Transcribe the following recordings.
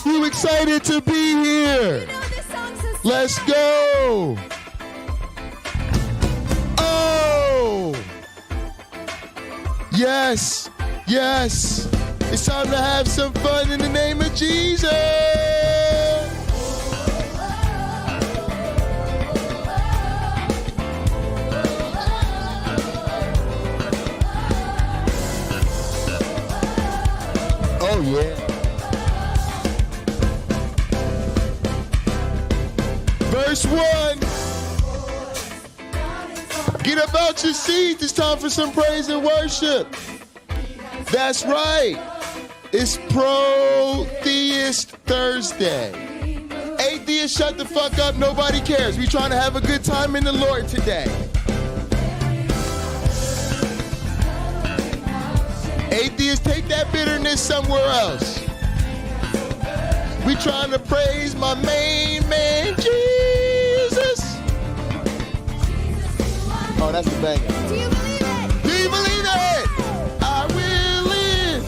You excited to be here? Let's go. Oh. Yes. Yes. It's time to have some fun in the name of Jesus. Oh, yeah. Verse 1. Get up out your seat. It's time for some praise and worship. That's right. It's Pro-Theist Thursday. Atheist, shut the fuck up. Nobody cares. We trying to have a good time in the Lord today. Atheist, take that bitterness somewhere else. We trying to praise my main man, Jesus. Oh, that's the banger. Do you believe it? Do you believe it? I will live.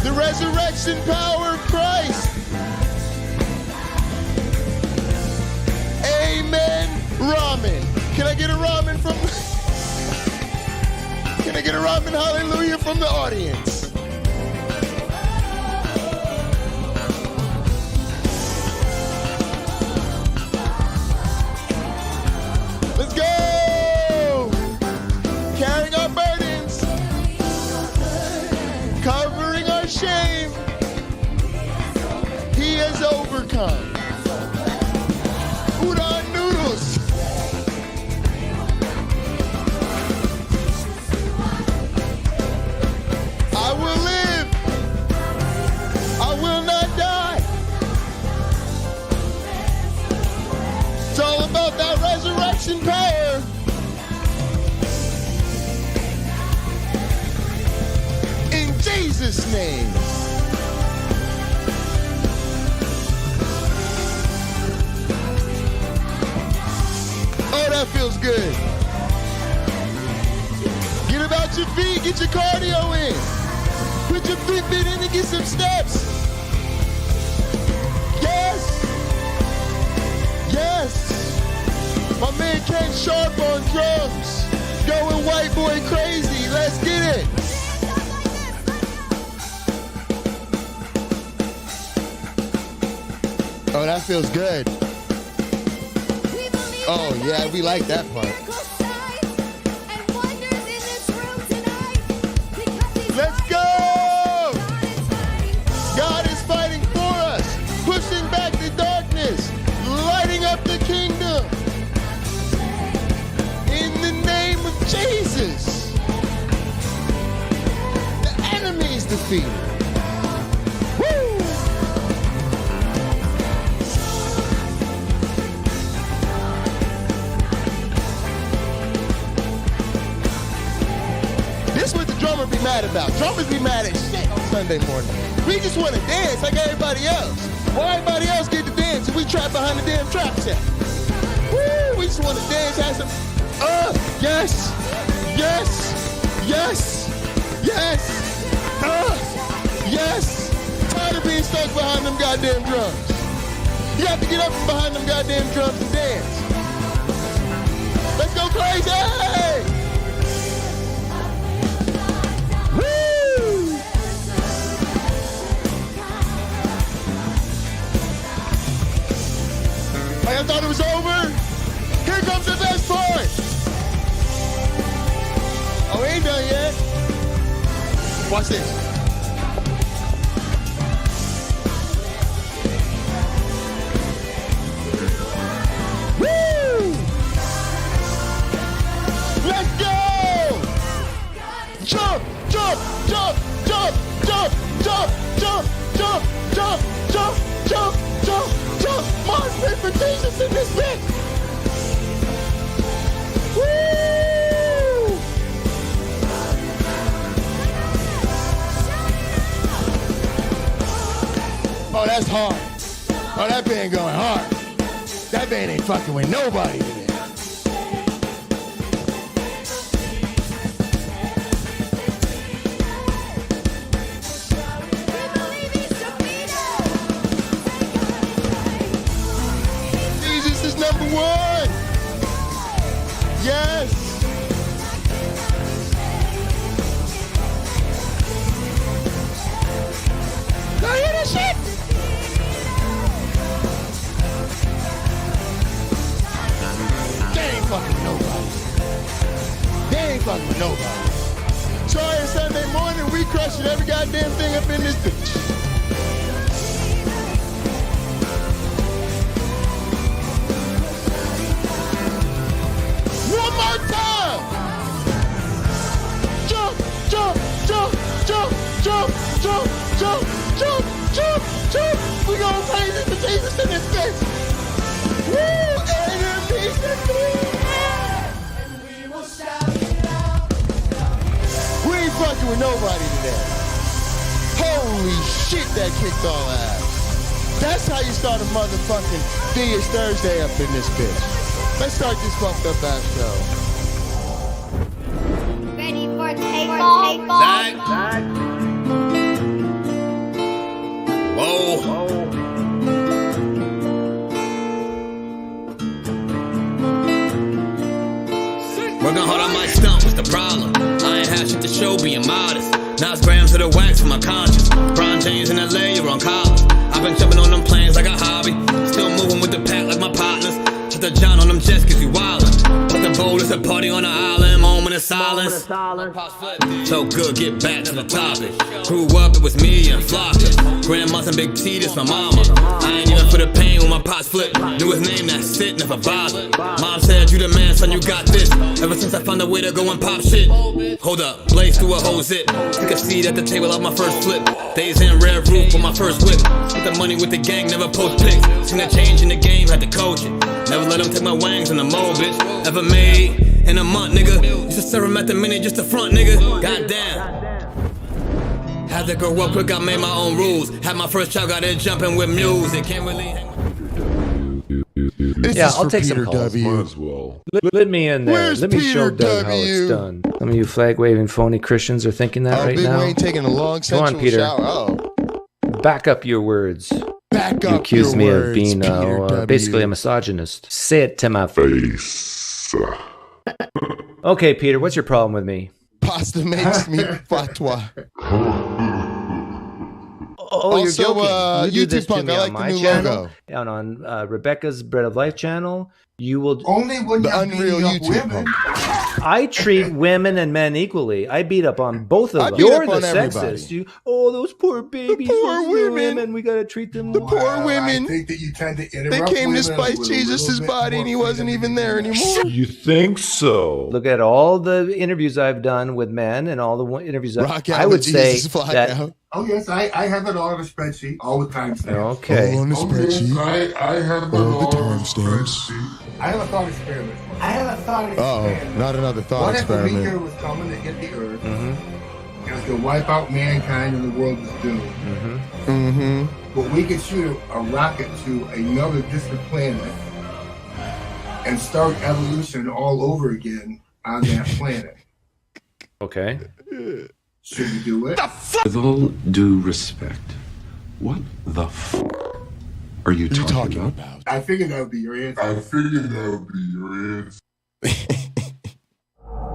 The resurrection power of Christ. Amen. Ramen. Can I get a ramen from... Can I get a ramen hallelujah from the audience? Let's go! Carrying our burdens, covering our shame. He has overcome. Udon noodles. I will live. I will not die. It's all about that resurrection power. In Jesus' name. Oh, that feels good. Get about your feet, get your cardio in. Put your Fitbit in and get some steps. Yes. Yes. My man Ken Sharp on drums. Going white boy crazy. Let's get it. Oh, that feels good. Oh, yeah, we like that part. Let's go! God is fighting for us, pushing back the darkness, lighting up the kingdom. In the name of Jesus, the enemy is defeated. Woo! This is what the drummer be mad about. Drummers be mad at shit on Sunday morning. We just want to dance like everybody else. Why everybody else get to dance and we trap behind the damn trap set? Woo! We just want to dance, have some... yes! Yes! Yes! Yes! Yes! Tired of being stuck behind them goddamn drums. You have to get up from behind them goddamn drums and dance. Let's go crazy! Woo! I thought it was over. Here comes the best part. Oh, we ain't done yet. Watch this. Woo! Let's go! Jump, jump, jump, jump, jump, jump, jump, jump, jump, jump, jump, jump, jump. More spit for Jesus in this bitch. Woo! Oh, that's hard. Oh, that band going hard. That band ain't fucking with nobody today. goddamn thing up in this bitch. One more time. Jump, jump, jump, jump, jump, jump, jump, jump, jump, jump. We gonna praise it to Jesus in this bitch. Woo! Enemies and we will shout it out. We ain't fucking with nobody today. Holy shit, that kicked all ass. That's how you start a motherfucking Theist Thursday up in this bitch. Let's start this fucked up ass show. Ready for takeoff? Whoa. Working hard on my stump, what's the problem? I ain't had shit to show, being modest. Now it's grams of the wax for my conscience. Bron James in LA, you're on college. I've been jumping on them planes like a hobby. Still moving with the pack like my partners. Shut the John on them jets cause we wildin'. But the bowl is a party on the island, moment of silence. So good, get back to the topic. Grew up, it was me and Flocka. Grandma's and Big T, this my mama. I ain't even for the pain when my pots flip. Knew his name, that's it, never bothered. Mom said, you the man, son, you got this. Ever since I found a way to go and pop shit. Hold up, blaze through a whole zip. Took a seat at the table of my first flip. Days in red roof for my first whip. Spent the money with the gang, never post pics. Seen a change in the game, had to coach it. Never let them take my wangs in the mold, bitch. Ever made in a month, nigga. Used to serve him at the minute, just the front, nigga. Goddamn. Had to grow up quick, I made my own rules. Had my first child, got it jumping with music. Can't really hang. Yeah, I'll take some calls. Well. Let me in there. Where's Let me show Peter Doug how it's W? done. Some of you flag-waving phony Christians are thinking that right Big now. Wayne taking a long Come on, sensual Peter. shower. Oh. Back up your words. Back You up accuse your me words, of being Peter W. basically a misogynist. Say it to my face. Okay, Peter, what's your problem with me? Pasta makes me fatwa. Oh, you're Also, joking. You do this YouTube to Punk, me I on like my the new channel, logo. and on Rebecca's Bread of Life channel. You will Only when The you're Unreal beating up YouTube women. Punk. I treat women and men equally. I beat up on both of I them. beat You're up the on sexist. everybody. Those poor babies. poor those women. We gotta treat them. The poor Well, women. I think that you tend to They interrupt came to women spice with a Jesus' little bit body more and he wasn't freedom even there than anymore. You think so? Look at all the interviews I've done with men and all the interviews Rock out I would with say Jesus, fly that. out. Oh, yes, I have it all on a spreadsheet all the time. Okay. All on the spreadsheet. I have it All the all on a timestamps. spreadsheet. I have a thought experiment. I have a thought experiment. Not another thought What if a meteor experiment. was coming to hit the Earth? And it was going to wipe out mankind and the world was doomed. But we could shoot a rocket to another distant planet and start evolution all over again on that planet. Okay. Should we do it? With all due respect, what the f are you What are you talking talking about? about? I figured that would be your answer.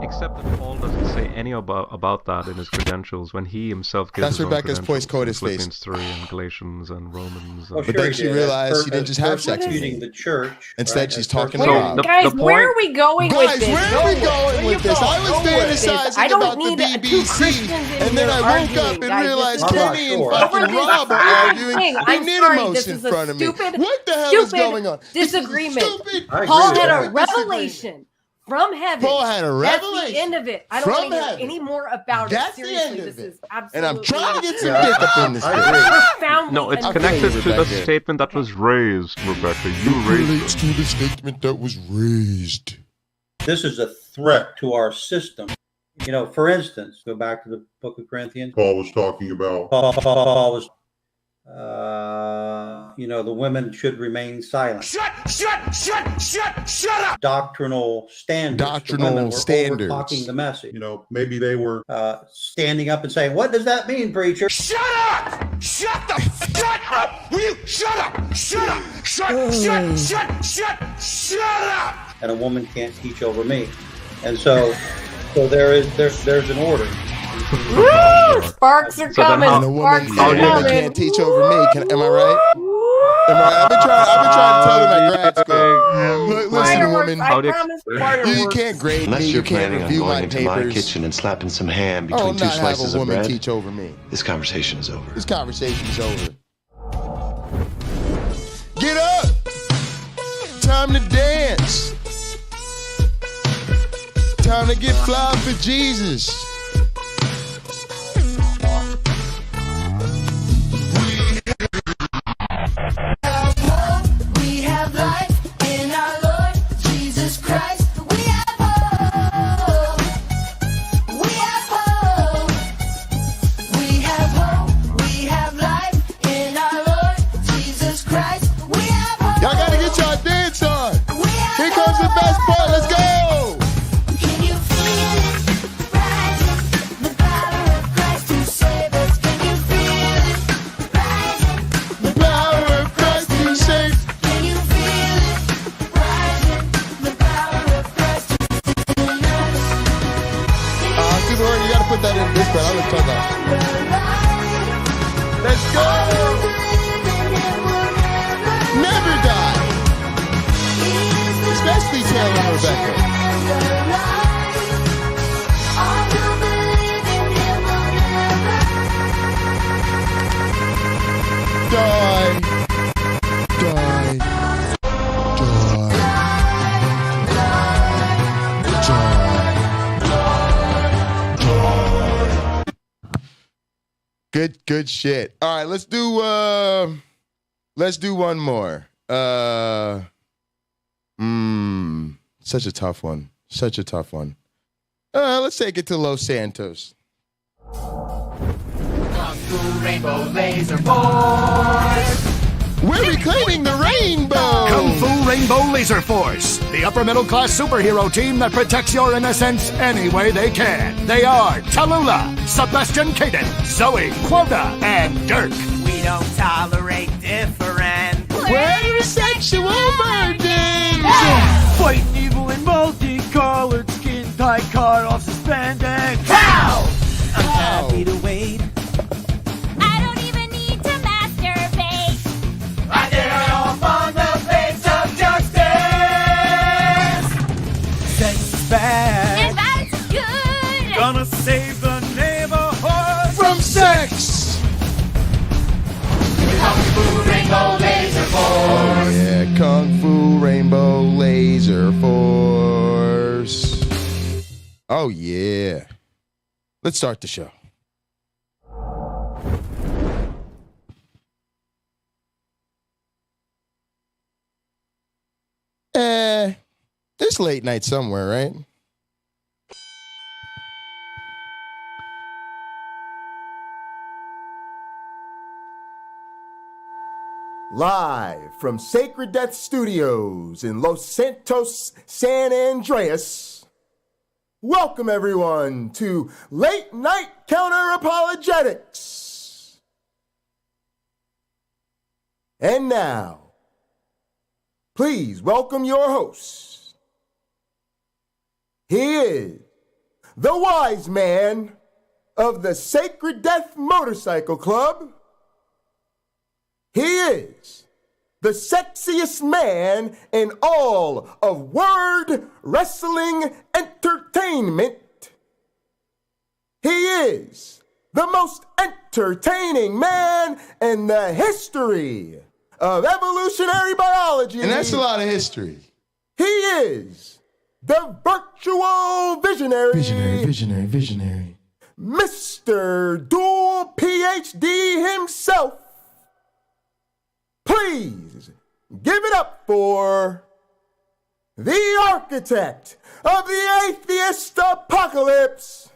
Except that Paul doesn't say any about that in his credentials when he himself gives That's his own Rebecca's credentials poise in coitus Philippians face. 3 and Galatians and Romans. But then she realized she didn't just have sex with me. the church. Instead, she's talking to So Rob. the Guys, point- where are we going with Guys, this? where are we going with this? I was fantasizing I don't about the need two BBC, Christians in and then here I woke arguing, up and guys. realized This is Kenny and sure. fucking over this Rob are fucking arguing thing. in I'm sorry, Ninamos this in is a front of me. stupid, What the hell is stupid going on? disagreement. Stupid. I agree Paul with had that. a revelation from heaven. Paul had a That's the revelation end of it. I don't from want to hear heaven. any more about That's it. the Seriously, end of this it. is absolutely And I'm trying to get some Yeah. dick up in this I bitch. agree. profoundly No, it's I'm connected feeling to the Rebecca. statement that was raised, Rebecca. You raised Relates it. to the statement that was raised. This is a threat to our system. You know, for instance, go back to the book of Corinthians. Paul was talking about. Paul was, the women should remain silent. Shut up! Doctrinal standards. Doctrinal The women were standards. Talking the message. Maybe they were. Standing up and saying, "What does that mean, preacher?" Shut up! Shut up! Will you shut up? Shut up! Shut up! And a woman can't teach over me. And so there's an order. Woo! Sparks are So then coming. how- And a woman, Sparks how are do you- coming. can't teach over me. Am I right? I've been trying to tell them at grad school. Look, listen, Fireworks, woman. I promise. You Fireworks. can't grade Unless me. you're You can't planning on review going my into my papers. kitchen and slapping some ham I will between two not have slices a of woman bread, teach over me. this conversation is over. This conversation is over. Get up! Time to dance. Time to get fly for Jesus. We have life in our Lord Jesus Christ. We have hope. We have hope. We have hope. We have life in our Lord Jesus Christ. We have hope. Y'all gotta get y'all dance on. We have Here comes the best part. Let's go! Can you feel it rising? The power of Christ to save us. Can you feel it rising? The power of Christ to save. Can you feel it rising? The power of Christ to save us. People already, you gotta put that in this part. I'm gonna talk about. Let's go! Never die. Especially Taylor and Rebecca. Die. Die. Good shit. All right, let's do one more. Such a tough one. Such a tough one. Let's take it to Los Santos. Rainbow Laser Force. We're reclaiming the rainbow. Kung Fu Rainbow Laser Force, the upper middle class superhero team that protects your innocence any way they can. They are Tallulah, Sebastian Caden, Zoe, Quota, and Dirk. We don't tolerate different. Heterosexual burdens. Fighting evil in multicolored skin tight car off suspended. Cow! I'm happy to wait. I don't even need to masturbate. I dare off on the face of justice. Sex is bad. And that's good. Gonna save the neighborhood From sex. Kung Fu Rainbow Laser Force. Yeah, Kung Fu Rainbow Laser Force. Oh, yeah. Let's start the show. This late night somewhere, right? Live from Sacred Death Studios in Los Santos, San Andreas. Welcome everyone to Late Night Counter-Apologetics. And now, please welcome your host. He is the wise man of the Sacred Death Motorcycle Club. He is the sexiest man in all of word wrestling entertainment. He is the most entertaining man in the history of evolutionary biology. And that's a lot of history. He is the virtual visionary. Visionary. Mr. Dual PhD himself. Please give it up for the architect of the atheist apocalypse,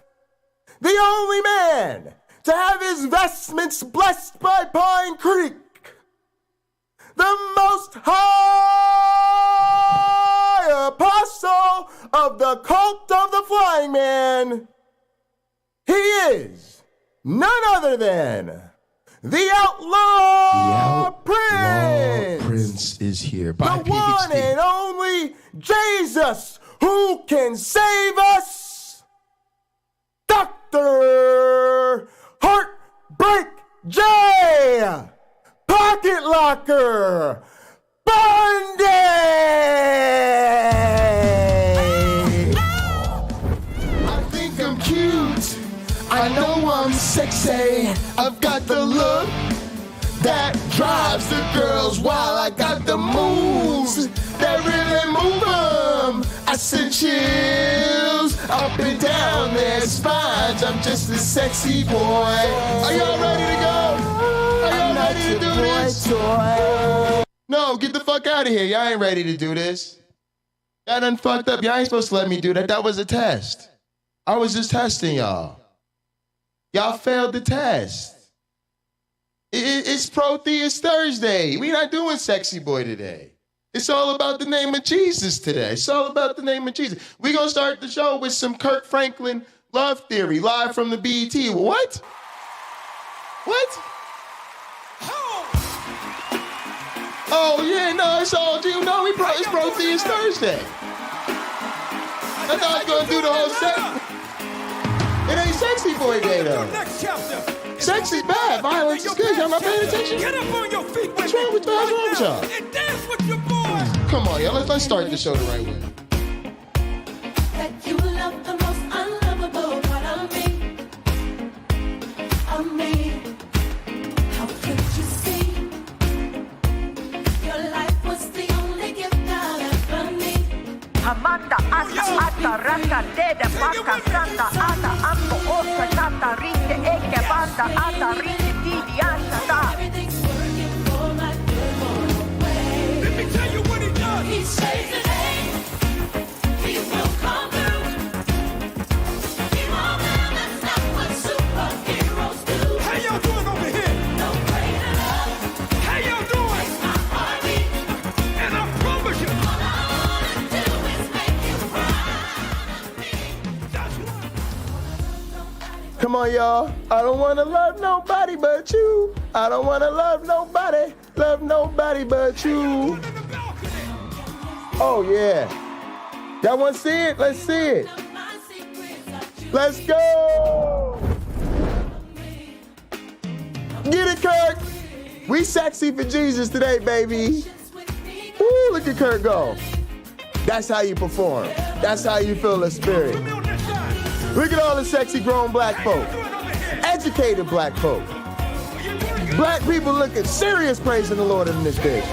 the only man to have his vestments blessed by Pine Creek, the most high apostle of the cult of the Flying Man. He is none other than the Outlaw Prince. Prince is here. The one and only Jesus who can save us. Dr. Heartbreak J. Pocket Locker. motherfucker, BUNDY! I think I'm cute. I know I'm sexy. I've got the look that drives the girls wild. I got the moves that really move them. I send chills up and down their spines. I'm just a sexy boy. Are y'all ready to go? Are y'all ready to do this? No, get the fuck out of here. Y'all ain't ready to do this. Y'all done fucked up. Y'all ain't supposed to let me do that. That was a test. I was just testing y'all. Y'all failed the test. It's Pro-Theist Thursday. We not doing sexy boy today. It's all about the name of Jesus today. It's all about the name of Jesus. We gonna start the show with some Kirk Franklin Love Theory, live from the BET. What? What? Oh yeah, no, it's all you know. It's Pro-Theist Thursday. I thought I was gonna do the whole set. It ain't sexy boy day though. Sexy's bad. Violence is good. Y'all not paying attention? Get up on your feet. What's wrong with y'all? And dance with your boys. Come on, y'all. Let's start the show the right way. That you love the most unlovable part of me. Of me. How could you see? Your life was the only gift I had from me. Amanda, ata, raka, dede, baka, santa, ata, anko, osa, nata, rite, eke, banda, ata, rite, didi, asha, Everything's working for my good for way. Let me tell you what he does. He saves the day. He will come through. He won't ever stop what superheroes do. How y'all doing over here? No greater love. How y'all doing? It's my heartbeat. And I promise you. All I wanna do is make you proud of me. That's what. Come on, y'all. I don't want to love nobody but you. I don't want to love nobody but you. Oh, yeah. Y'all want to see it? Let's see it. Let's go. Get it, Kirk. We sexy for Jesus today, baby. Woo, look at Kirk go. That's how you perform. That's how you feel the spirit. Look at all the sexy grown black folk. Educated black folk. Black people looking serious praising the Lord in this bitch.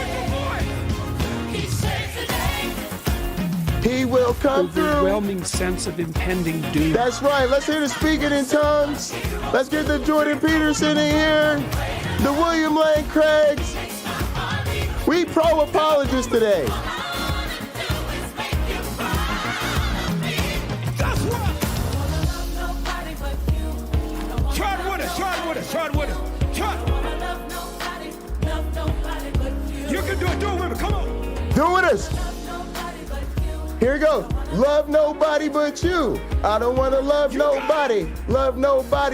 He will come through. Overwhelming sense of impending doom. That's right. Let's hear the speaking in tongues. Let's get the Jordan Peterson in here. The William Lane Craigs. We pro-apologists today. Try it with us, try it with us, try it with us. Try it. You can do it with me, come on. Do it with us. Here we go. Love nobody but you. I don't want to love nobody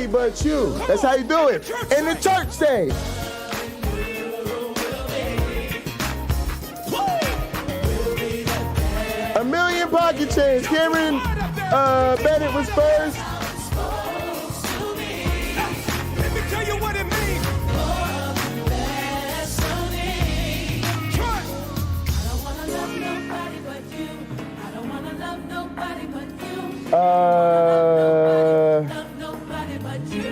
but you. That's how you do it. In the church stage. A million pocket change. Cameron Bennett was first. Let me tell you what it means. Try it. I don't want to love nobody but you. I don't want to love nobody but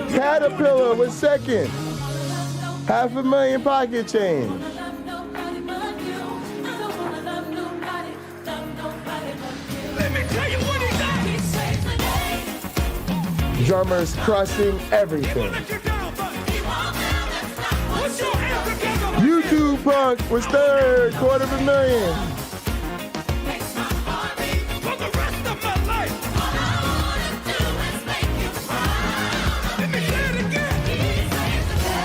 you. Caterpillar was second. 500,000 pocket change. Let me tell you what he does. He saves the day. Drummers crushing everything. Put your hands together. YouTube Punk was third, 250,000. For the rest of my life. All I wanna do is make you proud. Let me say it again. He saves the day.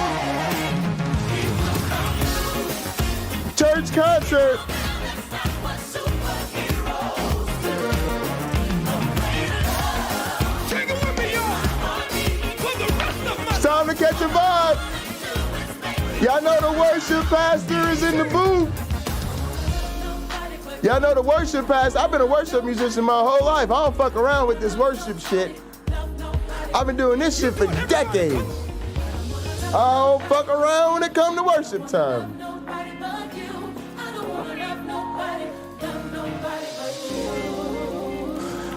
Church concert. It's time to catch a vibe. Y'all know the worship pastor is in the booth. Y'all know the worship pastor. I've been a worship musician my whole life. I don't fuck around with this worship shit. I've been doing this shit for decades. I don't fuck around when it comes to worship time.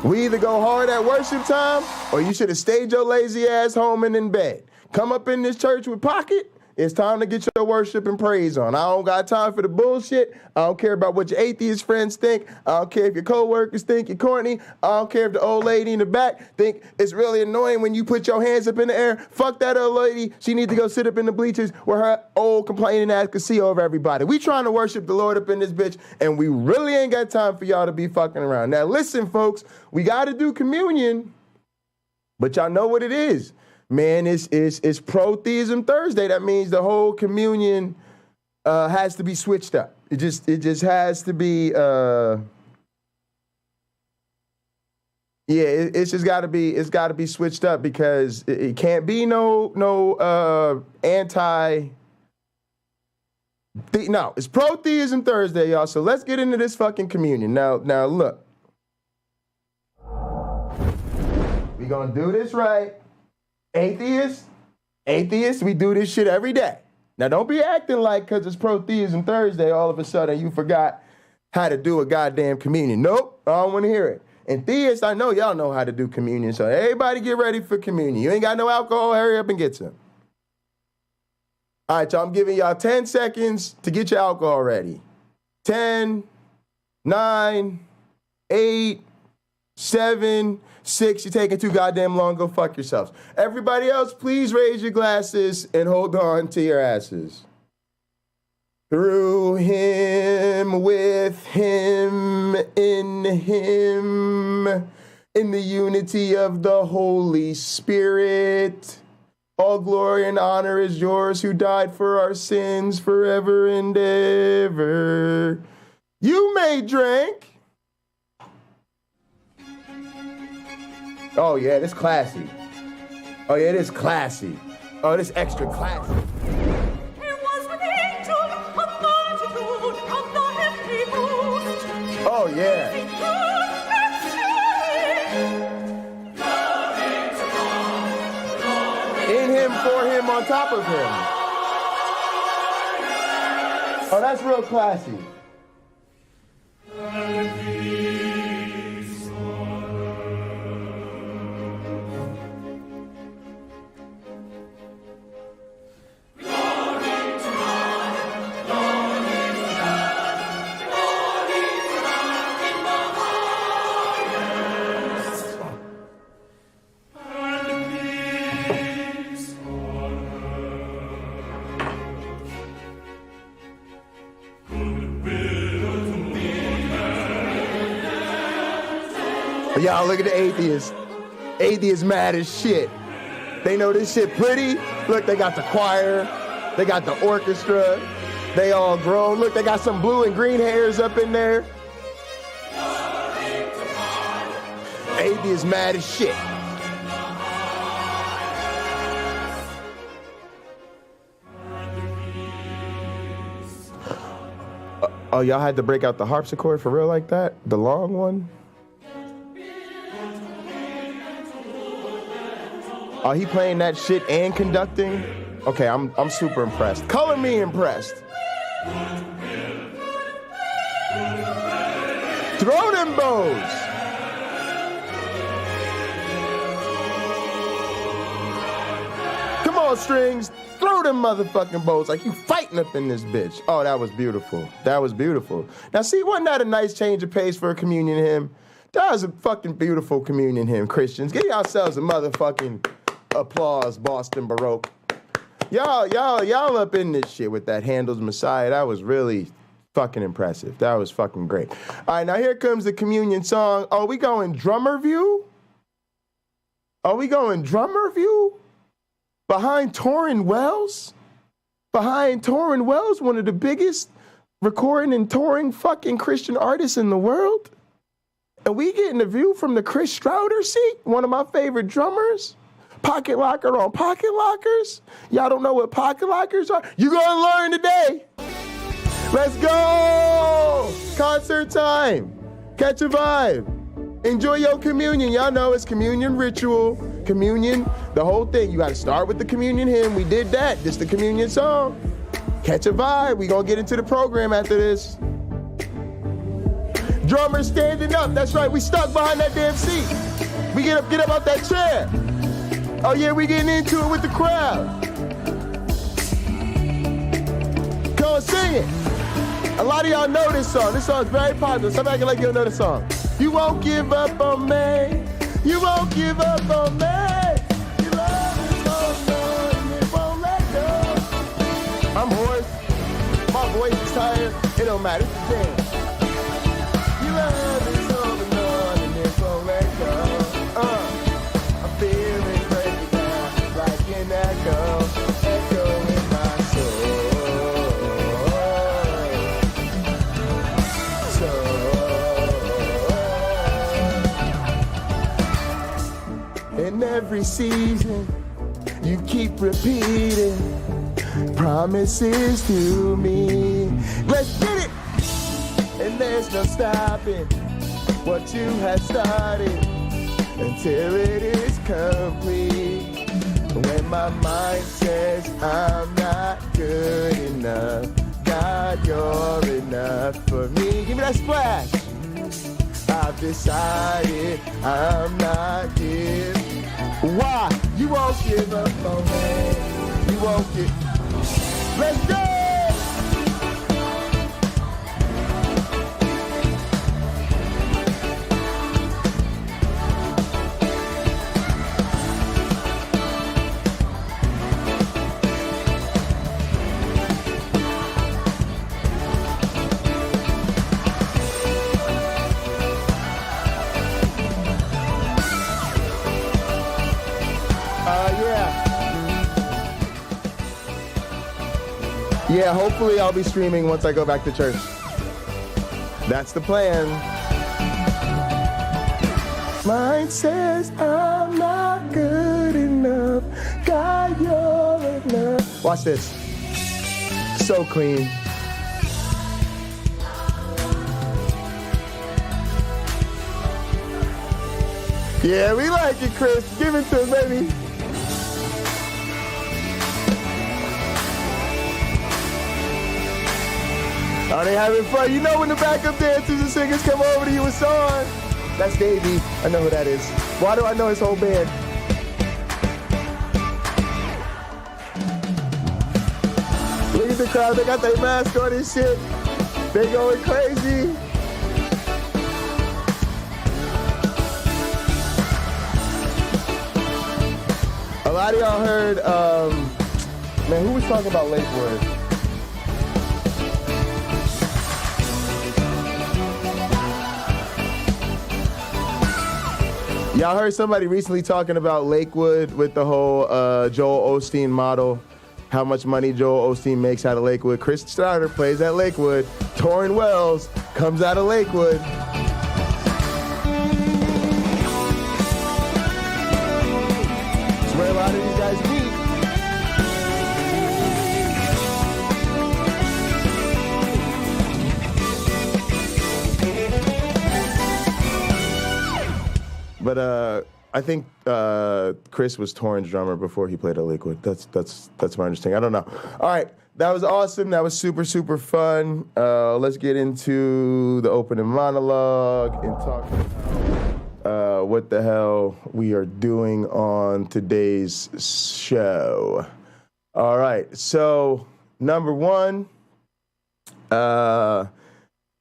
We either go hard at worship time, or you should have stayed your lazy ass home and in bed. Come up in this church with pocket. It's time to get your worship and praise on. I don't got time for the bullshit. I don't care about what your atheist friends think. I don't care if your coworkers think you're corny. I don't care if the old lady in the back think it's really annoying when you put your hands up in the air. Fuck that old lady. She needs to go sit up in the bleachers where her old complaining ass can see over everybody. We trying to worship the Lord up in this bitch, and we really ain't got time for y'all to be fucking around. Now listen, folks, we got to do communion, but y'all know what it is. Man, it's Pro-Theism Thursday. That means the whole communion has to be switched up. It just has to be. It's just got to be. It's got to be switched up because it can't be no anti. No, it's Pro-Theism Thursday, y'all. So let's get into this fucking communion. Now look, we gonna do this right. Atheists, we do this shit every day. Now, don't be acting like because it's Pro-Theism Thursday, all of a sudden you forgot how to do a goddamn communion. Nope, I don't want to hear it. And theists, I know y'all know how to do communion, so everybody get ready for communion. You ain't got no alcohol, hurry up and get some. All right, y'all, I'm giving y'all 10 seconds to get your alcohol ready. 10, 9, 8, 7, 6, you're taking too goddamn long, go fuck yourselves. Everybody else, please raise your glasses and hold on to your asses. Through him, with him, in the unity of the Holy Spirit. All glory and honor is yours who died for our sins forever and ever. You may drink. Oh, yeah, this classy. Oh, yeah, this classy. Oh, this extra classy. Oh, yeah. In him, for him, on top of him. Oh, that's real classy. Y'all look at the atheists. Atheists mad as shit. They know this shit pretty. Look, they got the choir. They got the orchestra. They all grown. Look, they got some blue and green hairs up in there. Atheists mad as shit. Oh, y'all had to break out the harpsichord for real like that? The long one? Oh, he playing that shit and conducting? Okay, I'm super impressed. Color me impressed. Throw them bows. Come on, strings. Throw them motherfucking bows like you fighting up in this bitch. Oh, that was beautiful. That was beautiful. Now, see, wasn't that a nice change of pace for a communion hymn? That was a fucking beautiful communion hymn, Christians. Give yourselves a motherfucking applause, Boston Baroque. Y'all up in this shit with that Handel's Messiah. That was really fucking impressive. That was fucking great. All right, now here comes the communion song. Oh, we going drummer view? Are we going drummer view? Behind Torrin Wells? Behind Torrin Wells, one of the biggest recording and touring fucking Christian artists in the world? And we getting a view from the Chris Strouder seat, one of my favorite drummers? Pocket locker on pocket lockers? Y'all don't know what pocket lockers are? You gonna learn today. Let's go! Concert time. Catch a vibe. Enjoy your communion. Y'all know it's communion ritual. Communion, the whole thing. You gotta start with the communion hymn. We did that. This the communion song. Catch a vibe. We gonna get into the program after this. Drummer standing up. That's right. We stuck behind that damn seat. We get up out that chair. Oh yeah, we getting into it with the crowd. Come on, sing it. A lot of y'all know this song. This song's very popular. Some acting like you don't know the song. You won't give up on me. You won't give up on me. Your love is on and it won't let go. I'm hoarse. My voice is tired. It don't matter. It's a jam. Your love is on and it won't let go. I'm feeling crazy now, like an echo in my soul. In every season, you keep repeating promises to me. Let's get it! And there's no stopping what you have started until it is complete. When my mind says I'm not good enough, God, you're enough for me. Give me that splash. I've decided I'm not giving. Why? You won't give up on me. You won't give. Let's go! Yeah, hopefully I'll be streaming once I go back to church. That's the plan. Mine says I'm not good enough. God, you're enough. Watch this. So clean. Yeah, we like it, Chris. Give it to us, baby. Oh, they having fun. You know when the backup dancers and singers come over to you with songs? That's Davey. I know who that is. Why do I know his whole band? Look at the crowd. They got their mask on and shit. They going crazy. A lot of y'all heard, man, who was talking about Lakewood? Y'all heard somebody recently talking about Lakewood with the whole Joel Osteen model, how much money Joel Osteen makes out of Lakewood. Chris Starter plays at Lakewood. Torrin Wells comes out of Lakewood. It's where a lot of these guys meet. But I think Chris was Torrin's drummer before he played at Lakewood. That's my understanding. I don't know. All right, that was awesome. That was super, super fun. Let's get into the opening monologue and talk about what the hell we are doing on today's show. All right, so number one, a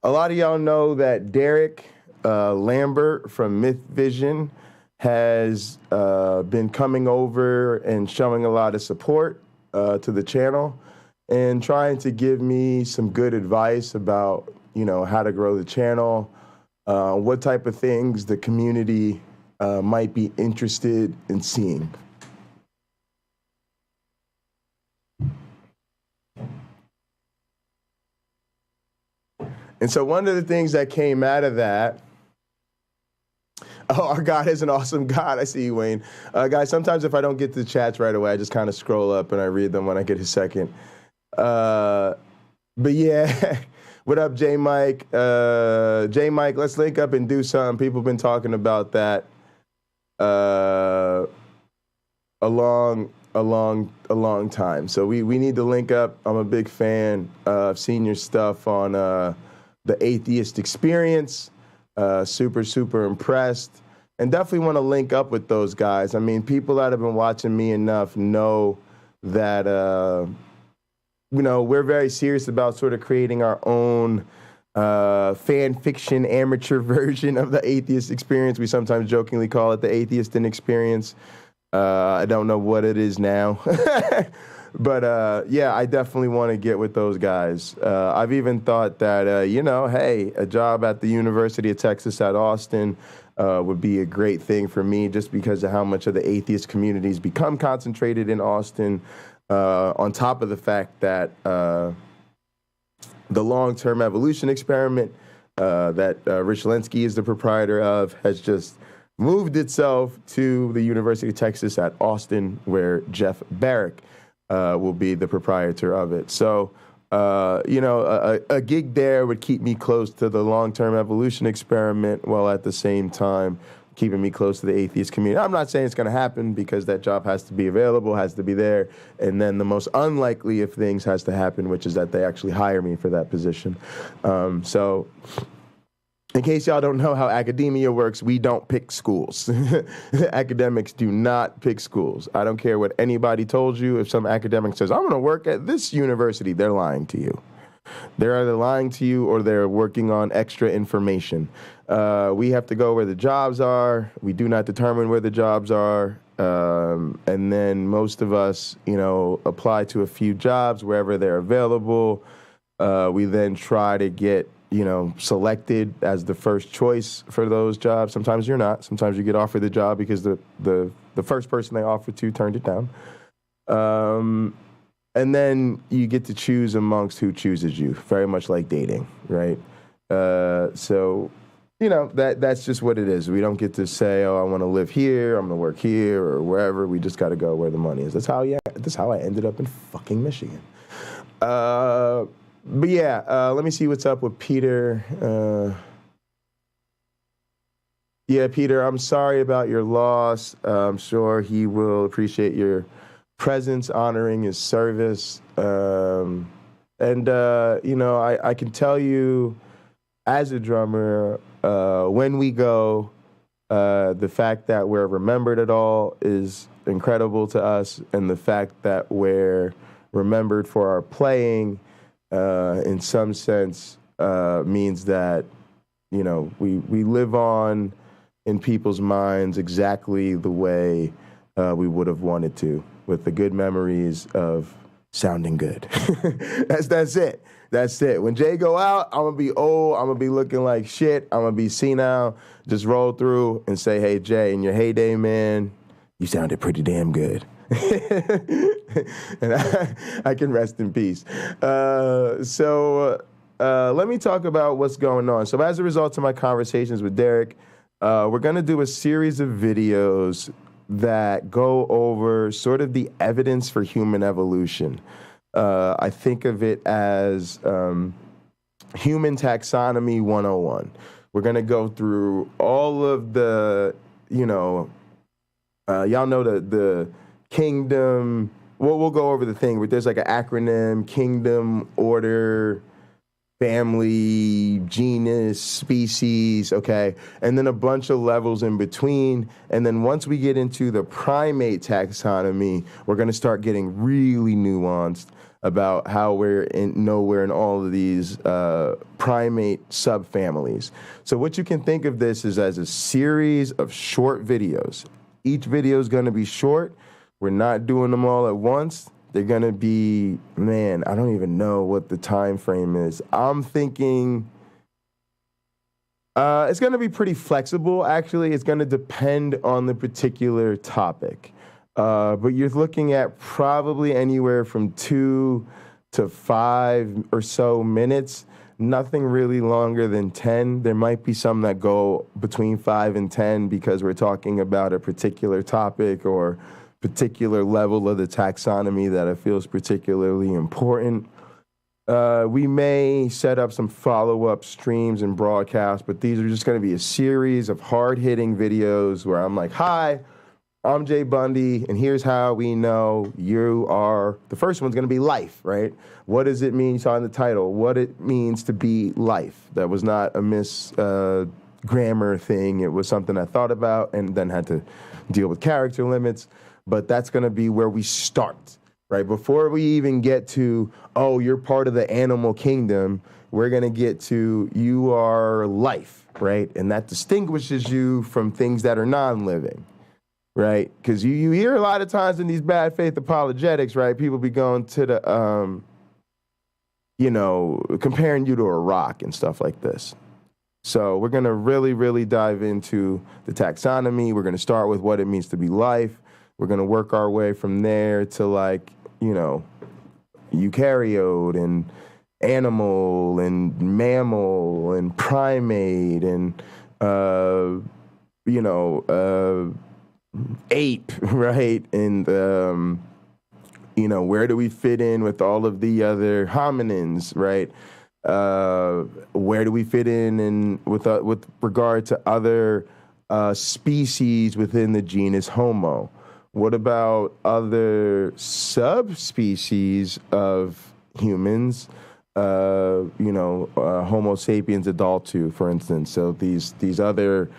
lot of y'all know that Derek Lambert from Myth Vision has been coming over and showing a lot of support to the channel and trying to give me some good advice about, you know, how to grow the channel, what type of things the community might be interested in seeing. And so one of the things that came out of that, oh, our God is an awesome God. I see you, Wayne. Guys, sometimes if I don't get to the chats right away, I just kind of scroll up and I read them when I get a second. But yeah, what up, J Mike? J Mike, let's link up and do something. People have been talking about that a long time. So we need to link up. I'm a big fan. I've seen your stuff on the Atheist experience. Super impressed. And definitely want to link up with those guys. I mean, people that have been watching me enough know that, we're very serious about sort of creating our own fan fiction amateur version of the Atheist experience. We sometimes jokingly call it the Atheist experience. I don't know what it is now. But, I definitely want to get with those guys. I've even thought that, hey, a job at the University of Texas at Austin would be a great thing for me just because of how much of the atheist community's become concentrated in Austin, on top of the fact that the long-term evolution experiment that Rich Lensky is the proprietor of has just moved itself to the University of Texas at Austin, where Jeff Barrick will be the proprietor of it. So, a gig there would keep me close to the long-term evolution experiment while at the same time keeping me close to the atheist community. I'm not saying it's going to happen because that job has to be available, has to be there. And then the most unlikely of things has to happen, which is that they actually hire me for that position. So in case y'all don't know how academia works, we don't pick schools. Academics do not pick schools. I don't care what anybody told you. If some academic says, I'm going to work at this university, they're lying to you. They're either lying to you or they're working on extra information. We have to go where the jobs are. We do not determine where the jobs are. And then most of us, apply to a few jobs wherever they're available. We then try to get selected as the first choice for those jobs. Sometimes you're not. Sometimes you get offered the job because the first person they offered to turned it down. And then you get to choose amongst who chooses you, very much like dating, right? So, that's just what it is. We don't get to say, oh, I want to live here, I'm going to work here, or wherever. We just got to go where the money is. That's how I ended up in fucking Michigan. But let me see what's up with Peter. Peter, I'm sorry about your loss. I'm sure he will appreciate your presence, honoring his service. I can tell you as a drummer, when we go, the fact that we're remembered at all is incredible to us. And the fact that we're remembered for our playing, in some sense, means that, we live on in people's minds exactly the way we would have wanted to, with the good memories of sounding good. That's it. That's it. When Jay go out, I'm going to be old. I'm going to be looking like shit. I'm going to be senile. Just roll through and say, hey, Jay, in your heyday, man, you sounded pretty damn good. And I can rest in peace. So let me talk about what's going on. So as a result of my conversations with Derek, we're going to do a series of videos that go over sort of the evidence for human evolution. I think of it as human taxonomy 101. We're going to go through all of the, y'all know the kingdom. We'll go over the thing where there's like an acronym: kingdom, order, family, genus, species, okay? And then a bunch of levels in between. And then once we get into the primate taxonomy, we're going to start getting really nuanced about how we're nowhere in all of these primate subfamilies. So what you can think of this is as a series of short videos. Each video is going to be short. We're not doing them all at once. They're going to be, man, I don't even know what the time frame is. I'm thinking it's going to be pretty flexible, actually. It's going to depend on the particular topic. But you're looking at probably anywhere from 2 to 5 or so minutes. Nothing really longer than 10. There might be some that go between 5 and 10 because we're talking about a particular topic or particular level of the taxonomy that I feel is particularly important. We may set up some follow-up streams and broadcasts, but these are just going to be a series of hard-hitting videos where I'm like, hi, I'm Jay Bundy, and here's how we know you are. The first one's going to be life, right? What does it mean? You saw in the title, what it means to be life. That was not a grammar thing. It was something I thought about and then had to deal with character limits. But that's going to be where we start, right? Before we even get to, oh, you're part of the animal kingdom, we're going to get to you are life, right? And that distinguishes you from things that are non-living. Right, because you hear a lot of times in these bad faith apologetics, right? People be going to the, comparing you to a rock and stuff like this. So we're gonna really, really dive into the taxonomy. We're gonna start with what it means to be life. We're gonna work our way from there to eukaryote and animal and mammal and primate and ape, right? And, where do we fit in with all of the other hominins, right? Where do we fit in with regard to other species within the genus Homo? What about other subspecies of humans? Homo sapiens adultu, for instance. So these other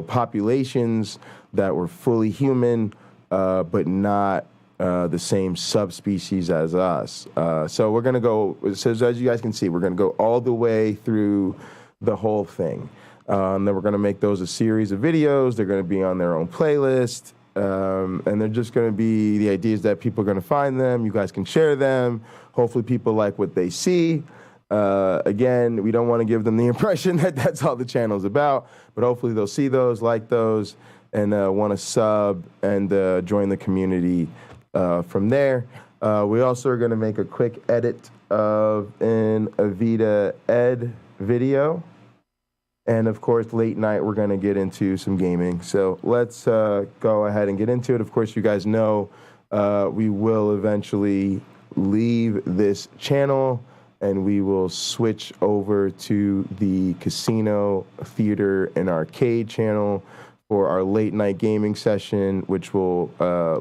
populations that were fully human, but not the same subspecies as us. So we're going to go, so as you guys can see, we're going to go all the way through the whole thing. And then we're going to make those a series of videos. They're going to be on their own playlist. And they're just going to be, the idea is that people are going to find them. You guys can share them. Hopefully people like what they see. Again, we don't want to give them the impression that that's all the channel's about, but hopefully they'll see those, like those, and want to sub and join the community from there. We also are going to make a quick edit of an Avida-ED video. And of course, late night, we're going to get into some gaming. So let's go ahead and get into it. Of course, you guys know we will eventually leave this channel and we will switch over to the casino, theater, and arcade channel for our late night gaming session, which will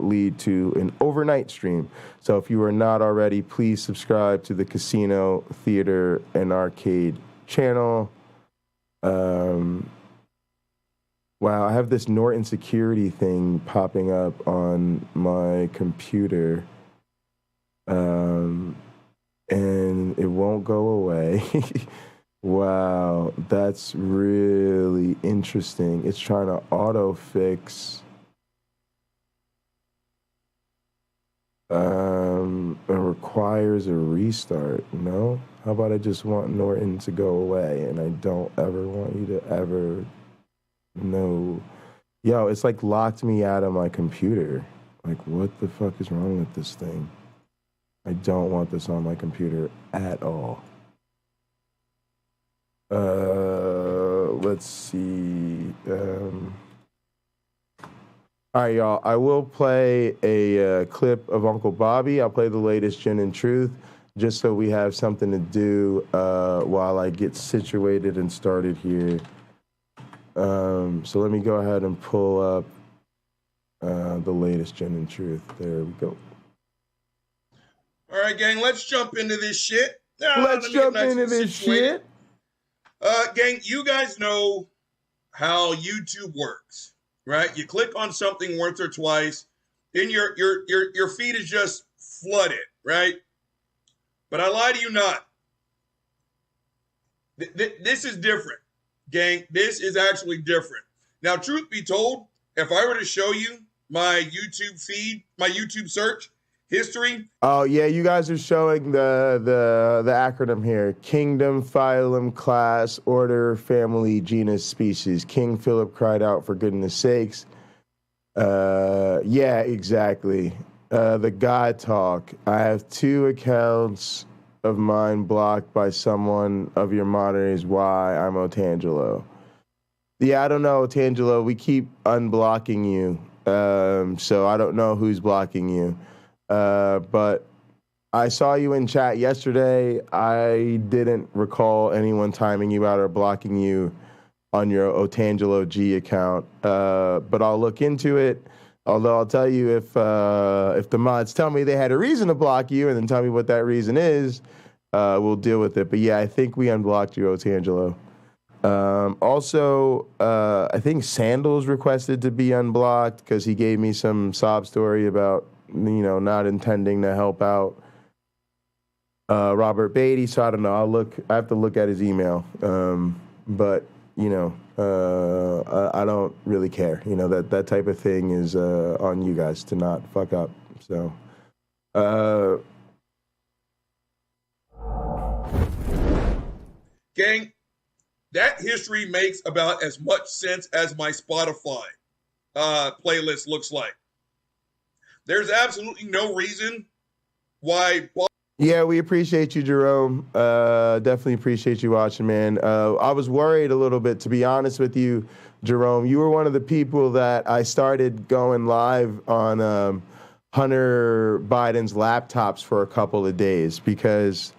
lead to an overnight stream. So if you are not already, please subscribe to the casino, theater, and arcade channel. Wow, I have this Norton security thing popping up on my computer. And it won't go away. Wow, that's really interesting. It's trying to auto fix. It requires a restart. No? How about I just want Norton to go away and I don't ever want you to ever know. Yo, it's like locked me out of my computer. Like, what the fuck is wrong with this thing? I don't want this on my computer at all. Let's see. All right, y'all. I will play a clip of Uncle Bobby. I'll play the latest Gin and Truth, just so we have something to do while I get situated and started here. So let me go ahead and pull up the latest Gin and Truth. There we go. All right, gang, let's jump into this shit. Let's jump into this shit. Gang, you guys know how YouTube works, right? You click on something once or twice, then your feed is just flooded, right? But I lie to you not. This is different, gang. This is actually different. Now, truth be told, if I were to show you my YouTube feed, my YouTube search history. Oh yeah, you guys are showing the acronym here: Kingdom, Phylum, Class, Order, Family, Genus, Species. King Philip cried out for goodness sakes. Yeah, exactly. The God talk. I have 2 accounts of mine blocked by someone of your moderators. Why? I'm Otangelo. Yeah, I don't know, Otangelo. We keep unblocking you. So I don't know who's blocking you. But I saw you in chat yesterday. I didn't recall anyone timing you out or blocking you. on your Otangelo G account. But I'll look into it. Although I'll tell you, if the mods tell me they had a reason to block you and then tell me what that reason is, we'll deal with it. But yeah, I think we unblocked you, Otangelo. Also, I think Sandals requested to be unblocked because he gave me some sob story about, not intending to help out Robert Beatty. So I don't know. I have to look at his email. But I don't really care. That type of thing is on you guys to not fuck up. So, gang, that history makes about as much sense as my Spotify playlist looks like. There's absolutely no reason why. Yeah, we appreciate you, Jerome. Definitely appreciate you watching, man. I was worried a little bit, to be honest with you, Jerome. You were one of the people that I started going live on Hunter Biden's laptops for a couple of days because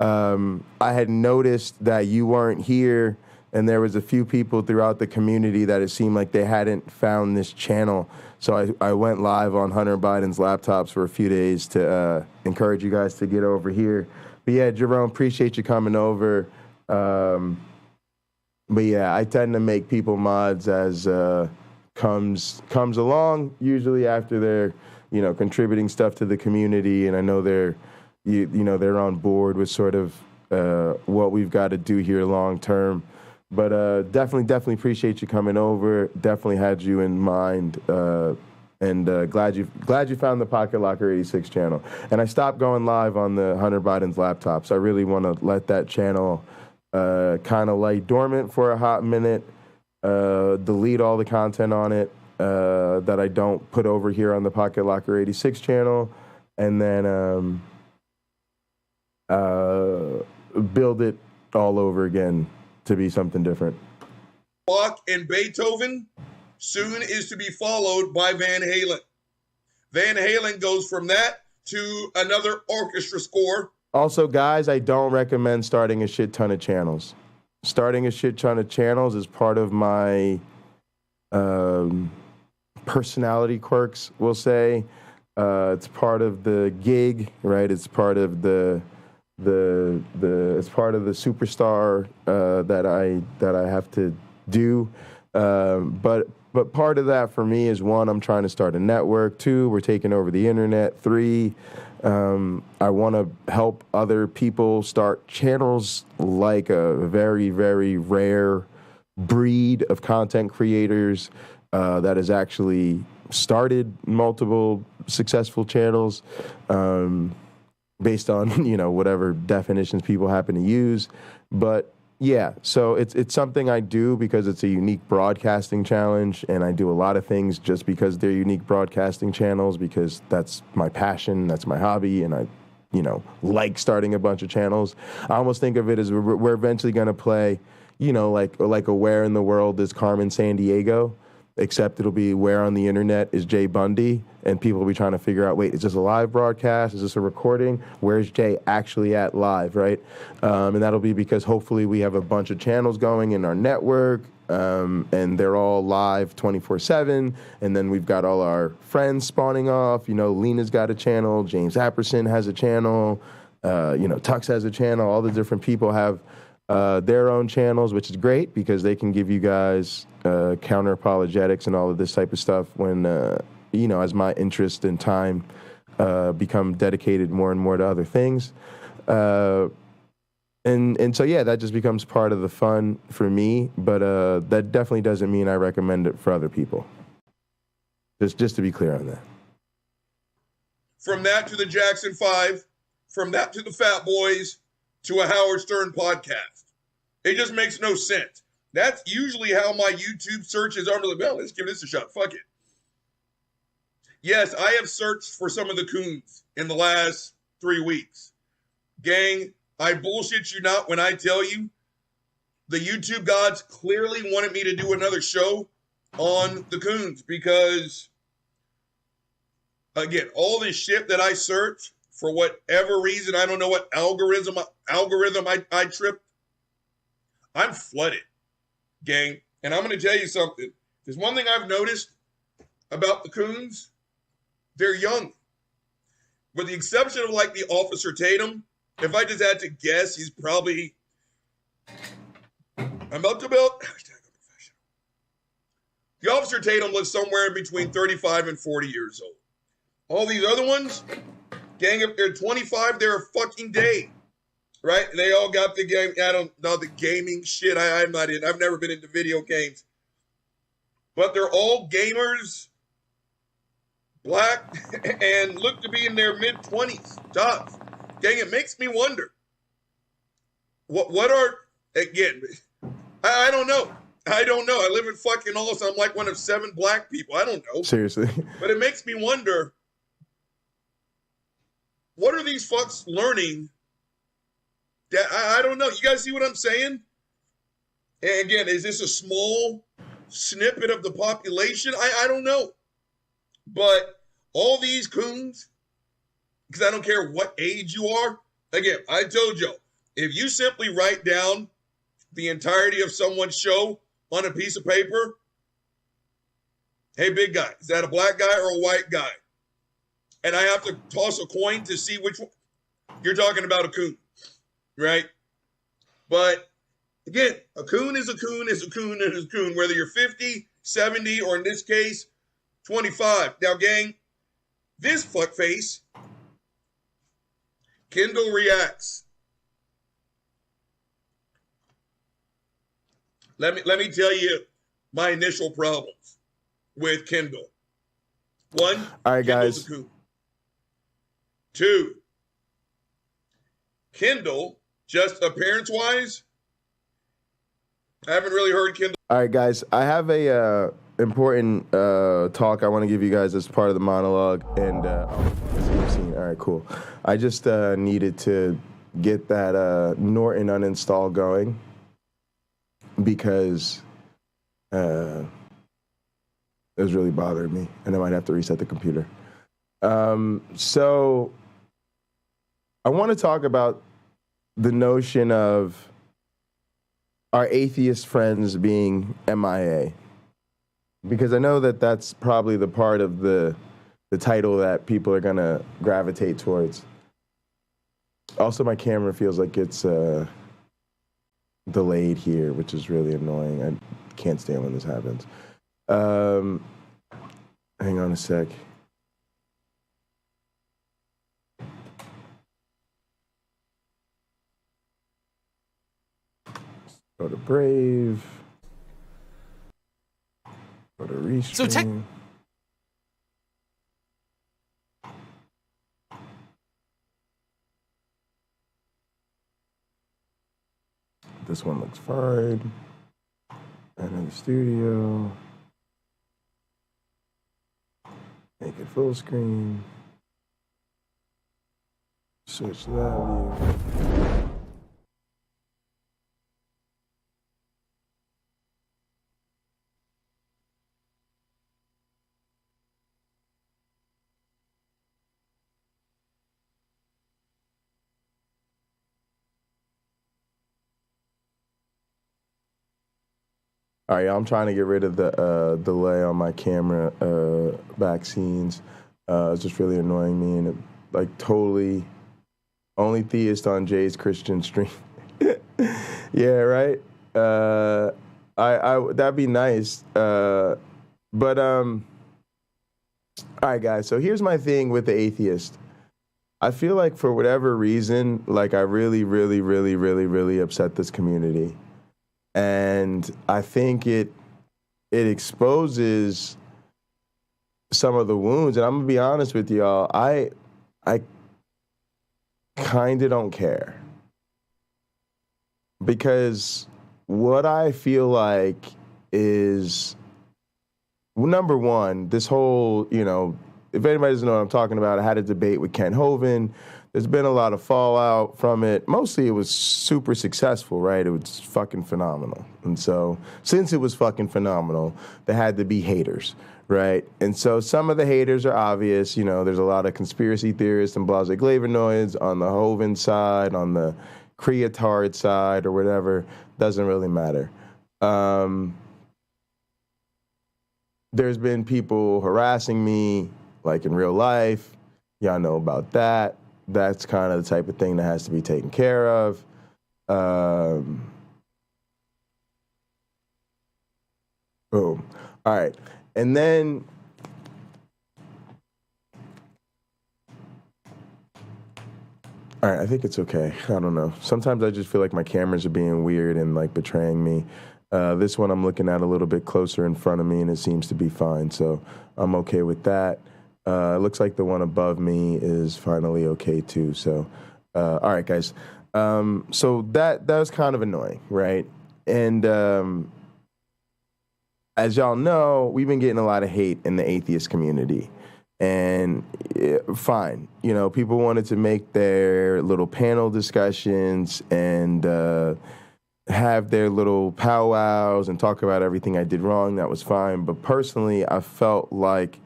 I had noticed that you weren't here, and there was a few people throughout the community that it seemed like they hadn't found this channel. So I went live on Hunter Biden's laptops for a few days to encourage you guys to get over here. But yeah, Jerome, appreciate you coming over. But yeah, I tend to make people mods as comes along, usually after they're contributing stuff to the community, and I know they're on board with sort of what we've got to do here long term. But definitely appreciate you coming over. Definitely had you in mind, and glad you found the Pocket Locker 86 channel. And I stopped going live on the Hunter Biden's laptops. I really want to let that channel kind of lay dormant for a hot minute. Delete all the content on it that I don't put over here on the Pocket Locker 86 channel, and then build it all over again to be something different. Bach and Beethoven soon is to be followed by Van Halen. Van Halen goes from that to another orchestra score. Also, guys, I don't recommend starting a shit ton of channels. Starting a shit ton of channels is part of my personality quirks, we'll say. It's part of the gig, right? It's part of it's part of the superstar that I have to do. But part of that for me is, one, I'm trying to start a network. Two, we're taking over the internet. Three, I want to help other people start channels, like a very, very rare breed of content creators that has actually started multiple successful channels based on, whatever definitions people happen to use. But yeah, so it's something I do because it's a unique broadcasting challenge, and I do a lot of things just because they're unique broadcasting channels, because that's my passion, that's my hobby, and I, like starting a bunch of channels. I almost think of it as we're eventually going to play, like a Where in the World is Carmen Sandiego, except it'll be Where on the Internet is Jay Bundy, and people will be trying to figure out, wait, is this a live broadcast? Is this a recording? Where's Jay actually at live, right? And that'll be because hopefully we have a bunch of channels going in our network, and they're all live 24/7, and then we've got all our friends spawning off. Lena's got a channel, James Apperson has a channel, Tux has a channel, all the different people have their own channels, which is great because they can give you guys Counter-Apologetics and all of this type of stuff when, as my interest and time become dedicated more and more to other things. And so, yeah, that just becomes part of the fun for me, but that definitely doesn't mean I recommend it for other people. Just to be clear on that. From that to the Jackson 5, from that to the Fat Boys, to a Howard Stern podcast. It just makes no sense. That's usually how my YouTube search is under the belt. Let's give this a shot. Fuck it. Yes, I have searched for some of the coons in the last 3 weeks. Gang, I bullshit you not when I tell you the YouTube gods clearly wanted me to do another show on the coons because, again, all this shit that I search, for whatever reason, I don't know what algorithm I tripped, I'm flooded. gang. And I'm going to tell you something. There's one thing I've noticed about the coons. They're young. With the exception of like the Officer Tatum, if I just had to guess, he's probably, the Officer Tatum lives somewhere between 35 and 40 years old. All these other ones, gang, if they're 25, they're a fucking day, right? They all got the game. I don't know the gaming shit. I'm not in. I've never been into video games, but they're all gamers, black, and look to be in their mid-20s tops. Gang, it makes me wonder. What are, again, I don't know. I don't know. I live in fucking Austin. I'm like one of 7 black people. I don't know. Seriously. But it makes me wonder, what are these fucks learning? That I don't know. You guys see what I'm saying? And again, is this a small snippet of the population? I don't know. But all these coons, because I don't care what age you are. Again, I told you, if you simply write down the entirety of someone's show on a piece of paper, hey, big guy, is that a black guy or a white guy? And I have to toss a coin to see which one. You're talking about a coon, right? But again, a coon is a coon is a coon is a coon, whether you're 50, 70, or in this case, 25. Now, gang, this fuckface, Kendall Reacts. Let me tell you my initial problems with Kendall. One, all right, Kendall's guys. a coon. 2, Kendall, just appearance-wise, I haven't really heard Kendall. All right, guys. I have a important talk I want to give you guys as part of the monologue. And all right, cool. I just needed to get that Norton uninstall going because it was really bothering me, and I might have to reset the computer. So I want to talk about the notion of our atheist friends being MIA, because I know that that's probably the part of the title that people are going to gravitate towards. Also, my camera feels like it's delayed here, which is really annoying. I can't stand when this happens. Hang on a sec. Go to Brave. Go to Restream. This one looks fine. And in the studio. Make it full screen. Switch that view. All right, I'm trying to get rid of the delay on my camera back scenes. It's just really annoying me, and it, like, totally only theist on Jay's Christian stream. Yeah, right. I that'd be nice. But all right, guys. So here's my thing with the atheist. I feel like for whatever reason, like I really upset this community. And I think it exposes some of the wounds. And I'm gonna be honest with y'all, I kind of don't care, because what I feel like is, well, number one, this whole, if anybody doesn't know what I'm talking about, I had a debate with Ken Hovind. There's been a lot of fallout from it. Mostly it was super successful, right? It was fucking phenomenal. And so since it was fucking phenomenal, there had to be haters, right? And so some of the haters are obvious. There's a lot of conspiracy theorists and blase-glavinoids on the Hovind side, on the creatard side, or whatever. Doesn't really matter. There's been people harassing me, like in real life. Y'all know about that. That's kind of the type of thing that has to be taken care of. Boom. All right. And then all right, I think it's okay. I don't know. Sometimes I just feel like my cameras are being weird and like betraying me. This one I'm looking at a little bit closer in front of me and it seems to be fine. So I'm okay with that. It looks like the one above me is finally okay too. So, all right, guys. So that was kind of annoying, right? And as y'all know, we've been getting a lot of hate in the atheist community. And fine, you know, people wanted to make their little panel discussions and have their little powwows and talk about everything I did wrong. That was fine. But personally, I felt like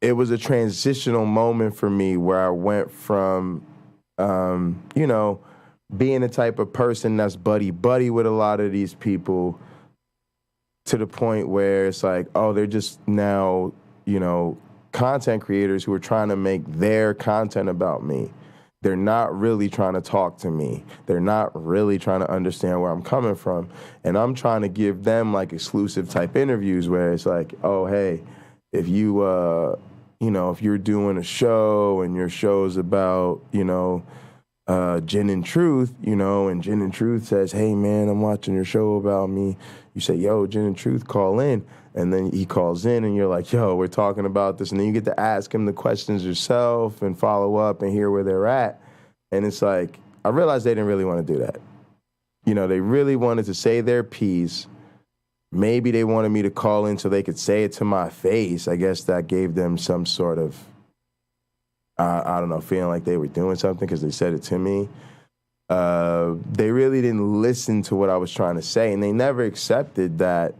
it was a transitional moment for me where I went from, you know, being the type of person that's buddy-buddy with a lot of these people to the point where it's like, oh, they're just now, you know, content creators who are trying to make their content about me. They're not really trying to talk to me. They're not really trying to understand where I'm coming from. And I'm trying to give them like exclusive type interviews where it's like, oh, hey, if you, you know, if you're doing a show and your show's about, you know, Gin and Truth, you know, and Gin and Truth says, hey, man, I'm watching your show about me. You say, yo, Gin and Truth, call in. And then he calls in and you're like, yo, we're talking about this. And then you get to ask him the questions yourself and follow up and hear where they're at. And it's like, I realized they didn't really want to do that. You know, they really wanted to say their piece. Maybe they wanted me to call in so they could say it to my face. I guess that gave them some sort of, I don't know, feeling like they were doing something because they said it to me. They really didn't listen to what I was trying to say. And they never accepted that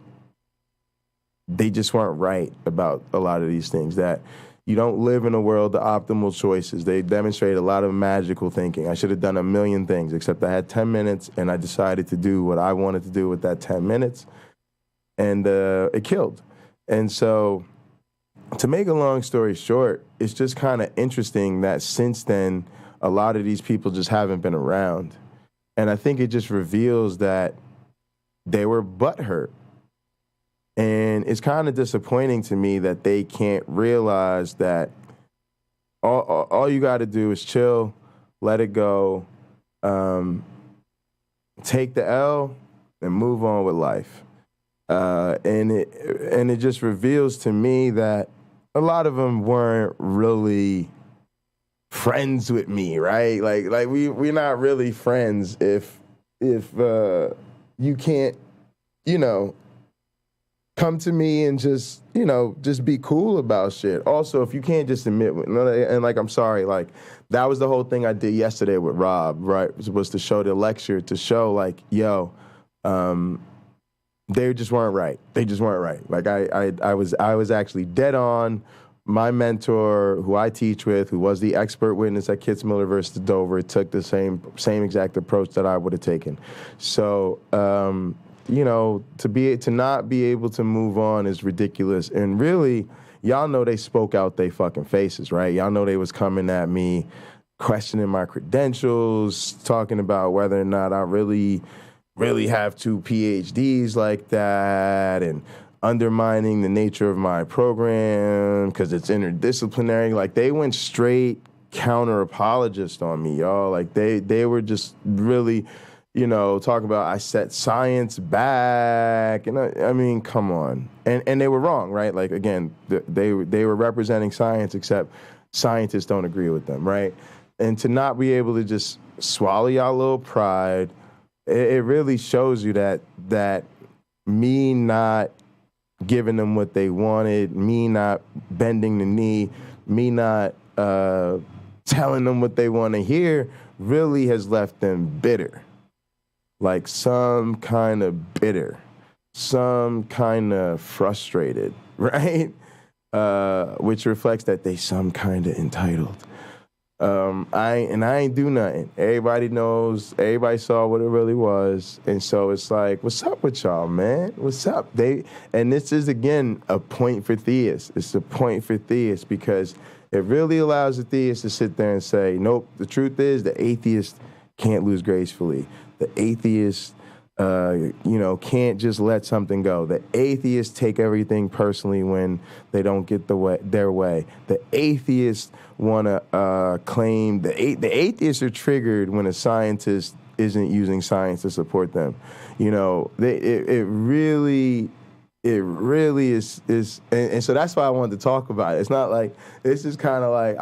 they just weren't right about a lot of these things, that you don't live in a world of optimal choices. They demonstrate a lot of magical thinking. I should have done a million things, except I had 10 minutes, and I decided to do what I wanted to do with that 10 minutes, and it killed. And so, to make a long story short, it's just kind of interesting that since then, a lot of these people just haven't been around. And I think it just reveals that they were butthurt. And it's kind of disappointing to me that they can't realize that all you got to do is chill, let it go, take the L, and move on with life. And it just reveals to me that a lot of them weren't really friends with me, right? Like we're not really friends if you can't, you know, come to me and just, you know, just be cool about shit. Also, if you can't just admit, and like, I'm sorry, like, that was the whole thing I did yesterday with Rob, right? Was to show the lecture, to show like, yo, they just weren't right. They just weren't right. Like, I was actually dead on. My mentor, who I teach with, who was the expert witness at Kitzmiller University Dover, took the same exact approach that I would have taken. So, you know, to not be able to move on is ridiculous. And really, y'all know they spoke out they fucking faces, right? Y'all know they was coming at me, questioning my credentials, talking about whether or not I really have 2 PhDs like that, and undermining the nature of my program because it's interdisciplinary. Like, they went straight counter-apologist on me, y'all. Like, they were just really, you know, talking about I set science back, and I mean, come on, and they were wrong, right? Like, again, they were representing science, except scientists don't agree with them, right? And to not be able to just swallow y'all little pride, it really shows you that me not giving them what they wanted, me not bending the knee, me not telling them what they want to hear, really has left them bitter. Like some kind of bitter, some kind of frustrated, right? Which reflects that they some kind of entitled. I ain't do nothing. Everybody knows. Everybody saw what it really was, and so it's like, what's up with y'all, man? What's up? And this is again a point for theists. It's a point for theists because it really allows the theist to sit there and say, nope. The truth is, the atheist can't lose gracefully. The atheist, can't just let something go. The atheists take everything personally when they don't get their way. The atheists want to claim the atheists are triggered when a scientist isn't using science to support them. It really is, and so that's why I wanted to talk about it. It's not like, this is kind of like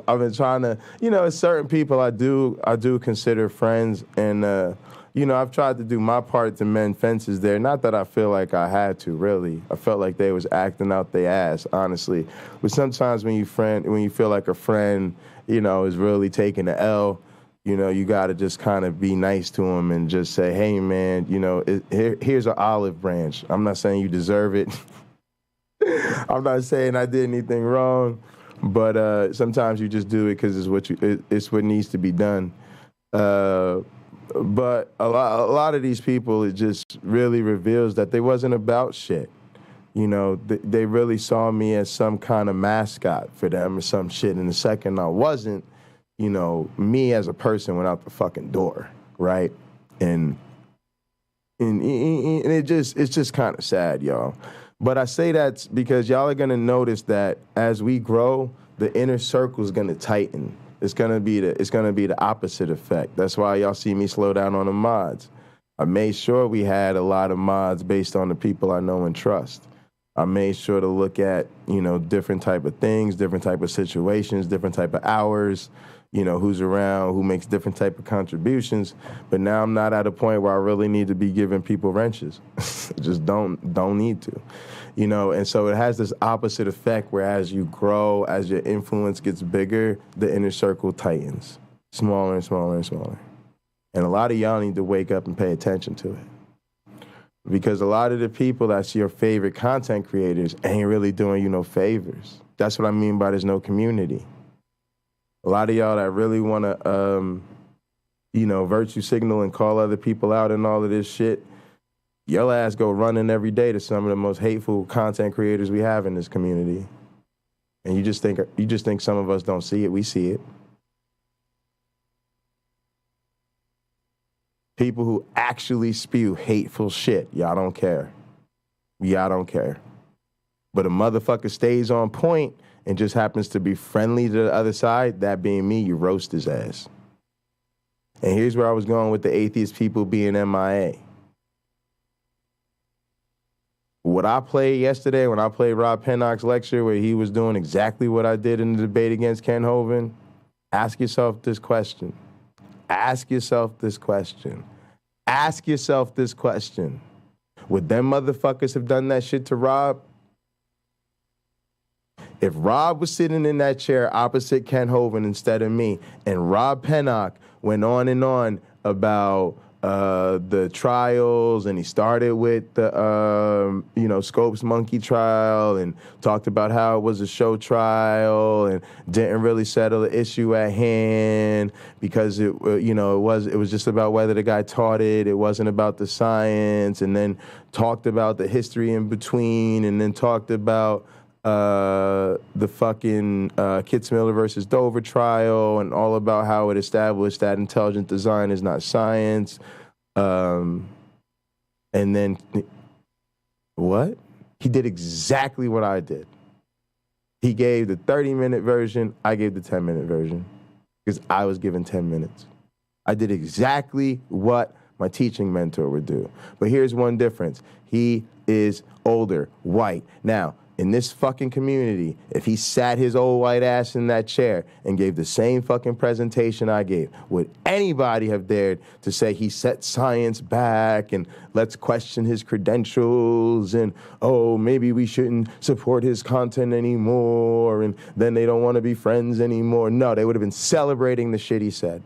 I've been trying to, certain people I do consider friends, and I've tried to do my part to mend fences there. Not that I feel like I had to, really. I felt like they was acting out their ass, honestly. But sometimes when you feel like a friend, is really taking the L, you got to just kind of be nice to them and just say, hey, man, here's an olive branch. I'm not saying you deserve it. I'm not saying I did anything wrong. But sometimes you just do it because it's what needs to be done. But a lot of these people, it just really reveals that they wasn't about shit. They really saw me as some kind of mascot for them or some shit. And the second I wasn't, me as a person went out the fucking door, right? And it's just kind of sad, y'all. But I say that because y'all are gonna notice that as we grow, the inner circle is gonna tighten. It's gonna be the opposite effect. That's why y'all see me slow down on the mods. I made sure we had a lot of mods based on the people I know and trust. I made sure to look at, different type of things, different type of situations, different type of hours, who's around, who makes different type of contributions. But now I'm not at a point where I really need to be giving people wrenches. Just don't need to. And so it has this opposite effect where as you grow, as your influence gets bigger, the inner circle tightens, smaller and smaller and smaller. And a lot of y'all need to wake up and pay attention to it. Because a lot of the people that's your favorite content creators ain't really doing you no favors. That's what I mean by there's no community. A lot of y'all that really want to, virtue signal and call other people out and all of this shit, your ass go running every day to some of the most hateful content creators we have in this community. And you just think some of us don't see it. We see it. People who actually spew hateful shit, y'all don't care. Y'all don't care. But a motherfucker stays on point and just happens to be friendly to the other side, that being me, you roast his ass. And here's where I was going with the atheist people being MIA. What I played yesterday, when I played Rob Pennock's lecture where he was doing exactly what I did in the debate against Ken Hovind, ask yourself this question. Ask yourself this question. Ask yourself this question. Would them motherfuckers have done that shit to Rob? If Rob was sitting in that chair opposite Ken Hovind instead of me, and Rob Pennock went on and on about the trials, and he started with the, Scopes Monkey trial, and talked about how it was a show trial, and didn't really settle the issue at hand because it was just about whether the guy taught it. It wasn't about the science, and then talked about the history in between, and then talked about the fucking Kitzmiller versus Dover trial, and all about how it established that intelligent design is not science. And then, what? He did exactly what I did. He gave the 30-minute version, I gave the 10-minute version, because I was given 10 minutes. I did exactly what my teaching mentor would do. But here's one difference. He is older, white. Now, in this fucking community, if he sat his old white ass in that chair and gave the same fucking presentation I gave, would anybody have dared to say he set science back and let's question his credentials and, oh, maybe we shouldn't support his content anymore and then they don't want to be friends anymore? No, they would have been celebrating the shit he said.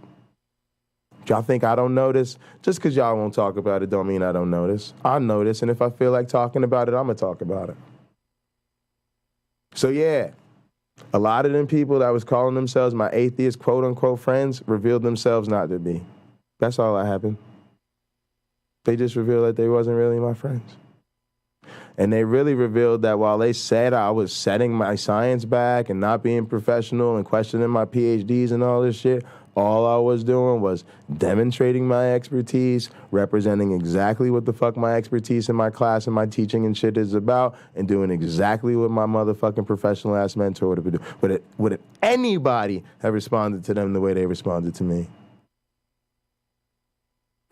Y'all think I don't notice? Just because y'all won't talk about it don't mean I don't notice. I notice, and if I feel like talking about it, I'm going to talk about it. So yeah, A lot of them people that was calling themselves my atheist quote-unquote friends revealed themselves not to be. That's all that happened. They just revealed that they wasn't really my friends. And they really revealed that while they said I was setting my science back and not being professional and questioning my PhDs and all this shit, all I was doing was demonstrating my expertise, representing exactly what the fuck my expertise in my class and my teaching and shit is about, and doing exactly what my motherfucking professional ass mentor would have been doing. Would anybody have responded to them the way they responded to me?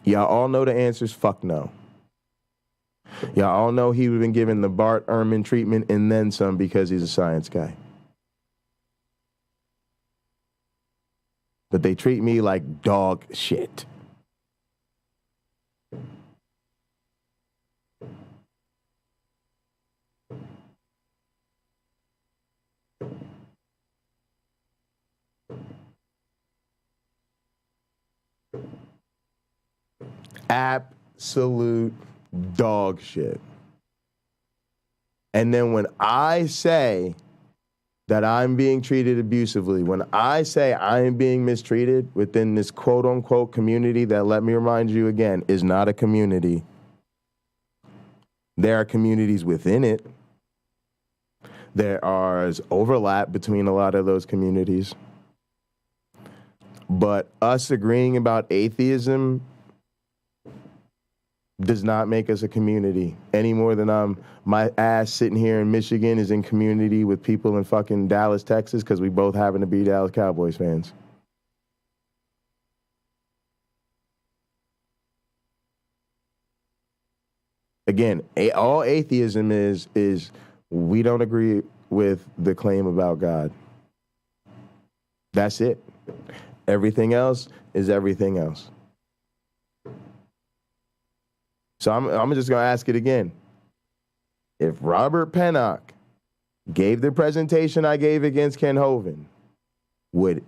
Y'all all know the answer's fuck no. Y'all all know he would have been given the Bart Ehrman treatment and then some because he's a science guy. But they treat me like dog shit. Absolute dog shit. And then when I say that I'm being treated abusively, when I say I am being mistreated within this quote-unquote community that, let me remind you again, is not a community. There are communities within it. There is overlap between a lot of those communities. But us agreeing about atheism does not make us a community any more than my ass sitting here in Michigan is in community with people in fucking Dallas, Texas, because we both happen to be Dallas Cowboys fans. Again, all atheism is we don't agree with the claim about God. That's it. Everything else is everything else. So I'm just going to ask it again. If Robert Pennock gave the presentation I gave against Ken Hovind, would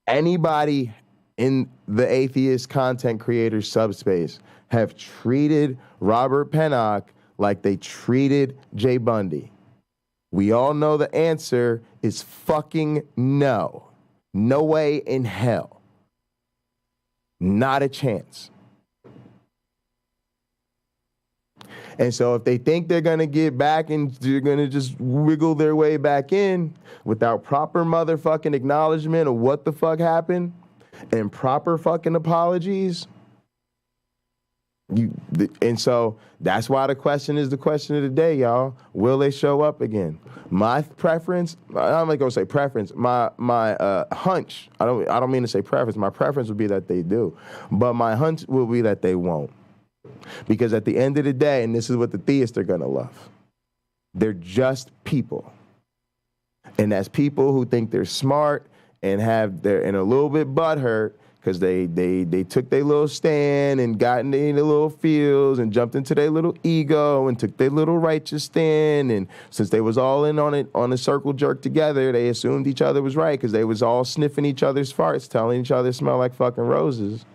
anybody in the atheist content creator subspace have treated Robert Pennock like they treated Jay Bundy? We all know the answer is fucking no. No way in hell. Not a chance. And so if they think they're going to get back and they're going to just wiggle their way back in without proper motherfucking acknowledgement of what the fuck happened and proper fucking apologies, and so that's why the question is the question of the day, y'all. Will they show up again? My preference, I'm not gonna say preference, my hunch, I don't mean to say preference, my preference would be that they do. But my hunch will be that they won't. Because at the end of the day, and this is what the theists are going to love, they're just people. And that's people who think they're smart and and a little bit butthurt because they took their little stand and got in their little feels and jumped into their little ego and took their little righteous stand. And since they was all in on a circle jerk together, they assumed each other was right because they was all sniffing each other's farts, telling each other smell like fucking roses.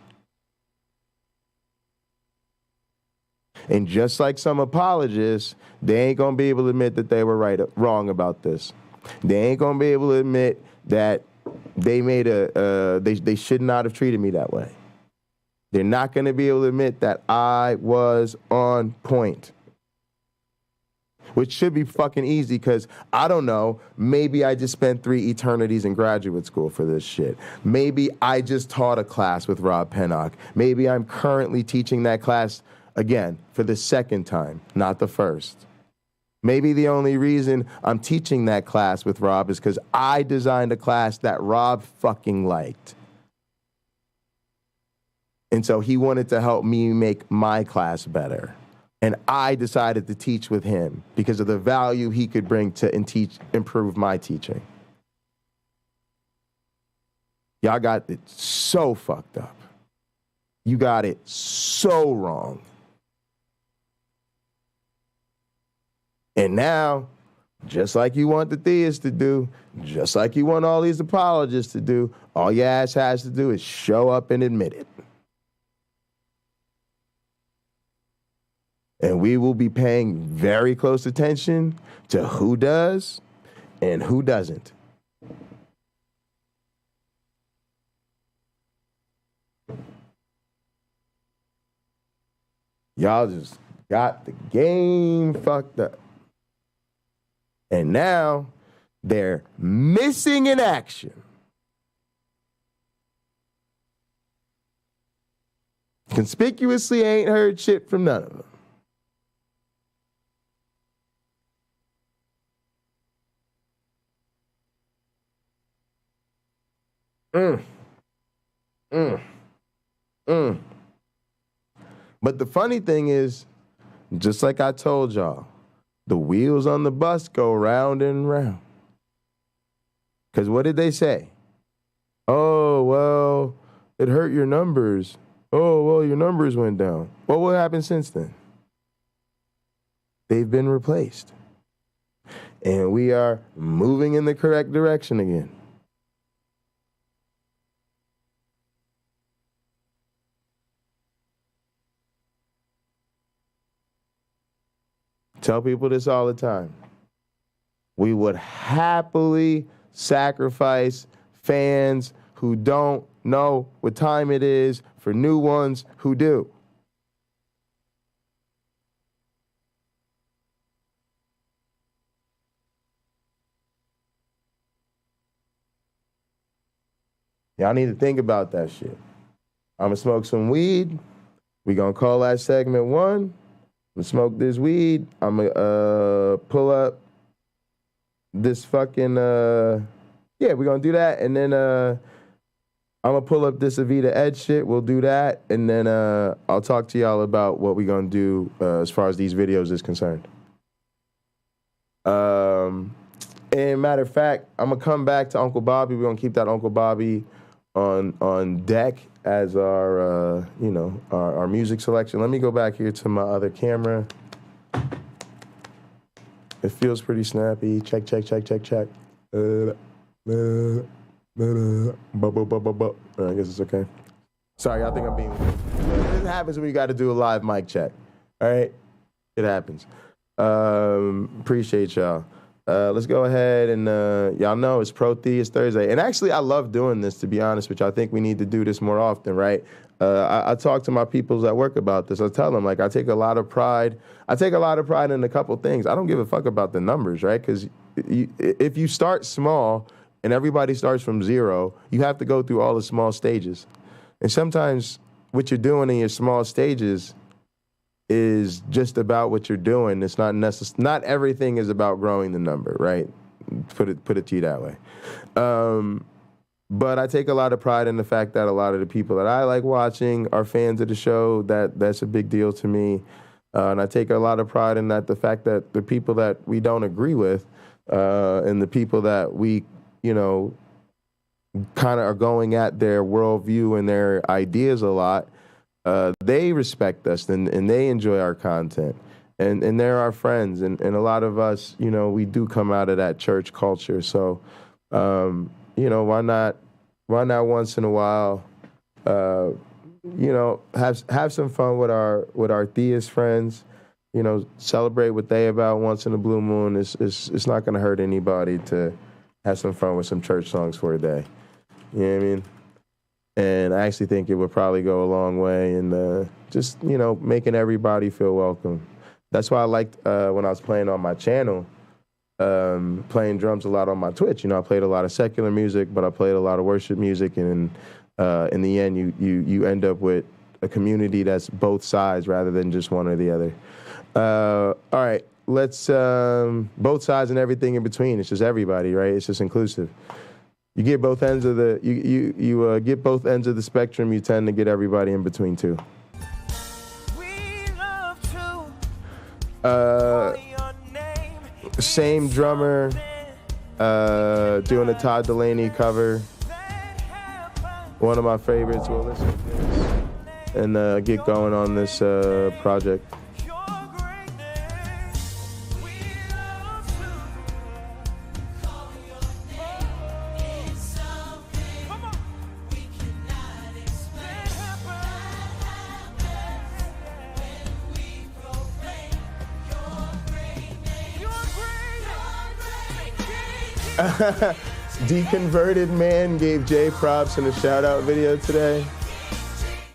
And just like some apologists, they ain't gonna be able to admit that they were wrong about this. They ain't gonna be able to admit that they made they should not have treated me that way. They're not gonna be able to admit that I was on point. Which should be fucking easy because, I don't know, maybe I just spent 3 eternities in graduate school for this shit. Maybe I just taught a class with Rob Pennock. Maybe I'm currently teaching that class again, for the second time, not the first. Maybe the only reason I'm teaching that class with Rob is because I designed a class that Rob fucking liked. And so he wanted to help me make my class better. And I decided to teach with him because of the value he could bring to improve my teaching. Y'all got it so fucked up. You got it so wrong. And now, just like you want the theists to do, just like you want all these apologists to do, all your ass has to do is show up and admit it. And we will be paying very close attention to who does and who doesn't. Y'all just got the game fucked up. And now they're missing in action. Conspicuously ain't heard shit from none of them. But the funny thing is, just like I told y'all, the wheels on the bus go round and round. Because what did they say? Oh, well, it hurt your numbers. Oh, well, your numbers went down. Well, what happened since then? They've been replaced. And we are moving in the correct direction again. Tell people this all the time. We would happily sacrifice fans who don't know what time it is for new ones who do. Y'all need to think about that shit. I'm gonna smoke some weed. We gonna call that segment 1. I'm gonna smoke this weed. I'm gonna pull up this fucking yeah, we're gonna do that, and then I'm gonna pull up this Avida-ED shit. We'll do that, and then I'll talk to y'all about what we're gonna do as far as these videos is concerned. And matter of fact, I'm gonna come back to Uncle Bobby. We're gonna keep that Uncle Bobby on deck as our you know, our music selection. Let me go back here to my other camera. It feels pretty snappy. Check, check, check, check, check. I guess it's okay. Sorry, I think I'm being weird. This happens when you got to do a live mic check. All right? It happens. Appreciate y'all. Let's go ahead and y'all know it's Pro-Theist Thursday. And actually, I love doing this, to be honest with you. I think we need to do this more often, right? I talk to my peoples at work about this. I tell them, like, I take a lot of pride. I take a lot of pride in a couple things. I don't give a fuck about the numbers, right? Because if you start small and everybody starts from zero, you have to go through all the small stages. And sometimes what you're doing in your small stages is just about what you're doing. It's not not everything is about growing the number, right? Put it to you that way. But I take a lot of pride in the fact that a lot of the people that I like watching are fans of the show. That's a big deal to me. And I take a lot of pride in that, the fact that the people that we don't agree with and the people that we, you know, kind of are going at their worldview and their ideas a lot, they respect us and they enjoy our content. And they're our friends. And a lot of us, you know, we do come out of that church culture. So, you know, why not once in a while, you know, have some fun with our theist friends, you know, celebrate what they about once in a blue moon. It's not going to hurt anybody to have some fun with some church songs for a day. You know what I mean? And I actually think it would probably go a long way in just, you know, making everybody feel welcome. That's why I liked when I was playing on my channel, playing drums a lot on my Twitch. You know, I played a lot of secular music, but I played a lot of worship music. And in the end, you end up with a community that's both sides rather than just one or the other. All right, let's both sides and everything in between. It's just everybody, right? It's just inclusive. You get both ends of the you get both ends of the spectrum. You tend to get everybody in between too. Same drummer doing a Todd Delaney cover. One of my favorites. We'll listen to this and get going on this project. Deconverted Man gave Jay props in a shout-out video today.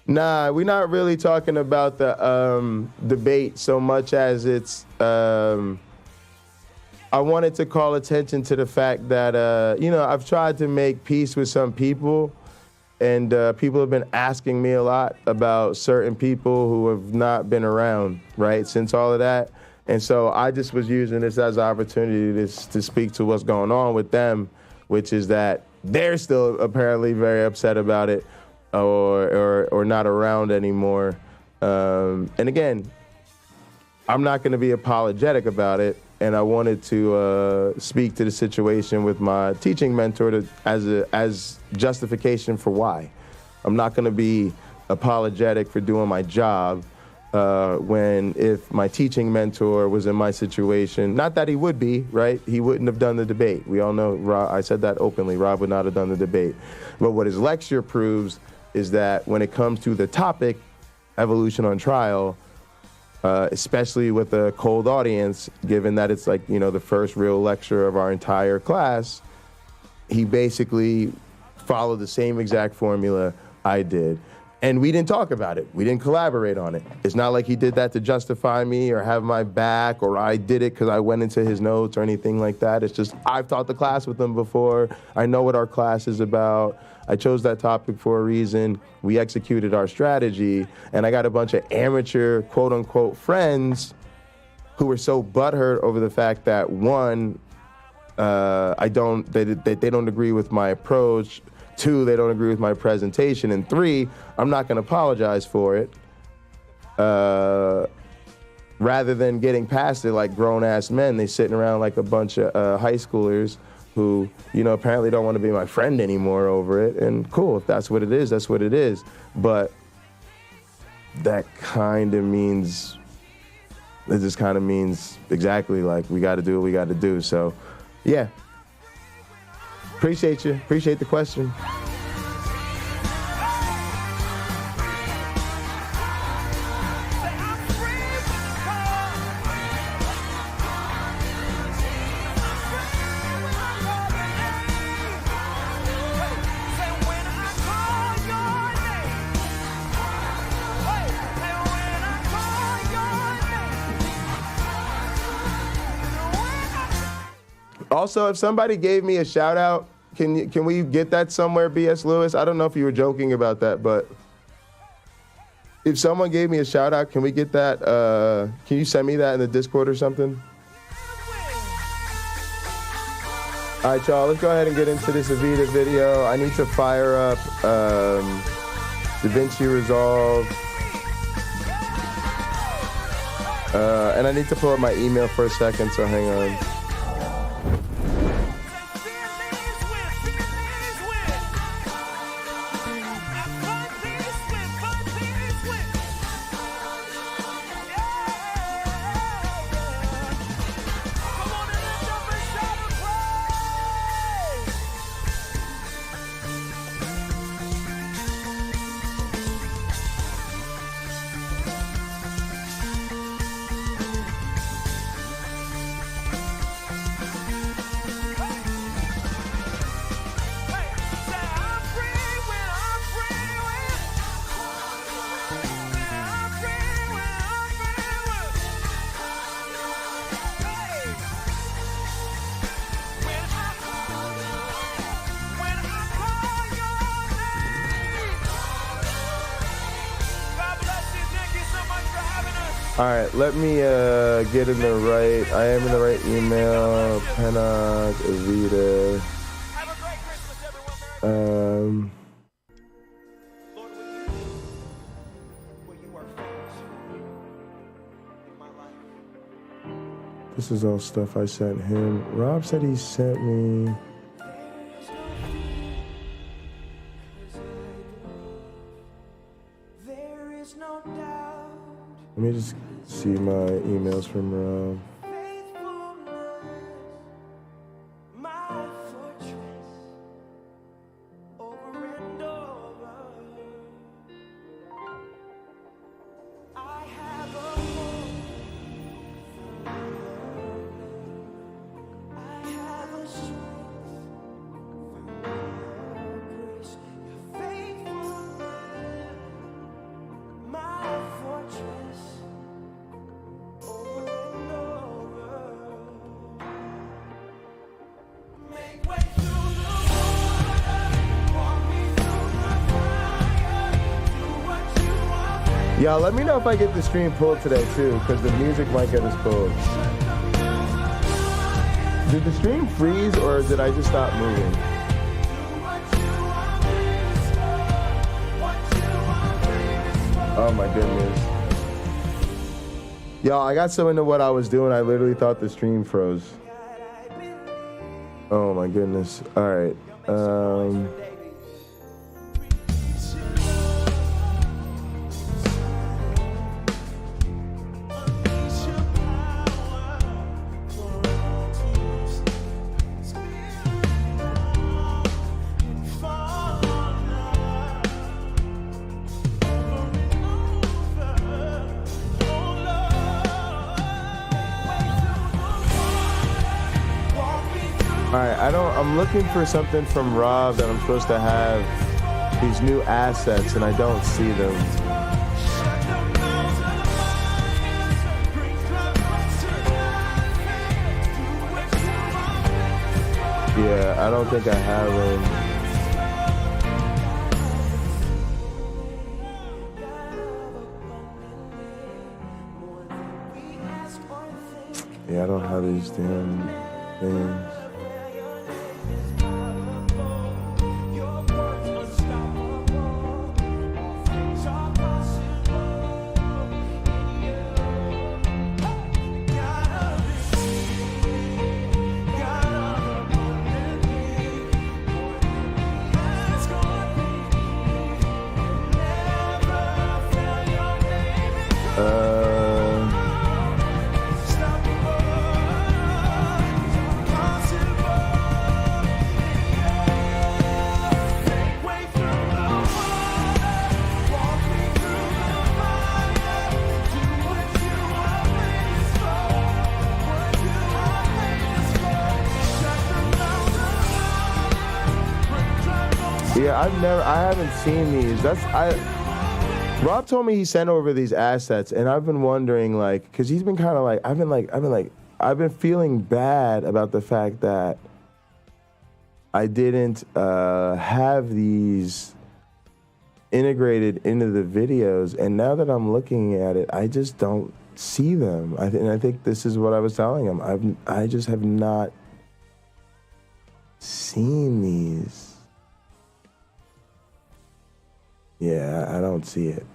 Nah, we're not really talking about the debate so much as it's. I wanted to call attention to the fact that I've tried to make peace with some people, and people have been asking me a lot about certain people who have not been around, right, since all of that. And so I just was using this as an opportunity to speak to what's going on with them, which is that they're still apparently very upset about it or not around anymore. And again, I'm not going to be apologetic about it. And I wanted to speak to the situation with my teaching mentor as justification for why. I'm not going to be apologetic for doing my job if my teaching mentor was in my situation. Not that he would be, right? He wouldn't have done the debate. We all know, Rob, I said that openly, Rob would not have done the debate. But what his lecture proves is that when it comes to the topic, evolution on trial, especially with a cold audience, given that it's like, the first real lecture of our entire class, he basically followed the same exact formula I did. And we didn't talk about it. We didn't collaborate on it. It's not like he did that to justify me or have my back, or I did it because I went into his notes or anything like that. It's just, I've taught the class with him before. I know what our class is about. I chose that topic for a reason. We executed our strategy, and I got a bunch of amateur, quote unquote, friends who were so butthurt over the fact that one, they don't agree with my approach. 2, they don't agree with my presentation. And 3, I'm not going to apologize for it. Rather than getting past it like grown-ass men, they sitting around like a bunch of high schoolers who, apparently don't want to be my friend anymore over it. And cool, if that's what it is, that's what it is. But that kind of means, it just kind of means exactly like we got to do what we got to do. So, yeah. Appreciate you. Appreciate the question. Also, if somebody gave me a shout out, can we get that somewhere, B.S. Lewis? I don't know if you were joking about that, but if someone gave me a shout out, can we get that? Can you send me that in the Discord or something? All right, y'all, let's go ahead and get into this Avida video. I need to fire up DaVinci Resolve. And I need to pull up my email for a second, so hang on. All right, let me get in the right. I am in the right email. Pennock, Avida. This is all stuff I sent him. Rob said he sent me. Let me just see my emails from Rob. Y'all, let me know if I get the stream pulled today too, because the music might get us pulled. Did the stream freeze or did I just stop moving? Oh my goodness. Y'all, I got so into what I was doing, I literally thought the stream froze. Oh my goodness. All right. I'm looking for something from Rob that I'm supposed to have, these new assets, and I don't see them. Yeah, I don't think I have them. Yeah, I don't have these damn things. I haven't seen these. Rob told me he sent over these assets, and I've been wondering, like, because he's been kind of like, I've been feeling bad about the fact that I didn't have these integrated into the videos, and now that I'm looking at it, I just don't see them. And I think this is what I was telling him. I just have not seen these. Yeah, I don't see it.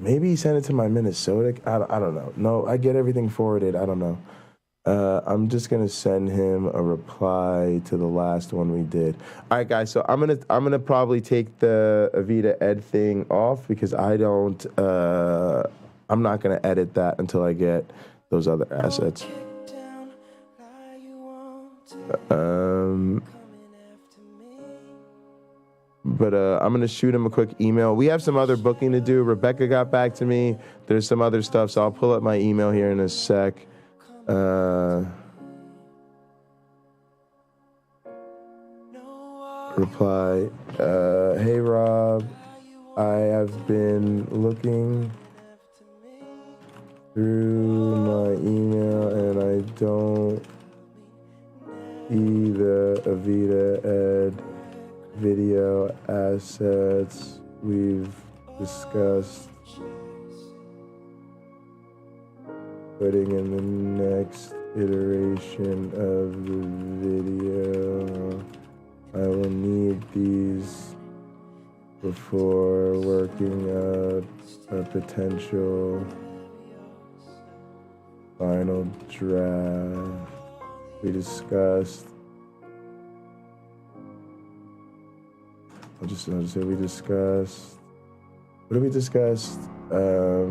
Maybe he sent it to my Minnesota. I don't know. No, I get everything forwarded. I don't know. I'm just gonna send him a reply to the last one we did. All right, guys. So I'm gonna probably take the Avida-ED thing off because I don't. I'm not gonna edit that until I get those other assets. But I'm going to shoot him a quick email. We have some other booking to do. Rebecca got back to me. There's some other stuff, so I'll pull up my email here in a sec. Reply. Hey, Rob. I have been looking through my email, and I don't see the Avida-ED video assets we've discussed putting in the next iteration of the video. I will need these before working out a potential final draft. We discussed I'll just say we discussed. What did we discuss? A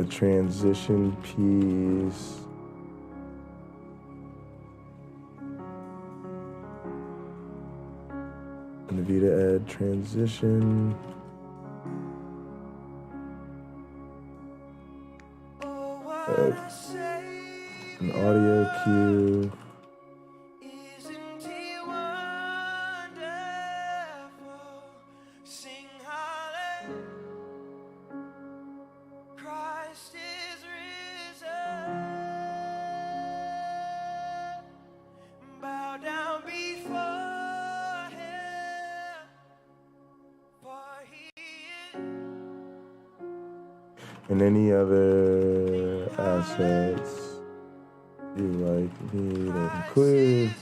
transition piece. An Avida-ED transition. An audio cue. And any other assets you like me to include.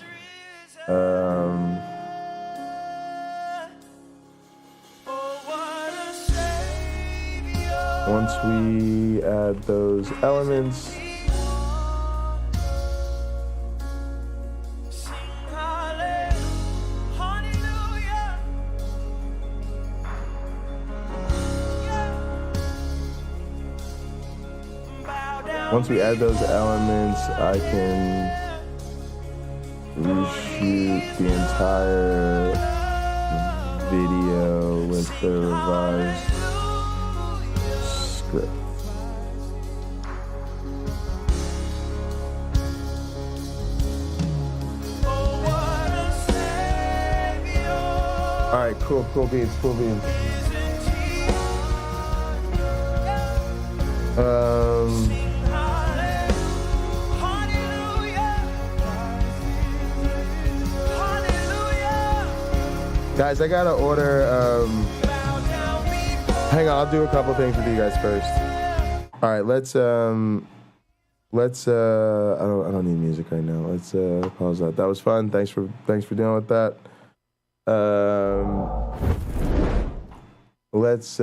Once we add those elements, I can reshoot the entire video with the revised script. All right, cool beans. Guys, I gotta order, hang on, I'll do a couple things with you guys first. All right, let's I don't need music right now. Let's pause that. That was fun. Thanks for dealing with that. Let's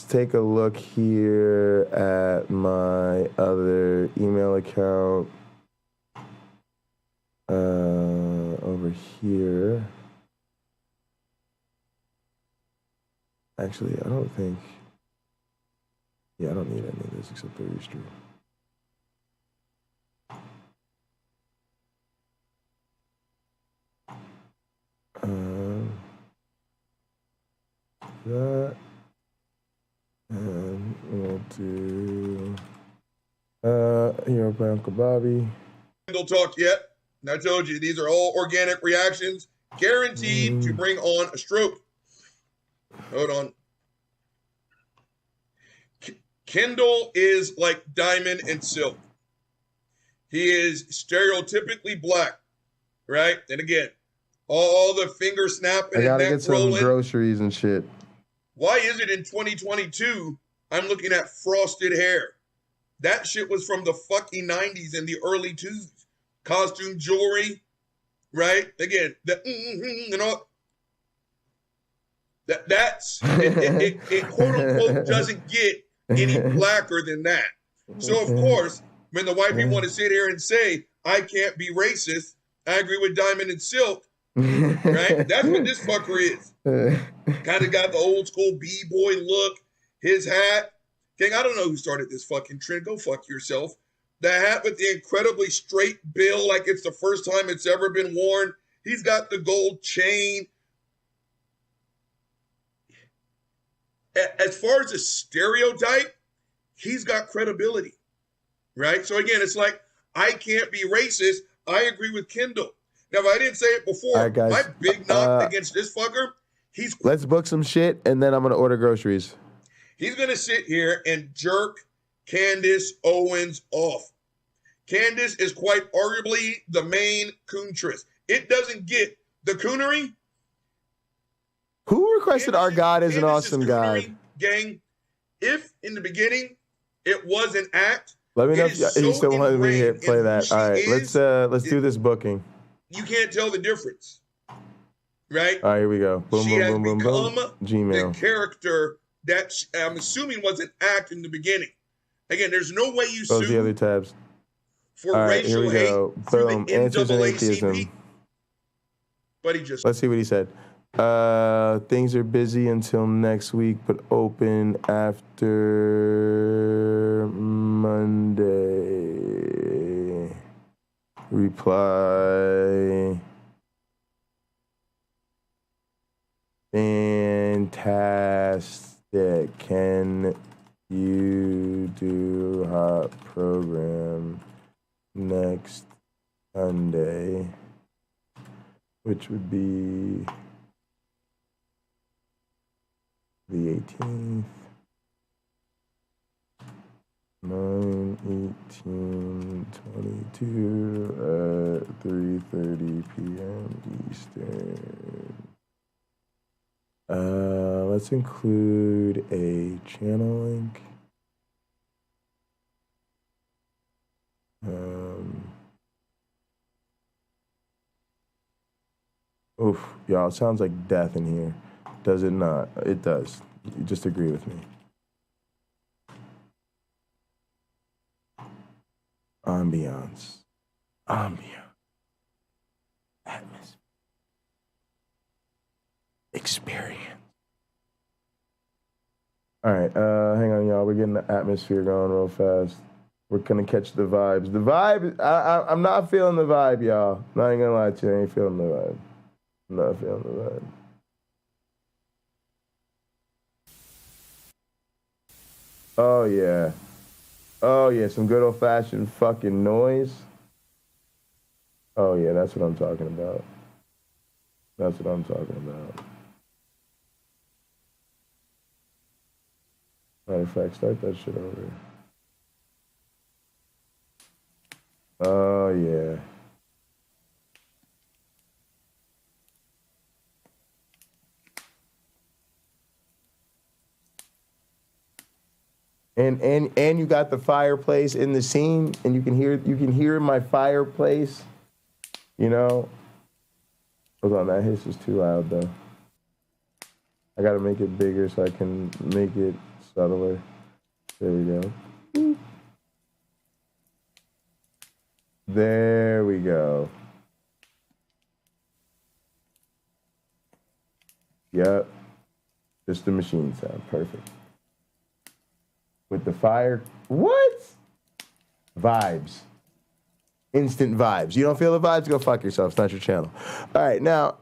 take a look here at my other email account over here. Actually, I don't need any of this except the restream. That, and we'll do here by Uncle Bobby. Kindle talk yet. And I told you these are all organic reactions, guaranteed to bring on a stroke. Hold on. Kendall is like Diamond and Silk. He is stereotypically black, right? And again, all the finger snapping I gotta and neck get some rolling. groceries and shit. Why is it in 2022 I'm looking at frosted hair? That shit was from the fucking 90s and the early 2000s. Costume jewelry, right? Again, the and all. That's it quote unquote doesn't get any blacker than that. So of course, when the white people want to sit here and say I can't be racist, I agree with Diamond and Silk, right? That's what this fucker is. Kind of got the old school b-boy look. His hat, gang. I don't know who started this fucking trend. Go fuck yourself. The hat with the incredibly straight bill, like it's the first time it's ever been worn. He's got the gold chain. As far as a stereotype, he's got credibility, right? So again, it's like, I can't be racist. I agree with Kendall. Now, if I didn't say it before, All right, guys. my big knock against this fucker, Let's book some shit, and then I'm gonna order groceries. he's going to sit here and jerk Candace Owens off. Candace is quite arguably the main coontress. It doesn't get the coonery. Who requested our God is an awesome God? Gang, if in the beginning it was an act, Let me know it if is you so still want me to ingrained play in that. who All right, she let's do this booking. you can't tell the difference, right? All right, here we go. Boom, She boom, has boom, boom, become boom. the Gmail. character that I'm assuming was an act in the beginning. Again, there's no way you Those are the sue other tabs. for All right, here racial we hate go. through Boom. the Answers in NAACP. atheism. But he just Let's see what he said. Things are busy until next week, but open after Monday. Reply. Fantastic. Can you do hot program next Sunday? Which would be the 18th. 9/18/22 at 3:30 p.m. Eastern. Let's include a channel link. Oof, y'all, it sounds like death in here. Does it not? It does. You just agree with me. Ambiance. Atmosphere. Experience. All right, hang on, y'all. We're getting the atmosphere going real fast. We're gonna catch the vibes. The vibe, I'm not feeling the vibe, y'all. Not even gonna lie to you, I ain't feeling the vibe. I'm not feeling the vibe. Oh yeah. Oh yeah, some good old fashioned fucking noise. Oh yeah, that's what I'm talking about. That's what I'm talking about. Matter of fact, start that shit over. Oh yeah. And you got the fireplace in the scene, and you can hear my fireplace. You know. Hold on, that hiss is too loud though. I gotta make it bigger so I can make it subtler. There we go. There we go. Yep. Just the machine sound. Perfect. With the fire. What? Vibes. Instant vibes. You don't feel the vibes? Go fuck yourself. It's not your channel. All right, now,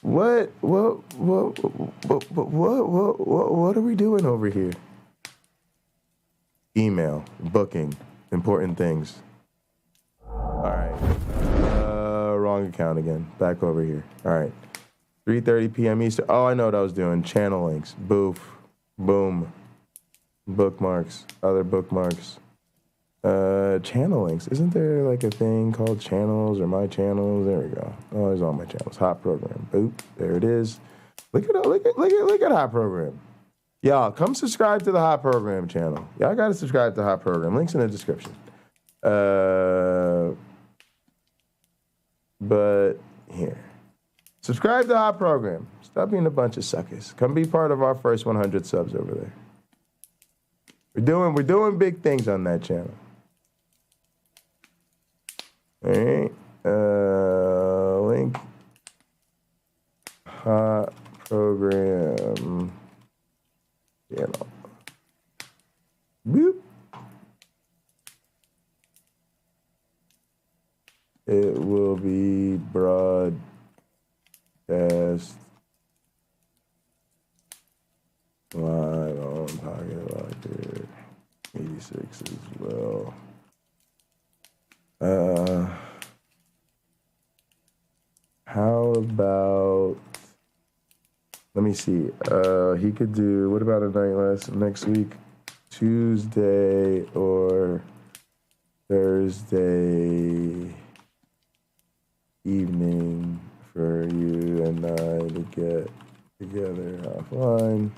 what are we doing over here? Email, booking, important things. All right, wrong account again. Back over here. All right, 3:30 p.m. Eastern. Oh, I know what I was doing. Channel links. Boof, boom, bookmarks, other bookmarks. Channel links. Isn't there like a thing called channels or my channels? There we go. Oh, there's all my channels. Hot program. Boop. There it is. Look at Hot Program. Y'all, come subscribe to the Hot Program channel. Y'all gotta subscribe to Hot Program. Links in the description. But here. Subscribe to Hot Program. Stop being a bunch of suckers. Come be part of our first 100 subs over there. We're doing big things on that channel. All right. Link. Hot Program channel. Boop. It will be broadcast live on Pocket Locker 86 as well. How about, let me see. He could do, what about a night next week? Tuesday or Thursday evening for you and I to get together offline.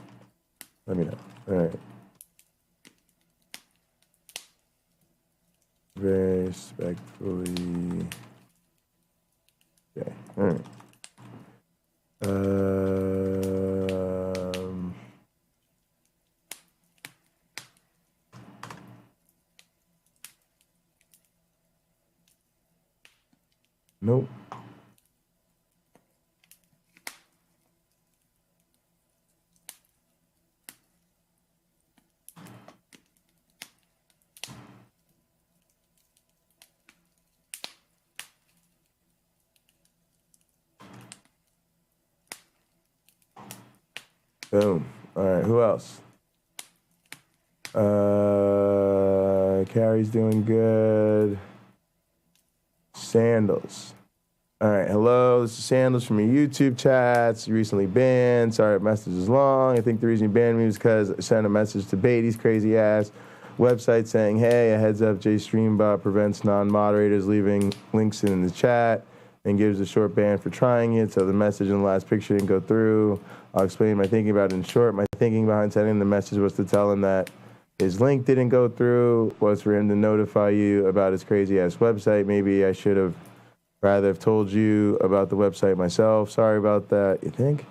Let me know. All right. Very respectfully. Okay. All right. Nope. Boom. All right, who else? Carrie's doing good. Sandals. All right, hello, this is Sandals from your YouTube chats. You recently banned. Sorry, the message is long. I think the reason you banned me was because I sent a message to Beatty's crazy ass website saying, hey, a heads up, JStreamBot prevents non-moderators leaving links in the chat and gives a short ban for trying it, so the message in the last picture didn't go through. I'll explain my thinking about it in short. My thinking behind sending the message was to tell him that his link didn't go through, was for him to notify you about his crazy-ass website. Maybe I should have rather have told you about the website myself. Sorry about that, you think?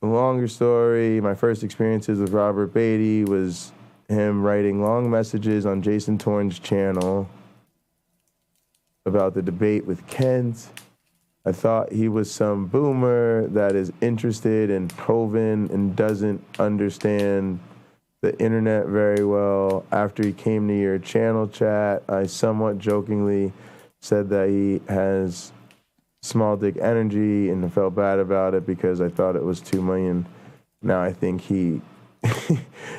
Longer story, my first experiences with Robert Beatty was him writing long messages on Jason Torn's channel about the debate with Kent. I thought he was some boomer that is interested in Hovind and doesn't understand the internet very well. After he came to your channel chat, I somewhat jokingly said that he has small dick energy and I felt bad about it because I thought it was 2 million. Now I think he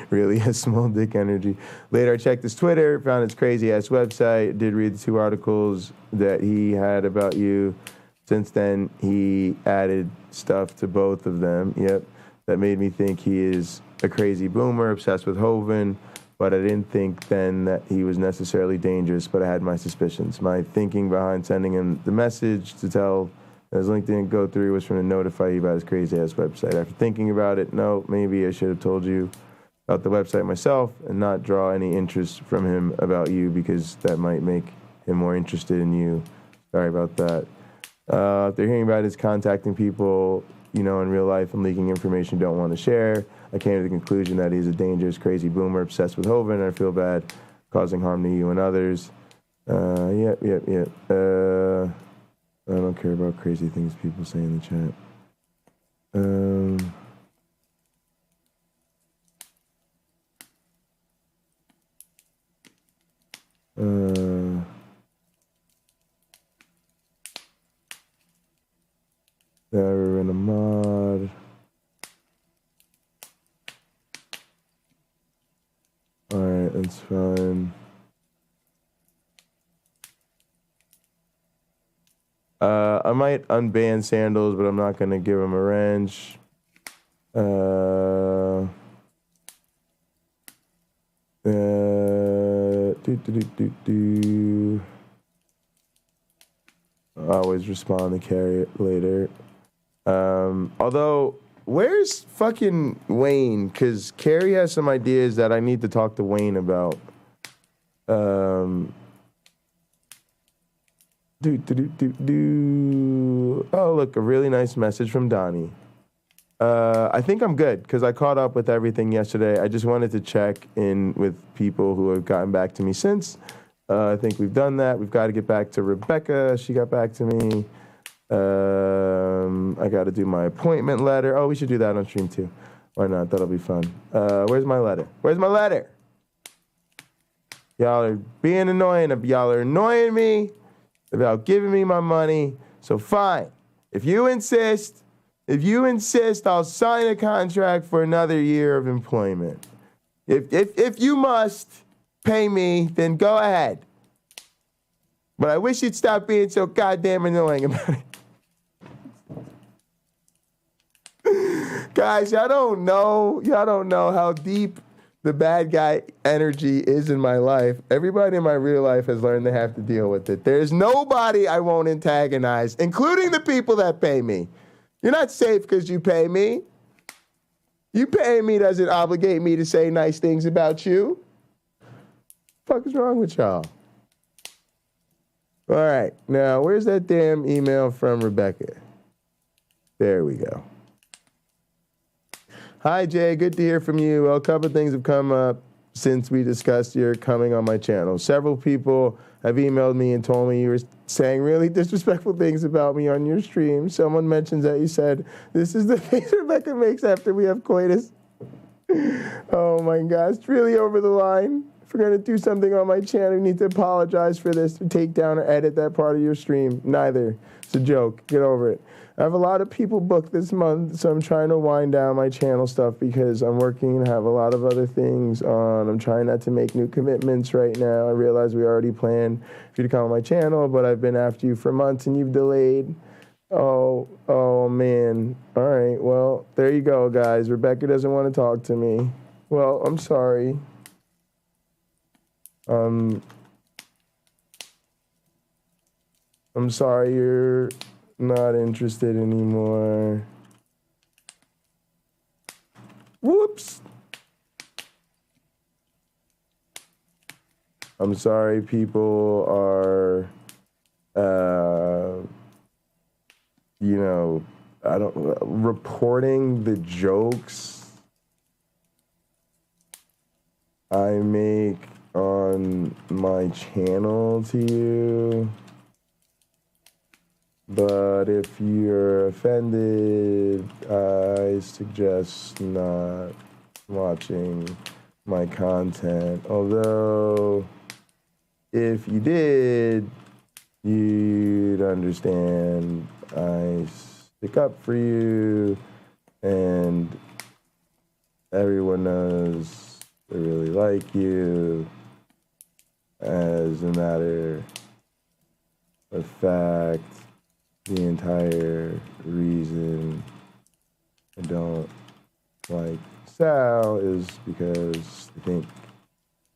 really has small dick energy. Later I checked his Twitter, found his crazy ass website, did read the 2 articles that he had about you. Since then, he added stuff to both of them. Yep. That made me think he is a crazy boomer, obsessed with Hovind, but I didn't think then that he was necessarily dangerous, but I had my suspicions. My thinking behind sending him the message to tell that his link didn't go through was from to notify you about his crazy-ass website. After thinking about it, no, maybe I should have told you about the website myself and not draw any interest from him about you because that might make him more interested in you. Sorry about that. After hearing about his contacting people, in real life and leaking information you don't want to share, I came to the conclusion that he's a dangerous, crazy boomer obsessed with Hovind, and I feel bad causing harm to you and others. Yep. I don't care about crazy things people say in the chat. Never in a mod. Alright, that's fine. I might unban Sandals, but I'm not going to give him a wrench. I always respond to carry it later. Although, where's fucking Wayne? Because Carrie has some ideas that I need to talk to Wayne about. Oh, look, a really nice message from Donnie. I think I'm good because I caught up with everything yesterday. I just wanted to check in with people who have gotten back to me since. I think we've done that. We've got to get back to Rebecca. She got back to me. I got to do my appointment letter. Oh, we should do that on stream too. Why not? That'll be fun. Where's my letter? Where's my letter? Y'all are being annoying. Y'all are annoying me about giving me my money. So fine. If you insist, I'll sign a contract for another year of employment. If you must pay me, then go ahead. But I wish you'd stop being so goddamn annoying about it. Guys, y'all don't know how deep the bad guy energy is in my life. Everybody in my real life has learned they have to deal with it. There's nobody I won't antagonize, including the people that pay me. You're not safe because you pay me. You paying me doesn't obligate me to say nice things about you. What the fuck is wrong with y'all? All right, now where's that damn email from Rebecca? There we go. Hi, Jay. Good to hear from you. Well, a couple of things have come up since we discussed your coming on my channel. Several people have emailed me and told me you were saying really disrespectful things about me on your stream. Someone mentions that you said, "This is the face Rebecca makes after we have coitus." Oh, my gosh. It's really over the line. If we're going to do something on my channel, you need to apologize for this, to take down or edit that part of your stream. Neither. It's a joke. Get over it. I have a lot of people booked this month, so I'm trying to wind down my channel stuff because I'm working and have a lot of other things on. I'm trying not to make new commitments right now. I realize we already planned for you to come on my channel, but I've been after you for months and you've delayed. Oh, man. All right, well, there you go, guys. Rebecca doesn't want to talk to me. Well, I'm sorry. I'm sorry you're not interested anymore. Whoops. I'm sorry people are, reporting the jokes I make on my channel to you. But if you're offended, I suggest not watching my content. Although, if you did, you'd understand I stick up for you, and everyone knows I really like you. As a matter of fact, the entire reason I don't like Sal is because I think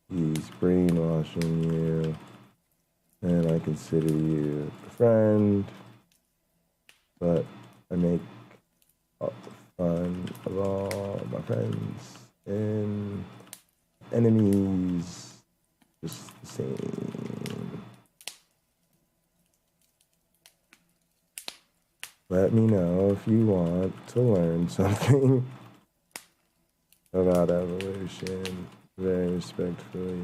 he's brainwashing you, and I consider you a friend, but I make fun of all my friends and enemies just the same. Let me know if you want to learn something about evolution very respectfully.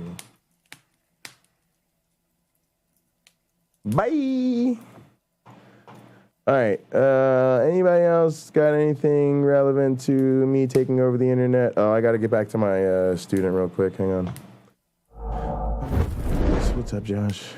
Bye! Alright, anybody else got anything relevant to me taking over the internet? Oh, I gotta get back to my student real quick, hang on. What's up, Josh?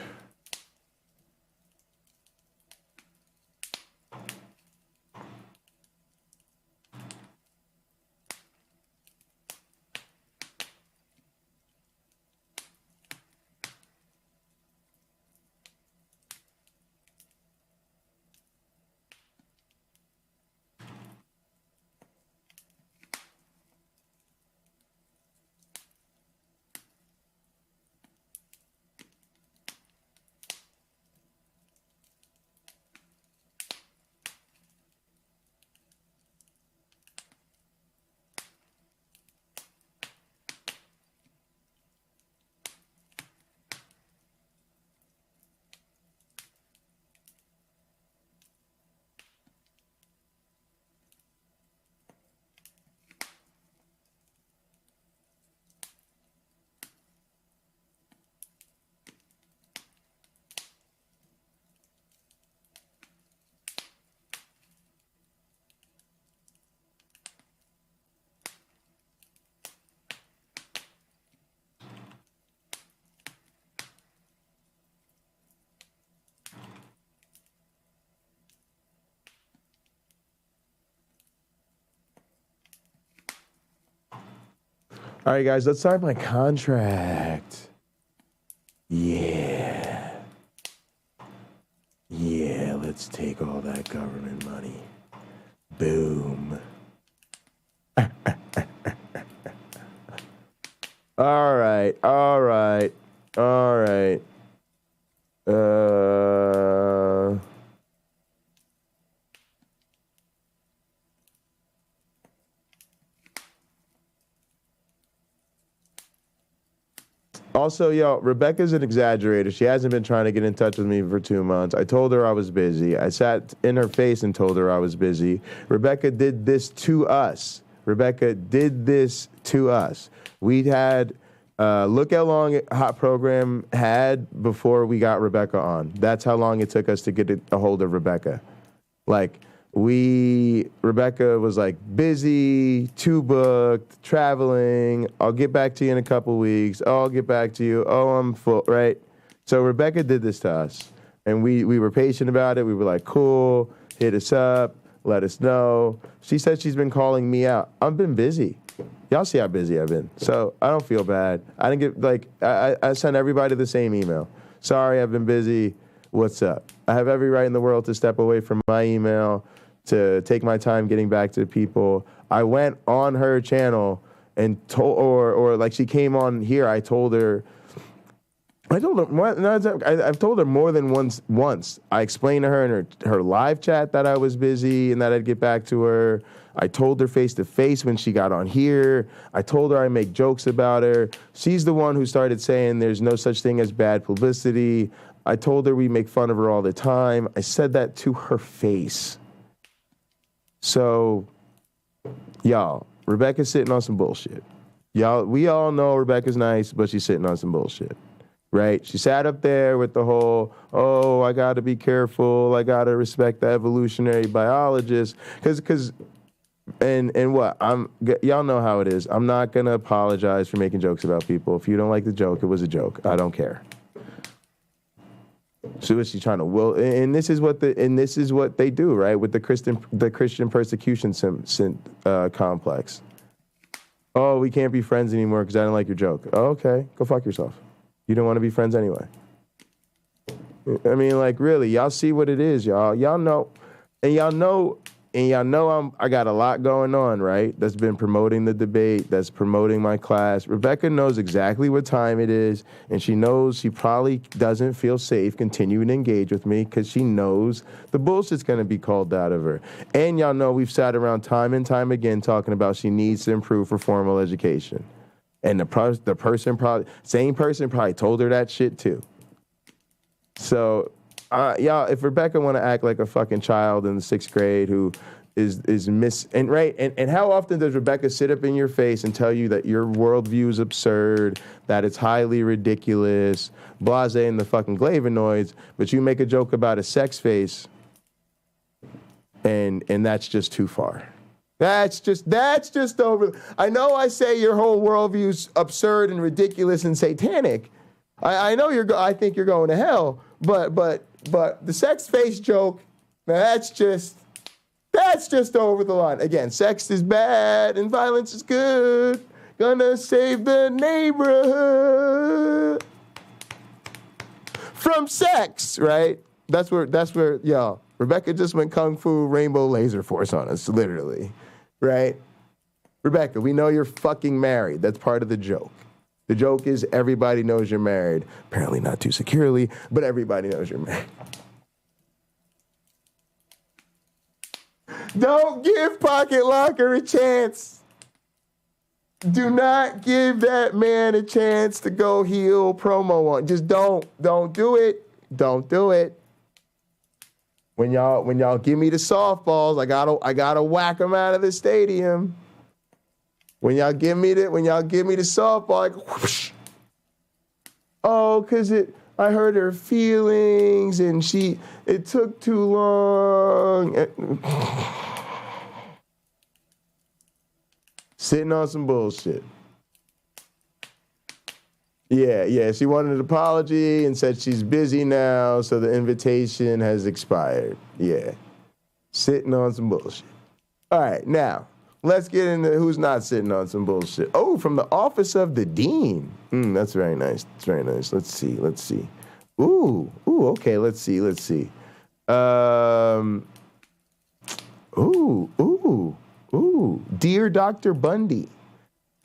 All right, guys, let's sign my contract. Yeah. Yeah, let's take all that government money. Boom. All right. Also, yo, Rebecca's an exaggerator. She hasn't been trying to get in touch with me for 2 months. I told her I was busy. I sat in her face and told her I was busy. Rebecca did this to us. We'd had, look how long Hot Program had before we got Rebecca on. That's how long it took us to get a hold of Rebecca. Rebecca was like busy, too booked, traveling. I'll get back to you in a couple weeks. Oh, I'll get back to you. Oh, I'm full, right? So Rebecca did this to us, and we were patient about it. We were like, cool, hit us up, let us know. She said she's been calling me out. I've been busy. Y'all see how busy I've been. So I don't feel bad. I didn't get, I sent everybody the same email. Sorry, I've been busy. What's up? I have every right in the world to step away from my email, to take my time getting back to people. I went on her channel and told, or like she came on here, I told her, I told her more. No, I've told her more than once. I explained to her in her live chat that I was busy and that I'd get back to her. I told her face to face when she got on here. I told her I make jokes about her. She's the one who started saying there's no such thing as bad publicity. I told her we make fun of her all the time. I said that to her face. So, y'all, Rebecca's sitting on some bullshit. Y'all, we all know Rebecca's nice, but she's sitting on some bullshit. Right? She sat up there with the whole, oh, I got to be careful. I got to respect the evolutionary biologist. And what? Y'all know how it is. I'm not going to apologize for making jokes about people. If you don't like the joke, it was a joke. I don't care. So was she trying to will? And this is what they do, right? With the Christian persecution complex. Oh, we can't be friends anymore because I don't like your joke. Oh, okay, go fuck yourself. You don't want to be friends anyway. I mean, like, really, y'all see what it is, y'all. Y'all know, I got a lot going on, right? That's been promoting the debate, that's promoting my class. Rebecca knows exactly what time it is, and she knows she probably doesn't feel safe continuing to engage with me because she knows the bullshit's going to be called out of her. And y'all know we've sat around time and time again talking about she needs to improve for formal education. And the same person probably told her that shit too. So, y'all, if Rebecca want to act like a fucking child in the 6th grade who is and how often does Rebecca sit up in your face and tell you that your worldview is absurd, that it's highly ridiculous, blasé and the fucking flavonoids, but you make a joke about a sex face, and that's just too far. That's just over. I know I say your whole worldview's absurd and ridiculous and satanic. I know I think you're going to hell, but the sex face joke, that's just over the line. Again, sex is bad and violence is good. Gonna save the neighborhood from sex, right? That's where y'all. Rebecca just went Kung Fu Rainbow Laser Force on us, literally, right? Rebecca, we know you're fucking married. That's part of the joke. The joke is everybody knows you're married. Apparently not too securely, but everybody knows you're married. Don't give Pocket Locker a chance. Do not give that man a chance to go heel promo on. Just don't do it. Don't do it. When y'all give me the softballs, I gotta whack them out of the stadium. When y'all give me the softball, I go whoosh. Oh, cause I hurt her feelings and it took too long. Sitting on some bullshit. Yeah, she wanted an apology and said she's busy now, so the invitation has expired. Yeah, sitting on some bullshit. All right, now, let's get into who's not sitting on some bullshit. Oh, from the office of the dean. That's very nice. That's very nice. Let's see. Ooh, okay, let's see. Dear Dr. Bundy,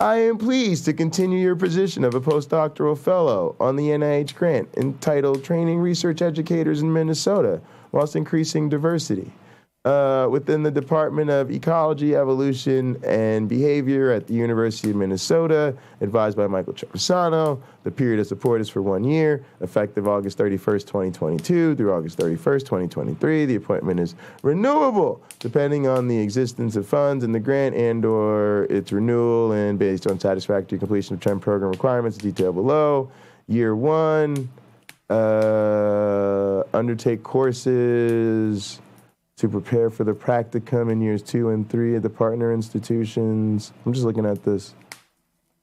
I am pleased to continue your position of a postdoctoral fellow on the NIH grant entitled Training Research Educators in Minnesota whilst increasing diversity within the Department of Ecology, Evolution, and Behavior at the University of Minnesota, advised by Michael Travisano. The period of support is for 1 year, effective August 31st, 2022 through August 31st, 2023. The appointment is renewable depending on the existence of funds in the grant and or its renewal and based on satisfactory completion of term program requirements detailed below. Year 1, undertake courses to prepare for the practicum in years 2 and 3 at the partner institutions. I'm just looking at this.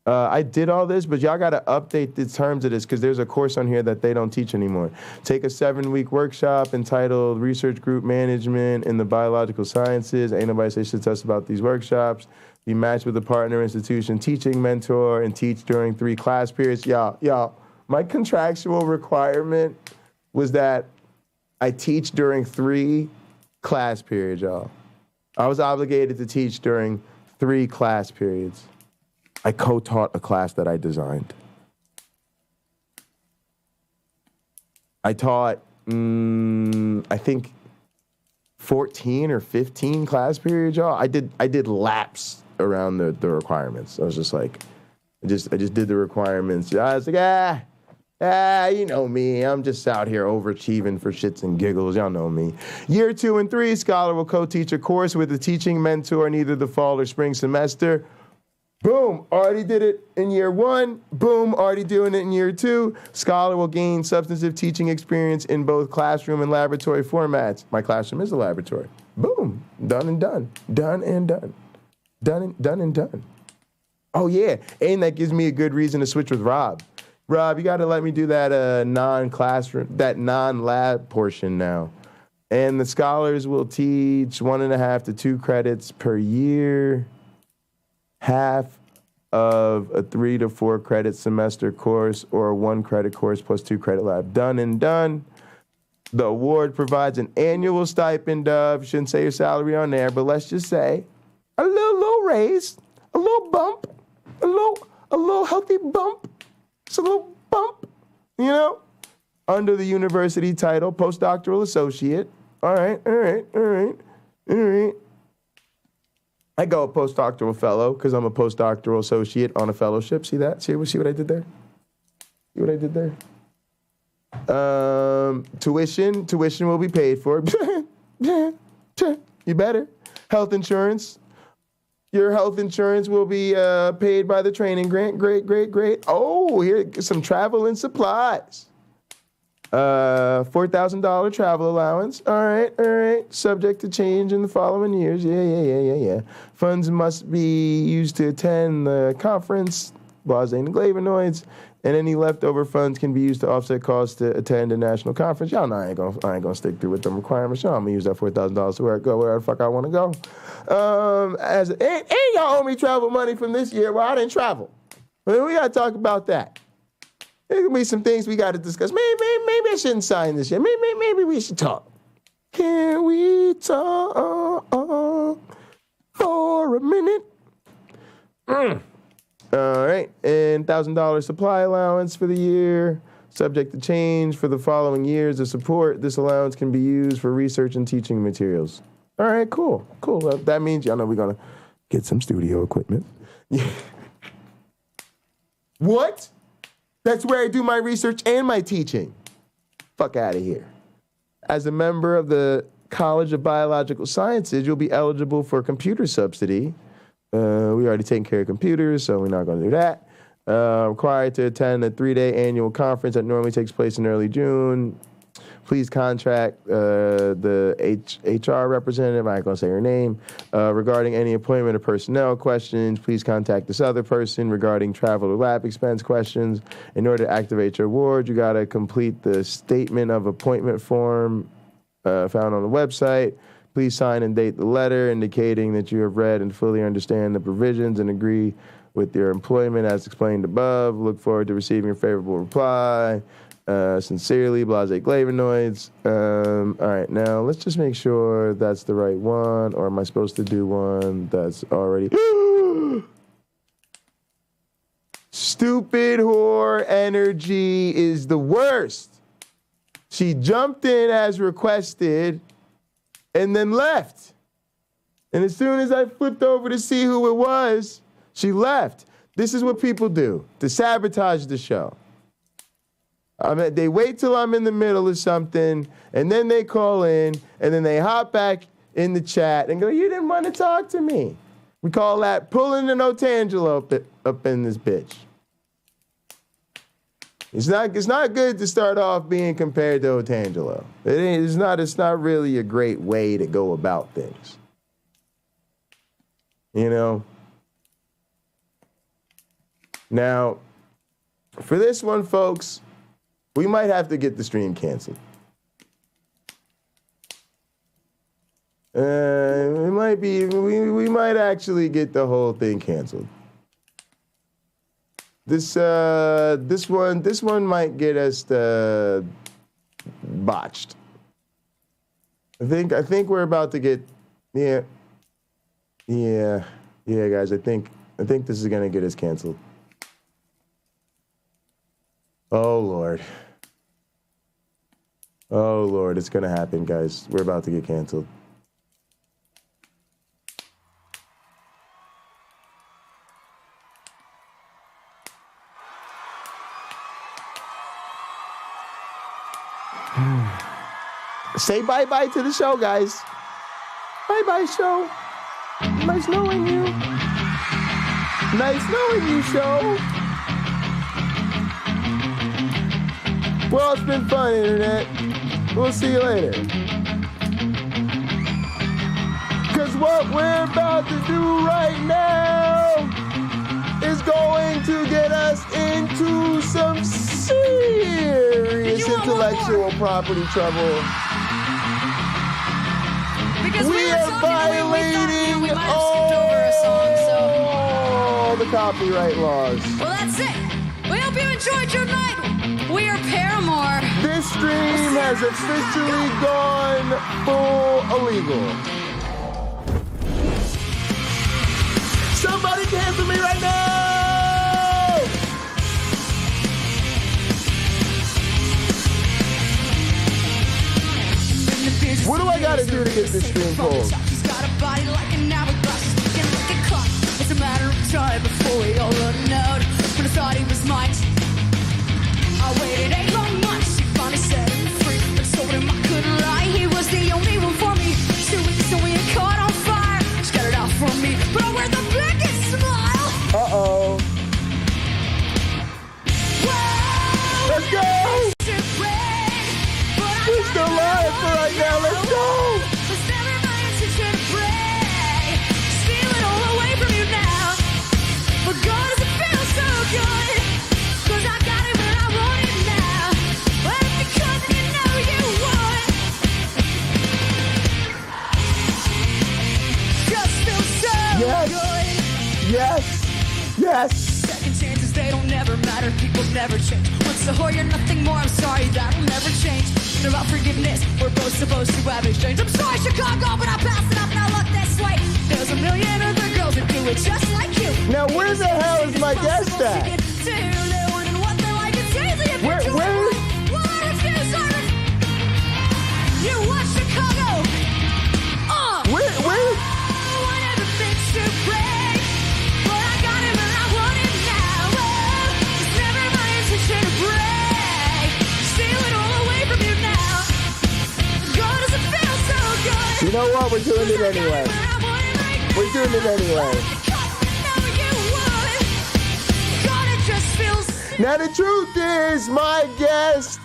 I did all this, but y'all got to update the terms of this because there's a course on here that they don't teach anymore. Take a 7-week workshop entitled Research Group Management in the Biological Sciences. Ain't nobody say shit to us about these workshops. Be matched with a partner institution, teaching mentor, and teach during 3 class periods. Y'all, my contractual requirement was that I teach during 3 class periods, y'all. I was obligated to teach during 3 class periods. I co-taught a class that I designed. I taught, I think 14 or 15 class periods, y'all. I did laps around the requirements. I was just like, I just did the requirements. I was like, you know me. I'm just out here overachieving for shits and giggles. Y'all know me. Year 2 and 3, scholar will co-teach a course with a teaching mentor in either the fall or spring semester. Boom, already did it in year 1. Boom, already doing it in year 2. Scholar will gain substantive teaching experience in both classroom and laboratory formats. My classroom is a laboratory. Boom, done and done. Done and done. Done and done. Oh yeah, and that gives me a good reason to switch with Rob. Rob, you gotta let me do that non-classroom, that non-lab portion now. And the scholars will teach 1.5 to 2 credits per year. Half of a 3 to 4 credit semester course or a 1 credit course plus 2 credit lab. Done and done. The award provides an annual stipend of, shouldn't say your salary on there, but let's just say a little raise, a little bump, a little healthy bump. It's a little bump, you know, under the university title, postdoctoral associate. All right. I go a postdoctoral fellow because I'm a postdoctoral associate on a fellowship. See that? See what I did there? See what I did there? Tuition will be paid for. You better. Health insurance. Your health insurance will be paid by the training grant. Great. Oh, here's some travel and supplies. $4,000 travel allowance. All right. Subject to change in the following years. Yeah. Funds must be used to attend the conference, blase and flavonoids, and any leftover funds can be used to offset costs to attend a national conference. Y'all know I ain't gonna stick through with them requirements. Y'all, I'm gonna use that $4,000 to where the fuck I want to go. And y'all owe me travel money from this year. Well, I didn't travel. But we gotta talk about that. There could be some things we got to discuss. Maybe I shouldn't sign this yet. Maybe we should talk. Can we talk for a minute? All right. And $1,000 supply allowance for the year, subject to change for the following years of support. This allowance can be used for research and teaching materials. All right, cool. That means y'all know we're going to get some studio equipment. What? That's where I do my research and my teaching. Fuck out of here. As a member of the College of Biological Sciences, you'll be eligible for computer subsidy. We already taken care of computers, so we're not going to do that. Required to attend a 3-day annual conference that normally takes place in early June. Please contact the HR representative, I ain't going to say her name, regarding any employment or personnel questions. Please contact this other person regarding travel or lab expense questions. In order to activate your award, you got to complete the statement of appointment form found on the website. Please sign and date the letter indicating that you have read and fully understand the provisions and agree with your employment as explained above. Look forward to receiving a favorable reply. Sincerely, blase flavonoids. All right, now let's just make sure that's the right one, or am I supposed to do one that's already... Stupid whore energy is the worst. She jumped in as requested and then left. And as soon as I flipped over to see who it was, she left. This is what people do to sabotage the show. They wait till I'm in the middle of something, and then they call in, and then they hop back in the chat and go, you didn't want to talk to me. We call that pulling an Otangelo up in this bitch. It's not good to start off being compared to Otangelo. It's not really a great way to go about things. You know? Now, for this one, folks, we might have to get the stream canceled. We might actually get the whole thing canceled. This one might get us botched. I think we're about to get yeah, guys. I think this is gonna get us canceled. Oh Lord. Oh, Lord, it's going to happen, guys. We're about to get canceled. Say bye-bye to the show, guys. Bye-bye, show. Nice knowing you. Nice knowing you, show. Well, it's been fun, Internet. We'll see you later. Because what we're about to do right now is going to get us into some serious intellectual property trouble. Because We are violating all the copyright laws. Well, that's it. We hope you enjoyed your night. We are Paramore. This stream has officially gone full illegal. Somebody cancel me right now! What do I gotta do to get this stream pulled? She's got a body like an hourglass, sticking like a clock. It's a matter of time before we all run out. When I thought he was mine, I waited 8 long months. She finally set him free. I told him I couldn't lie. He was the only one for me. 2 weeks till we had caught on fire. She got it out for me, but I wear the biggest smile. Uh-oh. Let's go! We're still live for right now. Let's go! It's never my intention to break. Steal it all away from you now. But God, does it feel so good? 'Cause I got it where I want it now. Well, because you know you would. Just feels so good. Yes! Yes! Second chances, they don't never matter. People never change. Once a whore, you're nothing more. I'm sorry, that'll never change. It's about forgiveness. We're both supposed to have exchange. I'm sorry, Chicago, but I passed it up. Now look this way. There's a million other girls that do it just like you. Now, where the hell is my guest at? Where? You watch Chicago. Where? Whatever fits to break. But I got it where I want it now. It's never my intention to break. Steal it all away from you now. God, does it feel so good? You know what? We're doing it anyway. We're doing it anyway. Now, the truth is, my guest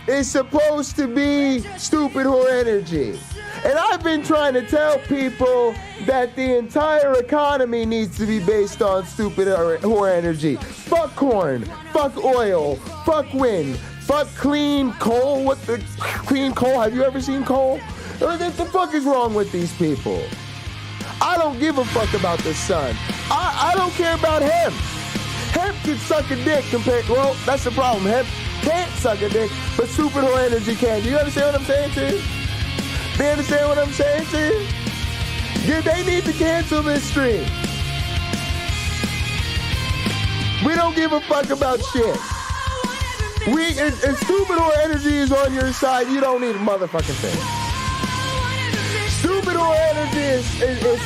is supposed to be Stupid Whore Energy. And I've been trying to tell people that the entire economy needs to be based on stupid whore energy. Fuck corn, fuck oil, fuck wind, fuck clean coal. What the clean coal? Have you ever seen coal? What the fuck is wrong with these people? I don't give a fuck about the sun. I don't care about hemp. Hemp can suck a dick compared, well, that's the problem. Hemp can't suck a dick, but stupid whore energy can. Do you understand what I'm saying to you? Do you understand what I'm saying to you? Yeah, they need to cancel this stream. We don't give a fuck about shit. If stupid whore energy is on your side, you don't need a motherfucking thing. Stupid whore energy is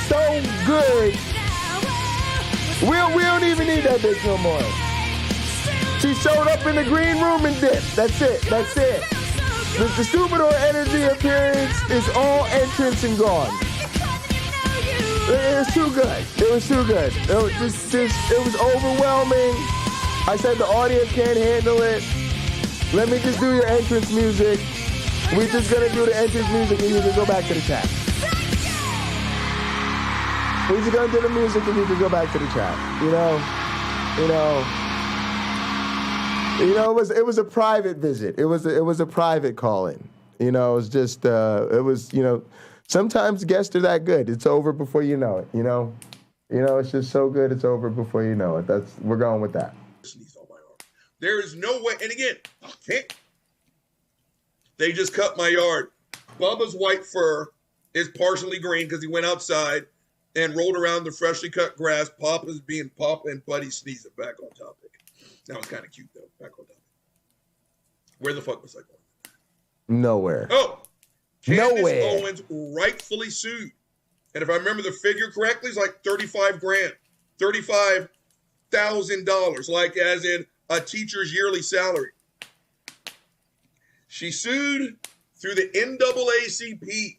so good. We don't even need that bitch no more. She showed up in the green room and dipped. That's it. That's it. The stupid whore energy appearance is all entrance and gone. It was too good. It was too good. It was overwhelming. I said the audience can't handle it. Let me just do your entrance music. We're just gonna do the entrance music and you can go back to the chat. We're just gonna do the music and you can go back to the chat. You know, it was a private visit. It was a private call-in. You know, it was just sometimes guests are that good. It's over before you know it. You know, it's just so good. It's over before you know it. We're going with that. There is no way, and again, they just cut my yard. Bubba's white fur is partially green because he went outside and rolled around the freshly cut grass. Papa's being Papa and Buddy sneezing. Back on topic. That was kind of cute, though. Back on topic. Where the fuck was I going? Nowhere. Oh, Candace Nowhere. Owens rightfully sued. And if I remember the figure correctly, it's like 35 grand, $35,000, like as in a teacher's yearly salary. She sued through the NAACP.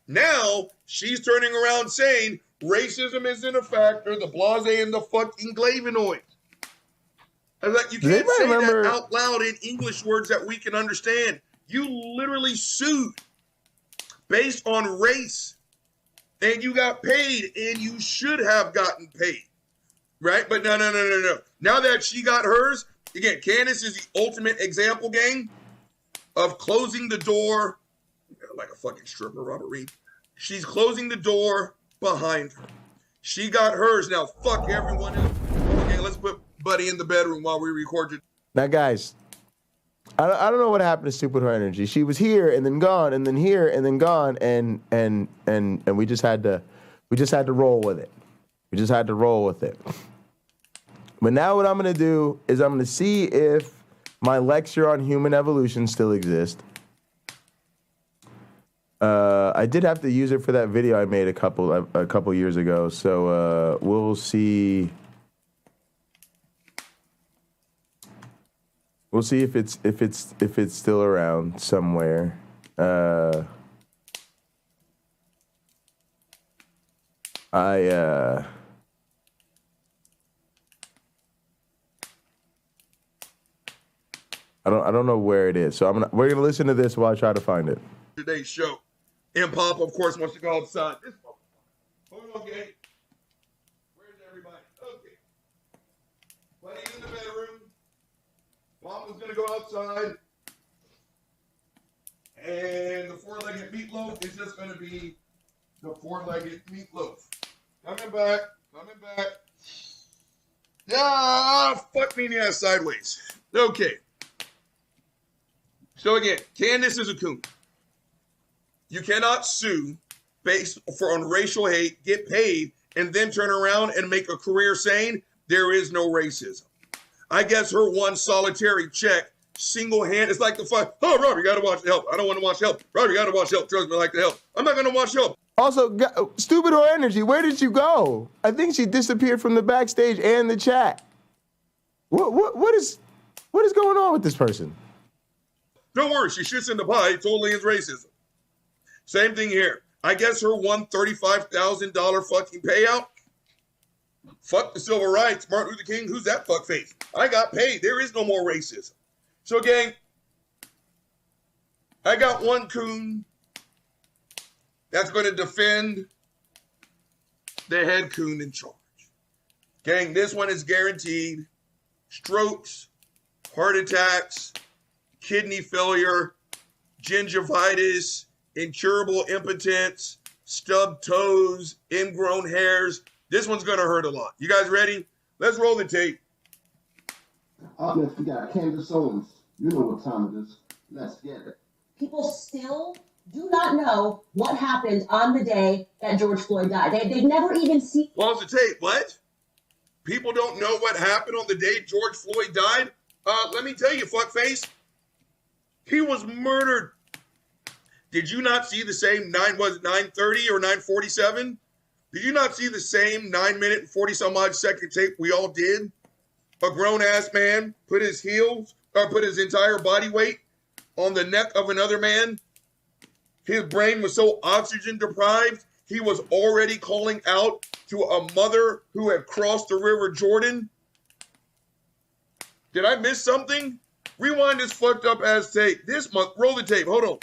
Now she's turning around saying racism isn't a factor, the blase and the fucking glavinoids. I was like, you can't say that out loud in English words that we can understand. You literally sued based on race, and you got paid, and you should have gotten paid, right? But no. Now that she got hers, again, Candace is the ultimate example, gang, of closing the door like a fucking stripper, Robert Reed. She's closing the door behind her. She got hers. Now, fuck everyone else. Okay, let's put Buddy in the bedroom while we record it. Now, guys, I don't know what happened to Stupid Her Energy. She was here and then gone and then here and then gone and we just had to roll with it. We just had to roll with it. But now what I'm gonna do is I'm gonna see if my lecture on human evolution still exists. I did have to use it for that video I made a couple years ago, so we'll see. We'll see if it's still around somewhere. I don't know where it is, so we're gonna listen to this while I try to find it. Today's show. And Pop, of course, wants to go outside. This hold on, gang. Where's everybody? Okay. Buddy's in the bedroom. Pop is gonna go outside. And the four-legged meatloaf is just gonna be the four-legged meatloaf. Coming back. Ah, fuck me in the ass sideways. Okay. So again, Candace is a coon. You cannot sue based on racial hate, get paid, and then turn around and make a career saying there is no racism. I guess her one solitary check, single hand, it's like the fuck, oh, Rob, you gotta watch help. I don't want to watch help. Rob, you gotta watch help. Trust me, I like the help. I'm not gonna watch help. Also, Stupid Her Energy, where did you go? I think she disappeared from the backstage and the chat. What is going on with this person? Don't worry, she shits in the pie, totally is racism. Same thing here. I guess her one $35,000 fucking payout. Fuck the civil rights, Martin Luther King, who's that fuckface? I got paid. There is no more racism. So, gang, I got one coon that's going to defend the head coon in charge. Gang, this one is guaranteed. Strokes, heart attacks, kidney failure, gingivitis, incurable impotence, stubbed toes, ingrown hairs. This one's going to hurt a lot. You guys ready? Let's roll the tape. Up next, we got Candace Owens. You know what time it is. Let's get it. People still do not know what happened on the day that George Floyd died. They've never even seen. Pause the tape. What? People don't know what happened on the day George Floyd died? Let me tell you, fuckface. He was murdered. Did you not see the same 9:30 or 9:47? Did you not see the same 9-minute and 40-some-odd second tape we all did? A grown-ass man put his entire body weight on the neck of another man. His brain was so oxygen deprived, he was already calling out to a mother who had crossed the River Jordan. Did I miss something? Rewind this fucked up ass tape. This month, roll the tape. Hold on.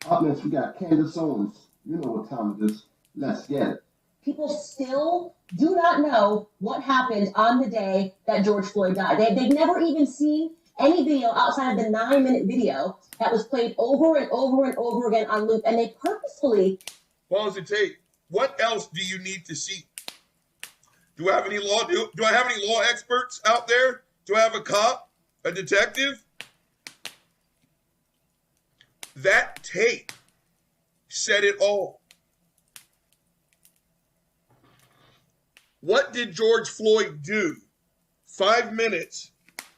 Up next, we got Candace Owens. You know what time it is. Let's get it. People still do not know what happened on the day that George Floyd died. They've never even seen any video outside of the 9-minute video that was played over and over and over again on loop, and they purposefully. Pause the tape. What else do you need to see? Do I have any law? Do I have any law experts out there? Do I have a cop, a detective? That tape said it all. What did George Floyd do 5 minutes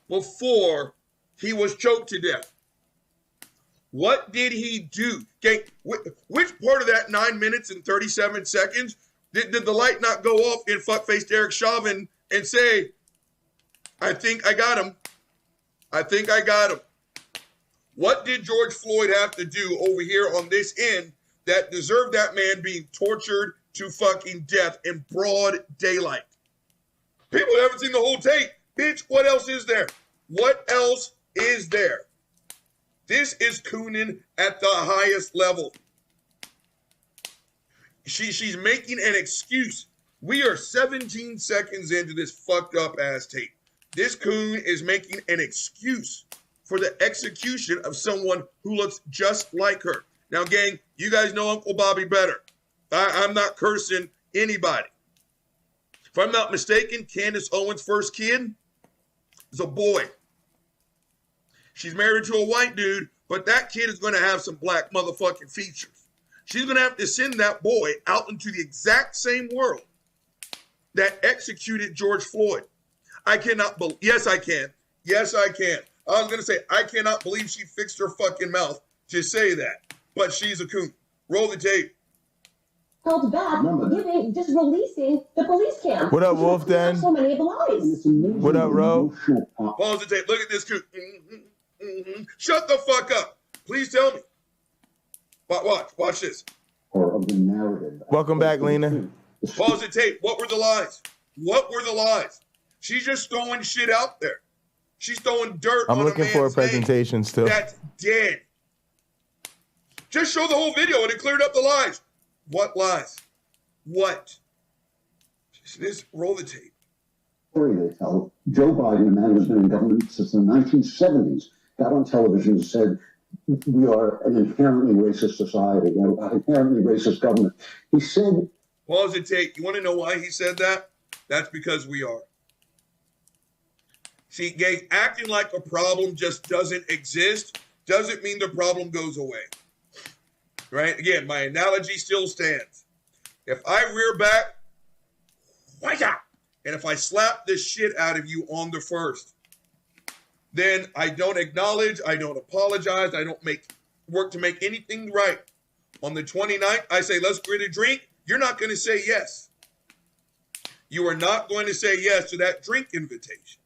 before he was choked to death? What did he do? Okay, which part of that 9 minutes and 37 seconds did the light not go off in fuckface Derek Chauvin and say, I think I got him. I think I got him. What did George Floyd have to do over here on this end that deserved that man being tortured to fucking death in broad daylight? People haven't seen the whole tape. Bitch, what else is there? What else is there? This is cooning at the highest level. She's making an excuse. We are 17 seconds into this fucked up ass tape. This coon is making an excuse for the execution of someone who looks just like her. Now, gang, you guys know Uncle Bobby better. I'm not cursing anybody. If I'm not mistaken, Candace Owens' first kid is a boy. She's married to a white dude, but that kid is going to have some black motherfucking features. She's going to have to send that boy out into the exact same world that executed George Floyd. I cannot believe, yes, I can. Yes, I can. I was going to say, I cannot believe she fixed her fucking mouth to say that, but she's a coon. Roll the tape. Held back, giving, just releasing the police cam. What up, Wolf Den? So many of the lies. What up, Ro? Pause the tape. Look at this coon. Shut the fuck up. Please tell me. Watch this. Or of the narrative. Welcome back, Lena. Pause the tape. What were the lies? What were the lies? She's just throwing shit out there. She's throwing dirt on I'm looking for a presentation still. That's dead. Just show the whole video and it cleared up the lies. What lies? What? Just roll the tape. Story they tell. Joe Biden, a man who's been in government since the 1970s, got on television and said, we are an inherently racist society, an inherently racist government. He said... Pause the tape. You want to know why he said that? That's because we are. See, gang, acting like a problem just doesn't exist doesn't mean the problem goes away. Right? Again, my analogy still stands. If I rear back, and if I slap this shit out of you on the first, then I don't acknowledge, I don't apologize, I don't work to make anything right. On the 29th, I say, let's get a drink. You're not going to say yes. You are not going to say yes to that drink invitation.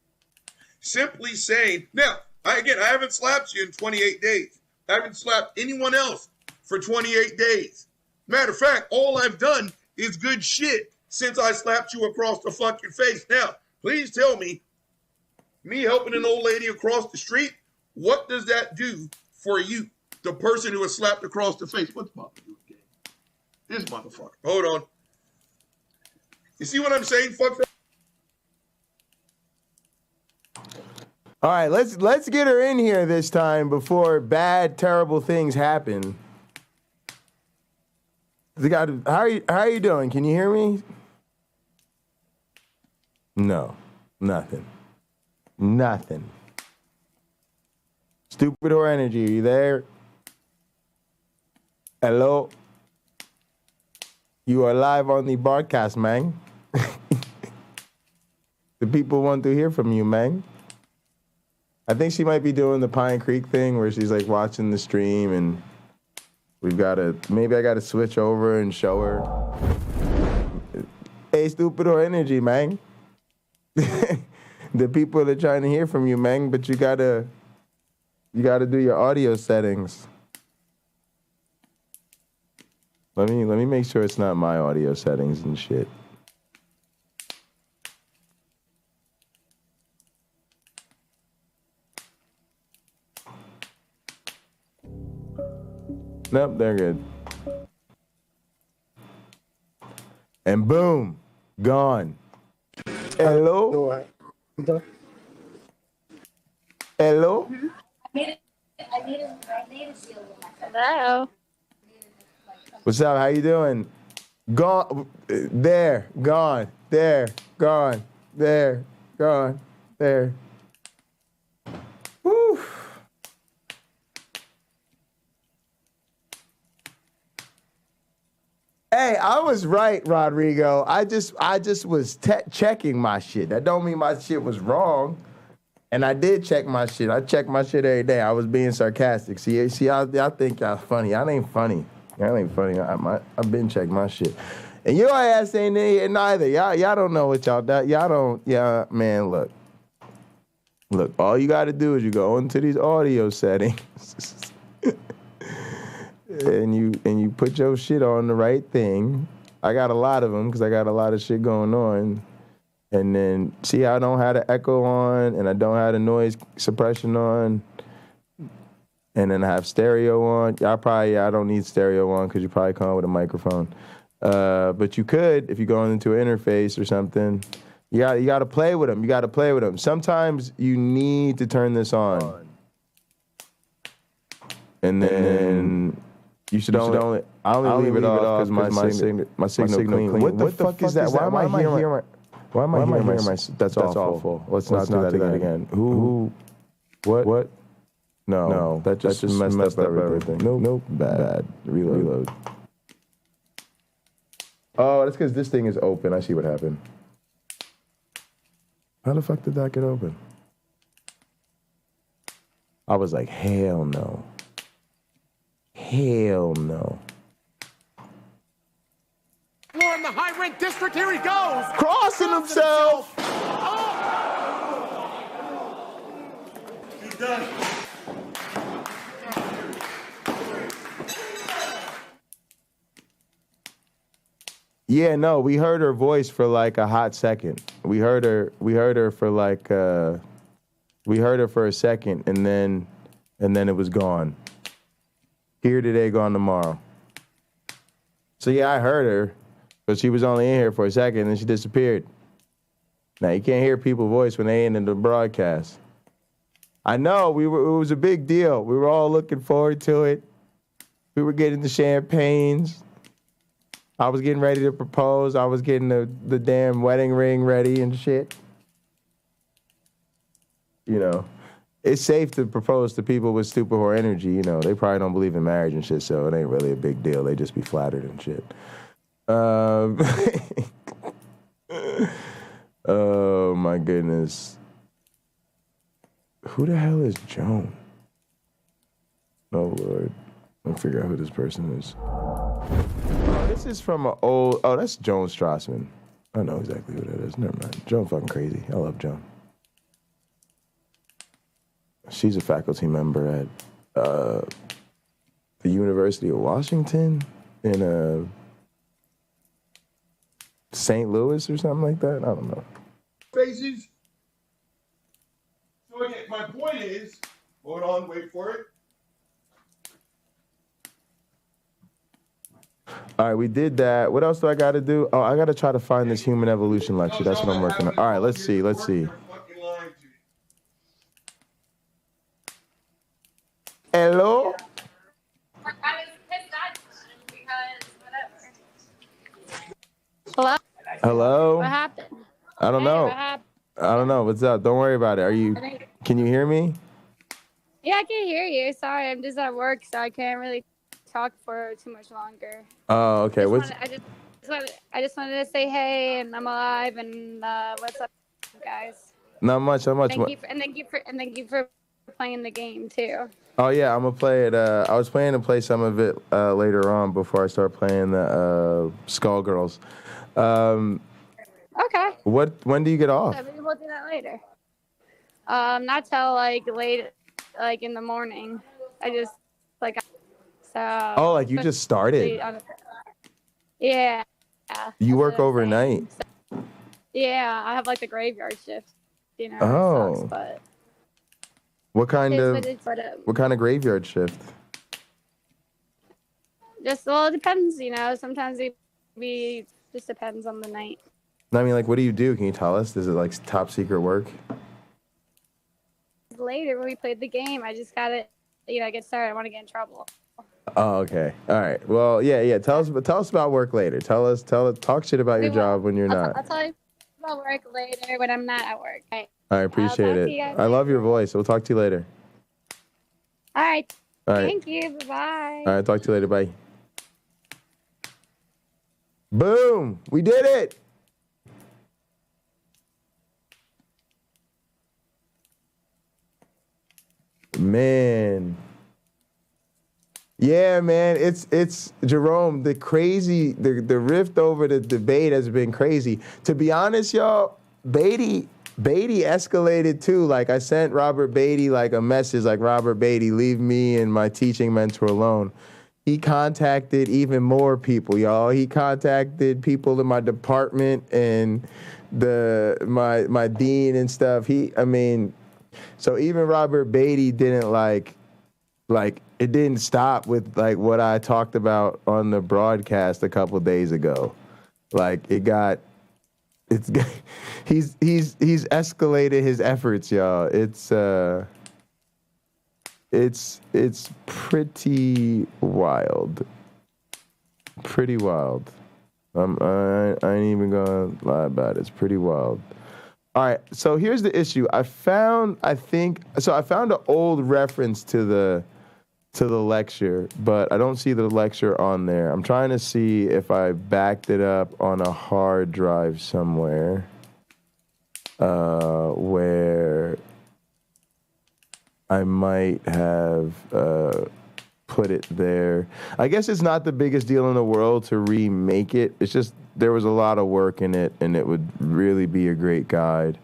Simply saying, now, I haven't slapped you in 28 days. I haven't slapped anyone else for 28 days. Matter of fact, all I've done is good shit since I slapped you across the fucking face. Now, please tell me helping an old lady across the street, what does that do for you, the person who was slapped across the face? What's Bobby doing? This motherfucker. Hold on. You see what I'm saying? Fuck that. All right, let's get her in here this time before bad, terrible things happen. How are you doing? Can you hear me? No, nothing. Stupid or energy, are you there? Hello? You are live on the broadcast, man. The people want to hear from you, man. I think she might be doing the Pine Creek thing where she's like watching the stream and maybe I gotta switch over and show her. Hey, stupid or energy, man. The people are trying to hear from you, man, but you gotta do your audio settings. Let me make sure it's not my audio settings and shit. Nope, they're good. And boom, gone. Hello? Hello? Hello. What's up? How you doing? Gone. There. Gone. There. Gone. There. Gone. There. Woo. Hey, I was right, Rodrigo. I just was checking my shit. That don't mean my shit was wrong. And I did check my shit. I check my shit every day. I was being sarcastic. See, I think y'all funny. Y'all ain't funny. Y'all ain't funny. I've been checking my shit. And your ass ain't in here neither. Y'all don't know what y'all do. Y'all don't, man, look. Look, all you gotta do is you go into these audio settings and you put your shit on the right thing. I got a lot of them because I got a lot of shit going on. And then see how I don't have the echo on and I don't have the noise suppression on. And then I have stereo on. I don't need stereo on because you probably come with a microphone. But you could if you go into an interface or something. You got to play with them. You got to play with them. Sometimes you need to turn this on. And then you should only leave it off because my signal clean. What the fuck is that? Why am I hearing my that's awful. Let's not do that again. Who? What? No. That just messed up everything. Nope. Bad. Reload. Oh, that's because this thing is open. I see what happened. How the fuck did that get open? I was like, hell no. Hell no. Floor in the high rent district, here he goes! Crossing himself! He's done. Yeah, no, we heard her voice for like a hot second. We heard her for like we heard her for a second and then it was gone. Here today, gone tomorrow. So yeah, I heard her, but she was only in here for a second and then she disappeared. Now you can't hear people's voice when they ain't in the broadcast. I know, it was a big deal. We were all looking forward to it. We were getting the champagnes. I was getting ready to propose. I was getting the damn wedding ring ready and shit. You know, it's safe to propose to people with stupid whore energy. You know, they probably don't believe in marriage and shit, so it ain't really a big deal. They just be flattered and shit. Oh my goodness. Who the hell is Joan? Oh Lord. I'll figure out who this person is. Oh, this is from an old... Oh, that's Joan Strassman. I know exactly who that is. Never mind. Joan fucking crazy. I love Joan. She's a faculty member at the University of Washington in St. Louis or something like that. I don't know. Faces. So again, my point is, hold on, wait for it. All right, we did that. What else do I got to do? Oh, I got to try to find this human evolution lecture. That's what I'm working on. All right, let's see. Hello? Hello? Hello? What happened? I don't know. What happened? I don't know. What's up? Don't worry about it. Can you hear me? Yeah, I can hear you. Sorry, I'm just at work, so I can't really talk for too much longer. Oh, okay. I just wanted to say hey, and I'm alive, and what's up, guys? Not much. Thank you for playing the game too. Oh yeah, I'm gonna play it. I was planning to play some of it later on before I start playing the Skullgirls. Okay. When do you get off? So maybe we'll do that later. Not till like late, like in the morning. I just like so. Oh, like you just started? Yeah. You work overnight? So, yeah, I have like the graveyard shift. You know. Oh. It sucks, but what kind what of graveyard shift? It depends. You know, sometimes we just depends on the night. I mean, like, what do you do? Can you tell us? Is it like top secret work? Later when we played the game, I just gotta, get started. I want to get in trouble. Oh, okay. All right. Well, yeah. Tell us about work later. Talk shit about your job when you're not. I'll tell you about work later when I'm not at work. Okay. I appreciate it. I love your voice. We'll talk to you later. All right. All right. Thank you. Bye-bye. All right. Talk to you later. Bye. Boom. We did it. Man. Yeah, man, it's Jerome. The rift over the debate has been crazy. To be honest, y'all, Beatty escalated too. Like I sent Robert Beatty like a message, like Robert Beatty, leave me and my teaching mentor alone. He contacted even more people, y'all. He contacted people in my department and my dean and stuff. So even Robert Beatty didn't like it didn't stop with like what I talked about on the broadcast a couple days ago. Like he's escalated his efforts, y'all. It's pretty wild. Pretty wild. I ain't even gonna lie about it. It's pretty wild. All right, so here's the issue. I found an old reference to the lecture, but I don't see the lecture on there. I'm trying to see if I backed it up on a hard drive somewhere where I might have put it there. I guess it's not the biggest deal in the world to remake it. It's just there was a lot of work in it, and it would really be a great guide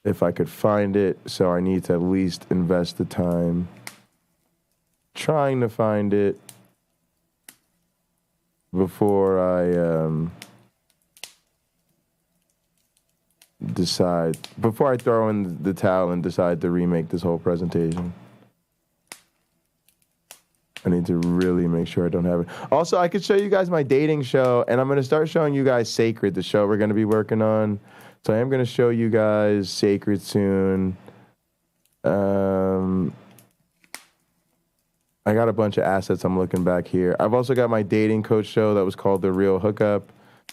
if I could find it. So I need to at least invest the time trying to find it before I throw in the towel and decide to remake this whole presentation. I need to really make sure I don't have it. Also, I could show you guys my dating show, and I'm going to start showing you guys Sacred, the show we're going to be working on. So I am going to show you guys Sacred soon. I got a bunch of assets I'm looking back here. I've also got my dating coach show that was called The Real Hookup.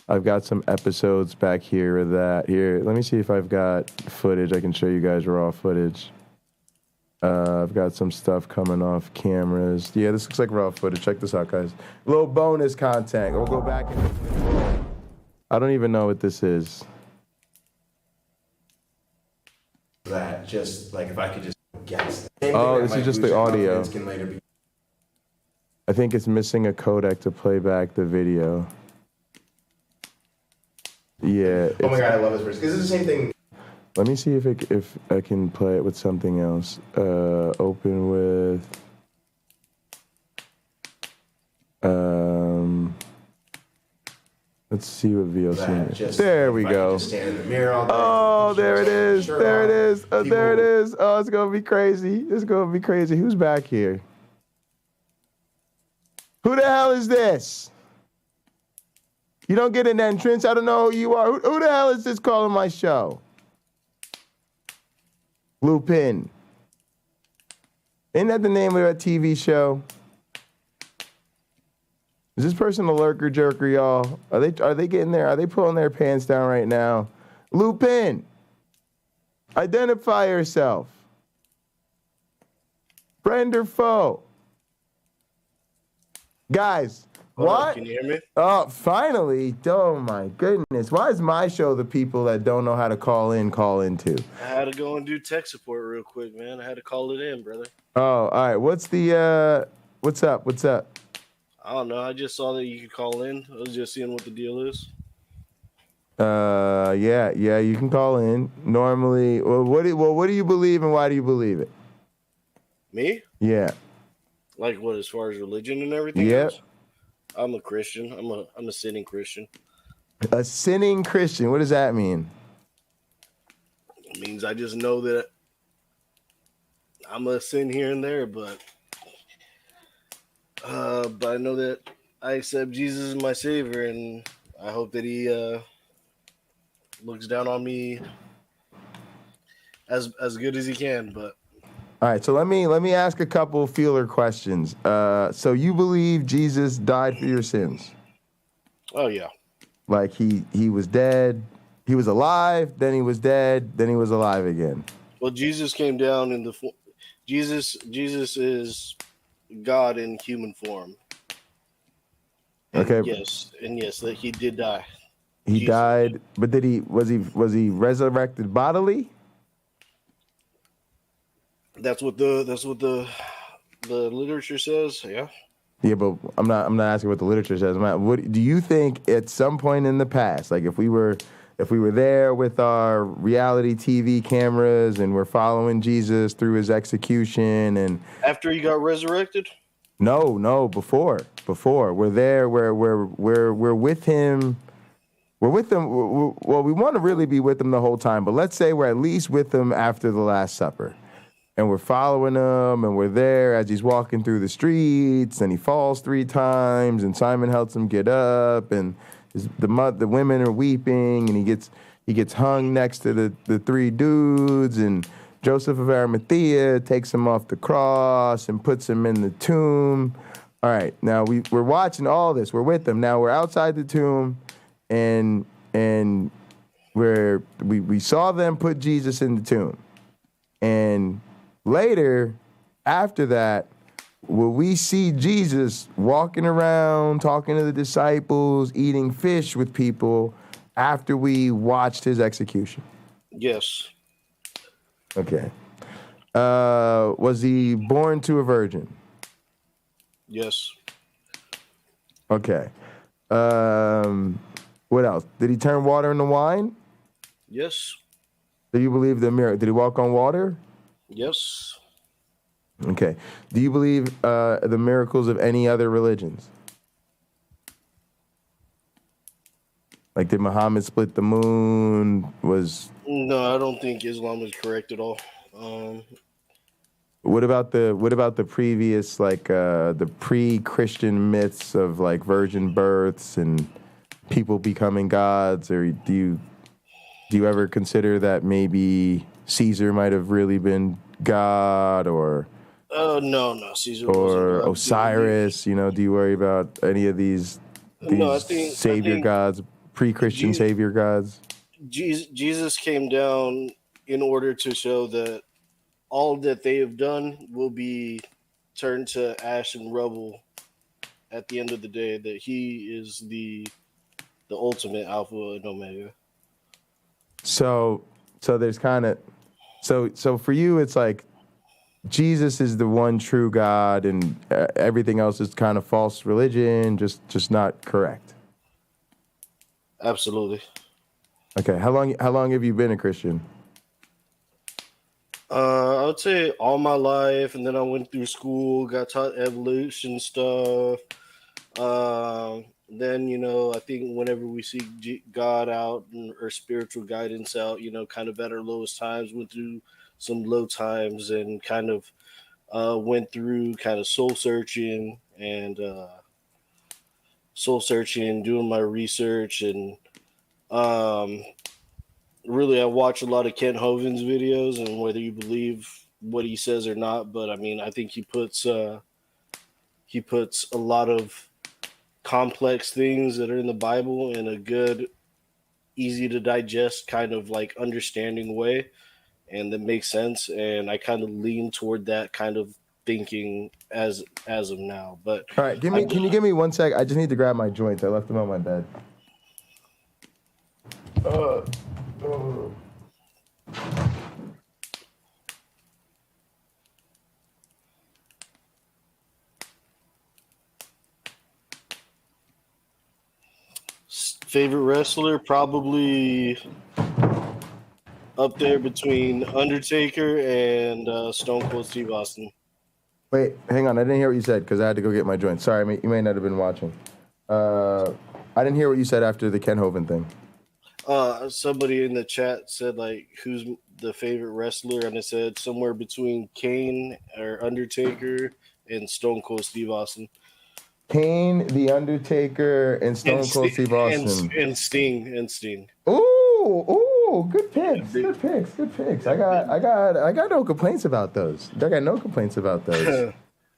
I've got some episodes back here of that. Here, let me see if I've got footage. I can show you guys raw footage. I've got some stuff coming off cameras. Yeah, this looks like raw footage. Check this out, guys. A little bonus content. We'll go back and I don't even know what this is. That just like if I could just guess. Oh, this is just the audio. I think it's missing a codec to play back the video. Yeah. Oh my god, I love this verse because it's the same thing. Let me see if I can play it with something else. Open with. Let's see what VLC is. There we go. Oh, there it is. There it is. Oh, there it is. Oh, it's gonna be crazy. It's gonna be crazy. Who's back here? Who the hell is this? You don't get an entrance. I don't know who you are. Who the hell is this calling my show? Lupin. Isn't that the name of that TV show? Is this person a lurker jerker, y'all? Are they getting there? Are they pulling their pants down right now? Lupin. Identify yourself. Friend or foe? Guys, what? Can you hear me? Oh, finally. Oh, my goodness. Why is my show the people that don't know how to call into? I had to go and do tech support real quick, man. I had to call it in, brother. Oh, all right. What's up? What's up? I don't know. I just saw that you could call in. I was just seeing what the deal is. Yeah, you can call in. Normally, what do you believe and why do you believe it? Me? Yeah. Like what, as far as religion and everything? Yep. Else? I'm a Christian. I'm a sinning Christian. A sinning Christian. What does that mean? It means I just know that I'm a sin here and there, but I know that I accept Jesus as my savior, and I hope that he looks down on me as good as he can. But all right, so let me ask a couple feeler questions. So you believe Jesus died for your sins? Oh yeah. Like he was dead, he was alive, then he was dead, then he was alive again. Well, Jesus came down in the Jesus is God in human form. Okay. Yes, that he did die. He died, but was he resurrected bodily? That's what the literature says. Yeah. Yeah, but I'm not asking what the literature says. What do you think at some point in the past, like if we were there with our reality TV cameras and we're following Jesus through his execution and After he got resurrected? no, before we're there, we're with him. We're with him. Well, we want to really be with him the whole time, but let's say we're at least with him after the Last Supper. And we're following him, and we're there as he's walking through the streets, and he falls 3 times, and Simon helps him get up, and the women are weeping, and he gets hung next to the 3 dudes, and Joseph of Arimathea takes him off the cross and puts him in the tomb. All right, now we're watching all this. We're with them. Now we're outside the tomb, and we saw them put Jesus in the tomb, and later, after that, will we see Jesus walking around, talking to the disciples, eating fish with people after we watched his execution? Yes. Okay. Was he born to a virgin? Yes. Okay. What else? Did he turn water into wine? Yes. Do you believe the miracle? Did he walk on water? Yes. Okay. Do you believe the miracles of any other religions? Like, did Muhammad split the moon? No, I don't think Islam is correct at all. What about the previous, like, the pre-Christian myths of like virgin births and people becoming gods? Or do you ever consider that maybe Caesar might have really been God, or no, Caesar or wasn't God. Osiris? You know, do you worry about any of these savior gods, pre-Christian savior gods? Jesus came down in order to show that all that they have done will be turned to ash and rubble at the end of the day. That he is the ultimate Alpha and Omega. So there's kind of so for you it's like Jesus is the one true God, and everything else is kind of false religion, just not correct. Absolutely. Okay, how long have you been a Christian? I would say all my life, and then I went through school, got taught evolution stuff. Then, I think whenever we seek God out or spiritual guidance out, kind of at our lowest times, went through some low times and kind of went through kind of soul searching, doing my research. And really, I watch a lot of Kent Hovind's videos, and whether you believe what he says or not, but I mean, I think he puts a lot of complex things that are in the Bible in a good, easy to digest kind of like understanding way, and that makes sense. And I kind of lean toward that kind of thinking as of now. But all right, can you give me 1 sec? I just need to grab my joints. I left them on my bed. Favorite wrestler, probably up there between Undertaker and Stone Cold Steve Austin. Wait, hang on. I didn't hear what you said because I had to go get my joints. Sorry, you may not have been watching. I didn't hear what you said after the Ken Hovind thing. Somebody in the chat said, like, who's the favorite wrestler? And it said somewhere between Kane or Undertaker and Stone Cold Steve Austin. Kane, The Undertaker, and Stone Cold Steve Austin. And Sting. Ooh, good picks. I got no complaints about those.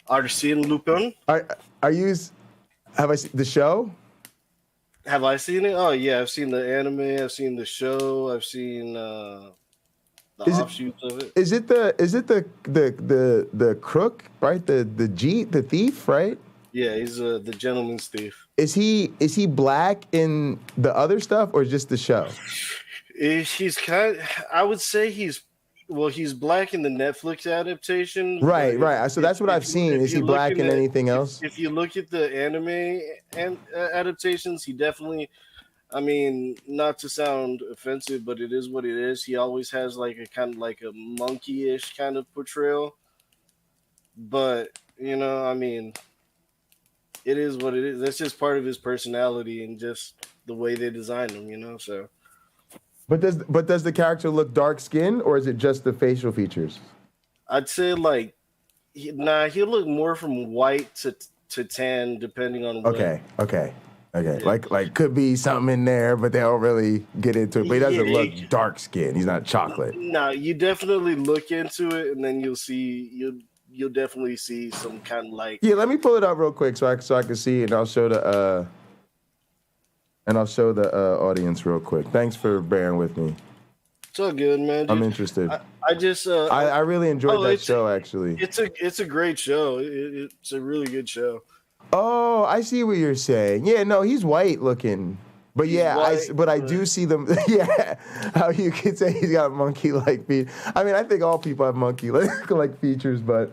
Arsene Lupin. Have I seen the show? Have I seen it? Oh yeah, I've seen the anime. I've seen the show. I've seen the offshoots of it. Is it the crook, right? The thief, right? Yeah, he's the gentleman's thief. Is he black in the other stuff or just the show? He's I would say he's Well, he's black in the Netflix adaptation. Right, right. So that's what I've seen. Is he black in anything else? If you look at the anime and adaptations, he definitely. I mean, not to sound offensive, but it is what it is. He always has like a kind of like a monkey-ish kind of portrayal. But I mean, it is what it is. That's just part of his personality and just the way they designed him. So. But does the character look dark skinned or is it just the facial features? I'd say he'll look more from white to tan depending on what. Okay. Like could be something in there, but they don't really get into it. But he doesn't look dark skinned. He's not chocolate. No, you definitely look into it, and then you'll definitely see some kind of like. Yeah, let me pull it up real quick so I can see it, and I'll show the audience real quick. Thanks for bearing with me. It's all good, man. I'm interested. I just I really enjoyed that show actually. It's a great show. It's a really good show. Oh, I see what you're saying. Yeah, no, he's white looking. But I do see them. Yeah, how you could say he's got monkey-like feet. I mean, I think all people have monkey-like features, but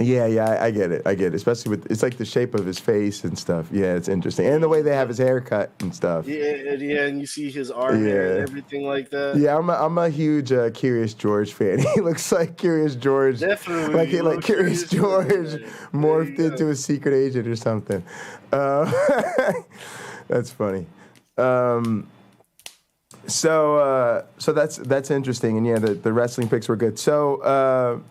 yeah, I get it. Especially with it's like the shape of his face and stuff. Yeah, it's interesting, and the way they have his haircut and stuff. Yeah, and you see his arm hair and everything like that. Yeah, I'm a huge Curious George fan. He looks like Curious George. Definitely, like Curious George morphed into a secret agent or something. That's funny. So that's interesting, and yeah, the wrestling picks were good. So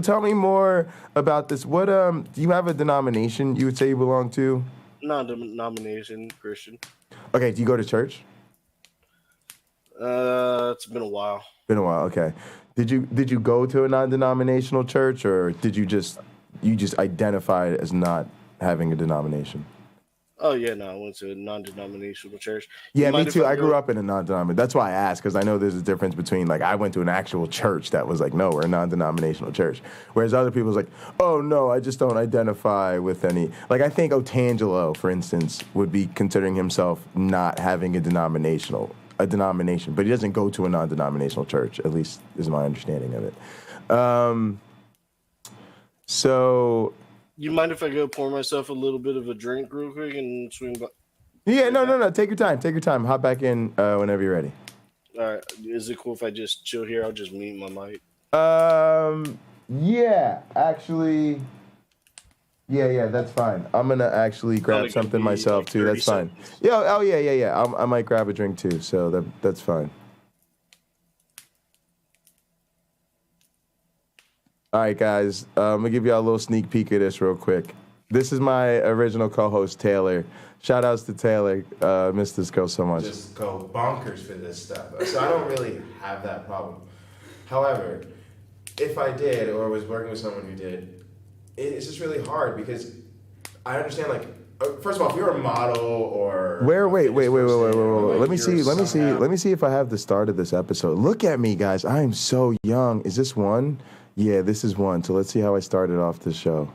tell me more about this. What do you have a denomination you would say you belong to? Non-denomination Christian. Okay, do you go to church? It's been a while. Been a while. Okay. Did you go to a non-denominational church, or did you just identify as not having a denomination? Oh yeah, no, I went to a non-denominational church. Yeah, me too. I grew up in a non-denominational. That's why I asked, because I know there's a difference between like I went to an actual church that was like, no, we're a non-denominational church, whereas other people's like, oh no, I just don't identify with any. Like I think Otangelo, for instance, would be considering himself not having a denomination, but he doesn't go to a non-denominational church. At least is my understanding of it. So. You mind if I go pour myself a little bit of a drink real quick and swing back? Yeah, no. Take your time. Hop back in whenever you're ready. All right. Is it cool if I just chill here? I'll just mute my mic. Yeah, actually. Yeah, that's fine. I'm gonna actually grab something myself too. That's fine. Yeah. I might grab a drink too. So that's fine. All right, guys, I'm going to give you all a little sneak peek of this real quick. This is my original co-host, Taylor. Shout-outs to Taylor. Miss this girl so much. Just go bonkers for this stuff. So I don't really have that problem. However, if I did or was working with someone who did, it's just really hard because I understand, like, first of all, if you're a model or... Wait. Let me see if I have the start of this episode. Look at me, guys. I am so young. Is this one? Yeah, this is one. So let's see how I started off the show.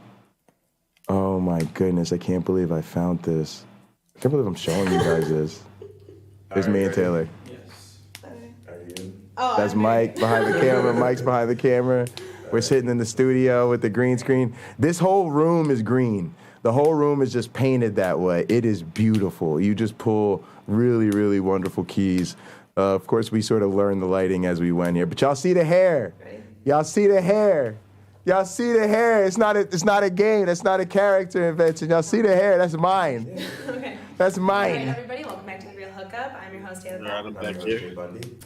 Oh my goodness, I can't believe I found this. I can't believe I'm showing you guys this. There's me and Taylor. Yes. Are you? Oh, that's Mike behind the camera. Mike's behind the camera. We're sitting in the studio with the green screen. This whole room is green. The whole room is just painted that way. It is beautiful. You just pull really, really wonderful keys. Of course, we sort of learned the lighting as we went here. But y'all see the hair. Y'all see the hair. Y'all see the hair. It's not a game. That's not a character invention. Y'all see the hair. That's mine. Okay. That's All mine. right, everybody, welcome back to The Real Hookup. I'm your host, Taylor. I'm back here. BUNDY.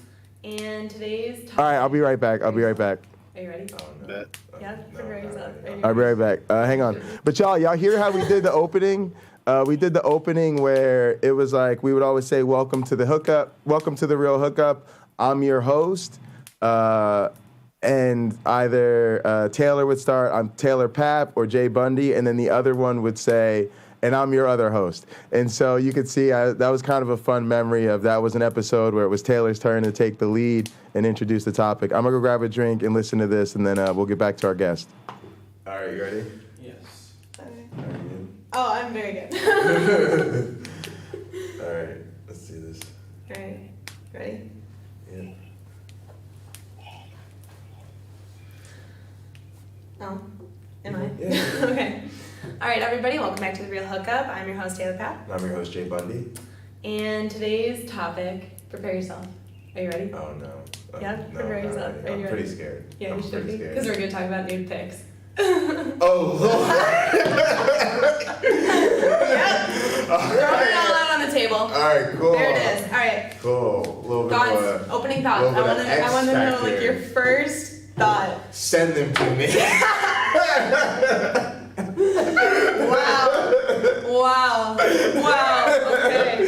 And today's topic... All right, I'll be right back. Are you ready? Bet. Yeah, prepare yourself. I'll be right back. Hang on. But y'all hear how we did the opening? We did the opening where it was like we would always say, welcome to the hookup. Welcome to The Real Hookup. I'm your host. And either Taylor would start, I'm Taylor Papp, or Jay Bundy, and then the other one would say, and I'm your other host. And so you could see that was kind of a fun memory of that was an episode where it was Taylor's turn to take the lead and introduce the topic. I'm going to go grab a drink and listen to this, and then we'll get back to our guest. All right, you ready? Yes. Are you? Oh, I'm very good. All right, let's do this. All right. Ready? Yeah. everybody? Welcome back to The Real Hookup. I'm your host, Taylor Pat. I'm your host, Jay Bundy. And today's topic, prepare yourself. Are you ready? Oh, no. Yeah, No, prepare not yourself. ready. Are I'm you pretty ready? scared. Yeah, I'm you should pretty be. scared. Because we're going to talk about nude pics. Oh, Throwing it all out on the table. All right, cool. There it is. All right. Cool. A little bit Thoughts, of opening thoughts. I want to know like your first thought. Send them to me. Wow. Okay.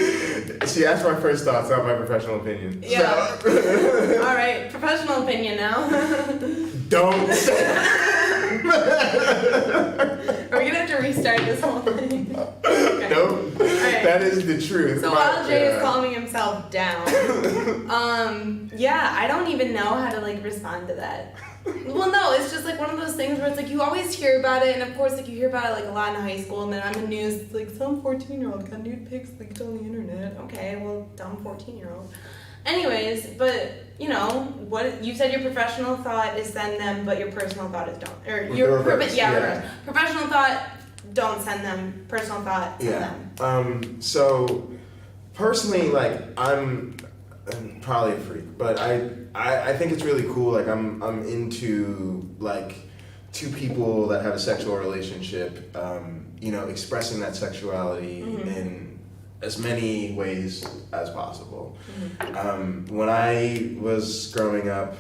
See, that's my first thoughts, not my professional opinion. Yeah. All right. Professional opinion now. Don't say Are we going to have to restart this whole thing? Okay. Nope. Right. That is the truth. So while Jay is calming himself down, yeah, I don't even know how to like respond to that. Well, no, it's just like one of those things where it's like you always hear about it, and of course, like you hear about it like a lot in high school, and then on the news, it's like some 14-year-old got nude pics leaked on the internet. Okay, well, dumb 14-year-old. Anyways, but you know what you said. Your professional thought is send them, but your personal thought is don't. Or your reverse. Professional thought, don't send them. Personal thought, send them. So personally, like I'm probably a freak, but I think it's really cool. Like I'm into like two people that have a sexual relationship, you know, expressing that sexuality in as many ways as possible. When I was growing up,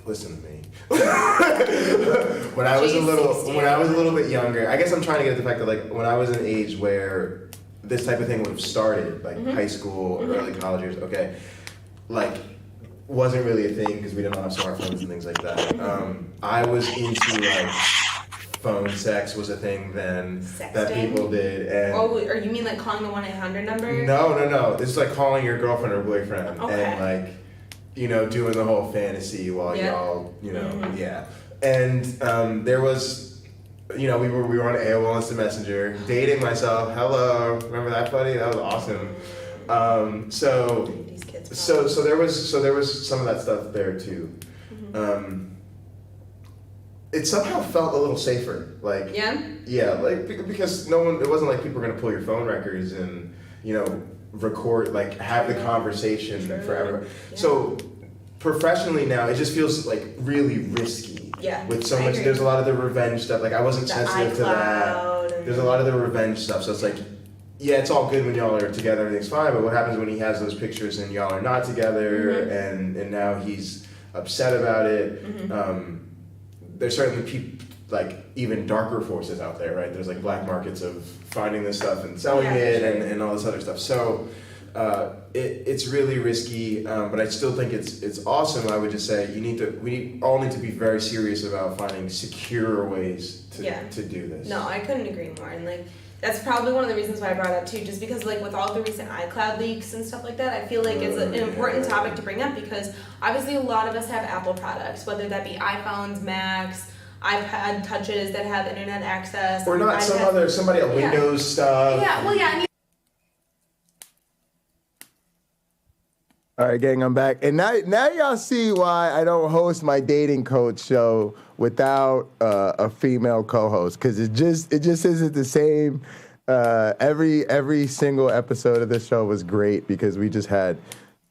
listen to me. when I was a little bit younger, I guess I'm trying to get at the fact that like when I was an age where this type of thing would have started, like high school or early college years, okay, like wasn't really a thing because we didn't have smartphones and things like that. I was into like phone sex was a thing then that people did. And or you mean like calling the 1-800 number? No. This is like calling your girlfriend or boyfriend Okay. and like, you know, doing the whole fantasy while y'all, you know, And there was, you know, we were on AOL Instant Messenger, dating myself. Hello, remember that, buddy? That was awesome. So there was some of that stuff there too. It somehow felt a little safer, like like because it wasn't like people were gonna pull your phone records and you know record, like have the conversation forever. So professionally now, it just feels like really risky. With so much, there's a lot of the revenge stuff. Like I wasn't sensitive to that. There's a lot of the revenge stuff. So it's like, yeah, it's all good when y'all are together, everything's fine. But what happens when he has those pictures and y'all are not together, and now he's upset about it? There's certainly like even darker forces out there, right? There's like black markets of finding this stuff and selling it and all this other stuff. So it's really risky, but I still think it's awesome. I would just say we all need to be very serious about finding secure ways to do this. No, I couldn't agree more. And like that's probably one of the reasons why I brought it up too, just because like with all the recent iCloud leaks and stuff like that, I feel like it's an important topic to bring up because obviously a lot of us have Apple products, whether that be iPhones, Macs, iPad touches that have internet access, or not somebody at Windows stuff. All right, gang, I'm back. And now y'all see why I don't host my dating coach show without a female co-host, because it just isn't the same. Every single episode of this show was great because we just had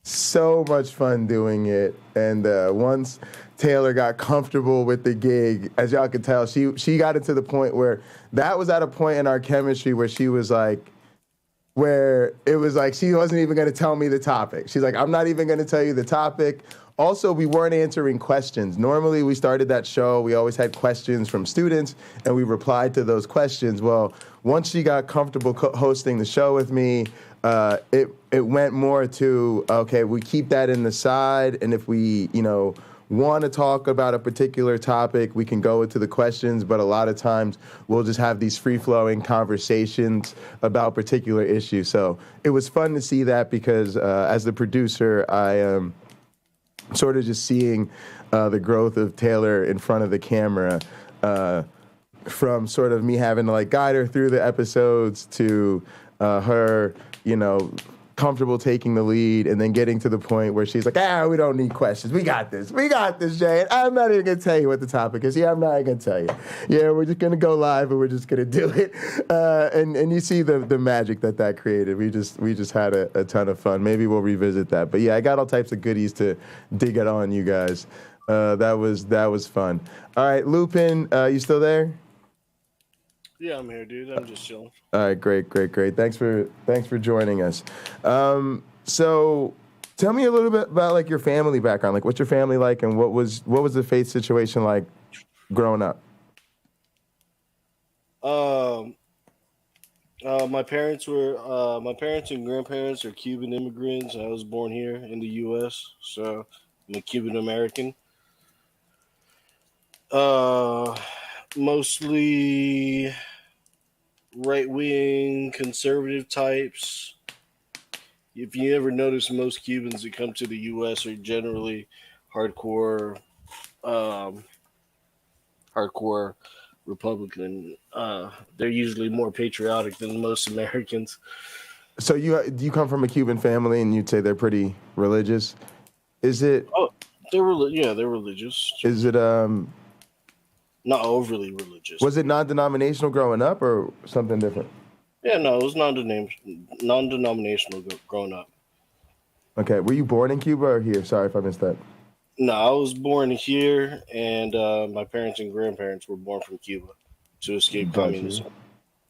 so much fun doing it. And once Taylor got comfortable with the gig, as y'all could tell, she got it to the point where that was at a point in our chemistry where she was like, where it was like she wasn't even going to tell me the topic. She's like, I'm not even going to tell you the topic. Also, we weren't answering questions. Normally, we started that show, we always had questions from students, and we replied to those questions. Well, once she got comfortable hosting the show with me, it went more to, okay, we keep that in the side, and if we, want to talk about a particular topic, we can go into the questions, but a lot of times we'll just have these free-flowing conversations about particular issues. So it was fun to see that because as the producer, I am sort of just seeing the growth of Taylor in front of the camera from sort of me having to like guide her through the episodes to her, comfortable taking the lead and then getting to the point where she's like, we don't need questions. We got this, Jay. And I'm not even going to tell you what the topic is. Yeah, I'm not even going to tell you. Yeah, we're just going to go live and we're just going to do it. And you see the magic that created. We just had a ton of fun. Maybe we'll revisit that. But yeah, I got all types of goodies to dig it on you guys. That was fun. All right, Lupin, you still there? Yeah, I'm here, dude. I'm just chilling. All right, great. Thanks for joining us. So, tell me a little bit about like your family background. Like, what's your family like, and what was the faith situation like growing up? My parents and grandparents are Cuban immigrants. I was born here in the U.S., so I'm a Cuban American. Mostly right-wing conservative types. If you ever notice, most Cubans that come to the U.S. are generally hardcore Republican. They're usually more patriotic than most Americans. So do you come from a Cuban family, and you'd say they're pretty religious? Is it? Oh, they're religious. Is it not overly religious? Was it non-denominational growing up, or something different? Yeah, no, it was non-denominational growing up. Okay, were you born in Cuba or here? Sorry if I missed that. No, I was born here, and my parents and grandparents were born from Cuba to escape communism.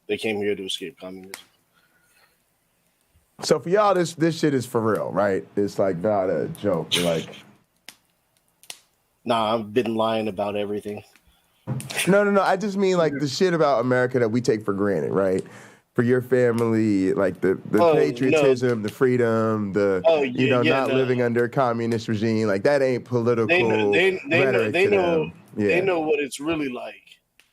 They came here to escape communism. So for y'all, this shit is for real, right? It's like not a joke. You're like, nah, I've been lying about everything. No. I just mean like the shit about America that we take for granted, right? For your family, like the patriotism, the freedom, not living under a communist regime, like that ain't political rhetoric to them. Yeah. They know what it's really like.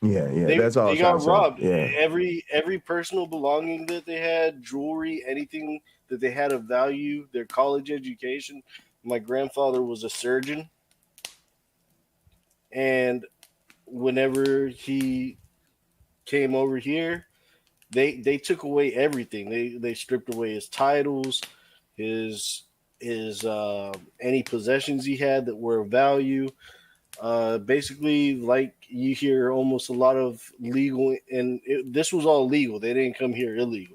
Yeah, that's all. They got robbed. Yeah. Every personal belonging that they had, jewelry, anything that they had of value, their college education. My grandfather was a surgeon, and whenever he came over here, they took away everything. They stripped away his titles, his any possessions he had that were of value. Basically, like you hear almost a lot of legal, and this was all legal. They didn't come here illegally.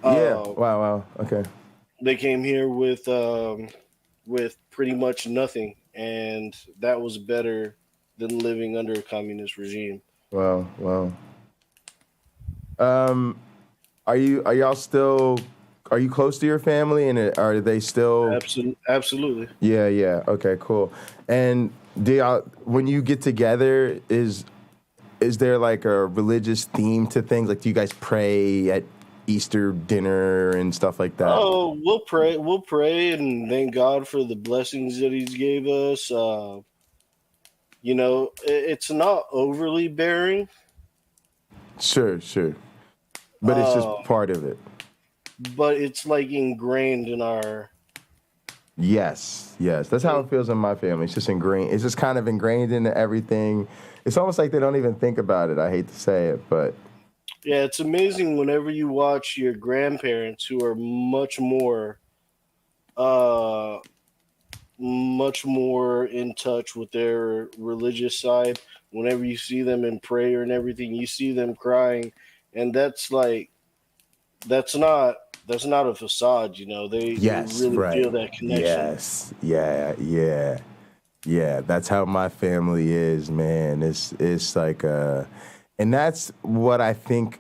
Yeah. Wow. Okay. They came here with pretty much nothing, and that was better than living under a communist regime. Wow. Are y'all still? Are you close to your family, and are they still? Absolutely. Yeah. Okay, cool. And do y'all, when you get together, is there like a religious theme to things? Like, do you guys pray at Easter dinner and stuff like that? Oh, we'll pray and thank God for the blessings that He's gave us. It's not overly bearing. Sure. But it's just part of it. But it's like ingrained in our. Yes. That's how it feels in my family. It's just ingrained. It's just kind of ingrained into everything. It's almost like they don't even think about it. I hate to say it, but. Yeah, it's amazing whenever you watch your grandparents who are much more in touch with their religious side. Whenever you see them in prayer and everything, you see them crying, and that's not a facade, They really feel that connection. Yes, yeah. That's how my family is, man. It's like and that's what I think.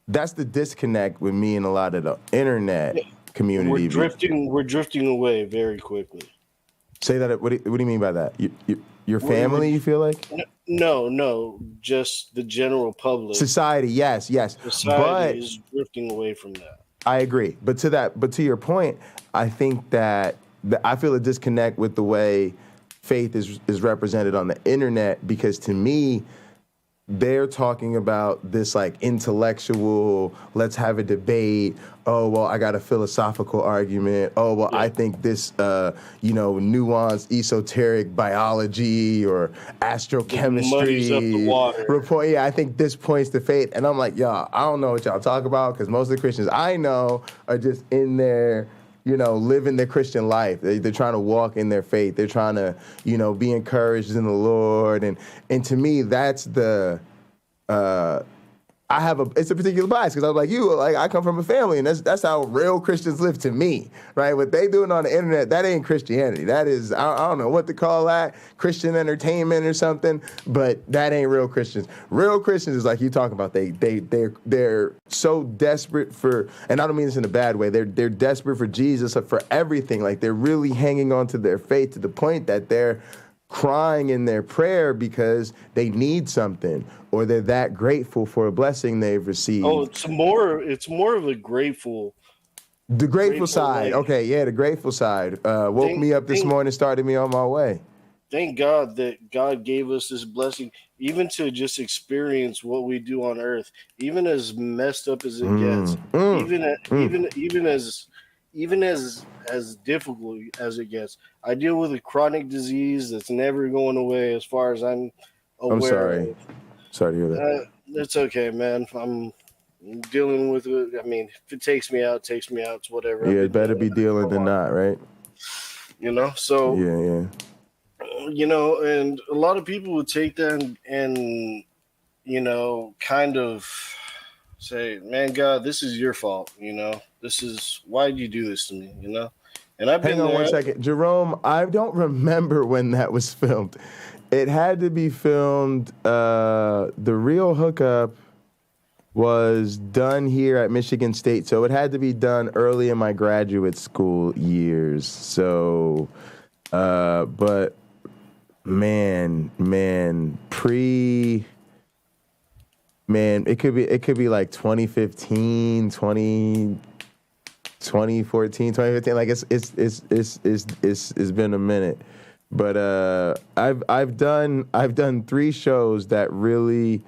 That's the disconnect with me and a lot of the internet community. We're drifting away very quickly. Say that. What do you mean by that? Your family, you feel like? No, just the general public. Society, yes. Society is drifting away from that. I agree, but to your point, I think that I feel a disconnect with the way faith is represented on the internet, because to me, they're talking about this like intellectual, let's have a debate. Oh, well, I got a philosophical argument. Oh, well, I think this, nuanced esoteric biology or astrochemistry report. Yeah, I think this points to faith. And I'm like, y'all, I don't know what y'all talk about because most of the Christians I know are just in there, living their Christian life. They're trying to walk in their faith. They're trying to, be encouraged in the Lord. And to me, that's the, it's a particular bias because I'm like you, like I come from a family and that's how real Christians live to me, right? What they doing on the internet, that ain't Christianity. That is, I don't know what to call that, Christian entertainment or something, but that ain't real Christians. Real Christians is like you talking about, they're so desperate for, and I don't mean this in a bad way, they're desperate for Jesus, for everything. Like they're really hanging on to their faith to the point that they're crying in their prayer because they need something or they're that grateful for a blessing they've received. Oh, it's more of a grateful. The grateful side. Okay, yeah, the grateful side. Woke me up this morning, started me on my way. Thank God that God gave us this blessing, even to just experience what we do on earth, even as messed up as it gets, even as difficult as it gets. I deal with a chronic disease that's never going away as far as I'm aware. I'm sorry. Of. Sorry to hear that. It's okay, man. I'm dealing with it. I mean, if it takes me out, it takes me out. It's whatever. Yeah, it better be dealing than not, right? So. Yeah. And a lot of people would take that and kind of say, man, God, this is your fault. This is, why did you do this to me? And I've been Hang on 1 second. Jerome, I don't remember when that was filmed. It had to be filmed. The real hookup was done here at Michigan State. So it had to be done early in my graduate school years. So, but man, it could be like 2015, 2014, 2015. Like it's been a minute. But I've done 3 shows that really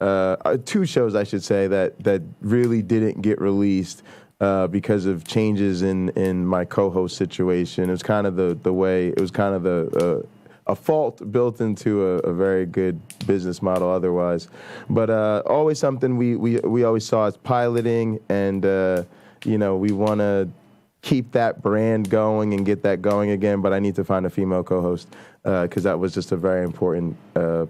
2 shows I should say that really didn't get released because of changes in my co-host situation. It was kind of the way it was kind of a fault built into a very good business model otherwise. But always something we always saw as piloting, and we want to keep that brand going and get that going again. But I need to find a female co-host because that was just a very important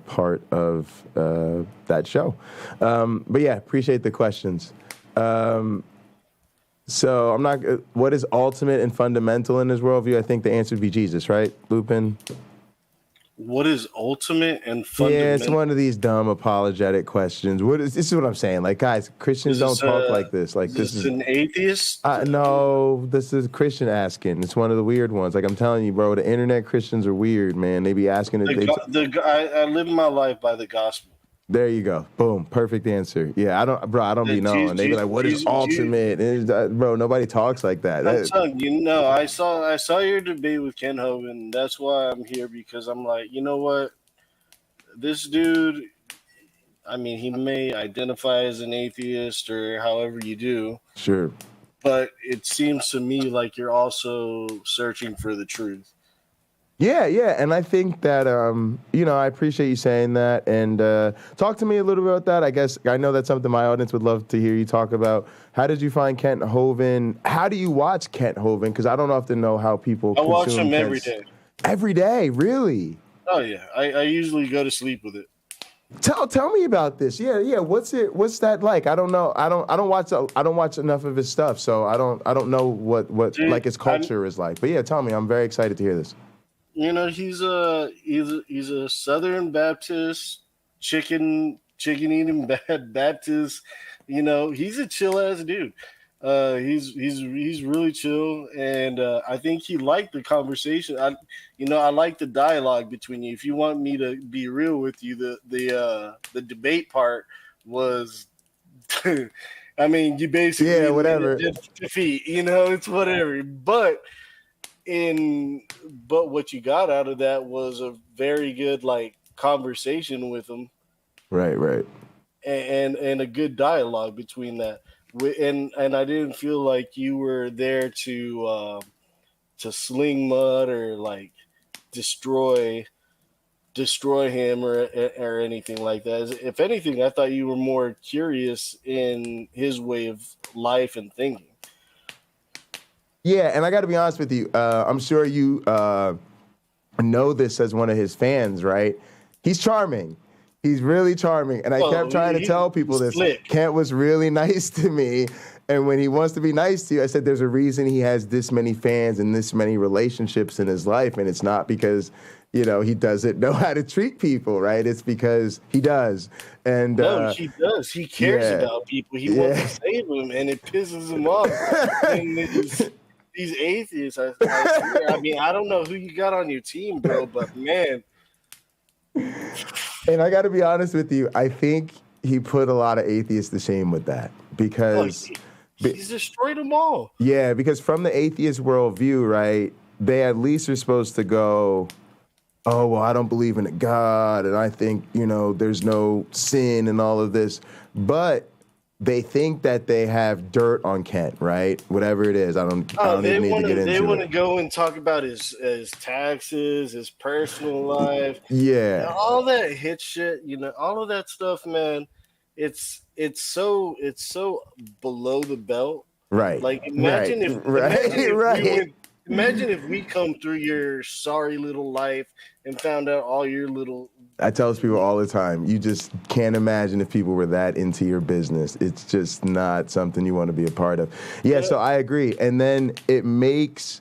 part of that show. But yeah, appreciate the questions. So I'm not. What is ultimate and fundamental in his worldview? I think the answer would be Jesus, right, Lupin? What is ultimate and fundamental? Yeah, it's one of these dumb apologetic questions. This is what I'm saying. Like, guys, Christians don't talk like this. Like, this is an atheist? No, this is Christian asking. It's one of the weird ones. Like, I'm telling you, bro, the internet Christians are weird, man. They be asking. I live my life by the gospel. There you go. Boom. Perfect answer. Yeah, I don't be knowing. They be like, what is ultimate? Bro, nobody talks like that. I'm telling you, I saw your debate with Ken Hovind. That's why I'm here, because I'm like, you know what? This dude, I mean, he may identify as an atheist or however you do. Sure. But it seems to me like you're also searching for the truth. Yeah, and I think that, I appreciate you saying that, and talk to me a little bit about that. I guess I know that's something my audience would love to hear you talk about. How did you find Kent Hovind? How do you watch Kent Hovind? Because I don't often know how people I watch him every day. Every day, really? Oh, yeah. I usually go to sleep with it. Tell me about this. Yeah. What's that like? I don't know. I don't watch enough of his stuff, so I don't know what Dude, like his culture is like. But yeah, tell me. I'm very excited to hear this. He's a Southern Baptist, chicken eating Baptist. He's a chill ass dude. He's really chill, and I think he liked the conversation. I like the dialogue between you. If you want me to be real with you, the debate part was, I mean, you basically whatever defeat. It's whatever, but what you got out of that was a very good conversation with him. Right. And a good dialogue between that. And I didn't feel like you were there to sling mud or like destroy him or anything like that. If anything, I thought you were more curious in his way of life and thinking. Yeah, and I got to be honest with you. I'm sure you know this as one of his fans, right? He's charming. He's really charming. And I kept trying to tell people this. Slick. Kent was really nice to me. And when he wants to be nice to you, I said, there's a reason he has this many fans and this many relationships in his life. And it's not because, you know, he doesn't know how to treat people, right? It's because he does. And no, he does. He cares about people. He wants to save them, and it pisses him off. And these atheists, I mean, I don't know who you got on your team, bro, but man. And I got to be honest with you, I think he put a lot of atheists to shame with that because he's destroyed them all. Yeah, because from the atheist worldview, right, they at least are supposed to go, oh, well, I don't believe in a God, and I think, you know, there's no sin and all of this. But they think that they have dirt on Kent, right? Whatever it is. I don't even need to get into it. They want to go and talk about his taxes, his personal life. Yeah. All that hit shit, you know, all of that stuff, man. It's so below the belt. Right. Like imagine if we come through your sorry little life and found out all your little. I tell people all the time, you just can't imagine if people were that into your business. It's just not something you want to be a part of. Yeah, so I agree. And then it makes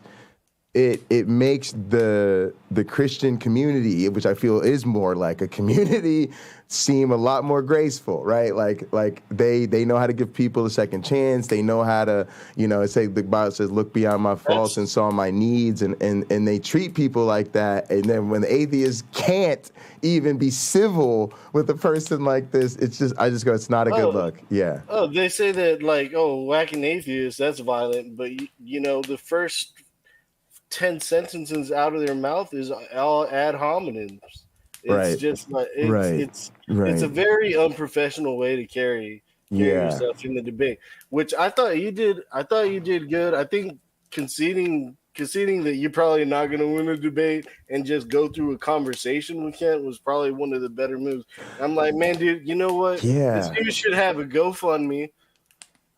the Christian community, which I feel is more like a community, seem a lot more graceful, right? Like they know how to give people a second chance. They know how to, you know, say the Bible says, look beyond my faults and saw my needs, and they treat people like that. And then when the atheists can't even be civil with a person like this, I just go, it's not a good look. Yeah. Oh, they say that like, whacking atheists, that's violent. But you know, the first 10 sentences out of their mouth is all ad hominems. It's just like it's a very unprofessional way to carry yourself in the debate, which I thought you did good. I think conceding that you're probably not going to win a debate and just go through a conversation with Kent was probably one of the better moves. I'm like, man, dude, you know what? Yeah. This dude should have a GoFundMe.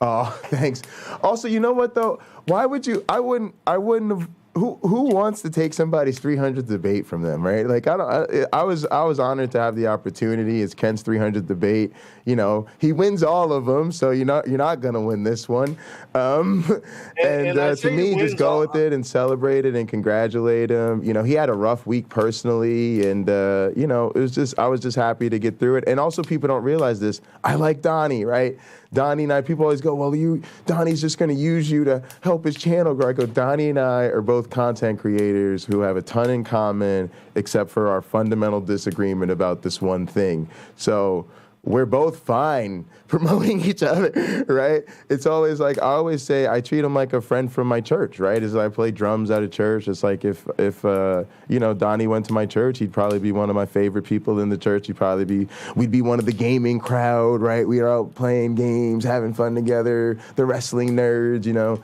Oh, thanks. Also, you know what though? Why would you? I wouldn't have. Who wants to take somebody's 300th debate from them, right? Like I was honored to have the opportunity. It's Kent's 300th debate. You know, he wins all of them, so you're not gonna win this one. And to me, just go with it and celebrate it and congratulate him. You know, he had a rough week personally, and you know, I was just happy to get through it. And also, people don't realize this. I like Donnie, right? Donnie and I, people always go, well, Donnie's just going to use you to help his channel grow. I go, Donnie and I are both content creators who have a ton in common, except for our fundamental disagreement about this one thing. So we're both fine promoting each other, right? It's always like, I always say, I treat him like a friend from my church, right? As I play drums at a church, it's like if you know, Donnie went to my church, he'd probably be one of my favorite people in the church. We'd be one of the gaming crowd, right? We are out playing games, having fun together, the wrestling nerds, you know?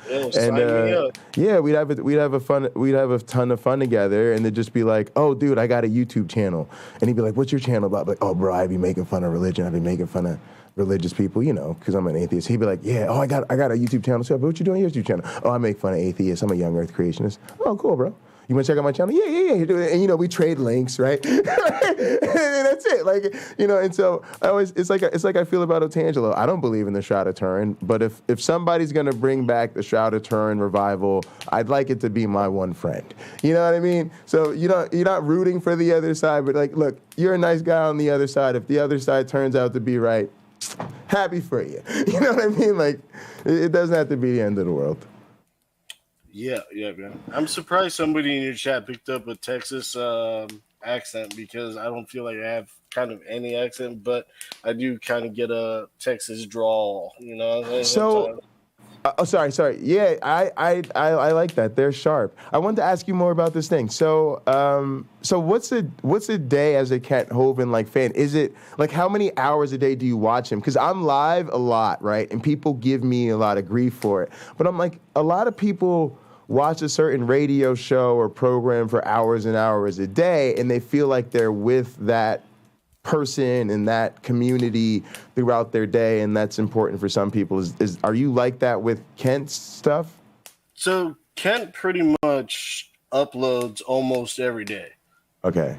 Yeah, we'd have a ton of fun together, and they'd just be like, oh, dude, I got a YouTube channel. And he'd be like, what's your channel about? Like, oh, bro, I'd be making fun of religion. I'd be making fun of religious people, you know, because I'm an atheist. He'd be like, yeah, I got a YouTube channel. So, what you doing on your YouTube channel? Oh, I make fun of atheists. I'm a young earth creationist. Oh, cool, bro. You want to check out my channel? Yeah. And, you know, we trade links, right? And that's it. Like, you know, and so it's like I feel about Otangelo. I don't believe in the Shroud of Turin, but if somebody's going to bring back the Shroud of Turin revival, I'd like it to be my one friend. You know what I mean? So, you know, you're not rooting for the other side, but like, look, you're a nice guy on the other side. If the other side turns out to be right, happy for you. You know what I mean? Like, it doesn't have to be the end of the world. Yeah. I'm surprised somebody in your chat picked up a Texas accent, because I don't feel like I have kind of any accent, but I do kind of get a Texas drawl, you know. So Sorry. Yeah, I like that. They're sharp. I wanted to ask you more about this thing. So, what's a day as a Kent Hovind like fan? Is it like how many hours a day do you watch him? Because I'm live a lot, right? And people give me a lot of grief for it. But I'm like, a lot of people watch a certain radio show or program for hours and hours a day, and they feel like they're with that person and that community throughout their day, and that's important for some people. Are you like that with Kent's stuff? So Kent pretty much uploads almost every day. Okay.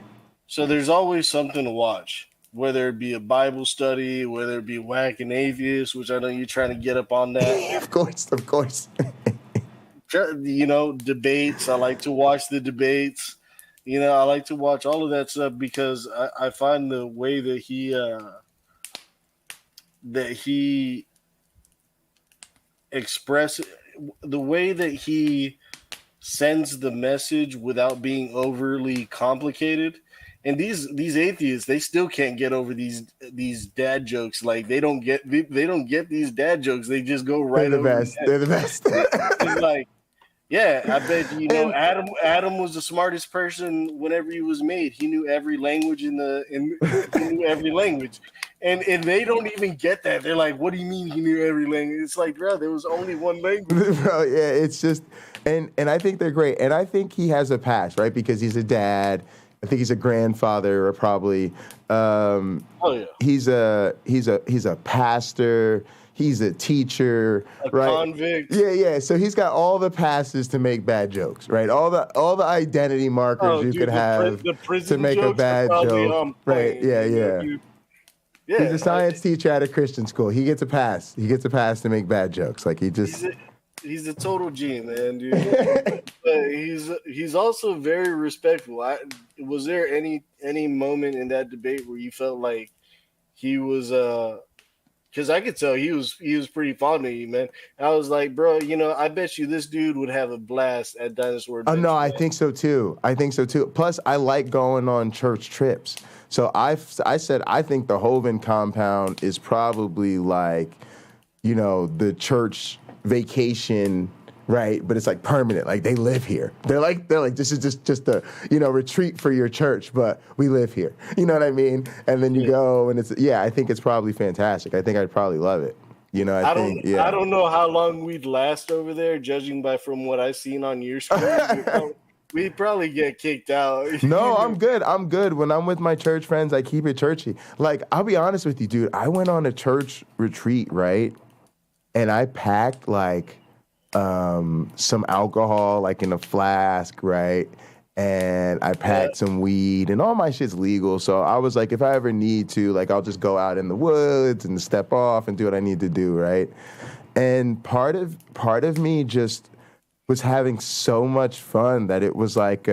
So there's always something to watch, whether it be a Bible study, whether it be Whacking Atheist, which I know you're trying to get up on that. Of course. You know, debates. I like to watch the debates. You know, I like to watch all of that stuff because I find the way that he expresses, the way that he sends the message without being overly complicated. And these atheists, they still can't get over these dad jokes. Like they don't get these dad jokes. They just go right over. They're the best. It's like, yeah, I bet you know Adam was the smartest person whenever he was made. He knew every language he knew every language. And they don't even get that. They're like, what do you mean he knew every language? It's like, bro, there was only one language. Bro, yeah, it's just and I think they're great. And I think he has a past, right? Because he's a dad. I think he's a grandfather or probably he's a pastor. He's a teacher, right? Convict. Yeah. So he's got all the passes to make bad jokes, right? All the identity markers you could have to make a bad joke, right? Yeah. He's a science teacher at a Christian school. He gets a pass. He gets a pass to make bad jokes. Like he's a total G, man, dude. But he's also very respectful. Was there any moment in that debate where you felt like he was because I could tell he was pretty fond of you, man. And I was like, bro, you know, I bet you this dude would have a blast at Dinosaur Adventure. No, I think so too. Plus, I like going on church trips. So I said I think the Hovind compound is probably like, you know, the church vacation, right? But it's like permanent. Like they live here. They're like this is just a, you know, retreat for your church, but we live here. You know what I mean? And then you go and I think it's probably fantastic. I think I'd probably love it. You know, I don't know how long we'd last over there, judging from what I've seen on your screen. We'd probably get kicked out. No, I'm good. When I'm with my church friends, I keep it churchy. Like, I'll be honest with you, dude. I went on a church retreat, right? And I packed like some alcohol, like in a flask, right? And I packed some weed, and all my shit's legal. So I was like, if I ever need to, like, I'll just go out in the woods and step off and do what I need to do, right? And part of me just was having so much fun that it was like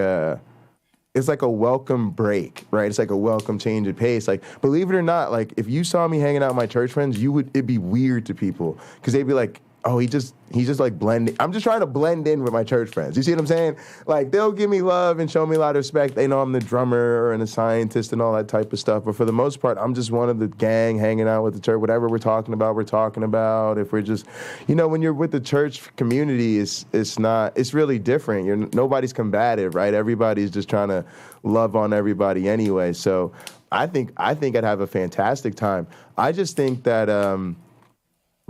it's like a welcome break, right? It's like a welcome change of pace. Like, believe it or not, like if you saw me hanging out with my church friends, it'd be weird to people because they'd be like, oh, he's just like blending. I'm just trying to blend in with my church friends. You see what I'm saying? Like, they'll give me love and show me a lot of respect. They know I'm the drummer and a scientist and all that type of stuff. But for the most part, I'm just one of the gang hanging out with the church. Whatever we're talking about. If we're just, you know, when you're with the church community, it's really different. Nobody's combative, right? Everybody's just trying to love on everybody anyway. So I think I'd have a fantastic time. I just think that,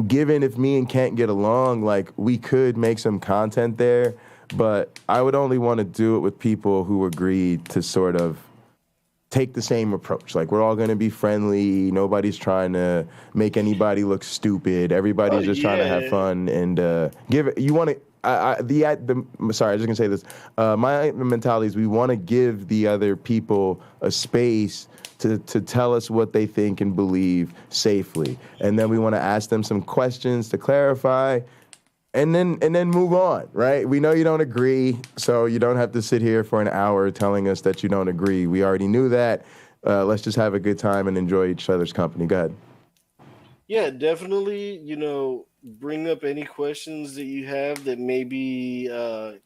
given if me and Kent get along, like we could make some content there, but I would only want to do it with people who agreed to sort of take the same approach. Like we're all going to be friendly. Nobody's trying to make anybody look stupid. Everybody's just trying to have fun and give it. You want to. Sorry, I was just gonna say this. My mentality is we want to give the other people a space to tell us what they think and believe safely, and then we want to ask them some questions to clarify, and then move on. Right? We know you don't agree, so you don't have to sit here for an hour telling us that you don't agree. We already knew that. Let's just have a good time and enjoy each other's company. Go ahead. Yeah, definitely. You know, bring up any questions that you have that may be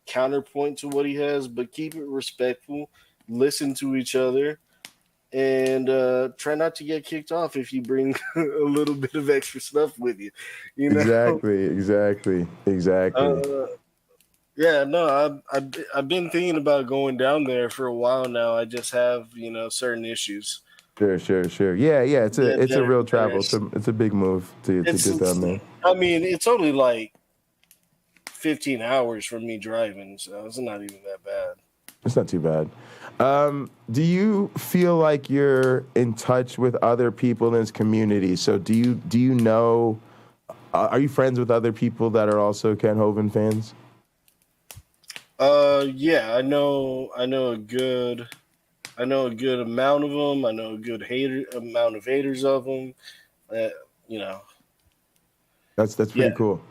counterpoint to what he has, but keep it respectful. Listen to each other, and try not to get kicked off if you bring a little bit of extra stuff with you. You know? Exactly. Yeah, no, I've been thinking about going down there for a while now. I just have, certain issues. Sure. Yeah. It's a real travel. It's a big move to get down there. I mean, it's only like 15 hours from me driving, so it's not even that bad. It's not too bad. Do you feel like you're in touch with other people in this community? So do you know? Are you friends with other people that are also Ken Hovind fans? Yeah, I know a good amount of them. I know a good amount of haters of them. That's pretty cool.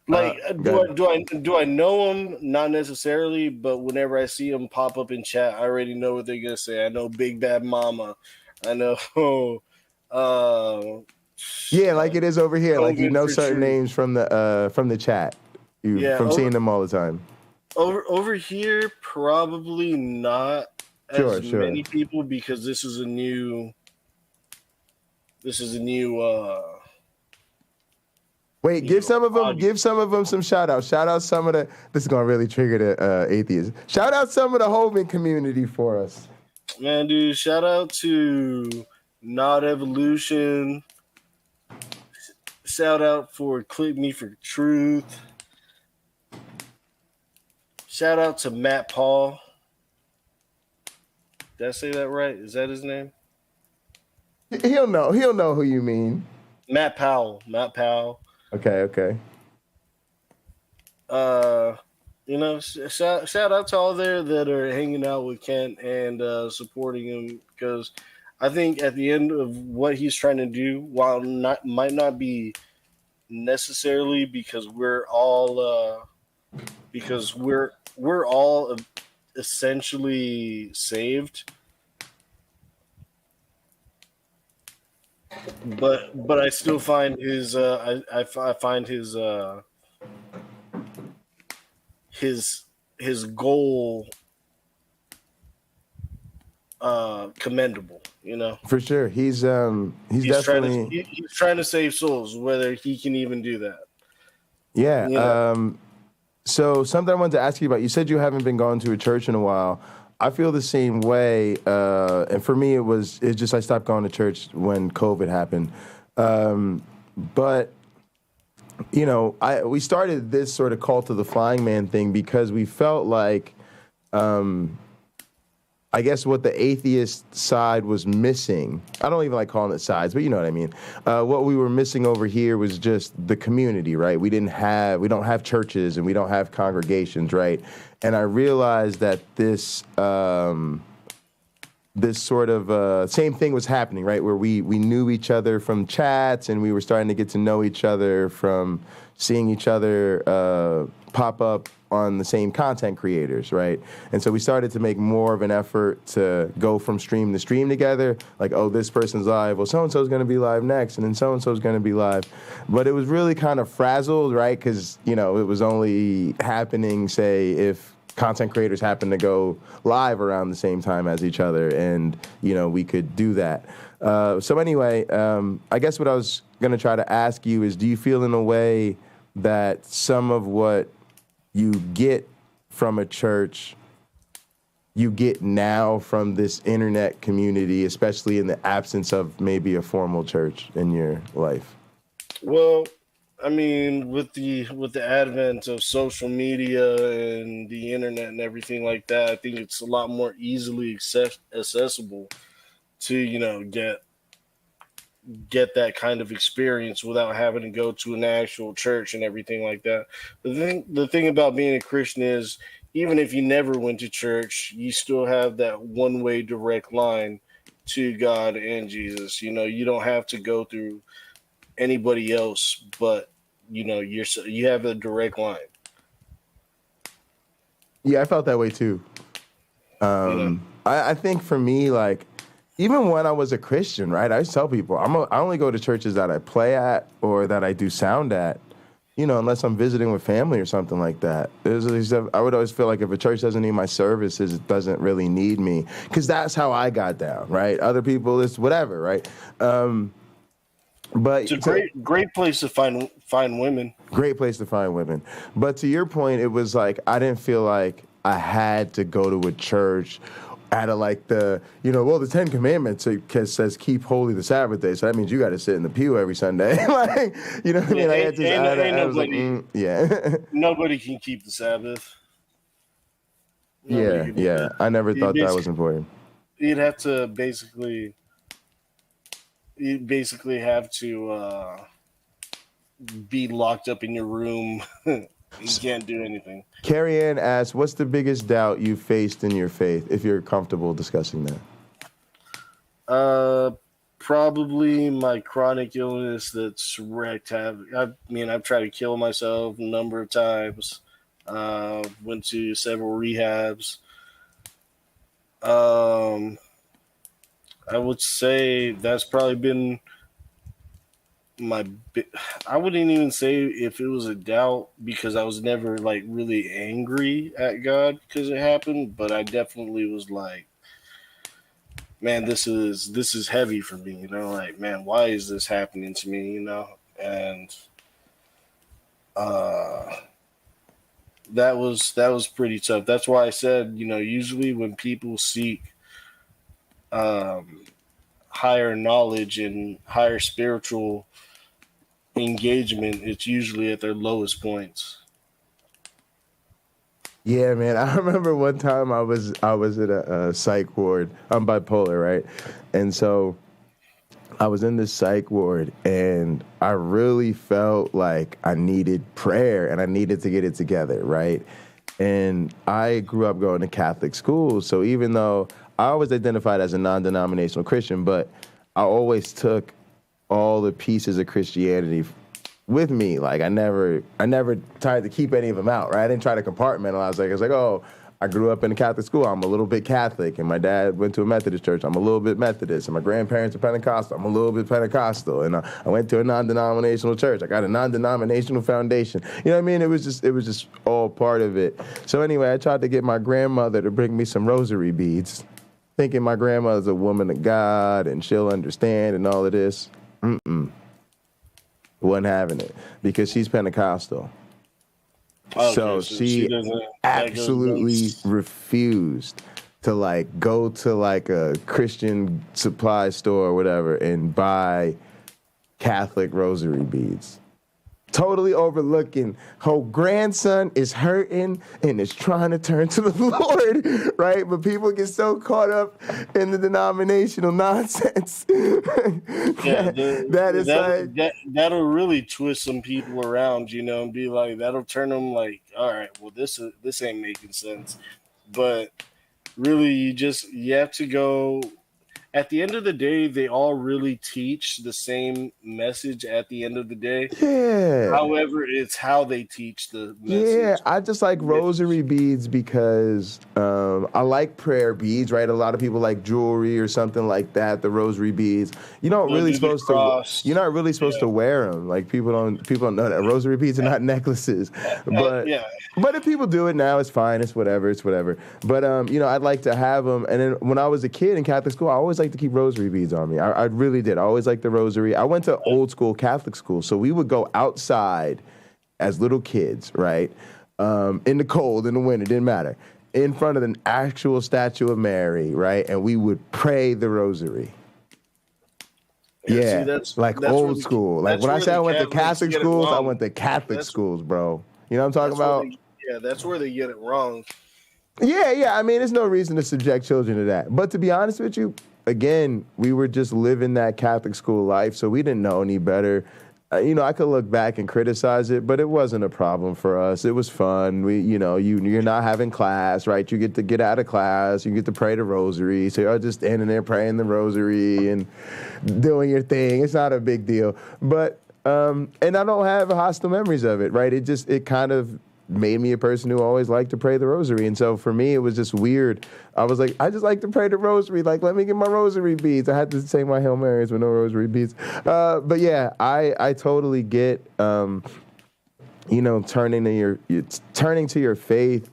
Like, do I know them? Not necessarily, but whenever I see them pop up in chat, I already know what they're gonna say. I know Big Bad Mama. I know. Yeah, like it is over here. Like you know certain sure. names from the chat. From seeing them all the time. Over here, probably not as many people because this is a new. Wait, give some of them some shout outs. Shout out some of the. This is gonna really trigger the atheists. Shout out some of the Hovind community for us. Man, dude, shout out to Not Evolution. Shout out for Click Me for Truth. Shout out to Matt Paul. Did I say that right? Is that his name? He'll know who you mean. Matt Powell. Okay. Shout out to all there that are hanging out with Kent and supporting him, because I think at the end of what he's trying to do, while might not be necessarily because we're all essentially saved. But I still find his I find his goal commendable, For sure. He's definitely he's trying to save souls, whether he can even do that. Yeah. So something I wanted to ask you about, you said you haven't been going to a church in a while. I feel the same way. And for me, it's just I stopped going to church when COVID happened. But, we started this sort of cult of the flying man thing because we felt like, I guess what the atheist side was missing. I don't even like calling it sides, but you know what I mean. What we were missing over here was just the community, right? We don't have churches and we don't have congregations, right? And I realized that this sort of same thing was happening, right? Where we knew each other from chats and we were starting to get to know each other from seeing each other pop up on the same content creators, right? And so we started to make more of an effort to go from stream to stream together. Like, oh, this person's live. Well, so-and-so is going to be live next, and then so-and-so is going to be live. But it was really kind of frazzled, right? Because, it was only happening, say, if content creators happen to go live around the same time as each other, and, we could do that. So anyway, I guess what I was going to try to ask you is, do you feel in a way that some of what you get from a church, you get now from this internet community, especially in the absence of maybe a formal church in your life? Well, I mean, with the advent of social media and the internet and everything like that, I think it's a lot more easily accessible to, get that kind of experience without having to go to an actual church and everything like that. The thing about being a Christian is, even if you never went to church, you still have that one-way direct line to God and Jesus. You don't have to go through anybody else, but you have a direct line. Yeah, I felt that way too. I think for me, like, even when I was a Christian, right, I used to tell people I only go to churches that I play at or that I do sound at. unless I'm visiting with family or something like that. I would always feel like if a church doesn't need my services, it doesn't really need me, because that's how I got down, right? Other people, it's whatever, right? But it's a great place to find women. Great place to find women. But to your point, it was like I didn't feel like I had to go to a church out of like the Ten Commandments says keep holy the Sabbath day, so that means you got to sit in the pew every Sunday. Like, you know what I mean? Nobody can keep the Sabbath. Yeah. I never thought that was important. You'd have to basically have to be locked up in your room. You can't do anything. Carrie Ann asks, what's the biggest doubt you faced in your faith, if you're comfortable discussing that? Probably my chronic illness that's wrecked. I've tried to kill myself a number of times. Went to several rehabs. I would say that's probably been I wouldn't even say if it was a doubt, because I was never like really angry at God because it happened, but I definitely was like, man, this is heavy for me, like, man, why is this happening to me, and that was pretty tough. That's why I said, usually when people seek higher knowledge and higher spiritual engagement, it's usually at their lowest points. Yeah, man. I remember one time I was at a psych ward. I'm bipolar, right? And so I was in this psych ward, and I really felt like I needed prayer and I needed to get it together, right? And I grew up going to Catholic school, so even though I always identified as a non-denominational Christian, but I always took all the pieces of Christianity with me. Like I never tried to keep any of them out, right? I didn't try to compartmentalize. I was like, oh, I grew up in a Catholic school, I'm a little bit Catholic, and my dad went to a Methodist church, I'm a little bit Methodist, and my grandparents are Pentecostal, I'm a little bit Pentecostal, and I went to a non-denominational church, I got a non-denominational foundation. You know what I mean? It was just all part of it. So anyway, I tried to get my grandmother to bring me some rosary beads, thinking my grandmother's a woman of God and she'll understand and all of this. Wasn't having it, because she's Pentecostal. Okay, so she absolutely refused to like go to like a Christian supply store or whatever and buy Catholic rosary beads. Totally overlooking her grandson is hurting and is trying to turn to the Lord, right? But people get so caught up in the denominational nonsense. That'll really twist some people around, and be like, that'll turn them like, all right, well, this ain't making sense. But really, you have to go. At the end of the day, they all really teach the same message at the end of the day. Yeah. However, it's how they teach the message. Yeah, I just like rosary beads because I like prayer beads, right? A lot of people like jewelry or something like that, the rosary beads. You're not really supposed to wear them. Like people don't know that rosary beads are not necklaces. But if people do it now, it's fine. It's whatever. But I'd like to have them. And then when I was a kid in Catholic school, I always liked to keep rosary beads on me. I really did. I always liked the rosary. I went to old school Catholic school, so we would go outside as little kids, right? In the cold, in the winter, didn't matter. In front of an actual statue of Mary, right? And we would pray the rosary. Yeah, that's old school. Like when I say I went to Catholic schools, I went to Catholic schools, bro. You know what I'm talking about? That's where they get it wrong. Yeah. I mean, there's no reason to subject children to that. But to be honest with you, again, we were just living that Catholic school life, so we didn't know any better. I could look back and criticize it, but it wasn't a problem for us. It was fun. You're not having class, right? You get to get out of class. You get to pray the rosary. So you're just standing there praying the rosary and doing your thing. It's not a big deal. But, and I don't have hostile memories of it, right? It kind of made me a person who always liked to pray the rosary. And so for me, it was just weird. I was like, I just like to pray the rosary. Like, let me get my rosary beads. I had to say my Hail Marys with no rosary beads. But yeah, I totally get turning to your faith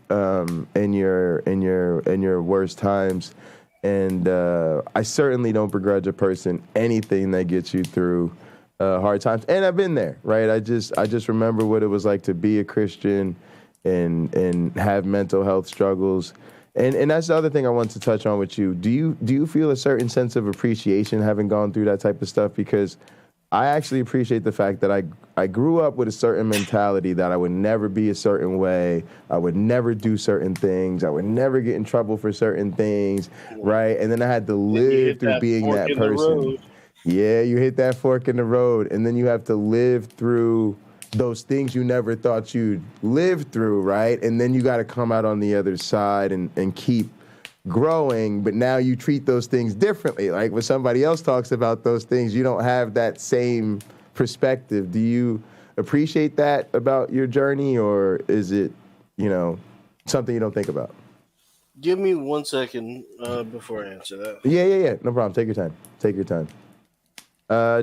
in your worst times. And I certainly don't begrudge a person anything that gets you through hard times. And I've been there, right? I just remember what it was like to be a Christian and have mental health struggles. And that's the other thing I want to touch on with you. Do you feel a certain sense of appreciation having gone through that type of stuff? Because I actually appreciate the fact that I grew up with a certain mentality that I would never be a certain way. I would never do certain things. I would never get in trouble for certain things, right? And then I had to live through being that person. Yeah, you hit that fork in the road, and then you have to live through those things you never thought you'd live through, right? And then you got to come out on the other side and keep growing, but now you treat those things differently. Like when somebody else talks about those things, you don't have that same perspective. Do you appreciate that about your journey, or is it, something you don't think about? Give me 1 second before I answer that. Yeah. No problem. Take your time.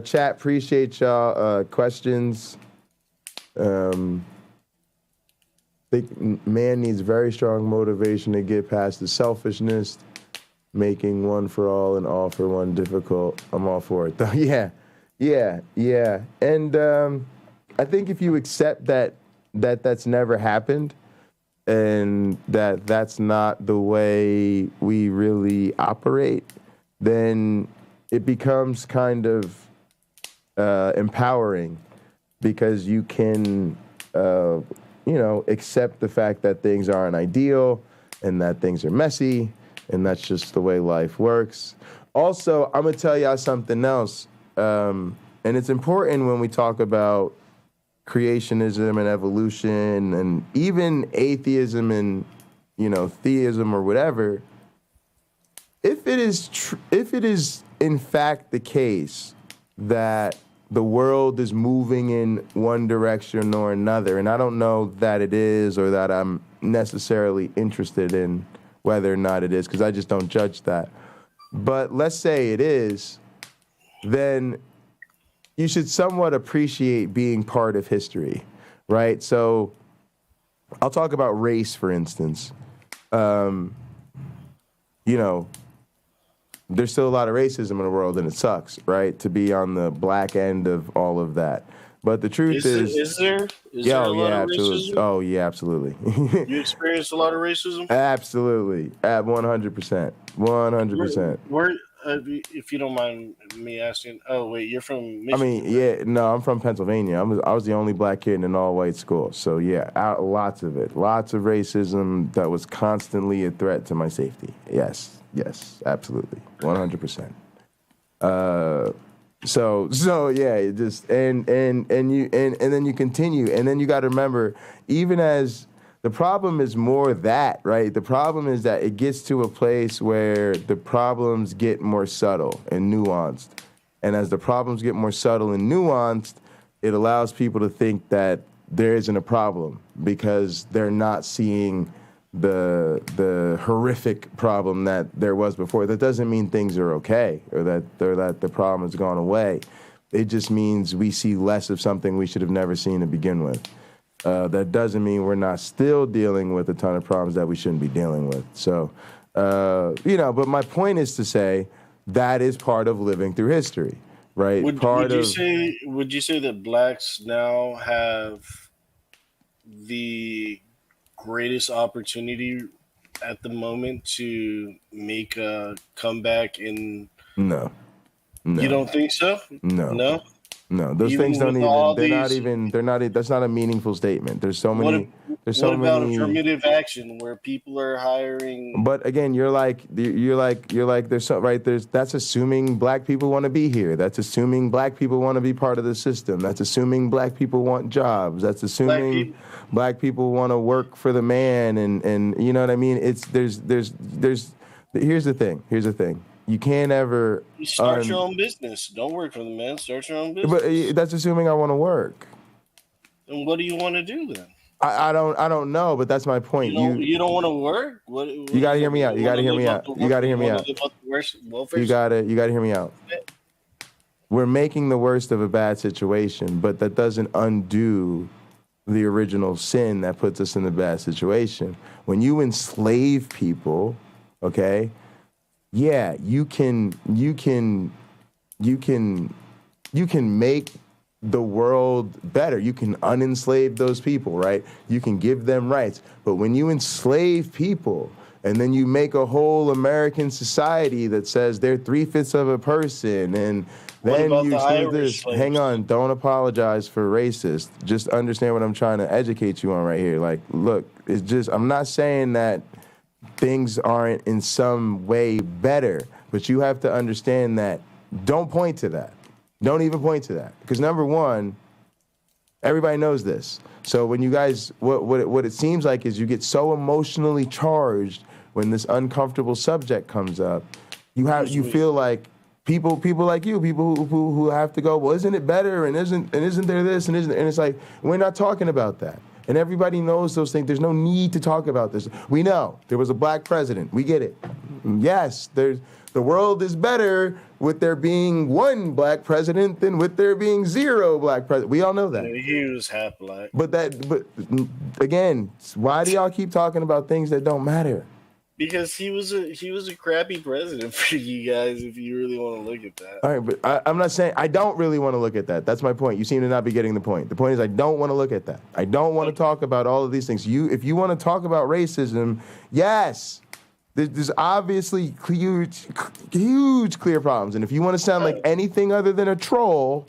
Chat, appreciate y'all. Questions. Think man needs very strong motivation to get past the selfishness, making one for all and all for one difficult. I'm all for it, though. Yeah. And I think if you accept that's never happened, and that's not the way we really operate, then it becomes kind of empowering, because you can accept the fact that things aren't ideal and that things are messy, and that's just the way life works. Also, I'm going to tell y'all something else, and it's important when we talk about creationism and evolution and even atheism and, theism or whatever. If it is in fact the case that the world is moving in one direction or another, and I don't know that it is, or that I'm necessarily interested in whether or not it is, because I just don't judge that. But let's say it is, then you should somewhat appreciate being part of history, right? So I'll talk about race, for instance. There's still a lot of racism in the world, and it sucks, right, to be on the black end of all of that. But the truth is... Is there a lot of absolutely. racism? Oh, yeah, absolutely. You experienced a lot of racism? Absolutely. At 100%. 100%. Where if you don't mind me asking, you're from Michigan? I'm from Pennsylvania. I was the only black kid in an all-white school. So, yeah, lots of it. Lots of racism that was constantly a threat to my safety. Yes, absolutely. 100%. So yeah, just and then you continue, and then you got to remember, even as the problem is more that, right? The problem is that it gets to a place where the problems get more subtle and nuanced, and as the problems get more subtle and nuanced, it allows people to think that there isn't a problem because they're not seeing the horrific problem that there was before. That doesn't mean things are okay or that the problem has gone away. It just means we see less of something we should have never seen to begin with. That doesn't mean we're not still dealing with a ton of problems that we shouldn't be dealing with. So, but my point is to say that is part of living through history, right? Would you say that blacks now have the greatest opportunity at the moment to make a comeback in? No. You don't think so? No. Those Even things don't with even. all They're not these- even. They're not. That's not a meaningful statement. There's so What, many. There's so what about many. affirmative action where people are hiring? But again, you're like. There's so right. That's assuming black people want to be here. That's assuming black people want to be part of the system. That's assuming black people want jobs. That's assuming black people want to work for the man. And you know what I mean. It's there's. Here's the thing. You can't ever Start your own business. Don't work for the man. Start your own business. But that's assuming I want to work. And what do you want to do then? I don't know, but that's my point. You don't want to work? You gotta hear me out. You gotta hear me out. You gotta hear me out. You gotta hear me out. We're making the worst of a bad situation, but that doesn't undo the original sin that puts us in the bad situation. When you enslave people, okay, yeah, you can make the world better. You can unenslave those people, right? You can give them rights. But when you enslave people and then you make a whole American society that says they're 3/5 of a person, and then you say this, hang on, don't apologize for racist. Just understand what I'm trying to educate you on right here. Like, look, it's just, I'm not saying that things aren't in some way better, but you have to understand that. Don't point to that. Don't even point to that. Because number one, everybody knows this. So when you guys, what it seems like is you get so emotionally charged when this uncomfortable subject comes up. You feel like people like you, people who have to go, well, isn't it better? And isn't there this? And it's like, we're not talking about that. And everybody knows those things. There's no need to talk about this. We know there was a black president. We get it. Yes, the world is better with there being one black president than with there being 0 black presidents. We all know that. He was half black. But again, why do y'all keep talking about things that don't matter? Because he was a crappy president for you guys, if you really want to look at that. All right, but I'm not saying I don't really want to look at that. That's my point. You seem to not be getting the point. The point is I don't want to look at that. I don't want to talk about all of these things. If you want to talk about racism, yes, there's obviously huge clear problems. And if you want to sound like anything other than a troll,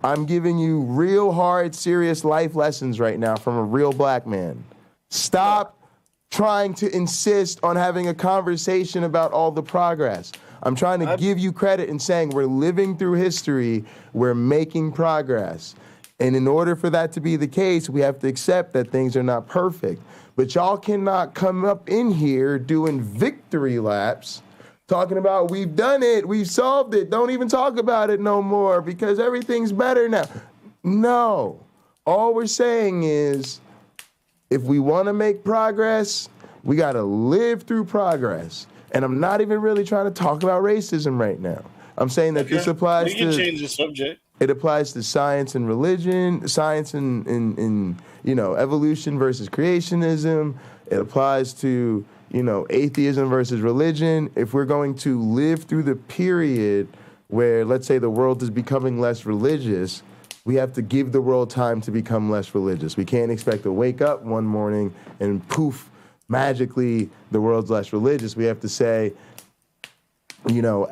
I'm giving you real hard, serious life lessons right now from a real black man. Stop trying to insist on having a conversation about all the progress. I'm trying to give you credit in saying we're living through history, we're making progress. And in order for that to be the case, we have to accept that things are not perfect. But y'all cannot come up in here doing victory laps, talking about we've done it, we've solved it, don't even talk about it no more because everything's better now. No. All we're saying is, if we want to make progress, we got to live through progress. And I'm not even really trying to talk about racism right now. I'm saying that this applies to... We can change the subject. It applies to science and religion, science and evolution versus creationism. It applies to, atheism versus religion. If we're going to live through the period where, let's say, the world is becoming less religious, we have to give the world time to become less religious. We can't expect to wake up one morning and poof, magically the world's less religious. We have to say,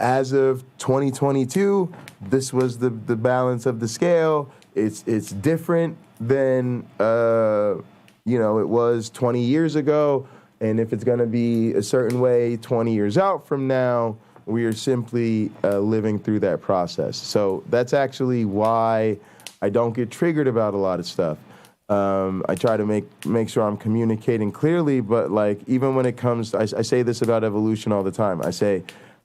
as of 2022, this was the balance of the scale. It's different than it was 20 years ago. And if it's going to be a certain way 20 years out from now, we are simply living through that process. So that's actually why I don't get triggered about a lot of stuff. I try to make sure I'm communicating clearly, but even when it comes, I say this about evolution all the time. I say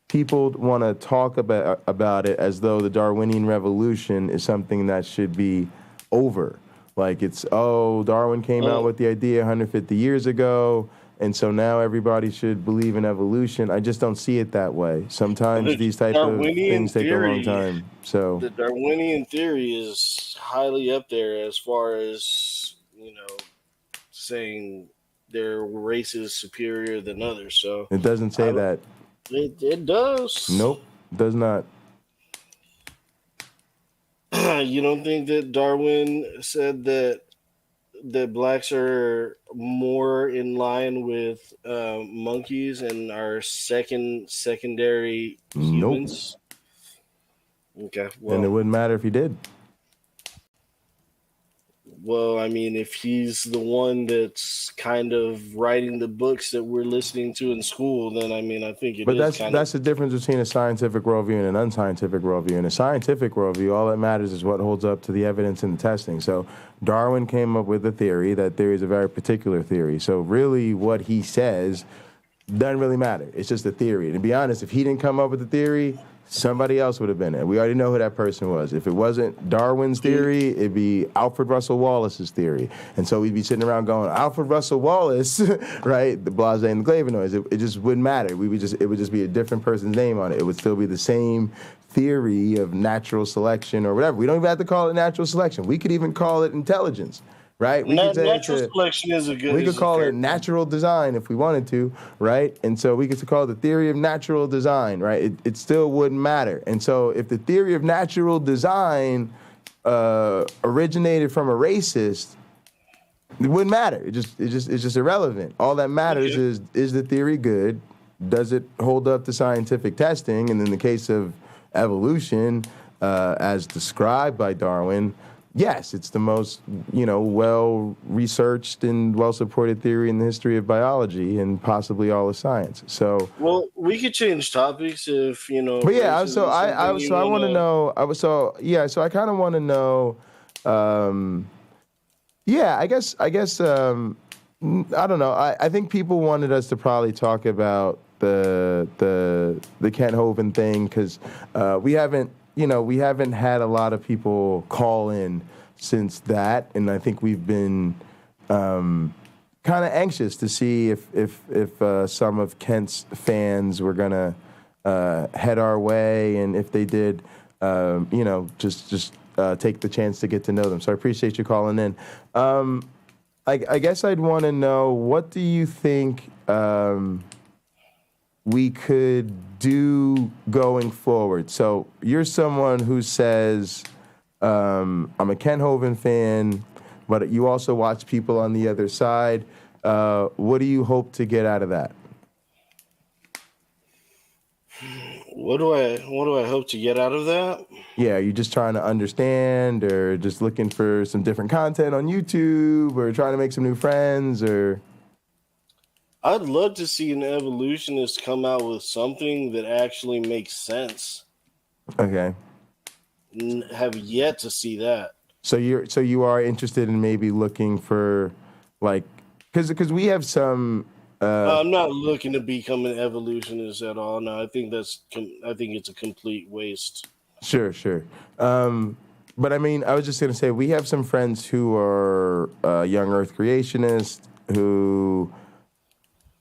people want to talk about it as though the Darwinian revolution is something that should be over. Like Darwin came out with the idea 150 years ago, and so now everybody should believe in evolution. I just don't see it that way. Sometimes these type of things take a long time. So the Darwinian theory is highly up there as far as, saying their race is superior than others. So it doesn't say that. It does. Nope, does not. You don't think that Darwin said that blacks are more in line with monkeys and are secondary humans? Nope. Okay. Well, and it wouldn't matter if he did. Well, I mean, if he's the one that's kind of writing the books that we're listening to in school, then I mean, I think But that's the difference between a scientific worldview and an unscientific worldview. In a scientific worldview, all that matters is what holds up to the evidence and the testing. So Darwin came up with a theory. That theory is a very particular theory. So really what he says doesn't really matter. It's just a theory. And to be honest, if he didn't come up with the theory, somebody else would have been it. We already know who that person was. If it wasn't Darwin's theory, it'd be Alfred Russel Wallace's theory. And so we'd be sitting around going, Alfred Russel Wallace, right? The blase and the flavonoids. It just wouldn't matter. It would just be a different person's name on it. It would still be the same theory of natural selection or whatever. We don't even have to call it natural selection. We could even call it intelligence, right? We could say Natural selection is a good. we is could a call fair it natural design if we wanted to, right? And so we could call it the theory of natural design, right? It still wouldn't matter. And so if the theory of natural design originated from a racist, it wouldn't matter. It's just irrelevant. All that matters is the theory good? Does it hold up to scientific testing? And in the case of evolution, as described by Darwin, yes, it's the most, well-researched and well-supported theory in the history of biology and possibly all of science. So, well, we could change topics if But yeah, so I want to know. So I kind of want to know. I guess. I don't know. I think people wanted us to probably talk about the Kent Hovind thing because we haven't had a lot of people call in since that, and I think we've been kind of anxious to see if some of Kent's fans were gonna head our way, and if they did, just take the chance to get to know them. So I appreciate you calling in. I guess I'd want to know, what do you think we could do going forward? So you're someone who says, I'm a Kent Hovind fan, but you also watch people on the other side. What do you hope to get out of that? What do I hope to get out of that? Yeah, are you just trying to understand, or just looking for some different content on YouTube, or trying to make some new friends, or? I'd love to see an evolutionist come out with something that actually makes sense. Okay. Have yet to see that. So you are interested in maybe looking for, like, because we have some. I'm not looking to become an evolutionist at all. No, I think it's a complete waste. Sure. But I mean, I was just gonna say, we have some friends who are young Earth creationists who,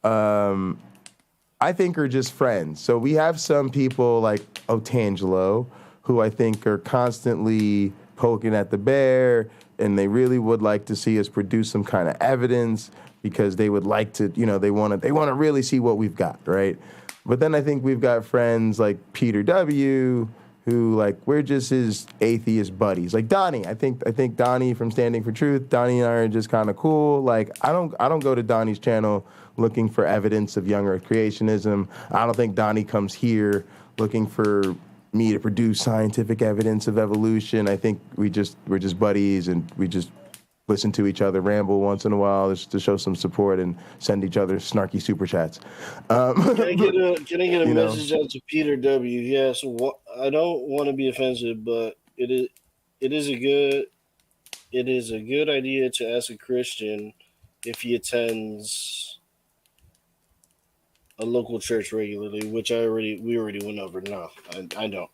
I think, are just friends. So we have some people like Otangelo who I think are constantly poking at the bear, and they really would like to see us produce some kind of evidence, because they would like to, they want to really see what we've got, right? But then I think we've got friends like Peter W., who, like, we're just his atheist buddies. Like Donnie, I think Donnie from Standing for Truth, Donnie and I are just kind of cool. Like, I don't go to Donnie's channel looking for evidence of young Earth creationism. I don't think Donnie comes here looking for me to produce scientific evidence of evolution. I think we're just buddies, and we just listen to each other ramble once in a while just to show some support and send each other snarky super chats. Can I get a message out to Peter W? Yes, I don't want to be offensive, but it is a good idea to ask a Christian if he attends a local church regularly, which we already went over. No, I don't.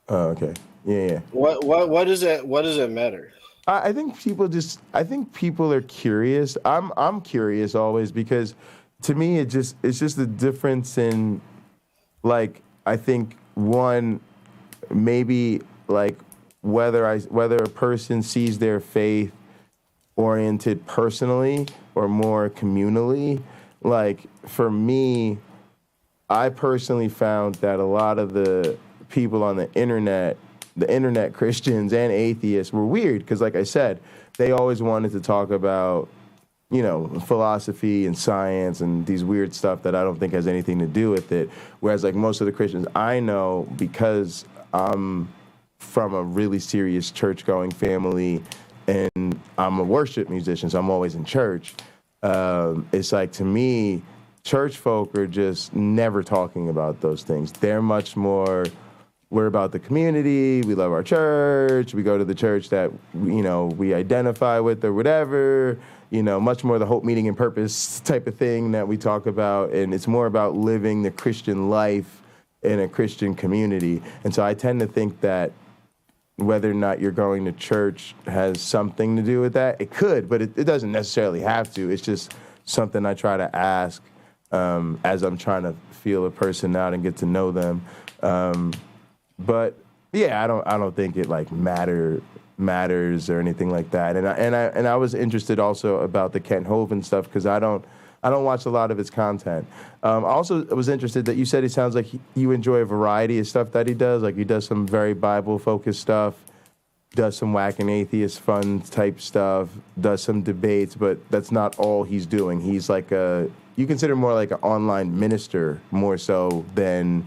Oh, okay. Yeah. Why does that matter? I think people are curious. I'm curious always, because to me it's just the difference in, like, I think, one, maybe, like, whether a person sees their faith oriented personally or more communally. Like, for me, I personally found that a lot of the people on the internet Christians and atheists, were weird, because, like I said, they always wanted to talk about, philosophy and science and these weird stuff that I don't think has anything to do with it. Whereas, like, most of the Christians I know, because I'm from a really serious church-going family and I'm a worship musician, so I'm always in church, it's like, to me, church folk are just never talking about those things. They're much more, we're about the community, we love our church, we go to the church that, we identify with or whatever, much more the hope, meaning, and purpose type of thing that we talk about. And it's more about living the Christian life in a Christian community. And so I tend to think that whether or not you're going to church has something to do with that. It could, but it doesn't necessarily have to. It's just something I try to ask as I'm trying to feel a person out and get to know them. But yeah, I don't think it, like, matter matters or anything like that. And I was interested also about the Kent Hovind stuff because I don't watch a lot of his content. I also was interested that you said he sounds like you enjoy a variety of stuff that he does. Like he does some very Bible-focused stuff, does some whack and atheist fun type stuff, does some debates, but that's not all he's doing. He's like you consider more like an online minister more so than...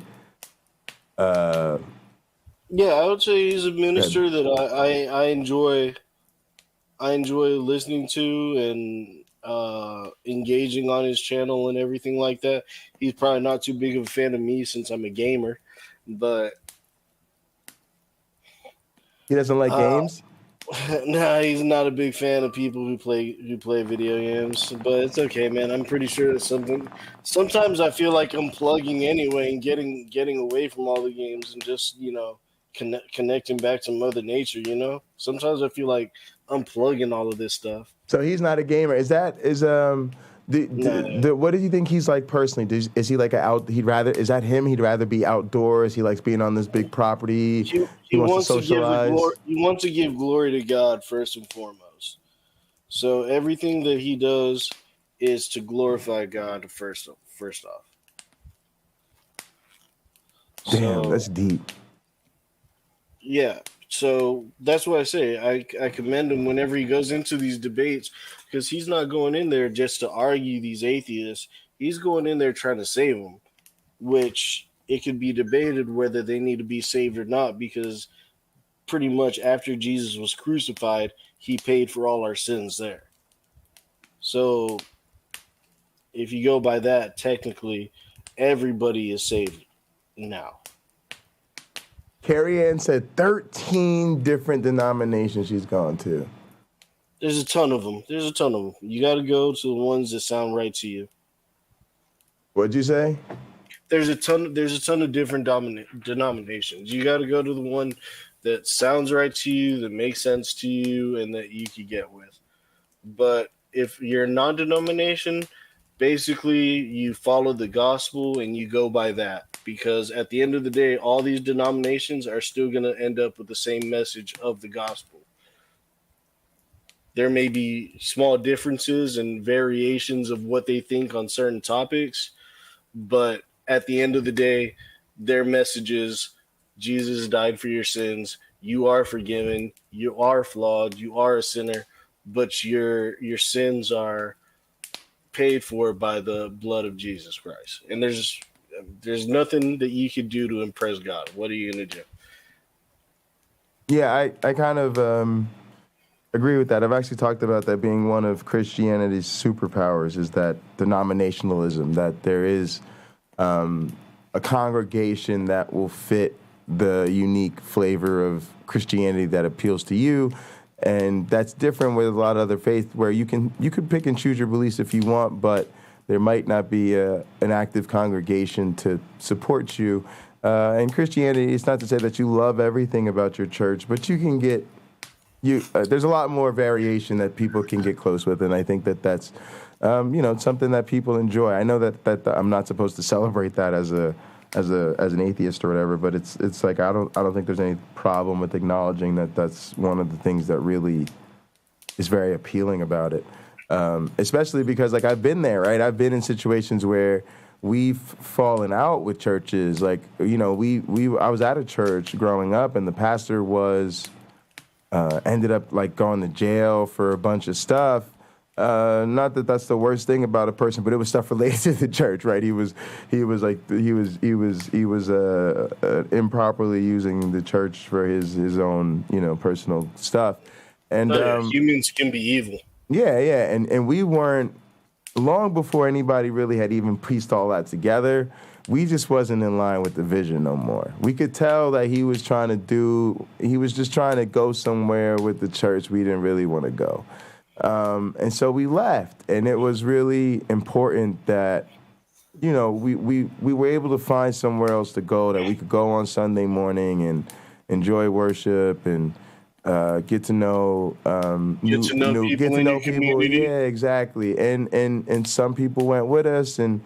Yeah, I would say he's a minister that I enjoy listening to and engaging on his channel and everything like that. He's probably not too big of a fan of me since I'm a gamer, but he doesn't like games. Nah, he's not a big fan of people who play video games. But it's okay, man. I'm pretty sure it's something. Sometimes I feel like I'm plugging anyway and getting away from all the games and just connecting back to Mother Nature. Sometimes I feel like I'm plugging all of this stuff. So he's not a gamer. What do you think he's like personally? Is he like is that him? He'd rather be outdoors. He likes being on this big property. He wants to socialize. He wants to give glory to God first and foremost. So everything that he does is to glorify God first off. Damn, that's deep. Yeah. So that's what I say. I commend him whenever he goes into these debates because he's not going in there just to argue these atheists. He's going in there trying to save them, which it could be debated whether they need to be saved or not because pretty much after Jesus was crucified, he paid for all our sins there. So if you go by that, technically, everybody is saved now. Carrie Ann said 13 different denominations she's gone to. There's a ton of them. You got to go to the ones that sound right to you. What'd you say? There's a ton of different denominations. You got to go to the one that sounds right to you, that makes sense to you, and that you can get with. But if you're a non-denomination, basically you follow the gospel and you go by that. Because at the end of the day, all these denominations are still going to end up with the same message of the gospel. There may be small differences and variations of what they think on certain topics, but at the end of the day, their message is Jesus died for your sins. You are forgiven. You are flawed. You are a sinner, but your sins are paid for by the blood of Jesus Christ. And there's nothing that you could do to impress God. What are you going to do? Yeah, I kind of agree with that. I've actually talked about that being one of Christianity's superpowers is that denominationalism, that there is a congregation that will fit the unique flavor of Christianity that appeals to you. And that's different with a lot of other faiths where you can pick and choose your beliefs if you want, but there might not be an active congregation to support you. And Christianity, it's not to say that you love everything about your church, but you can get there's a lot more variation that people can get close with, and I think that's something that people enjoy. I know that I'm not supposed to celebrate that as an atheist or whatever, but it's like I don't think there's any problem with acknowledging that that's one of the things that really is very appealing about it. Especially because like I've been there, right? I've been in situations where we've fallen out with churches. Like, I was at a church growing up and the pastor ended up like going to jail for a bunch of stuff. Not that that's the worst thing about a person, but it was stuff related to the church, right? He was improperly using the church for his own, personal stuff. And humans can be evil. Yeah, and we weren't, long before anybody really had even pieced all that together, we just wasn't in line with the vision no more. We could tell that he was just trying to go somewhere with the church we didn't really want to go. And so we left, and it was really important that, we were able to find somewhere else to go, that we could go on Sunday morning and enjoy worship and get to know people. Yeah, exactly. And some people went with us and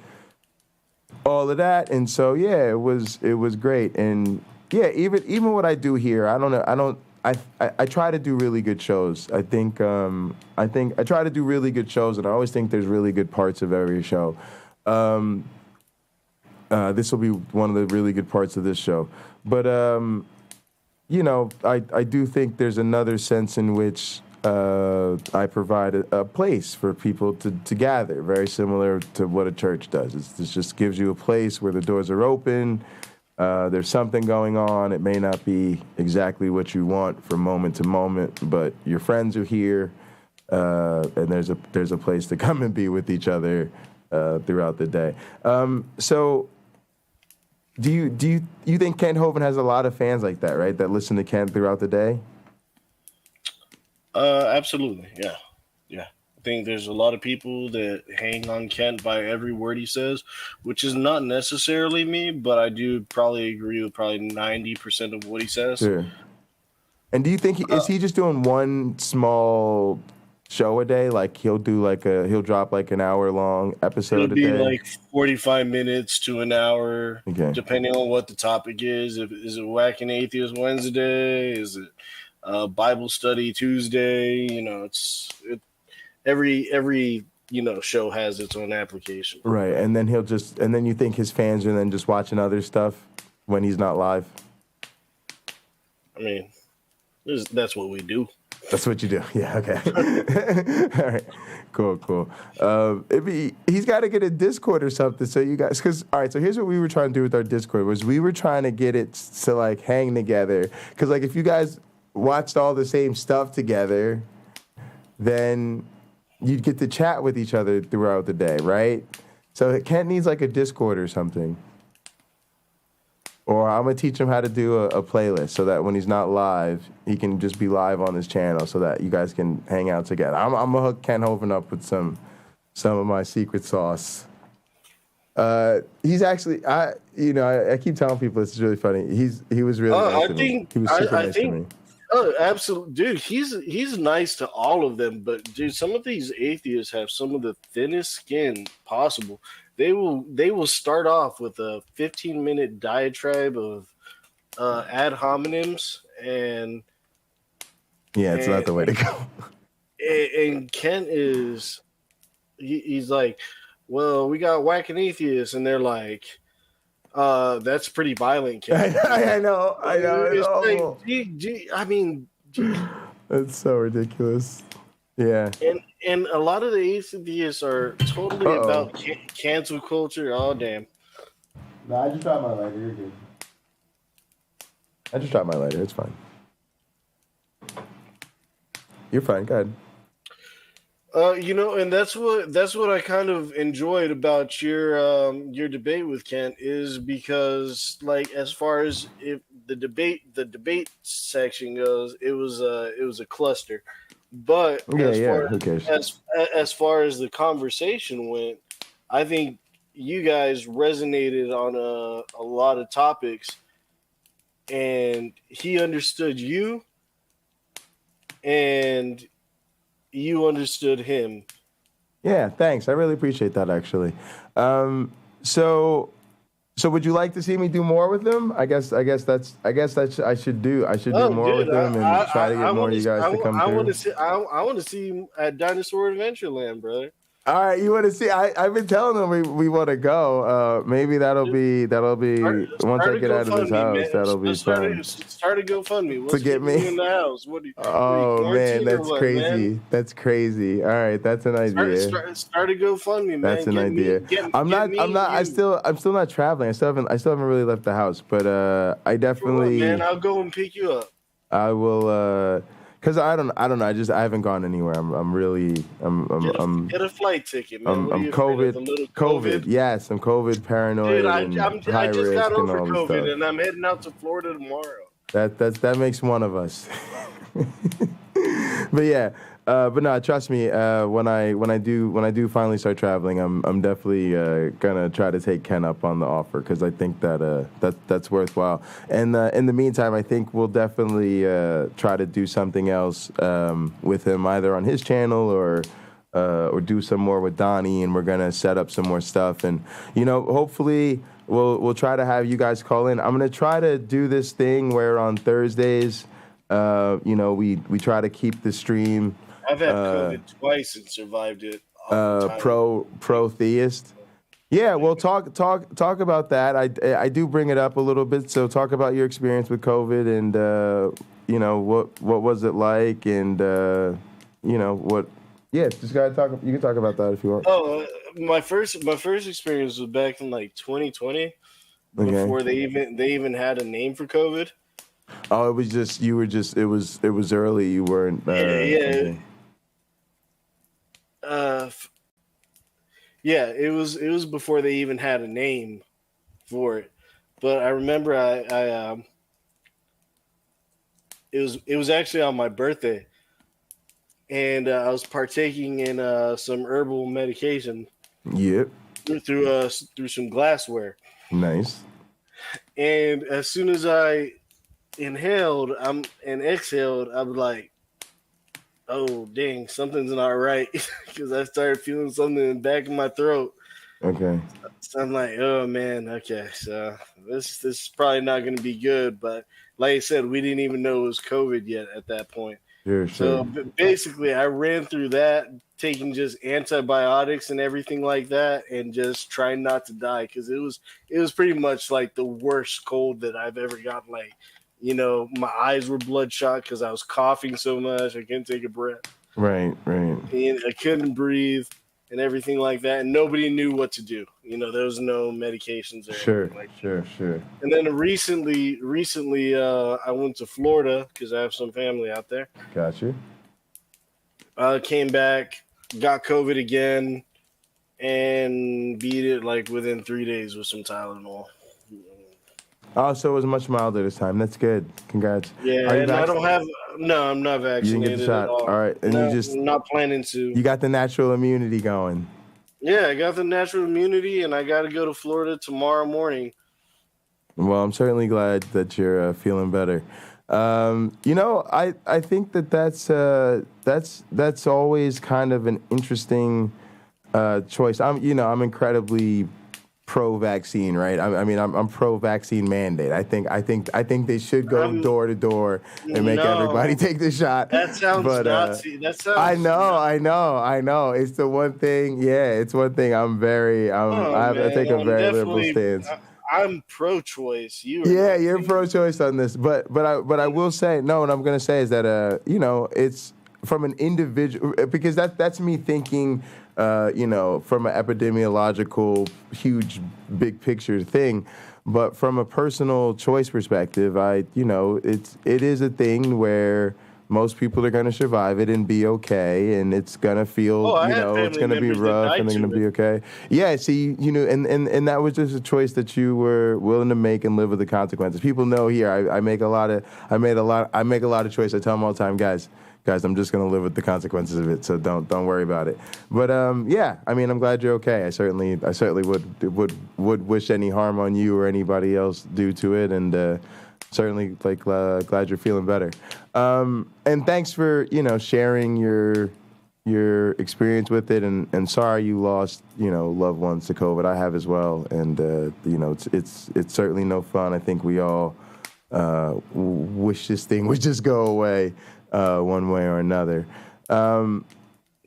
all of that. And so, yeah, it was great. And yeah, even what I do here, I I try to do really good shows. I think I try to do really good shows, and I always think there's really good parts of every show. This will be one of the really good parts of this show. But you know, I do think there's another sense in which I provide a place for people to gather, very similar to what a church does. It just gives you a place where the doors are open. There's something going on. It may not be exactly what you want from moment to moment, but your friends are here, and there's a place to come and be with each other throughout the day. So, do you think Kent Hovind has a lot of fans like that, right? That listen to Kent throughout the day? Absolutely, yeah. I think there's a lot of people that hang on Kent by every word he says, which is not necessarily me, but I do probably agree with probably 90% of what he says. Sure. And do you think is he just doing one small show a day? Like he'll drop like an hour-long episode a day? It'll be like 45 minutes to an hour, depending on what the topic is. Is it Whacking Atheist Wednesday? Is it Bible Study Tuesday? You know, every show has its own application. Right, and then you think his fans are then just watching other stuff when he's not live? I mean, that's what we do. That's what you do. Yeah, okay. All right, cool. He's got to get a Discord or something so you guys, all right, so here's what we were trying to do with our Discord was we were trying to get it to like hang together. Because like if you guys watched all the same stuff together, then you'd get to chat with each other throughout the day, right? So Kent needs like a Discord or something. Or I'm going to teach him how to do a playlist so that when he's not live, he can just be live on his channel so that you guys can hang out together. I'm going to hook Kent Hovind up with some of my secret sauce. He's actually, I keep telling people it's really funny. He was really nice to me. He was super nice to me. Oh, absolutely, dude. He's nice to all of them, but dude, some of these atheists have some of the thinnest skin possible. They will start off with a 15-minute diatribe of ad hominems, and it's not the way to go. And Kent he's like, well, we got Whacking Atheists, and they're like, that's pretty violent, Kent. I know. I mean, that's so ridiculous. Yeah. And a lot of the atheists are totally about cancel culture. Oh, damn. No, I just dropped my lighter. You're good. I just dropped my lighter. It's fine. You're fine. Go ahead. And that's what I kind of enjoyed about your debate with Kent is because, like, as far as if the debate section goes, it was a cluster. But as far as the conversation went, I think you guys resonated on a lot of topics, and he understood you, and you understood him. Yeah, thanks. I really appreciate that, actually. So would you like to see me do more with them? I guess that's I should do more with them and try to get more of you guys to come through. I want to see him at Dinosaur Adventureland, brother. All right, you want to see? I've been telling them we want to go. Maybe that'll be once I get out of this house. That'll be fun. Start a GoFundMe to get me in the house. What do you? Man, that's crazy. Man? That's crazy. All right, that's an idea. Start a GoFundMe, man. That's an idea. I'm still not traveling. I still haven't really left the house, but I definitely. Man, I'll go and pick you up. I will. Cause I don't know. I haven't gone anywhere. I'm get a flight ticket, man. I'm COVID. Yes, I'm COVID paranoid. Dude, I just got over COVID, and I'm heading out to Florida tomorrow. That makes one of us. But yeah, but no, trust me. When I do finally start traveling, I'm definitely gonna try to take Ken up on the offer because I think that's worthwhile. And in the meantime, I think we'll definitely try to do something else with him, either on his channel or do some more with Donnie. And we're gonna set up some more stuff. And hopefully we'll try to have you guys call in. I'm gonna try to do this thing where on Thursdays. You know, we try to keep the stream. I've had COVID twice and survived it. all the time. Pro-Theist. Yeah, well, talk about that. I do bring it up a little bit. So talk about your experience with COVID and you know what was it like and you know what. Yeah, just gotta talk. You can talk about that if you want. Oh, my first experience was back in like 2020, before they even had a name for COVID. Oh, it was just it was early. You weren't. Yeah, it was before they even had a name for it. But I remember it was actually on my birthday, and I was partaking in some herbal medication. Yep. Through some glassware. Nice. And as soon as I inhaled and exhaled, I was like, oh, dang, something's not right. Because I started feeling something in the back of my throat. Okay. So I'm like, oh, man, okay. So this is probably not going to be good. But like I said, we didn't even know it was COVID yet at that point. Sure. So basically, I ran through that, taking just antibiotics and everything like that, and just trying not to die, because it was pretty much like the worst cold that I've ever gotten. Like, you know, my eyes were bloodshot because I was coughing so much I couldn't take a breath. Right. And I couldn't breathe and everything like that, and nobody knew what to do. You know, there was no medications or anything like that. Sure. And then recently, I went to Florida because I have some family out there. Got you. Came back, got COVID again, and beat it like within 3 days with some Tylenol. Oh, so it was much milder this time. That's good. Congrats. Yeah, Are you and I don't have. No, I'm not You vaccinated didn't get the shot. at all. All right, and No, you just I'm not planning to. you got the natural immunity going. Yeah, I got the natural immunity, and I got to go to Florida tomorrow morning. Well, I'm certainly glad that you're feeling better. You know, I think that's always kind of an interesting choice. I'm incredibly pro-vaccine, right? I'm pro-vaccine mandate. I think they should go door to door and make everybody take the shot. That sounds Nazi. That sounds. I know. It's the one thing. Yeah, it's one thing. I take a very liberal stance. I'm pro-choice. You're pro-choice on this, but I will say no. What I'm going to say is that you know, it's from an individual, because that's me thinking. You know, from an epidemiological, huge, big picture thing, but from a personal choice perspective, it is a thing where most people are going to survive it and be okay, and it's going to feel, it's going to be rough, and they're going to be okay. Yeah, see, you know, and that was just a choice that you were willing to make and live with the consequences. People know here, I make a lot of choices. I tell them all the time, guys, I'm just gonna live with the consequences of it, so don't worry about it. But yeah, I mean, I'm glad you're okay. I certainly would wish any harm on you or anybody else due to it, and certainly glad you're feeling better. And thanks for sharing your experience with it, and sorry you lost loved ones to COVID. I have as well, and it's certainly no fun. I think we all wish this thing would just go away. One way or another.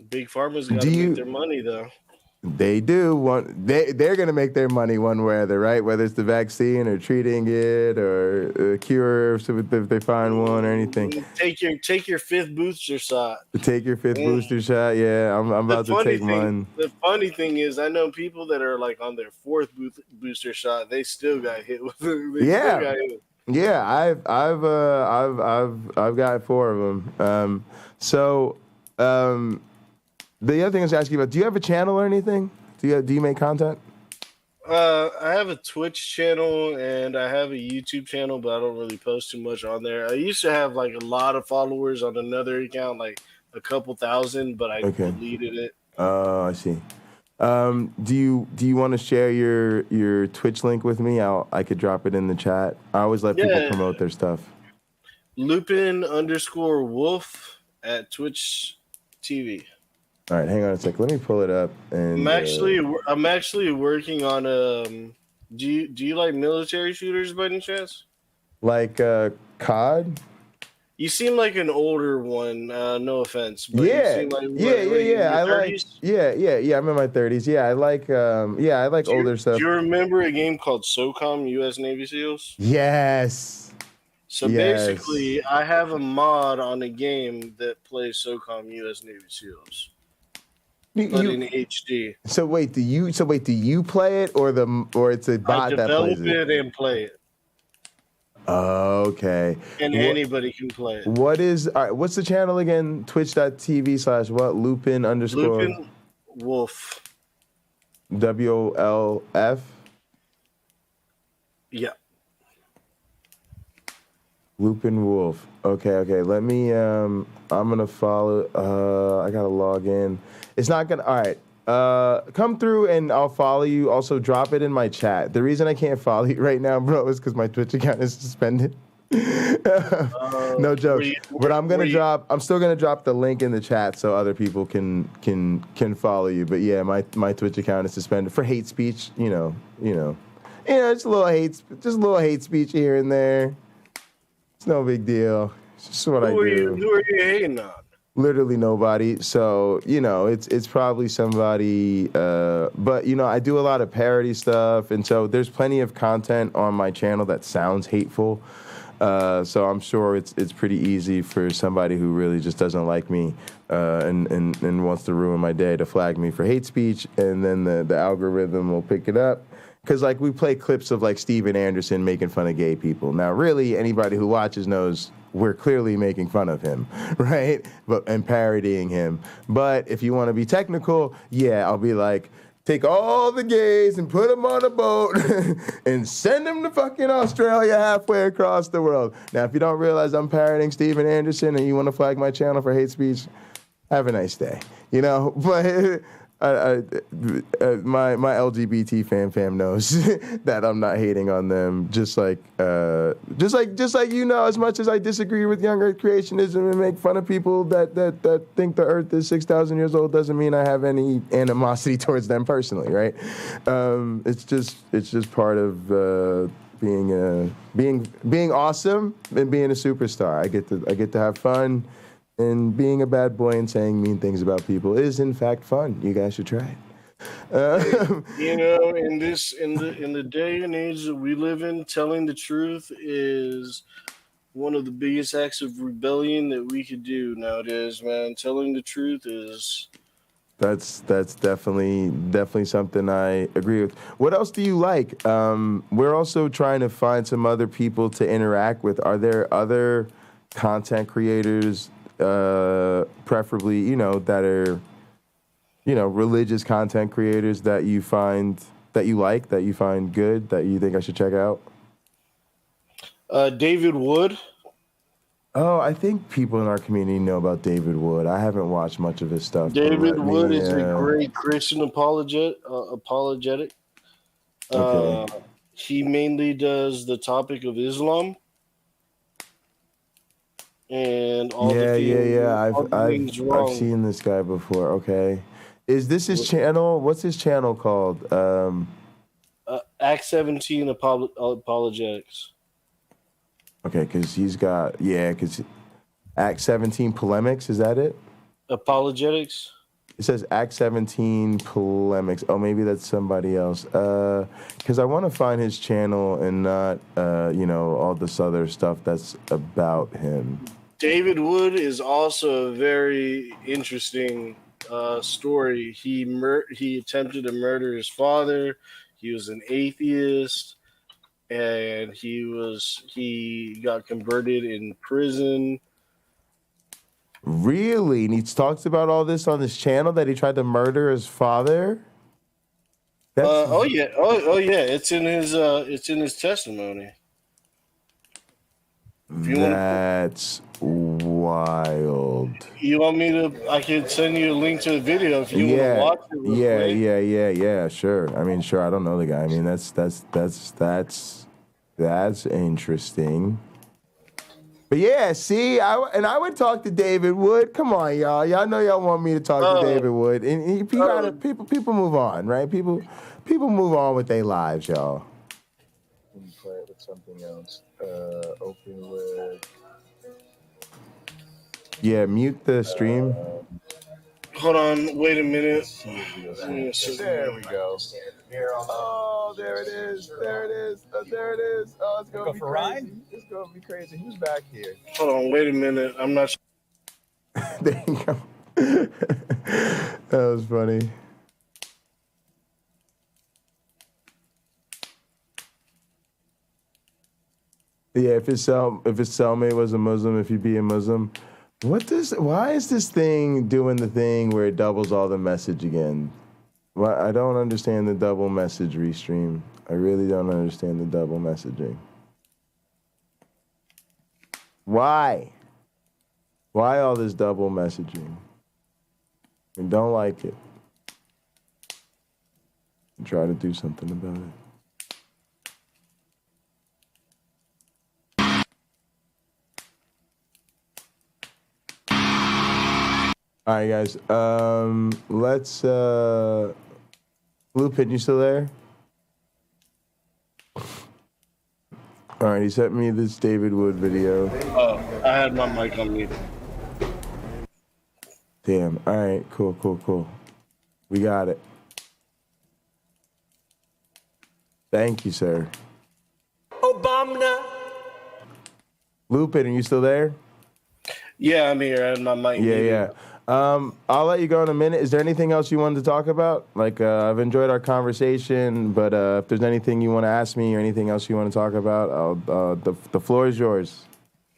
Big Pharma's got to make their money, though. They do. They're going to make their money one way or other, right? Whether it's the vaccine or treating it or a cure if they find one or anything. Take your fifth booster shot. Take your fifth booster shot. Yeah, I'm about to take mine. The funny thing is, I know people that are like on their fourth booster shot. They still got hit with it. Yeah, I've got 4 of them. So the other thing I was asking you about, do you have a channel or anything? Do you make content? I have a Twitch channel and I have a YouTube channel, but I don't really post too much on there. I used to have like a lot of followers on another account, like a couple thousand, but I deleted it. Oh, I see. Do you want to share your Twitch link with me? I could drop it in the chat. I always let people promote their stuff. Lupin_Wolf at Twitch TV. All right, hang on a sec. Let me pull it up. And I'm actually working on Do you like military shooters by any chance? Like COD? You seem like an older one. No offense, but you Yeah, seem like yeah. I like. 30s? Yeah. I'm in my 30s. Yeah, I like. I like older stuff. Do you remember a game called SOCOM, U.S. Navy SEALs? Yes. So Yes. basically, I have a mod on a game that plays SOCOM, U.S. Navy SEALs, but in HD. So wait, do you play it or it's a bot I that plays develop it and play it, Okay. and anybody can play it. What's the channel again? Twitch.tv/what? Lupin _ Lupin Wolf. WOLF. Yeah. Lupin Wolf. Okay. Let me. I'm gonna follow. I gotta log in. It's not gonna. All right. Come through and I'll follow you. Also, drop it in my chat. The reason I can't follow you right now, bro, is because my Twitch account is suspended. No joke. But I'm still gonna drop the link in the chat so other people can follow you. But yeah, my Twitch account is suspended for hate speech. You know, just a little hate speech here and there. It's no big deal. It's just what I do. Who are you hating on? Literally nobody. So, it's probably somebody. But, I do a lot of parody stuff. And so there's plenty of content on my channel that sounds hateful. So I'm sure it's pretty easy for somebody who really just doesn't like me and wants to ruin my day to flag me for hate speech. And then the algorithm will pick it up. Because, we play clips of, Steven Anderson making fun of gay people. Now, really, anybody who watches knows we're clearly making fun of him, right? And parodying him. But if you want to be technical, yeah, I'll be like, take all the gays and put them on a boat and send them to fucking Australia halfway across the world. Now, if you don't realize I'm parodying Steven Anderson and you want to flag my channel for hate speech, have a nice day. But... my LGBT fam knows that I'm not hating on them. Just like as much as I disagree with young Earth creationism and make fun of people that think the Earth is 6,000 years old, doesn't mean I have any animosity towards them personally, right? It's just part of being awesome and being a superstar. I get to have fun. And being a bad boy and saying mean things about people is in fact fun. You guys should try it. In the day and age that we live in, telling the truth is one of the biggest acts of rebellion that we could do nowadays, man. Telling the truth is That's definitely something I agree with. What else do you like? We're also trying to find some other people to interact with. Are there other content creators preferably, that are, religious content creators that you find, that you like, that you find good, that you think I should check out? David Wood. Oh, I think people in our community know about David Wood. I haven't watched much of his stuff. David Wood is a great Christian apologetic. Okay. He mainly does the topic of Islam. And all I've seen this guy before. Okay, is this his channel? What's his channel called? Act 17 Apologetics. Okay, because he's got because Act 17 Polemics. Is that it? Apologetics. It says Act 17 Polemics. Oh, maybe that's somebody else. Because I want to find his channel and not, all this other stuff that's about him. David Wood is also a very interesting story. He attempted to murder his father. He was an atheist, and he got converted in prison. Really? And he talks about all this on his channel, that he tried to murder his father? Oh yeah. It's in his testimony. That's wild. You want me to? I can send you a link to the video if you want to watch it. Yeah. Sure. I mean, sure. I don't know the guy. I mean, that's interesting. But yeah, see, I would talk to David Wood. Come on, y'all. Y'all know y'all want me to talk to David Wood, and people move on, right? People move on with their lives, y'all. Let me play it with something else. Open with Yeah, mute the stream. Hold on, wait a minute. Let me see. There we go. Oh, there it is. There it is. There it is. Oh, it's gonna be crazy. It's gonna be crazy. Who's back here? Hold on, wait a minute. I'm not. There you go. That was funny. Yeah, if his cellmate was a Muslim, if he'd be a Muslim, why is this thing doing the thing where it doubles all the message again? I don't understand the double message restream. I really don't understand the double messaging. Why? Why all this double messaging? I don't like it. Try to do something about it. All right, guys. Let's. Blue Pin, you still there? All right, he sent me this David Wood video. Oh, I had my mic on mute. Damn. All right. Cool. We got it. Thank you, sir. Obama. Blue Pin, are you still there? Yeah, I'm here. I had my mic muted. Yeah. I'll let you go in a minute. Is there anything else you wanted to talk about? Like, I've enjoyed our conversation, but if there's anything you want to ask me or anything else you want to talk about, the floor is yours.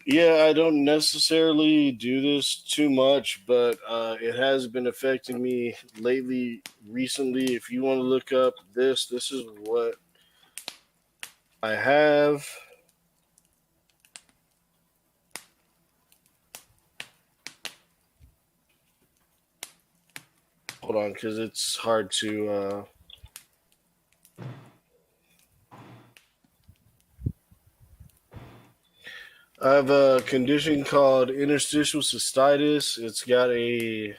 Yeah, I don't necessarily do this too much, but it has been affecting me recently. If you want to look up this is what I have. Hold on, because it's hard to. I have a condition called interstitial cystitis. It's got a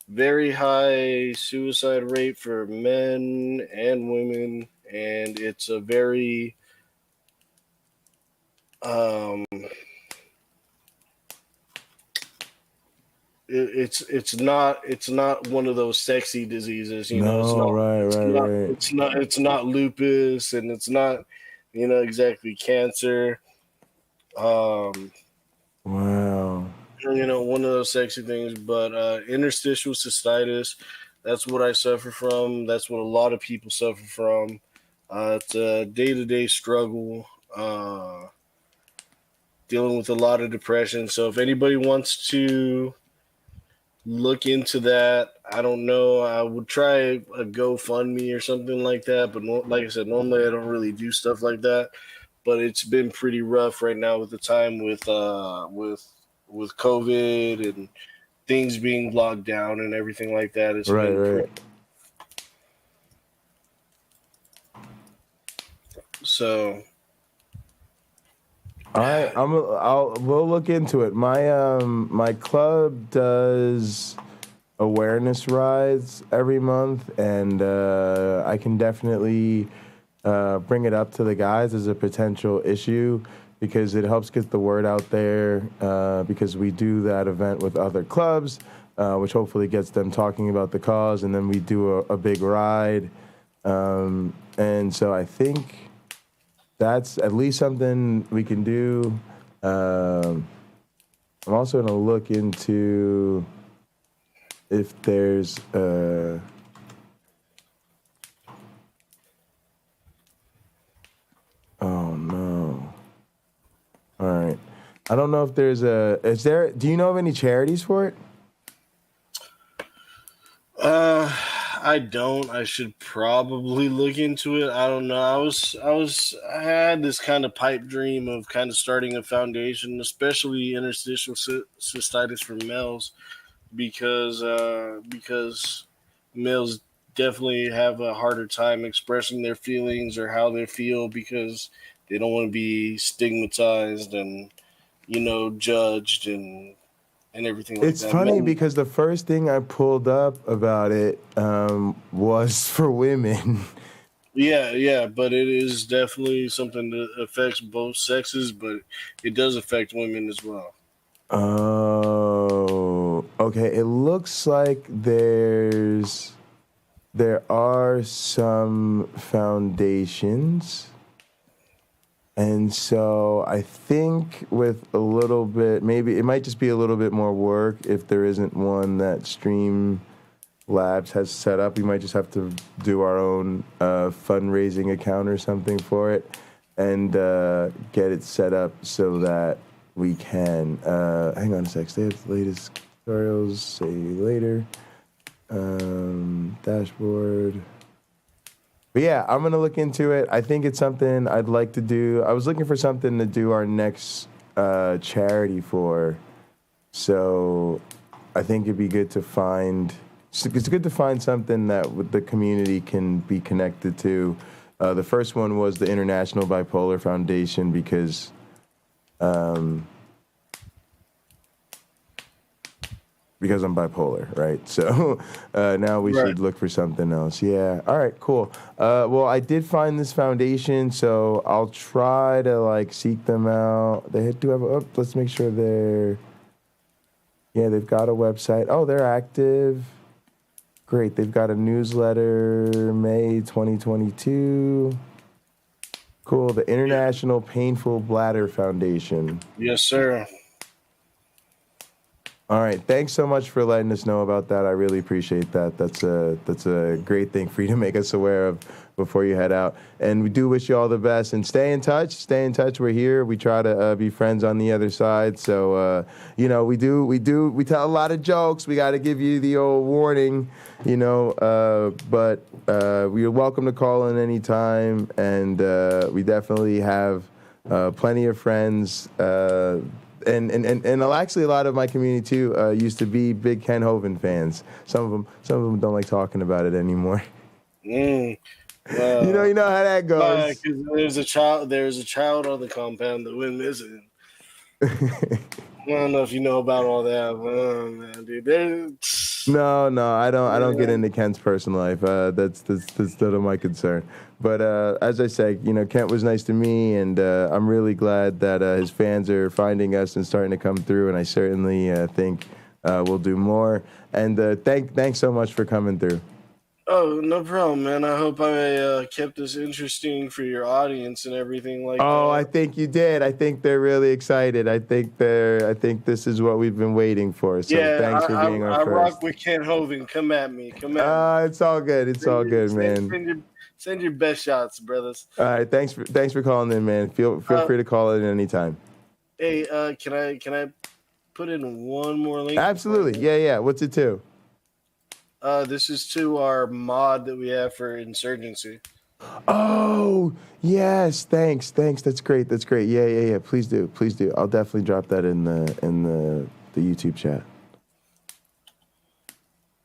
very high suicide rate for men and women, and it's a very it's not one of those sexy diseases, you know. It's not lupus, and it's not, exactly cancer. Wow. One of those sexy things, but interstitial cystitis, that's what I suffer from. That's what a lot of people suffer from. It's a day-to-day struggle, dealing with a lot of depression. So if anybody wants to look into that, I don't know, I would try a GoFundMe or something like that. But like I said, normally I don't really do stuff like that. But it's been pretty rough right now with the time with COVID and things being locked down and everything like that. It's right. So, all right, we'll look into it. My club does awareness rides every month, and I can definitely bring it up to the guys as a potential issue, because it helps get the word out there, because we do that event with other clubs, which hopefully gets them talking about the cause, and then we do a big ride. And so I think that's at least something we can do. I'm also going to look into if there's oh no. All right. I don't know if do you know of any charities for it? I don't. I should probably look into it. I don't know. I had this kind of pipe dream of kind of starting a foundation, especially interstitial cystitis for males, because males definitely have a harder time expressing their feelings or how they feel, because they don't want to be stigmatized and, judged and everything like that. It's funny because the first thing I pulled up about it was for women. Yeah, but it is definitely something that affects both sexes, but it does affect women as well. Oh, okay. It looks like there are some foundations. And so I think with a little bit, maybe it might just be a little bit more work if there isn't one that Streamlabs has set up. We might just have to do our own fundraising account or something for it and get it set up so that we can. Hang on a sec. Stay at the latest tutorials. See you later. Dashboard. But yeah, I'm going to look into it. I think it's something I'd like to do. I was looking for something to do our next charity for. So I think it'd be good to find, it's good to find something that the community can be connected to. The first one was the International Bipolar Foundation because I'm bipolar, right? So now we should look for something else. Yeah. All right, cool. Well, I did find this foundation, so I'll try to like seek them out. They do have let's make sure they've got a website. Oh, they're active. Great. They've got a newsletter, May 2022. Cool. The International Painful Bladder Foundation. Yes, sir. All right. Thanks so much for letting us know about that. I really appreciate that. That's a great thing for you to make us aware of before you head out. And we do wish you all the best. And stay in touch. Stay in touch. We're here. We try to be friends on the other side. So, we tell a lot of jokes. We got to give you the old warning, but you're welcome to call in anytime. And we definitely have plenty of friends. And actually, a lot of my community too used to be big Ken Hovind fans. Some of them don't like talking about it anymore. Well, you know how that goes. 'Cause there's a child on the compound that went missing. I don't know if you know about all that. Oh, man, dude. No, I don't get into Kent's personal life. That's none of my concern. But as I say, Kent was nice to me, and I'm really glad that his fans are finding us and starting to come through. And I certainly think we'll do more. And thanks so much for coming through. Oh, no problem, man. I hope I kept this interesting for your audience and everything like that. Oh, I think you did. I think they're really excited. I think this is what we've been waiting for. So thanks for being our first. I rock with Ken Hovind. Come at me. It's all good. It's all good, man. Send your best shots, brothers. All right, thanks for calling in, man. Feel free to call in anytime. Hey, can I put in one more link? Absolutely. Yeah. What's it to? This is to our mod that we have for Insurgency. Oh, yes. Thanks. That's great. Yeah. Please do. I'll definitely drop that in the YouTube chat.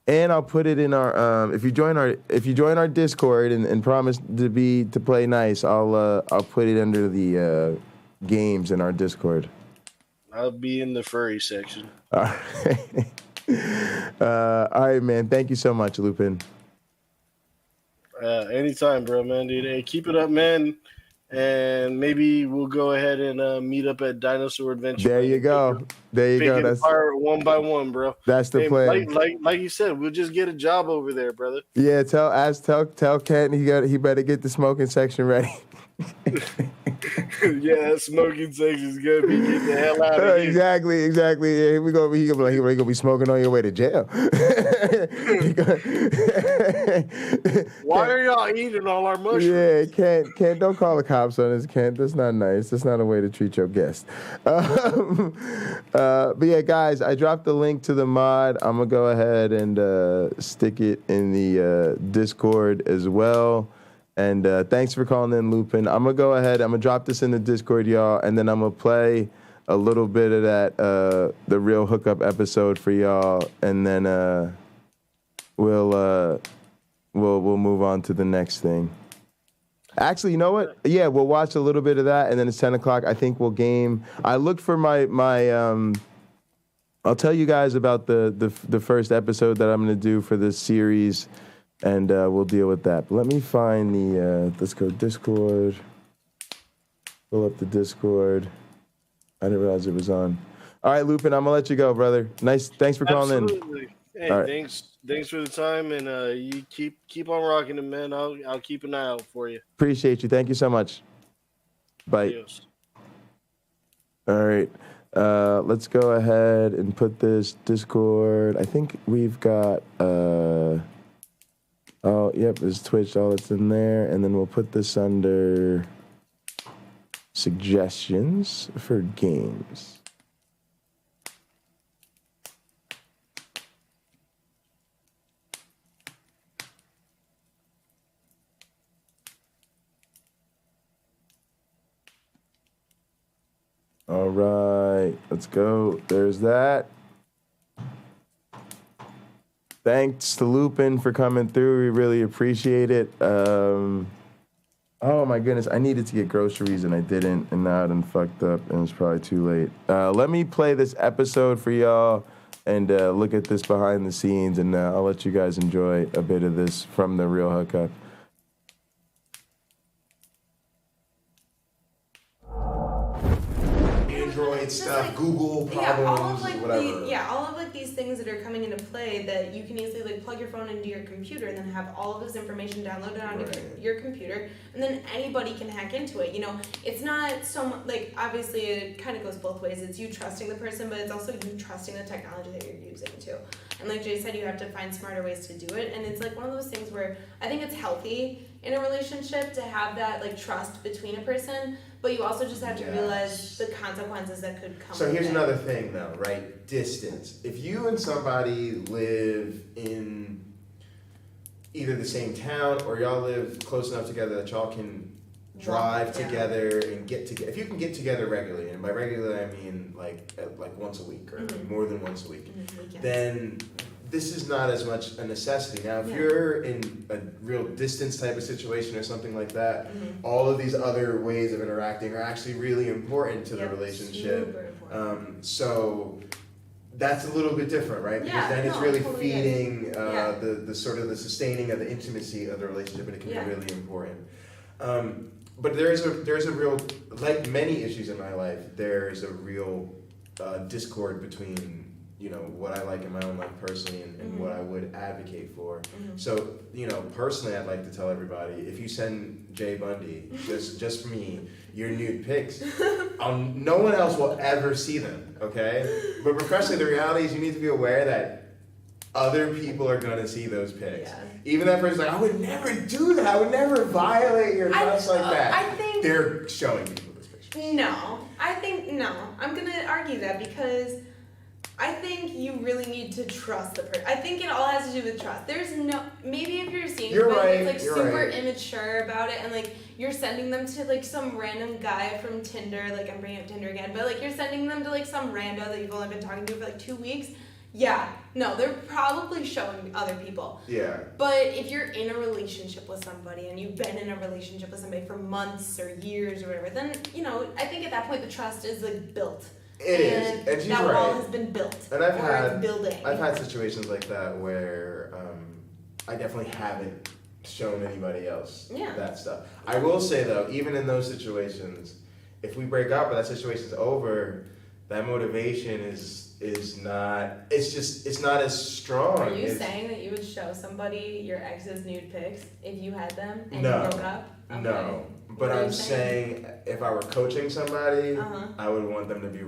And I'll put it in our if you join our Discord and promise to play nice, I'll put it under the games in our Discord. I'll be in the furry section. All right, man. Thank you so much, Lupin. Anytime, bro, man, dude. Hey, keep it up, man. And maybe we'll go ahead and meet up at Dinosaur Adventure. There you go. That's one by one, bro. That's the plan. Like you said, we'll just get a job over there, brother. Yeah, tell Kent he better get the smoking section ready. Yeah, that smoking section's gonna be getting the hell out of here. Exactly. Yeah, he gonna be smoking on your way to jail. Why are y'all eating all our mushrooms? Yeah, Kent, don't call the cops on us, Kent. That's not nice. That's not a way to treat your guest. But yeah, guys, I dropped the link to the mod. I'm gonna go ahead and stick it in the Discord as well. And thanks for calling in, Lupin. I'm going to go ahead. I'm going to drop this in the Discord, y'all, and then I'm going to play a little bit of that, the Real Hookup episode for y'all, and then we'll move on to the next thing. Actually, you know what? Yeah, we'll watch a little bit of that, and then it's 10 o'clock. I think we'll game. I looked for my I'll tell you guys about the first episode that I'm going to do for this series. And we'll deal with that. But let me find let's go Discord. Pull up the Discord. I didn't realize it was on. All right, Lupin, I'm gonna let you go, brother. Thanks for calling Absolutely. Hey, All right. thanks for the time, and you keep on rocking it, man. I'll keep an eye out for you. Appreciate you. Thank you so much. Bye. Adios. All right. Let's go ahead and put this Discord. I think we've got oh, yep, there's Twitch, all that's in there, and then we'll put this under suggestions for games. All right, let's go. There's that. Thanks to Lupin for coming through. We really appreciate it. Oh my goodness, I needed to get groceries and I didn't, and now I done fucked up and it's probably too late. Let me play this episode for y'all and look at this behind the scenes, and I'll let you guys enjoy a bit of this from the real hookup. Android stuff, like, Google problems, all of like whatever. all of like these things that are coming into play that you can easily like plug your phone into your computer and then have all of this information downloaded onto your computer, and then anybody can hack into it. You know, it's not so much like, obviously it kind of goes both ways. It's you trusting the person, but it's also you trusting the technology that you're using too. And like Jay said, you have to find smarter ways to do it. And it's like one of those things where I think it's healthy in a relationship to have that like trust between a person, but you also just have to realize the consequences that could come. So with here's it. another thing though, right? Distance. If you and somebody live in either the same town or y'all live close enough together that y'all can drive together and get together. If you can get together regularly, and by regularly I mean like once a week or more than once a week, then this is not as much a necessity. Now, if you're in a real distance type of situation or something like that, all of these other ways of interacting are actually really important to the relationship. So that's a little bit different, right? Because then it's really feeding the sort of the sustaining of the intimacy of the relationship, and it can be really important. But there's a real, like many issues in my life, there's a real discord between, you know, what I like in my own life personally and what I would advocate for. So, you know, personally, I'd like to tell everybody, if you send Jay Bundy, just me, your nude pics, no one else will ever see them, okay? But professionally, the reality is you need to be aware that other people are gonna see those pics. Even that person's like, I would never do that. I would never violate your trust like that. I think they're showing people this picture. No, I'm gonna argue that because I think you really need to trust the person. I think it all has to do with trust. There's no, maybe if you're seeing somebody that's like super immature about it and like you're sending them to like some random guy from Tinder, like I'm bringing up Tinder again, but like you're sending them to like some rando that you've only been talking to for like 2 weeks. Yeah, no, they're probably showing other people. Yeah. But if you're in a relationship with somebody and you've been in a relationship with somebody for months or years or whatever, then, you know, I think at that point the trust is like built. It is, and she's that right. wall has been built. And I've it's had situations like that where I definitely haven't shown anybody else that stuff. I will say though, even in those situations, if we break up or that situation's over, that motivation is not. It's not as strong. Are you saying that you would show somebody your ex's nude pics if you had them and you broke up? Okay. No. But I'm saying if I were coaching somebody, I would want them to be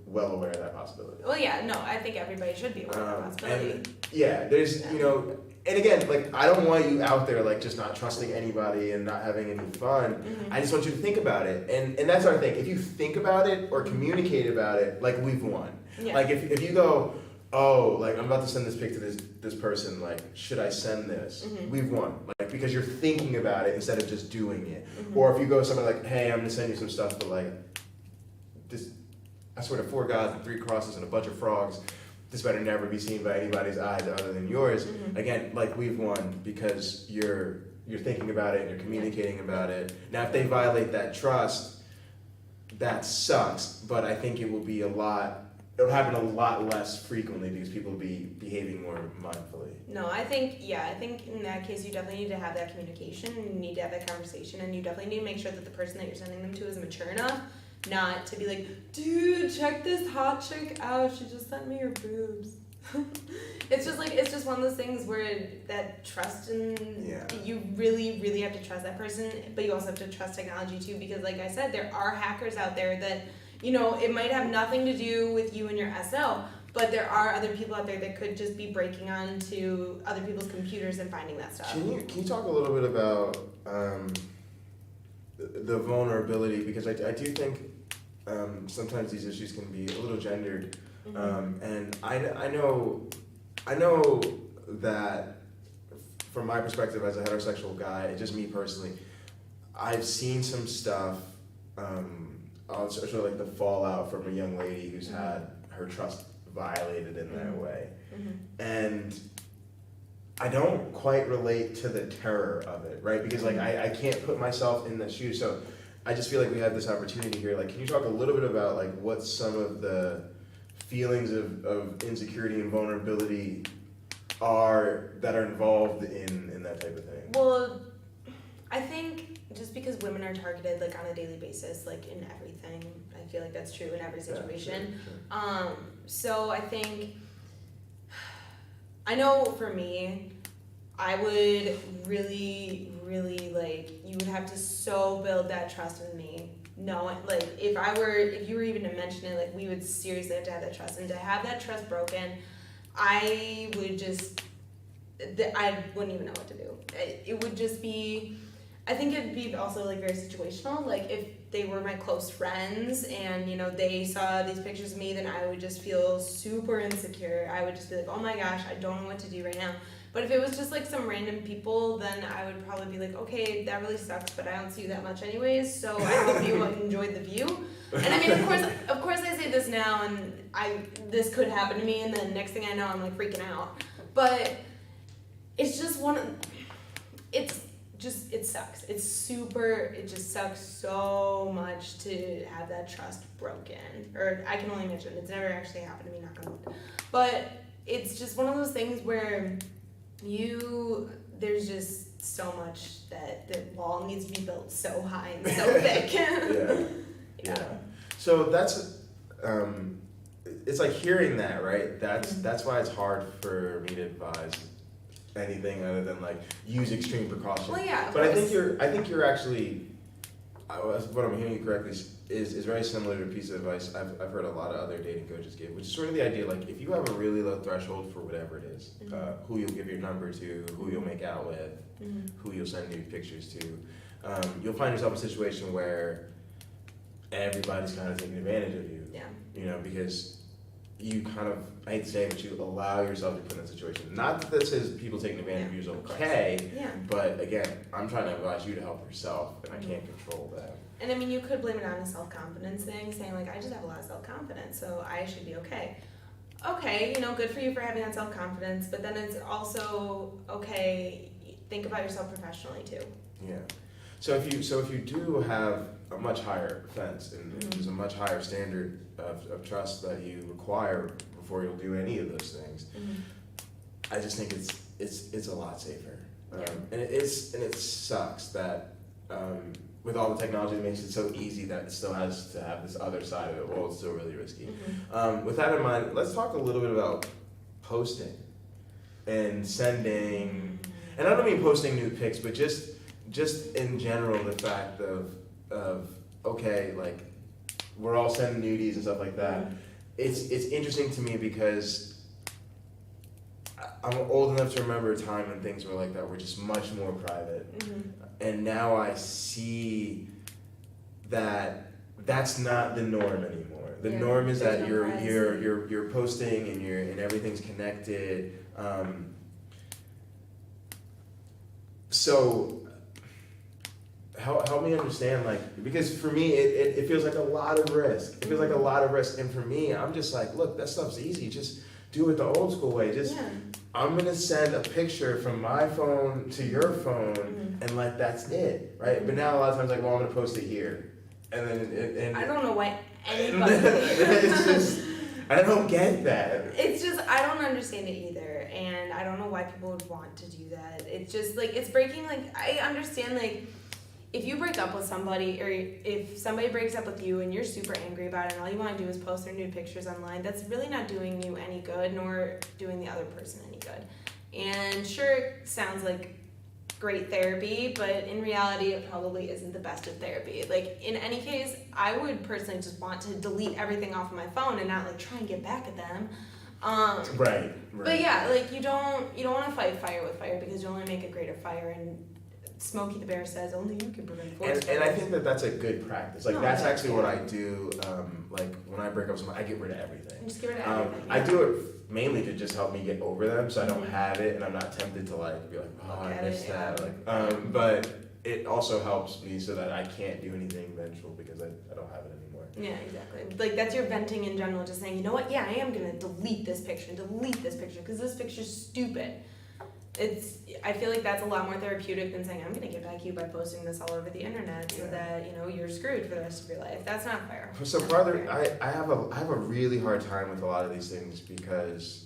well aware of that possibility. Well, yeah, no, I think everybody should be aware of that possibility. And there's, you know, and again, like, I don't want you out there, like, just not trusting anybody and not having any fun. I just want you to think about it. And that's our thing. If you think about it or communicate about it, like, we've won. Yeah. Like, if you go, oh, like, I'm about to send this pic to this person, like, should I send this? We've won. Like, because you're thinking about it instead of just doing it. Or if you go to somebody like, hey, I'm gonna send you some stuff, but like, this, I swear to 4 gods and 3 crosses and a bunch of frogs, this better never be seen by anybody's eyes other than yours. Again, like, we've won because you're thinking about it and you're communicating about it. Now, if they violate that trust, that sucks, but I think it will be it'll happen a lot less frequently because people will be behaving more mindfully. No, I think in that case you definitely need to have that communication and you need to have that conversation and you definitely need to make sure that the person that you're sending them to is mature enough not to be like, dude, check this hot chick out. She just sent me her boobs. It's just one of those things where that trust you really, really have to trust that person, but you also have to trust technology too, because like I said, there are hackers out there that, it might have nothing to do with you and your SL, but there are other people out there that could just be breaking onto other people's computers and finding that stuff. Can you talk a little bit about the vulnerability, because I do think sometimes these issues can be a little gendered. And I know that from my perspective as a heterosexual guy, just me personally, I've seen some stuff, sort of like the fallout from a young lady who's had her trust violated in that way. And I don't quite relate to the terror of it, right? Because like I can't put myself in the shoes. So I just feel like we have this opportunity here. Like, can you talk a little bit about like what some of the feelings of insecurity and vulnerability are that are involved in that type of thing? Well, I think just because women are targeted like on a daily basis, like in everything, I feel like that's true in every situation. Yeah, sure. So I think, I know for me, I would really, really like, you would have to so build that trust with me. No, like if you were even to mention it, like we would seriously have to have that trust, and to have that trust broken, I would just, I wouldn't even know what to do. It would just be, I think it'd be also like very situational. Like if they were my close friends and they saw these pictures of me, then I would just feel super insecure. I would just be like, oh my gosh, I don't know what to do right now. But if it was just like some random people, then I would probably be like, okay, that really sucks, but I don't see you that much anyways, so I hope you enjoyed the view. And I mean, of course I say this now, and this could happen to me, and then next thing I know, I'm like freaking out. But it's just it sucks. It just sucks so much to have that trust broken. Or I can only imagine, it's never actually happened to me, knock on wood. But it's just one of those things where there's just so much that the wall needs to be built so high and so thick. Yeah. So that's it's like hearing that, right? That's why it's hard for me to advise anything other than like use extreme precaution. Well, yeah, of but course. I think you're actually, what I'm hearing you correctly is very similar to a piece of advice I've heard a lot of other dating coaches give, which is sort of the idea, like if you have a really low threshold for whatever it is, who you'll give your number to, who you'll make out with, who you'll send nude pictures to, you'll find yourself in a situation where everybody's kind of taking advantage of you. Yeah. Because you kind of, I hate to say it, but you allow yourself to put in that situation. Not that this is people taking advantage of you is okay, but again, I'm trying to advise you to help yourself, and I can't control that. And I mean, you could blame it on a self-confidence thing, saying like, I just have a lot of self-confidence, so I should be okay. Okay, good for you for having that self-confidence, but then it's also, okay, think about yourself professionally too. Yeah. So if you do have a much higher offense and there's a much higher standard of trust that you require before you'll do any of those things, I just think it's a lot safer. And it sucks that with all the technology, it makes it so easy that it still has to have this other side of it. Well, it's still really risky. With that in mind, let's talk a little bit about posting and sending. And I don't mean posting nude pics, but just in general, the fact of okay, like we're all sending nudies and stuff like that. It's interesting to me because I'm old enough to remember a time when things were like that, were just much more private. And now I see that that's not the norm anymore. The norm is that you're posting and everything's connected. So help me understand, like, because for me it feels like a lot of risk. It feels like a lot of risk, and for me, I'm just like, look, that stuff's easy. Just do it the old school way. I'm gonna send a picture from my phone to your phone, and like that's it, right? But now a lot of times, like, well, I'm gonna post it here, and then I don't know why anybody. it's just, I don't get that. It's just, I don't understand it either, and I don't know why people would want to do that. It's just like, it's breaking, like, I understand, like, if you break up with somebody, or if somebody breaks up with you and you're super angry about it, and all you want to do is post their nude pictures online, that's really not doing you any good, nor doing the other person any good. And sure, it sounds like great therapy, but in reality, it probably isn't the best of therapy. Like, in any case, I would personally just want to delete everything off of my phone and not like try and get back at them. Right. But yeah, like you don't want to fight fire with fire, because you only make a greater fire. And Smokey the Bear says only you can prevent forest And I fires. think that that's a good practice. Like No, that's yeah, actually yeah. what I do. Like when I break up with someone, I get rid of everything. Just get rid of everything. I do it mainly to just help me get over them, so I don't have it, and I'm not tempted to like be like, oh, I missed that. Like, but it also helps me so that I can't do anything vengeful because I don't have it anymore. Yeah, exactly. Like that's your venting in general, just saying, you know what? Yeah, I am gonna delete this picture because this picture's stupid. I feel like that's a lot more therapeutic than saying I'm gonna get back at you by posting this all over the internet so that you're screwed for the rest of your life. That's not fair. So brother, I have a really hard time with a lot of these things because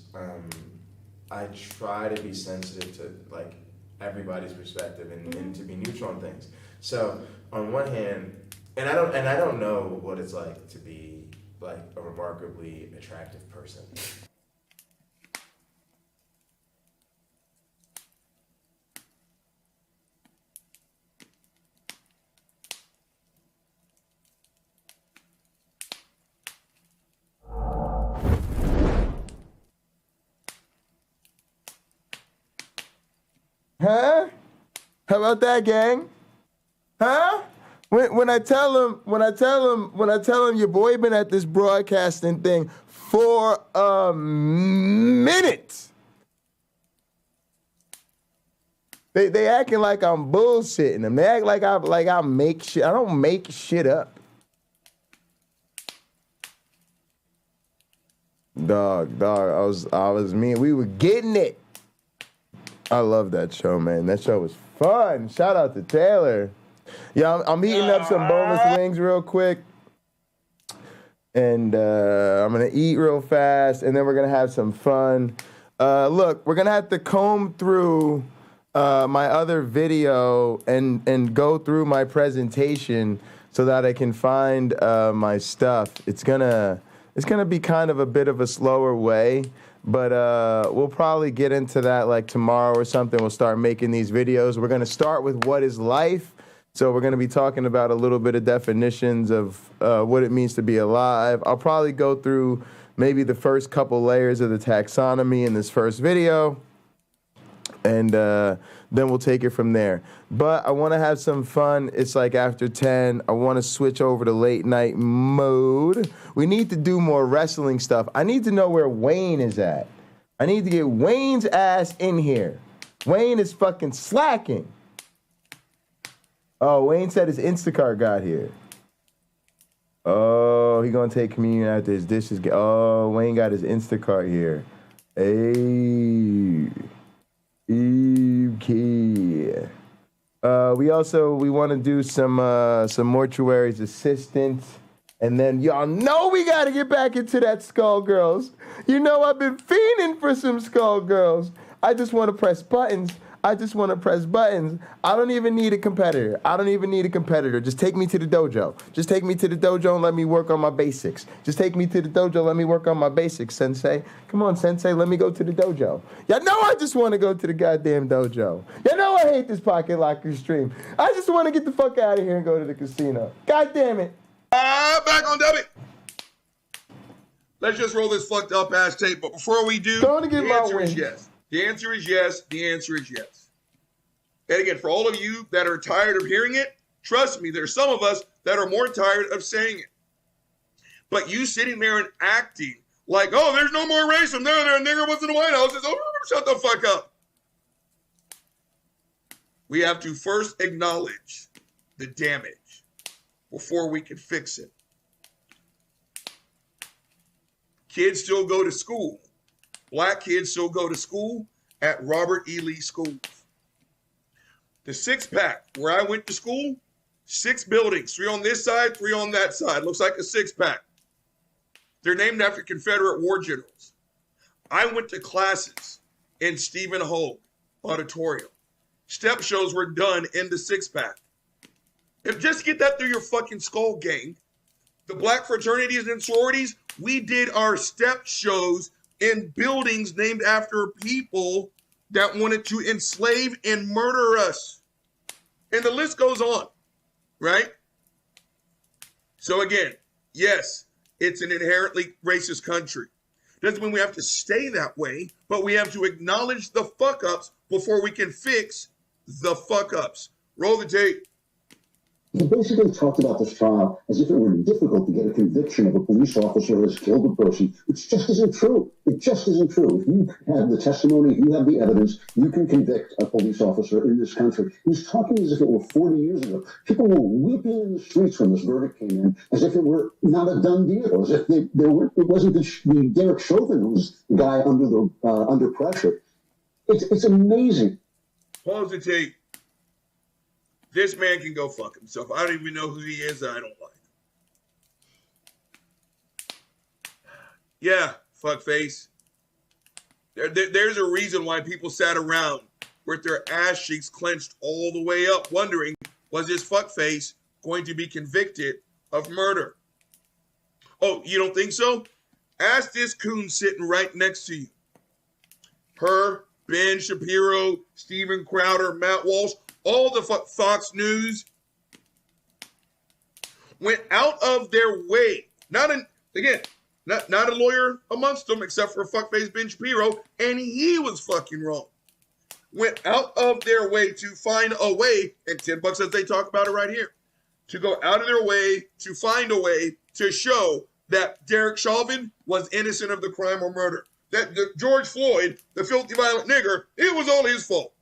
I try to be sensitive to like everybody's perspective and to be neutral on things. So on one hand, and I don't know what it's like to be like a remarkably attractive person. Huh? How about that, gang? Huh? When I tell him your boy been at this broadcasting thing for a minute. They acting like I'm bullshitting them. They act like I make shit. I don't make shit up. Dog. I was me. We were getting it. I love that show, man. That show was fun. Shout out to Taylor. Yeah, I'm eating up some boneless wings real quick. And I'm going to eat real fast, and then we're going to have some fun. Look, we're going to have to comb through my other video and go through my presentation so that I can find my stuff. It's gonna be kind of a bit of a slower way. But we'll probably get into that like tomorrow or something. We'll start making these videos. We're going to start with what is life. So we're going to be talking about a little bit of definitions of what it means to be alive. I'll probably go through maybe the first couple layers of the taxonomy in this first video. And then we'll take it from there. But I want to have some fun. It's like after 10. I want to switch over to late night mode. We need to do more wrestling stuff. I need to know where Wayne is at. I need to get Wayne's ass in here. Wayne is fucking slacking. Oh, Wayne said his Instacart got here. Oh, he gonna take communion after his dishes. Oh, Wayne got his Instacart here. Hey. Okay. We want to do some mortuaries assistant, and then y'all know we got to get back into that Skullgirls. You know I've been fiending for some Skullgirls. I just want to press buttons. I don't even need a competitor. Just take me to the dojo. And let me work on my basics. Sensei. Come on, Sensei. Let me go to the dojo. Y'all know I just want to go to the goddamn dojo. Y'all know I hate this Pocket Locker stream. I just want to get the fuck out of here and go to the casino. God damn it. Back on W. Let's just roll this fucked up ass tape. But before we do, the answer is yes. The answer is yes. The answer is yes. And again, for all of you that are tired of hearing it, trust me, there's some of us that are more tired of saying it. But you sitting there and acting like, oh, there's no more racism. There, a nigger was in the White House. Shut the fuck up. We have to first acknowledge the damage before we can fix it. Kids still go to school. Black kids still go to school at Robert E. Lee schools. The six-pack, where I went to school, 6 buildings, 3 on this side, 3 on that side. Looks like a six-pack. They're named after Confederate war generals. I went to classes in Stephen Hogue Auditorium. Step shows were done in the six-pack. If just get that through your fucking skull, gang. The black fraternities and sororities, we did our step shows in buildings named after people that wanted to enslave and murder us. And the list goes on, right? So again, yes, it's an inherently racist country. Doesn't mean we have to stay that way, but we have to acknowledge the fuck-ups before we can fix the fuck-ups. Roll the tape. He basically talked about this trial as if it were difficult to get a conviction of a police officer who has killed a person, which just isn't true. It just isn't true. If you have the testimony, if you have the evidence, you can convict a police officer in this country. He's talking as if it were 40 years ago. People were weeping in the streets when this verdict came in, as if it were not a done deal, as if it wasn't the Derek Chauvin who was the guy under pressure. It's amazing. Pause the tape. This man can go fuck himself. I don't even know who he is. I don't like. Yeah, fuckface. There's a reason why people sat around with their ass cheeks clenched all the way up, wondering, was this fuckface going to be convicted of murder? Oh, you don't think so? Ask this coon sitting right next to you. Her, Ben Shapiro, Steven Crowder, Matt Walsh, all the Fox News went out of their way. Not a lawyer amongst them except for fuckface Ben Shapiro, and he was fucking wrong. Went out of their way to find a way, and $10 as they talk about it right here, to go out of their way to find a way to show that Derek Chauvin was innocent of the crime or murder. That George Floyd, the filthy violent nigger, it was all his fault.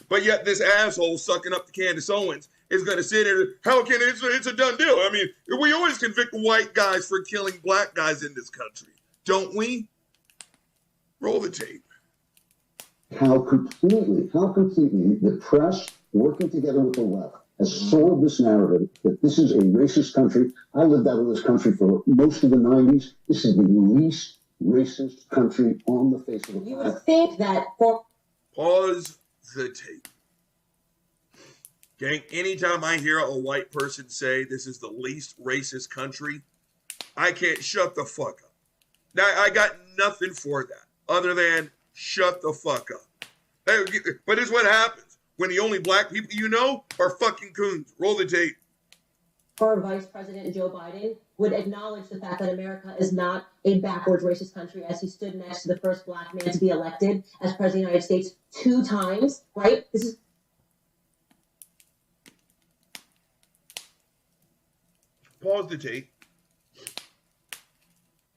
But yet this asshole sucking up to Candace Owens is going to sit here. How can it's a done deal? I mean, we always convict white guys for killing black guys in this country, don't we? Roll the tape. How completely the press, working together with the left, has sold this narrative that this is a racist country. I lived out of this country for most of the 90s. This is the least racist country on the face of the planet. You would think that for... Pause the tape. Gang, anytime I hear a white person say this is the least racist country, I can't shut the fuck up. Now, I got nothing for that other than shut the fuck up. But it's what happens when the only black people you know are fucking coons. Roll the tape. Our Vice President Joe Biden would acknowledge the fact that America is not a backwards racist country, as he stood next to the first black man to be elected as president of the United States 2 times, right? This is... Pause the tape.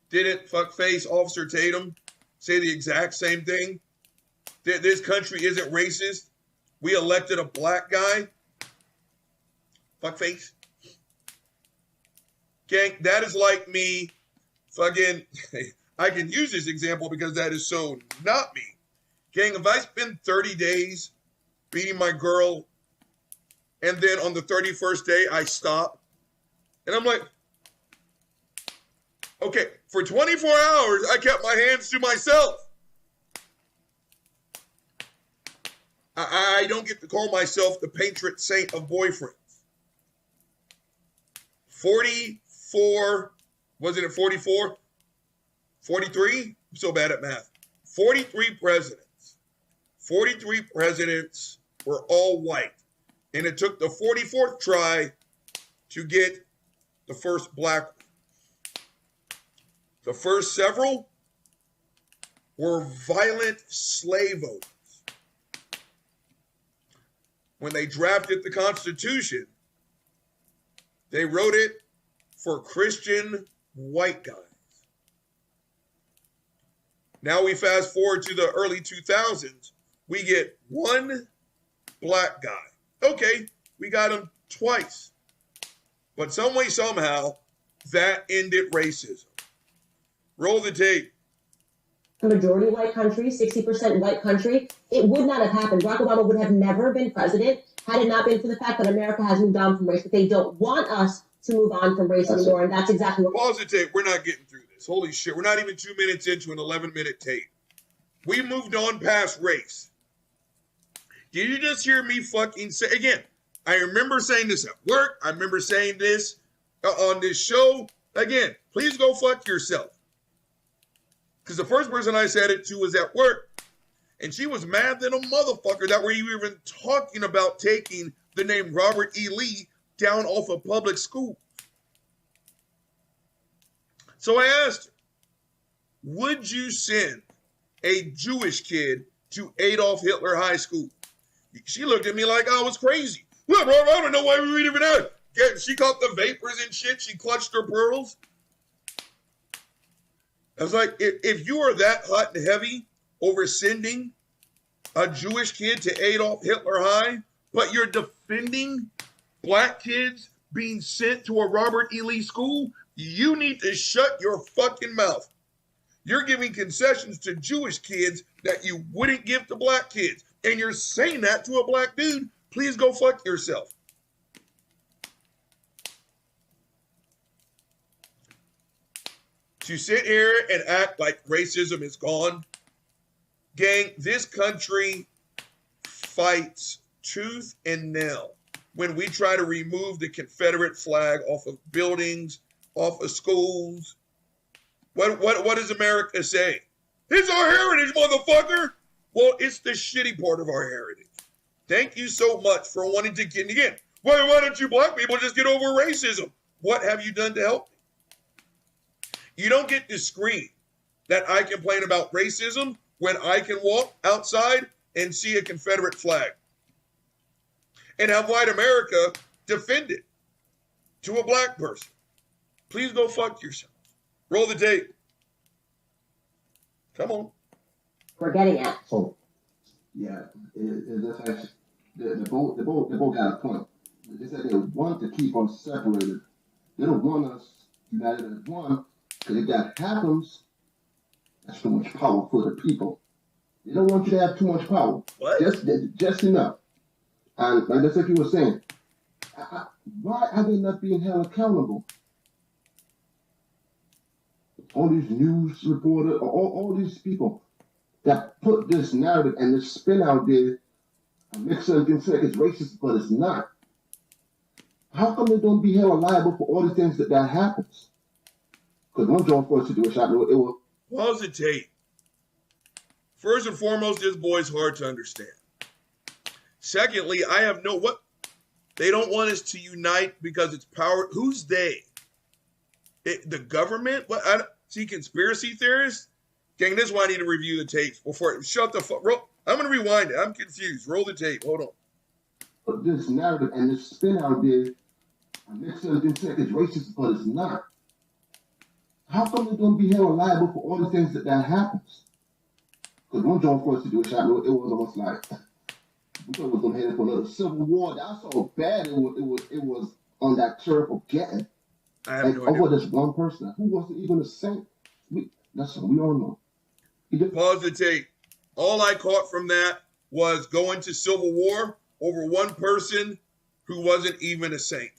Didn't fuckface Officer Tatum say the exact same thing? That this country isn't racist? We elected a black guy? Fuckface. Gang, that is like me fucking, I can use this example because that is so not me. Gang, if I spend 30 days beating my girl and then on the 31st day I stop and I'm like, okay, for 24 hours I kept my hands to myself. I don't get to call myself the patron saint of boyfriends. 44, wasn't it 44? 43? I'm so bad at math. 43 presidents. 43 presidents were all white. And it took the 44th try to get the first black one. The first several were violent slave owners. When they drafted the Constitution, they wrote it for Christian white guys. Now we fast forward to the early 2000s, we get one black guy. Okay, we got him twice. But some way, somehow, that ended racism. Roll the tape. A majority white country, 60% white country, it would not have happened. Barack Obama would have never been president had it not been for the fact that America has moved on from race, but they don't want us to move on from race anymore, and that's exactly what... Pause the tape. We're not getting through this. Holy shit. We're not even 2 minutes into an 11-minute tape. We moved on past race. Did you just hear me fucking say... Again, I remember saying this at work. I remember saying this on this show. Again, please go fuck yourself. Because the first person I said it to was at work, and she was mad than a motherfucker that we were even talking about taking the name Robert E. Lee down off of public school. So I asked her, would you send a Jewish kid to Adolf Hitler High School? She looked at me like I was crazy. Look, bro, I don't know why we read even out. She caught the vapors and shit. She clutched her pearls. I was like, if you are that hot and heavy over sending a Jewish kid to Adolf Hitler High, but you're defending black kids being sent to a Robert E. Lee school, you need to shut your fucking mouth. You're giving concessions to Jewish kids that you wouldn't give to black kids. And you're saying that to a black dude. Please go fuck yourself. To sit here and act like racism is gone. Gang, this country fights tooth and nail when we try to remove the Confederate flag off of buildings, off of schools. What does America say? It's our heritage, motherfucker. Well, it's the shitty part of our heritage. Thank you so much for wanting to get again. Why don't you black people just get over racism? What have you done to help me? You don't get to scream that I complain about racism when I can walk outside and see a Confederate flag and have white America defend it to a black person. Please go fuck yourself. Roll the tape. Come on. We're getting at. So, yeah, that's actually, they both got a point. They said they want to keep us separated. They don't want us united as one, because if that happens, that's too much power for the people. They don't want you to have too much power. What? Just enough. And like that's what you were saying. Why are they not being held accountable? All these news reporters, all these people that put this narrative and this spin out there and make something say it's racist, but it's not. How come they don't be held liable for all the things that happens? Because one joint for a situation, it was. Pause the tape. First and foremost, this boy's hard to understand. Secondly, I have what they don't want us to unite because it's power. Who's they? The government? What? See, conspiracy theorists? Gang, this is why I need to review the tapes before. Shut the fuck. I'm going to rewind it. I'm confused. Roll the tape. Hold on. Put this narrative and this spin out there and make something say it's racist, but it's not. How come they don't be held liable for all the things that happens? Because one joint for us to do a shot, it was almost like we thought we was gonna head for another civil war. That's how bad it was on that turf of getting. I have no idea. Over this one person who wasn't even a saint. That's what we all know. Pause the tape. All I caught from that was going to civil war over one person who wasn't even a saint.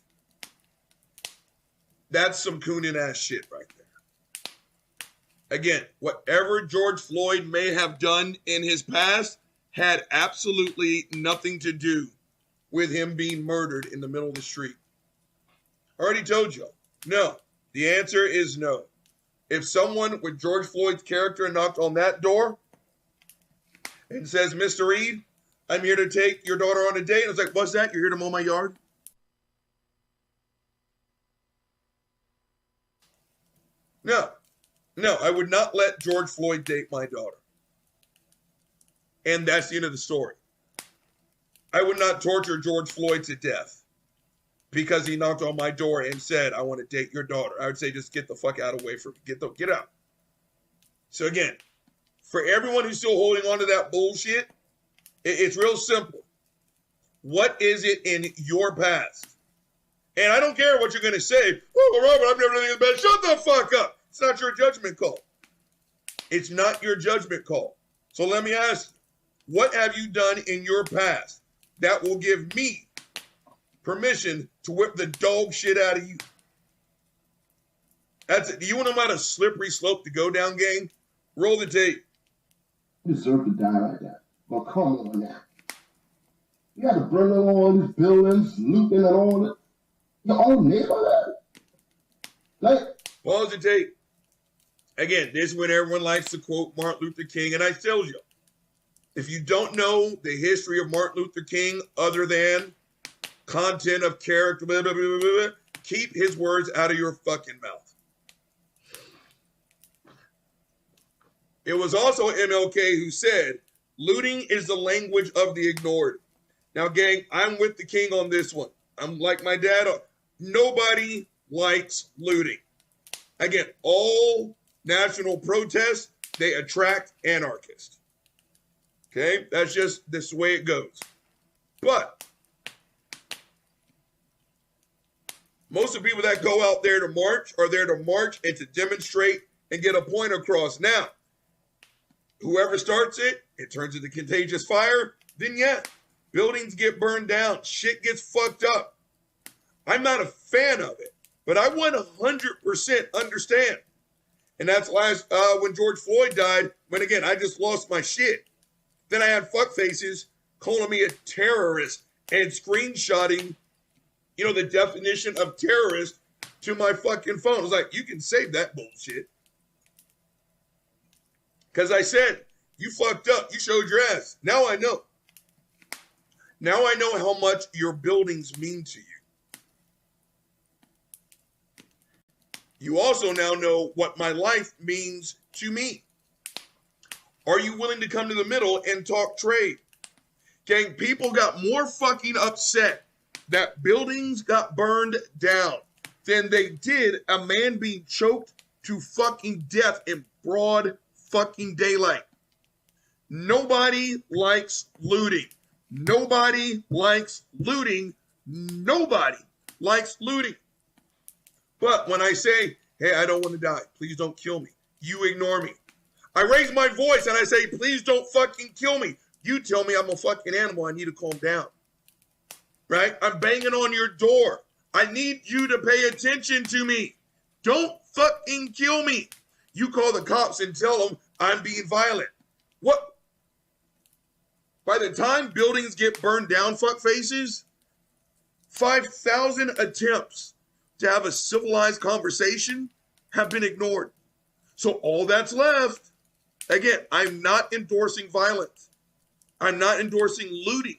That's some cooning ass shit right there. Again, whatever George Floyd may have done in his past had absolutely nothing to do with him being murdered in the middle of the street. I already told you. No. The answer is no. If someone with George Floyd's character knocked on that door and says, Mr. Reed, I'm here to take your daughter on a date. And it's like, what's that? You're here to mow my yard? No, I would not let George Floyd date my daughter. And that's the end of the story. I would not torture George Floyd to death because he knocked on my door and said, I want to date your daughter. I would say, just get the fuck out of the way from me. Get out. So again, for everyone who's still holding on to that bullshit, it's real simple. What is it in your past? And I don't care what you're going to say. Oh, well, Robert, I've never done anything bad. Shut the fuck up. It's not your judgment call. It's not your judgment call. So let me ask you, what have you done in your past that will give me permission to whip the dog shit out of you? That's it. Do you want to know about a slippery slope to go down, gang? Roll the tape. You deserve to die like that. Well, come on now. You got to burn down all these buildings, looting and all that. Your own neighborhood? Like, Pause the tape. Again, this is when everyone likes to quote Martin Luther King, and I tell you, if you don't know the history of Martin Luther King other than content of character, blah, blah, blah, blah, blah, keep his words out of your fucking mouth. It was also MLK who said, looting is the language of the ignored. Now, gang, I'm with the king on this one. I'm like my dad. Nobody likes looting. Again, all national protests, they attract anarchists. Okay? That's just this way it goes. But most of the people that go out there to march are there to march and to demonstrate and get a point across. Now, whoever starts it, it turns into contagious fire, then yeah, buildings get burned down, shit gets fucked up. I'm not a fan of it, but I 100% understand. And that's last when George Floyd died, when again, I just lost my shit. Then I had fuckfaces calling me a terrorist and screenshotting, you know, the definition of terrorist to my fucking phone. I was like, you can save that bullshit. Because I said, you fucked up. You showed your ass. Now I know. Now I know how much your buildings mean to you. You also now know what my life means to me. Are you willing to come to the middle and talk trade? Gang, people got more fucking upset that buildings got burned down than they did a man being choked to fucking death in broad fucking daylight. Nobody likes looting. Nobody likes looting. Nobody likes looting. But when I say, hey, I don't want to die, please don't kill me, you ignore me. I raise my voice and I say, please don't fucking kill me. You tell me I'm a fucking animal, I need to calm down. Right? I'm banging on your door. I need you to pay attention to me. Don't fucking kill me. You call the cops and tell them I'm being violent. What? By the time buildings get burned down, fuckfaces, 5,000 attempts to have a civilized conversation have been ignored. So all that's left, again, I'm not endorsing violence. I'm not endorsing looting.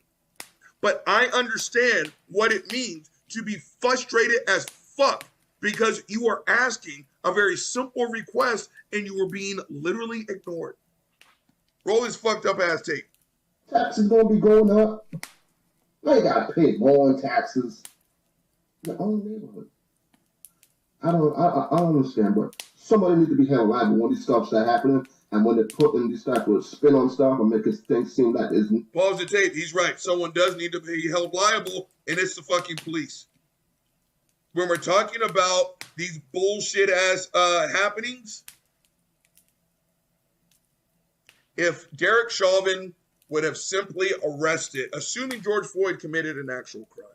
But I understand what it means to be frustrated as fuck because you are asking a very simple request and you were being literally ignored. Roll this fucked up ass tape. Taxes gonna be going up. I gotta pay more in taxes. Your own neighborhood. I don't understand, but somebody needs to be held liable when these stuff start happening, and when they put in these type of spin on stuff and make things seem like it's. Pause the tape. He's right. Someone does need to be held liable, and it's the fucking police. When we're talking about these bullshit ass happenings, if Derek Chauvin would have simply arrested, assuming George Floyd committed an actual crime,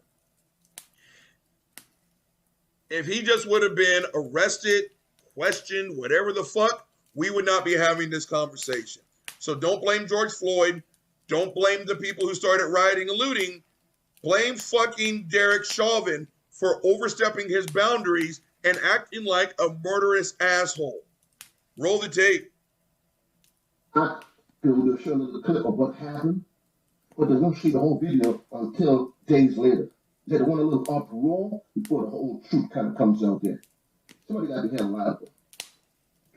if he just would have been arrested, questioned, whatever the fuck, we would not be having this conversation. So don't blame George Floyd. Don't blame the people who started rioting and looting. Blame fucking Derek Chauvin for overstepping his boundaries and acting like a murderous asshole. Roll the tape. They'll show the clip of what happened, but they won't see the whole video until days later. They want a little uproar before the whole truth kind of comes out there. Somebody got to be held liable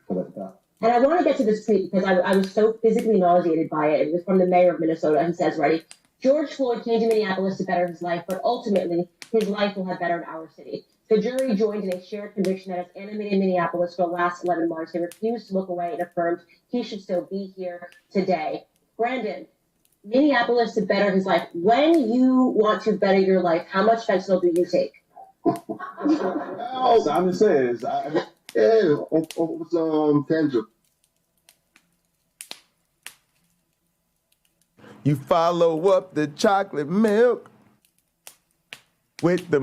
for that. And I want to get to this tweet because I was so physically nauseated by it. It was from the mayor of Minnesota who says, ready, George Floyd came to Minneapolis to better his life, but ultimately his life will have bettered our city. The jury joined in a shared conviction that has animated Minneapolis for the last 11 months. They refused to look away and affirmed he should still be here today. Brandon, Minneapolis to better his life. When you want to better your life, how much fentanyl do you take? Simon says, Kendra. You follow up the chocolate milk with the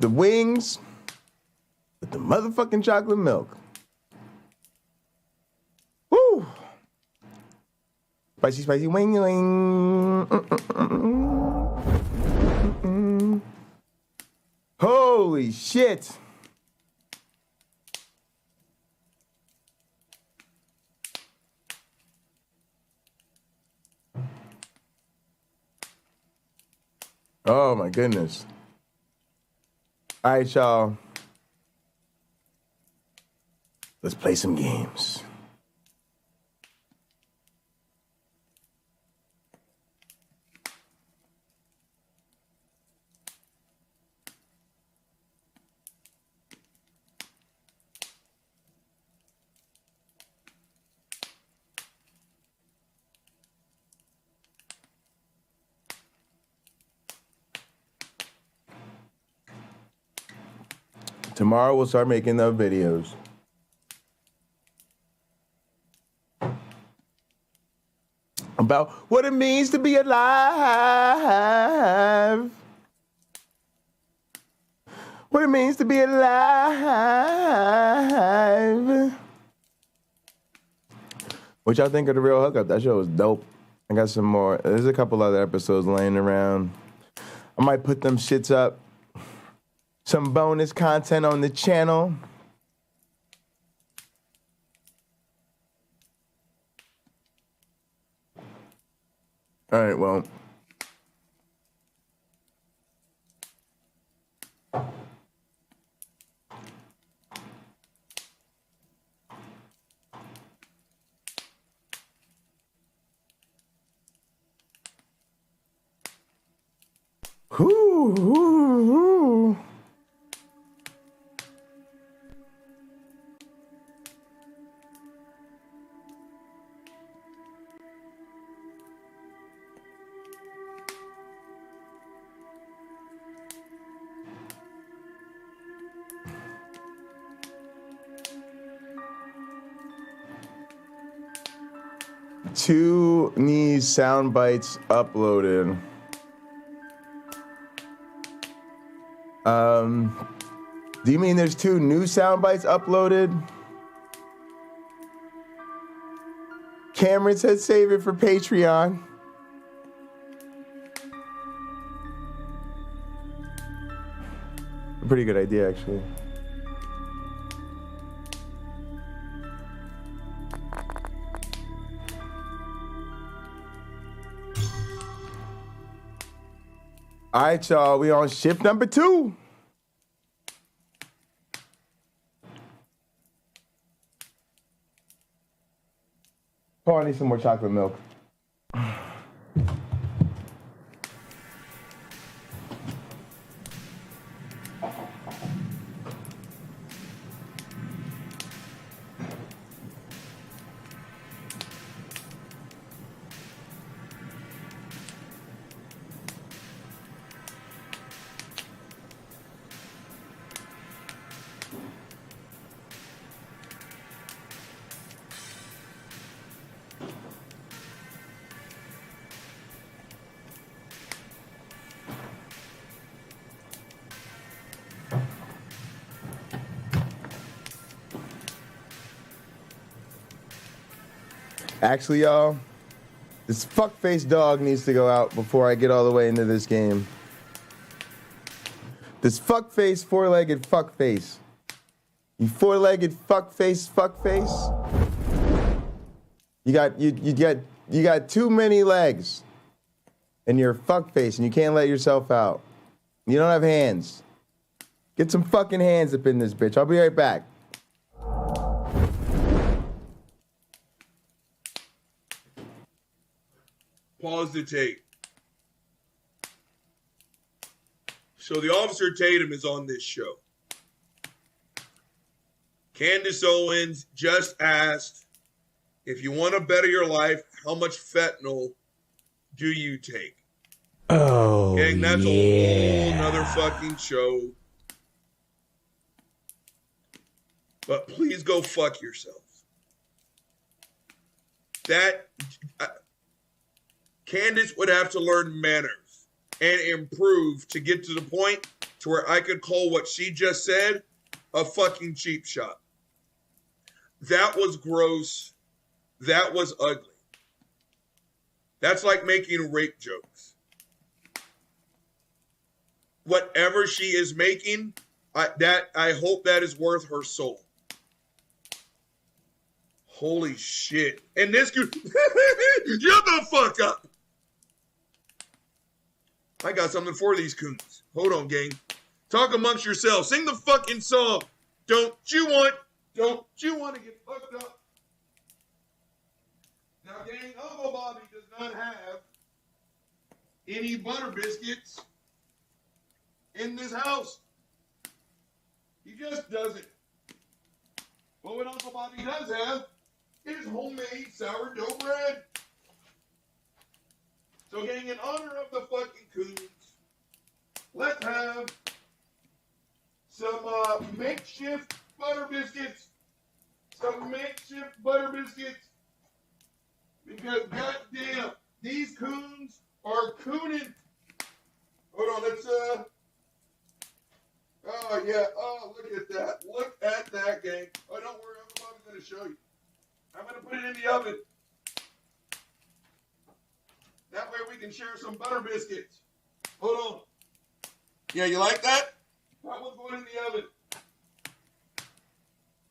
the wings with the motherfucking chocolate milk. Woo! Spicy, spicy wing wing. Holy shit. Oh my goodness. All right, y'all. Let's play some games. Tomorrow we'll start making the videos. About what it means to be alive. What it means to be alive. What y'all think of The Real Hookup? That show was dope. I got some more. There's a couple other episodes laying around. I might put them shits up. Some bonus content on the channel. All right, well. Whoo. 2 new sound bites uploaded. Do you mean there's 2 new sound bites uploaded? Cameron said save it for Patreon. A pretty good idea, actually. All right, y'all, we on shift number 2. Oh, I need some more chocolate milk. Actually, y'all, this fuckface dog needs to go out before I get all the way into this game. This fuckface, 4-legged fuckface. You 4-legged fuckface. You got too many legs, and you're a fuckface, and you can't let yourself out. You don't have hands. Get some fucking hands up in this bitch. I'll be right back. Pause the tape. So the Officer Tatum is on this show. Candace Owens just asked, if you want to better your life, how much fentanyl do you take? Oh, gang, that's a whole nother fucking show. But please go fuck yourself. Candace would have to learn manners and improve to get to the point to where I could call what she just said a fucking cheap shot. That was gross. That was ugly. That's like making rape jokes. Whatever she is making, I hope that is worth her soul. Holy shit. And this could shut the fuck up. I got something for these coons. Hold on, gang. Talk amongst yourselves. Sing the fucking song. Don't you want to get fucked up? Now, gang, Uncle Bobby does not have any butter biscuits in this house. He just doesn't. But what Uncle Bobby does have is homemade sourdough bread. So, gang, in honor of the fucking coons, let's have some makeshift butter biscuits. Some makeshift butter biscuits. Because, goddamn, these coons are cooning. Hold on, let's, oh, yeah, oh, look at that. Look at that, gang. Oh, don't worry, Uncle Bobby's going to show you. I'm going to put it in the oven. That way we can share some butter biscuits. Hold on. Yeah, you like that? That one's going in the oven.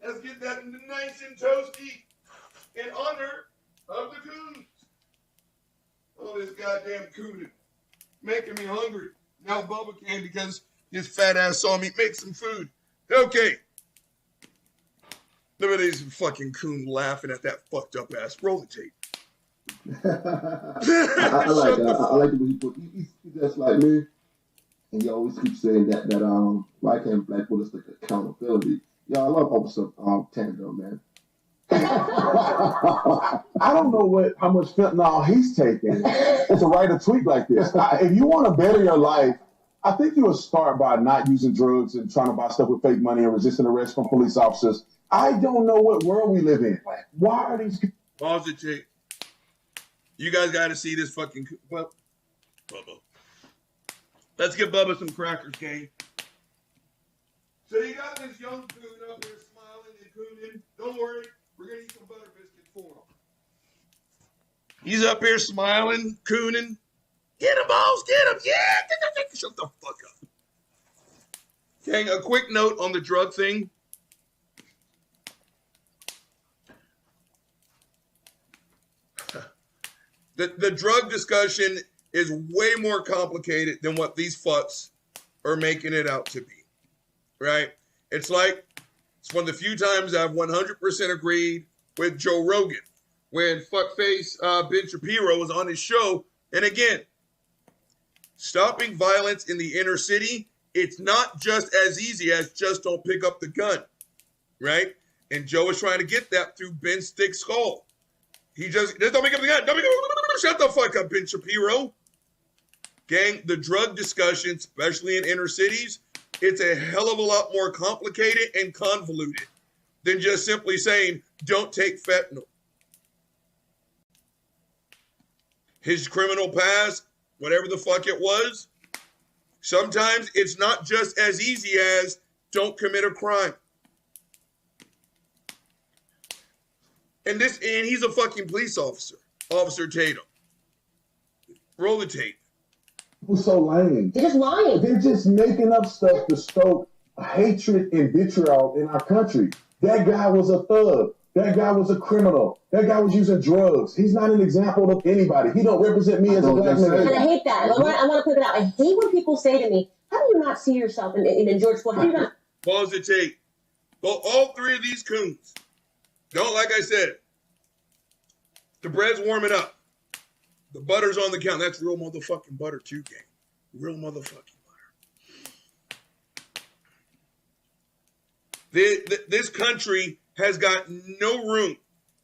Let's get that nice and toasty in honor of the coons. Oh, this goddamn cooning. Making me hungry. Now Bubba can because his fat ass saw me make some food. Okay. Look at these fucking coons laughing at that fucked up ass. Roll the tape. I like that. I like the way he put. He's just like me, and you always keep saying that white and black holistic accountability. Yeah, I love Officer Tango, man. I don't know how much fentanyl he's taking to write a tweet like this. If you want to better your life, I think you would start by not using drugs and trying to buy stuff with fake money and resisting arrest from police officers. I don't know what world we live in. Why are these? Pause it, Jake. You guys got to see this fucking Bubba. Let's give Bubba some crackers, gang. So you got this young coon up here smiling and cooning. Don't worry, we're gonna eat some butter biscuits for him. He's up here smiling, cooning. Get him, balls, get him, yeah! Shut the fuck up. Gang, a quick note on the drug thing. The drug discussion is way more complicated than what these fucks are making it out to be, right? It's one of the few times I've 100% agreed with Joe Rogan when fuckface Ben Shapiro was on his show. And again, stopping violence in the inner city, it's not just as easy as just don't pick up the gun, right? And Joe is trying to get that through Ben's thick skull. He just don't pick up the gun. Don't pick up. Shut the fuck up, Ben Shapiro. Gang, the drug discussion, especially in inner cities, it's a hell of a lot more complicated and convoluted than just simply saying, don't take fentanyl. His criminal past, whatever the fuck it was, sometimes it's not just as easy as don't commit a crime. And he's a fucking police officer, Officer Tatum. Roll the tape. People so lame. They're just lying. They're just making up stuff to stoke hatred and vitriol in our country. That guy was a thug. That guy was a criminal. That guy was using drugs. He's not an example of anybody. He don't represent me as a black man. And I hate that. I want to put it out. I hate when people say to me, how do you not see yourself in George Floyd? How do you not? Pause the tape. Well, all three of these coons, like I said, the bread's warming up. The butter's on the counter. That's real motherfucking butter too, gang. Real motherfucking butter. This country has got no room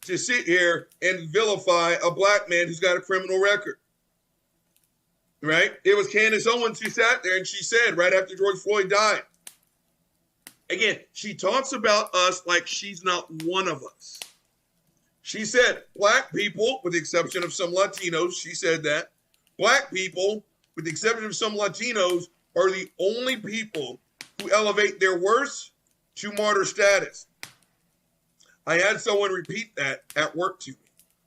to sit here and vilify a black man who's got a criminal record. Right? It was Candace Owens who sat there and she said right after George Floyd died. Again, she talks about us like she's not one of us. She said, black people, with the exception of some Latinos, she said that, black people, with the exception of some Latinos, are the only people who elevate their worst to martyr status. I had someone repeat that at work to me.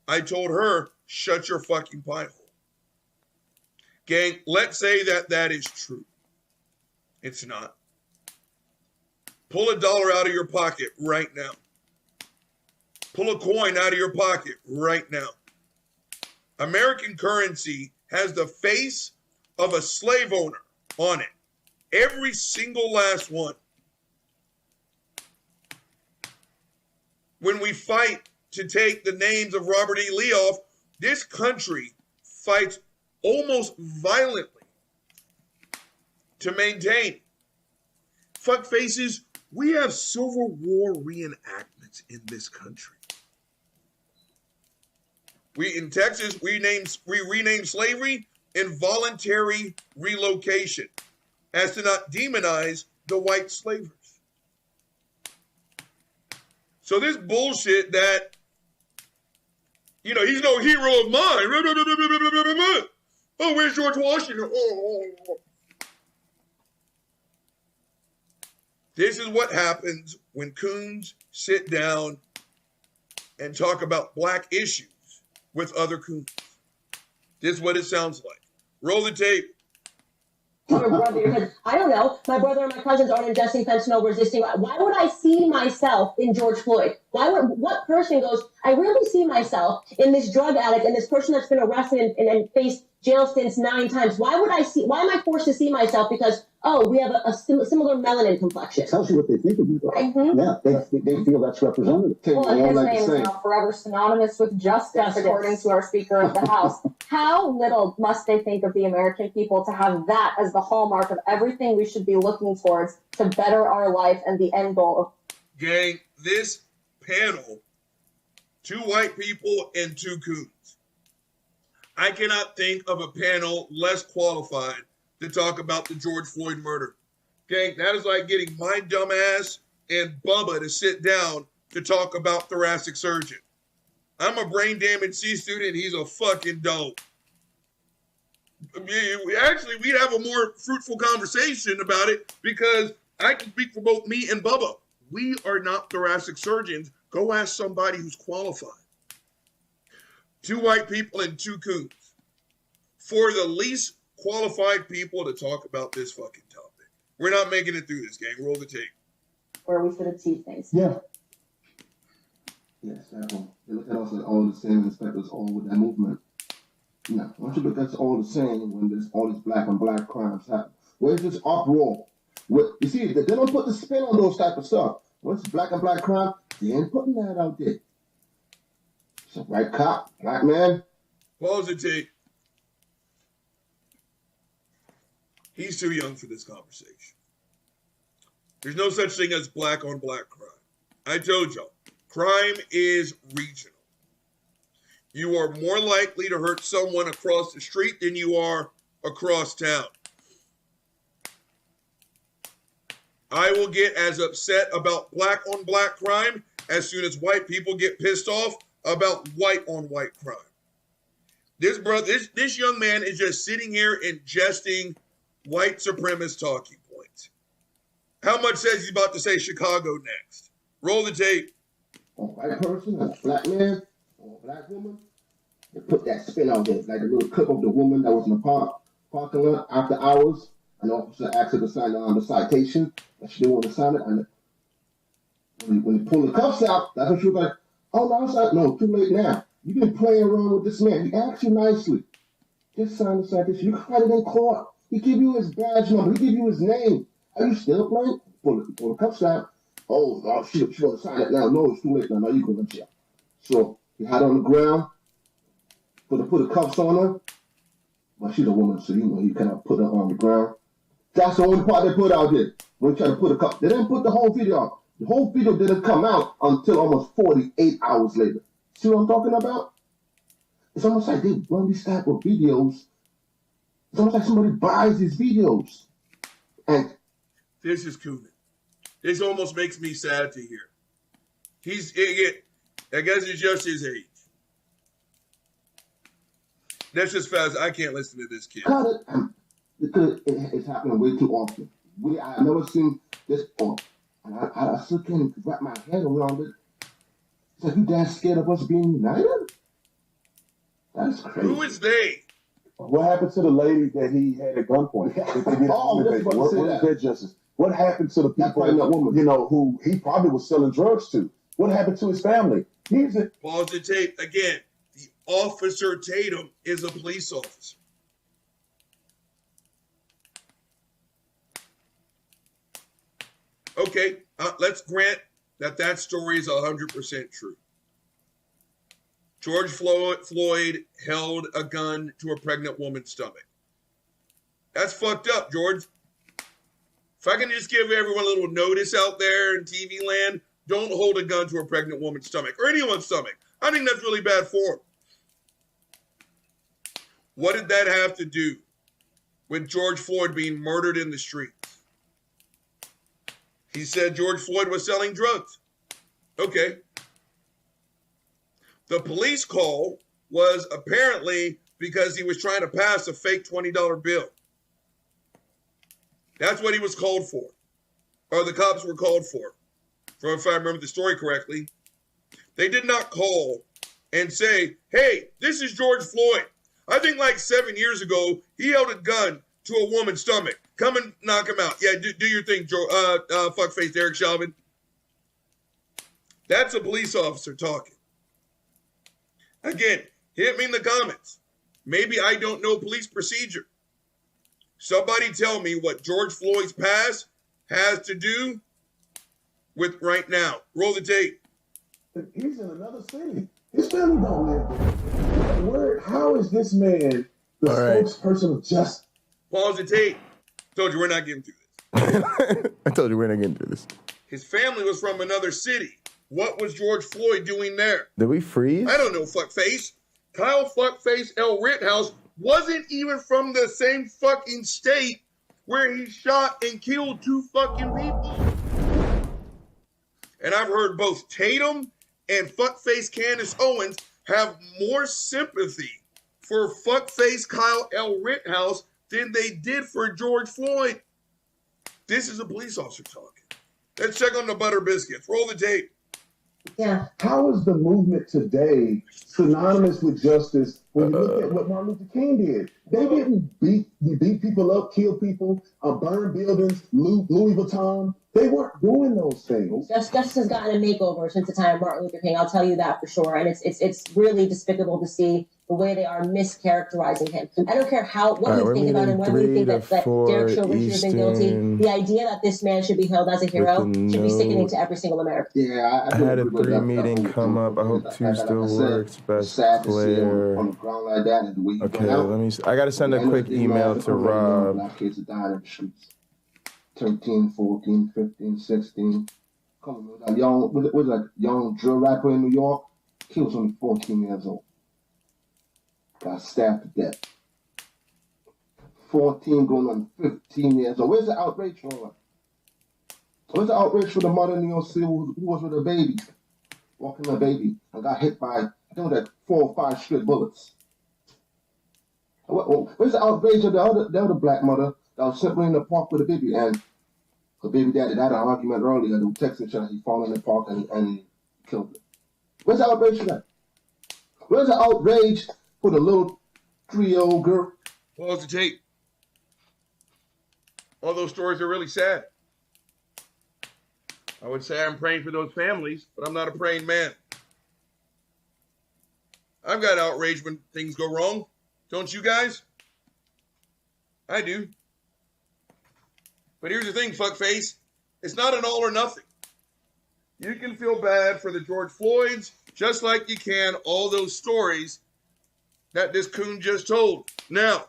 I told her shut your fucking pie hole. Gang, let's say that is true. It's not. Pull $1 out of your pocket right now. Pull a coin out of your pocket right now. American currency has the face of a slave owner on it. Every single last one. When we fight to take the names of Robert E. Lee off, this country fights almost violently to maintain. Fuck faces, we have Civil War reenactments in this country. In Texas, we renamed slavery involuntary relocation as to not demonize the white slavers. So this bullshit that, you know, he's no hero of mine. Oh, where's George Washington? Oh. This is what happens when coons sit down and talk about black issues with other coons. This is what it sounds like. Roll the tape. I don't know. My brother and my cousins aren't ingesting fentanyl resisting. Why would I see myself in George Floyd? What person goes, I really see myself in this drug addict and this person that's been arrested and faced jail stints 9 times. Why am I forced to see myself because, we have a similar melanin complexion? It tells you what they think of you, though. Yeah, they feel that's representative. Well, and his name is now forever synonymous with justice, according to our Speaker of the House. How little must they think of the American people to have that as the hallmark of everything we should be looking towards to better our life and the end goal? Gang, this panel, 2 white people and 2 coons. I cannot think of a panel less qualified to talk about the George Floyd murder. Gang, that is like getting my dumb ass and Bubba to sit down to talk about thoracic surgeon. I'm a brain damaged C student. He's a fucking dope. Actually, we'd have a more fruitful conversation about it because I can speak for both me and Bubba. We are not thoracic surgeons. Go ask somebody who's qualified. 2 white people and 2 coons. For the least qualified people to talk about this fucking topic. We're not making it through this, gang. Roll the tape. Where we should achieve things. Yeah. Yes, they look at us as all the same and expect us all with that movement. No, why don't you look at us all the same when there's all these black on black crimes happen? Where's this uproar? You see, they don't put the spin on those type of stuff. Once it's black on black crime, they ain't putting that out there. So white cop, black man. Pause the tape. He's too young for this conversation. There's no such thing as black on black crime. I told y'all, crime is regional. You are more likely to hurt someone across the street than you are across town. I will get as upset about black on black crime as soon as white people get pissed off about white on white crime. This young man is just sitting here ingesting white supremacist talking points. How much says he's about to say Chicago next? Roll the tape. A white person, a black man, or a black woman, they put that spin out there, like a little clip of the woman that was in the parking lot after hours. An officer asked her to sign the citation, but she didn't want to sign it. And when they pulled the cuffs out, that's when she was like, oh, no, it's like, no, too late now. You've been playing around with this man. He asked you nicely. Just sign the citation. You can fight it in court. He give you his badge number. He give you his name. Are you still playing? Pull the cuffs out. Oh, no, she want to sign it now. No, it's too late now. Now you go to jail. So he had her on the ground, put the cuffs on her. Well, she's a woman, so you cannot put her on the ground. That's the only part they put out there. When they try to put a cup, they didn't put the whole video out. The whole video didn't come out until almost 48 hours later. See what I'm talking about? It's almost like they run these type of videos. It's almost like somebody buys these videos. And this is Coonan. This almost makes me sad to hear. I guess it's just his age. That's just fast. I can't listen to this kid. Cut it. Because it's happening way too often. I've never seen this often. And I still can't wrap my head around it. It's like, you that scared of us being united? That's crazy. Who is they? What happened to the lady that he had at gunpoint? What is that justice? What happened to the people, who he probably was selling drugs to? What happened to his family? Pause the tape again. The officer Tatum is a police officer. Okay, let's grant that story is 100% true. George Floyd held a gun to a pregnant woman's stomach. That's fucked up, George. If I can just give everyone a little notice out there in TV land, don't hold a gun to a pregnant woman's stomach or anyone's stomach. I think that's really bad form. What did that have to do with George Floyd being murdered in the streets? He said George Floyd was selling drugs. Okay. The police call was apparently because he was trying to pass a fake $20 bill. That's what he was called for, or the cops were called for, if I remember the story correctly. They did not call and say, hey, this is George Floyd. I think like 7 years ago, he held a gun to a woman's stomach. Come and knock him out. Yeah, do your thing, fuckface Derek Chauvin. That's a police officer talking. Again, hit me in the comments. Maybe I don't know police procedure. Somebody tell me what George Floyd's past has to do with right now. Roll the tape. He's in another city. His family don't live there. How is this man the spokesperson of justice? Pause the tape. Told you we're not getting through this. I told you we're not getting through this. His family was from another city. What was George Floyd doing there? Did we freeze? I don't know, fuckface. Kyle fuckface L. Rittenhouse wasn't even from the same fucking state where he shot and killed 2 fucking people. And I've heard both Tatum and fuckface Candace Owens have more sympathy for fuckface Kyle L. Rittenhouse than they did for George Floyd. This is a police officer talking. Let's check on the butter biscuits. Roll the tape. Yeah. How is the movement today synonymous with justice when you look at what Martin Luther King did? They didn't beat people up, kill people, burn buildings, Louis Vuitton. They weren't doing those things. Justice has gotten a makeover since the time of Martin Luther King. I'll tell you that for sure. And it's really despicable to see the way they are mischaracterizing him. I don't care what you think about him, whether you think that Derek Chauvin should have been guilty. The idea that this man should be held as a hero should be sickening to every single American. Yeah, I had a 3 meeting come up. I hope 2 still works. Best player. On the ground like that, and the way Okay, let me. I gotta send a quick email to Rob. Black kids that died in the streets. 13, 14, 15, 16. Come on, man. Young drill rapper in New York. He was only 14 years old. Got stabbed to death. 14 going on 15 years old. Where's the outrage for? Where's the outrage for the mother in New York City who was with a baby? Walking a baby and got hit by, I think, like 4 or 5 straight bullets. Where's the outrage of the other black mother that was simply in the park with a baby, and the baby daddy had an argument earlier. They were texting each other. He fall in the park and he killed her. Where's the outrage for that? Where's the outrage for the little 3-year-old girl? Pause the tape. All those stories are really sad. I would say I'm praying for those families, but I'm not a praying man. I've got outrage when things go wrong. Don't you guys? I do. But here's the thing, fuckface. It's not an all or nothing. You can feel bad for the George Floyds just like you can all those stories that this coon just told. Now,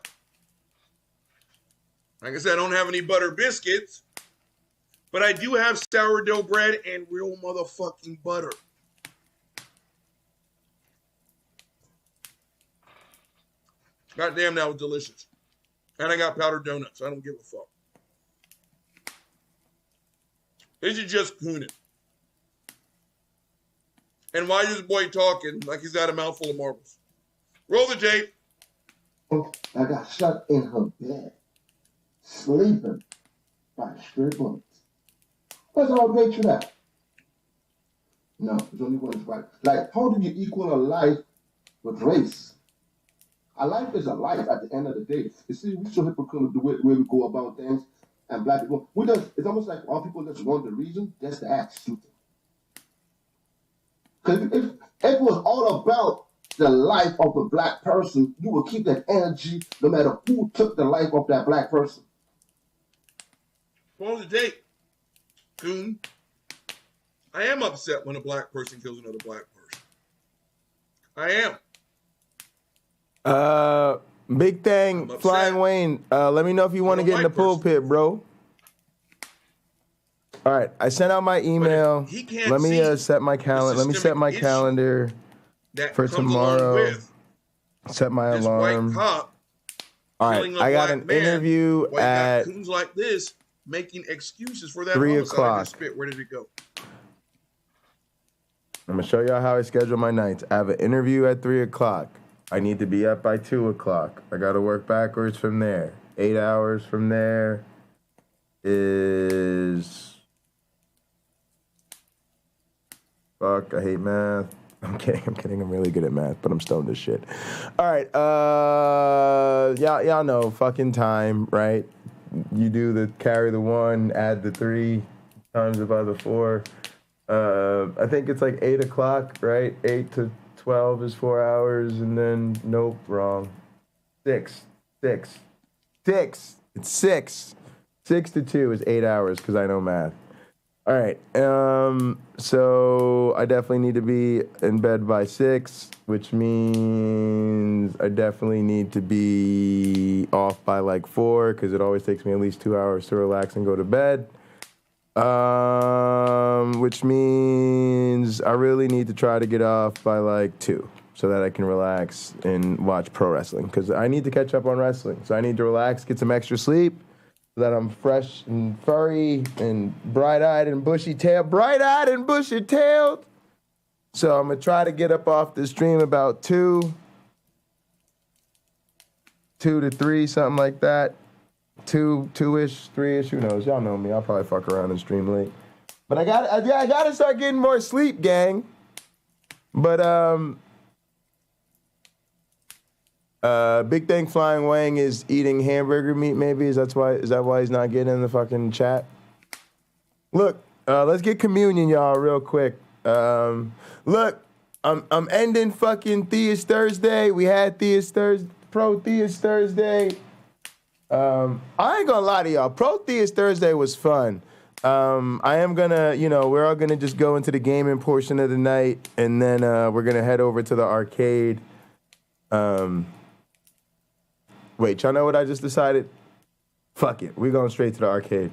like I said, I don't have any butter biscuits, but I do have sourdough bread and real motherfucking butter. Goddamn, that was delicious. And I got powdered donuts. I don't give a fuck. This is just cooning. And why is this boy talking like he's got a mouthful of marbles? Roll the tape. I got shot in her bed, sleeping by straight bullets. What's all great for that? No, there's only one right. Like, how do you equal a life with race? Our life is a life at the end of the day. You see, we so hypocritical the way we go about things, and black people, it's almost like all people just want the reason just to act stupid. Because if it was all about the life of a black person, you would keep that energy no matter who took the life of that black person. Well, today, Coon, I am upset when a black person kills another black person. I am. Big thing, Flying Wayne. Let me know if you want to get in the pulpit, bro. All right, I sent out my email. Let me set my calendar. Let me set my calendar for tomorrow. Set my alarm. All right, I got an interview at coons like this making excuses for that 3 homicide o'clock. spit. Where did it go? I'm gonna show y'all how I schedule my nights. I have an interview at 3 o'clock. I need to be up by 2 o'clock. I gotta work backwards from there. 8 hours from there is... Fuck, I hate math. I'm kidding. I'm really good at math, but I'm stoned as shit. All right, y'all know fucking time, right? You do the carry the 1, add the 3, times it by the 4. I think it's like 8 o'clock, right? 8 to 12 is 4 hours, and then nope, wrong. 6. It's 6. 6 to 2 is 8 hours because I know math. All right, so I definitely need to be in bed by 6, which means I definitely need to be off by like 4 because it always takes me at least 2 hours to relax and go to bed. Which means I really need to try to get off by like 2 so that I can relax and watch pro wrestling because I need to catch up on wrestling. So I need to relax, get some extra sleep so that I'm fresh and furry and bright-eyed and bushy-tailed. So I'm going to try to get up off the stream about 2 to 3, something like that. 2-ish, 3-ish, who knows? Y'all know me. I'll probably fuck around and stream late. But I gotta start getting more sleep, gang. But Big Thing Flying Wang is eating hamburger meat. Maybe is that why he's not getting in the fucking chat? Look, let's get communion, y'all, real quick. Look, I'm ending fucking Theist Thursday. We had Pro-Theist Thursday. I ain't gonna lie to y'all. Pro-Theist Thursday was fun. I am gonna, we're all gonna just go into the gaming portion of the night, and then we're gonna head over to the arcade. Wait, y'all know what I just decided? Fuck it. We're going straight to the arcade.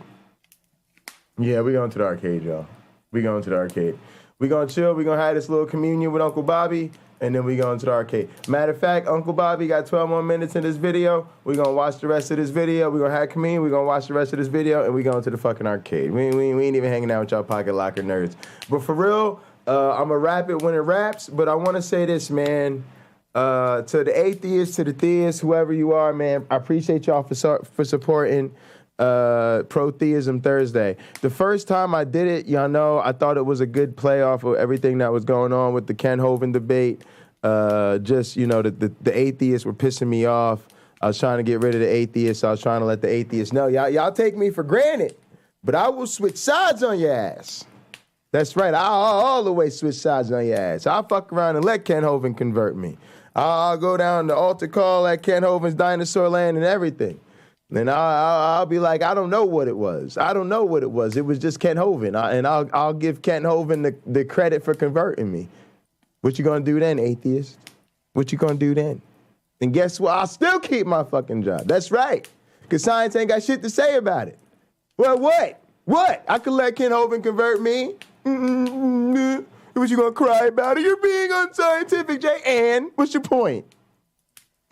Yeah, we're going to the arcade, y'all. We're going to the arcade. We're going to chill. We're going to have this little communion with Uncle Bobby, and then we're going to the arcade. Matter of fact, Uncle Bobby got 12 more minutes in this video. We're going to watch the rest of this video. We're going to have communion. We're going to watch the rest of this video, and we're going to the fucking arcade. We ain't even hanging out with y'all pocket locker nerds. But for real, I'm going to rap it when it raps, but I want to say this, man. To the atheists, to the theists, whoever you are, man, I appreciate y'all for supporting Pro-Theism Thursday. The first time I did it, y'all know, I thought it was a good playoff of everything that was going on with the Ken Hovind debate. The atheists were pissing me off. I was trying to get rid of the atheists. I was trying to let the atheists know, y'all take me for granted, but I will switch sides on your ass. That's right. I'll all the way switch sides on your ass. I'll fuck around and let Ken Hovind convert me. I'll go down the altar call at Ken Hovind's Dinosaur Land and everything. And I'll be like, I don't know what it was. It was just Ken Hovind. I'll give Ken Hovind the credit for converting me. What you gonna do then, atheist? What you gonna do then? And guess what? I'll still keep my fucking job. That's right. Because science ain't got shit to say about it. Well, what? What? I could let Ken Hovind convert me? What you gonna cry about it? You're being unscientific, Jay. And what's your point?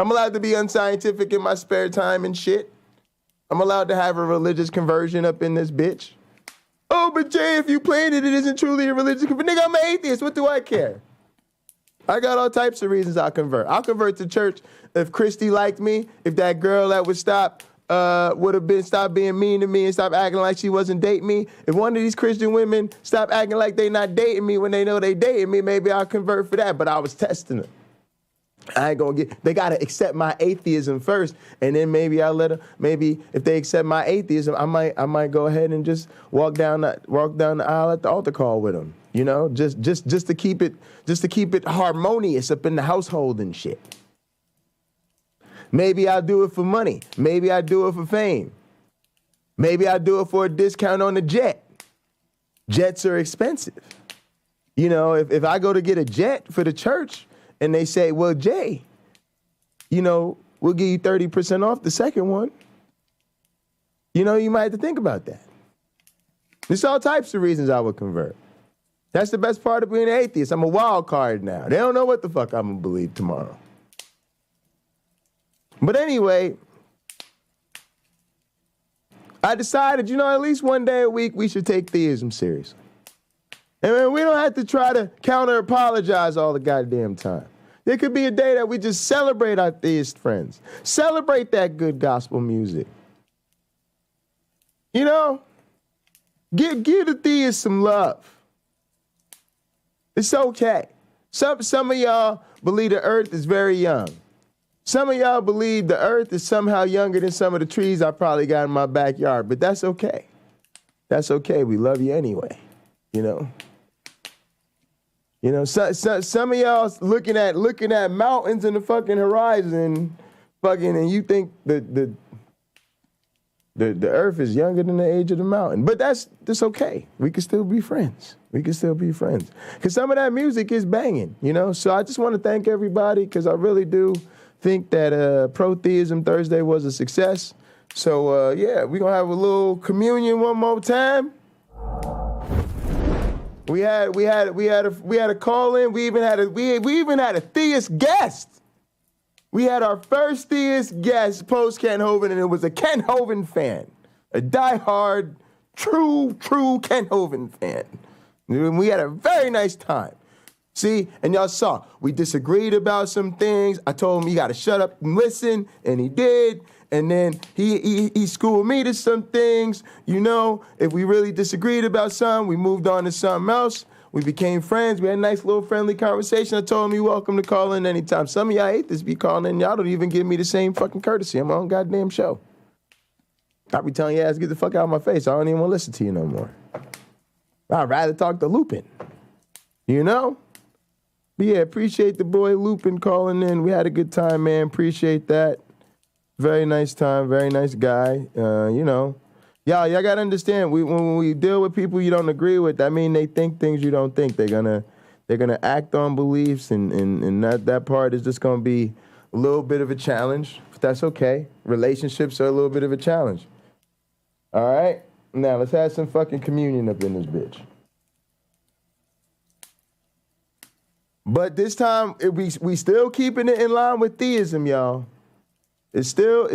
I'm allowed to be unscientific in my spare time and shit. I'm allowed to have a religious conversion up in this bitch. Oh, but Jay, if you played it, it isn't truly a religious conversion. Nigga, I'm an atheist. What do I care? I got all types of reasons I'll convert. I'll convert to church if Christy liked me, if that girl that would stop being mean to me and stop acting like she wasn't dating me. If one of these Christian women stop acting like they not dating me when they know they dating me, maybe I'll convert for that. But I was testing her. I ain't gonna get. They gotta accept my atheism first, and then maybe I'll let them. Maybe if they accept my atheism, I might go ahead and just walk down the aisle at the altar call with them. You know, just to keep it harmonious up in the household and shit. Maybe I'll do it for money. Maybe I do it for fame. Maybe I do it for a discount on the jet. Jets are expensive. You know, if I go to get a jet for the church and they say, well, Jay, you know, we'll give you 30% off the second one. You know, you might have to think about that. There's all types of reasons I would convert. That's the best part of being an atheist. I'm a wild card now. They don't know what the fuck I'm gonna believe tomorrow. But anyway, I decided, you know, at least one day a week we should take theism seriously. And we don't have to try to counter-apologize all the goddamn time. There could be a day that we just celebrate our theist friends. Celebrate that good gospel music. You know, give the theists some love. It's okay. Some of y'all believe the earth is very young. Some of y'all believe the earth is somehow younger than some of the trees I probably got in my backyard, but that's okay. That's okay. We love you anyway, you know. You know, some of y'all looking at mountains in the fucking horizon, and you think the earth is younger than the age of the mountain. But that's okay. We can still be friends. Because some of that music is banging, you know. So I just want to thank everybody because I really do think that Pro-Theism Thursday was a success. So yeah, we're gonna have a little communion one more time. We had a call in. We even had a theist guest. We had our first theist guest post Kent Hovind, and it was a Kent Hovind fan, a diehard, true Kent Hovind fan. And we had a very nice time. See, and y'all saw, we disagreed about some things. I told him, you got to shut up and listen, and he did. And then he schooled me to some things. You know, if we really disagreed about something, we moved on to something else. We became friends. We had a nice little friendly conversation. I told him, you're welcome to call in anytime. Some of y'all hate this, be calling in. Y'all don't even give me the same fucking courtesy on my own goddamn show. I be telling you ass, get the fuck out of my face. I don't even want to listen to you no more. I'd rather talk to Lupin. You know? But yeah, appreciate the boy Lupin calling in. We had a good time, man. Appreciate that. Very nice time, very nice guy. You know, y'all gotta understand. When we deal with people you don't agree with, that mean they think things you don't think. They're gonna act on beliefs, and that part is just gonna be a little bit of a challenge. But that's okay. Relationships are a little bit of a challenge. All right, now let's have some fucking communion up in this bitch. But this time we still keeping it in line with theism, y'all. It's still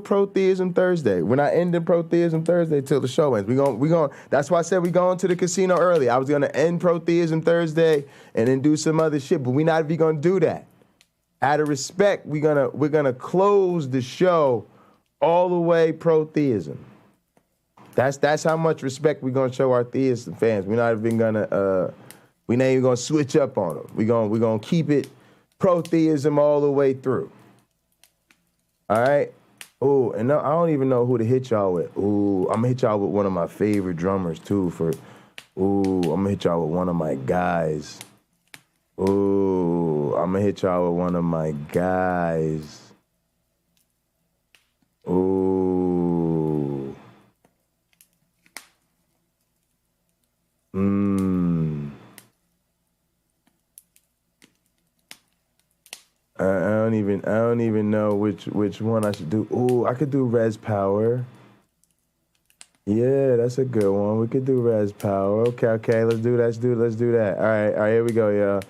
Pro-Theism Thursday. We're not ending Pro-Theism Thursday till the show ends. We going. That's why I said we going to the casino early. I was gonna end Pro-Theism Thursday and then do some other shit, but we're not even gonna do that. Out of respect, we're gonna close the show all the way Pro-Theism. That's how much respect we're gonna show our theist fans. We're not even gonna switch up on them. We're gonna keep it Pro-Theism all the way through. All right? Ooh, and I don't even know who to hit y'all with. Ooh, I'm gonna hit y'all with one of my favorite drummers too I'm gonna hit y'all with one of my guys. Ooh, I'm gonna hit y'all with one of my guys. Ooh. I don't even know which one I should do. Ooh, I could do Res Power. Yeah, that's a good one. We could do Res Power. Okay, let's do that. All right, here we go, y'all.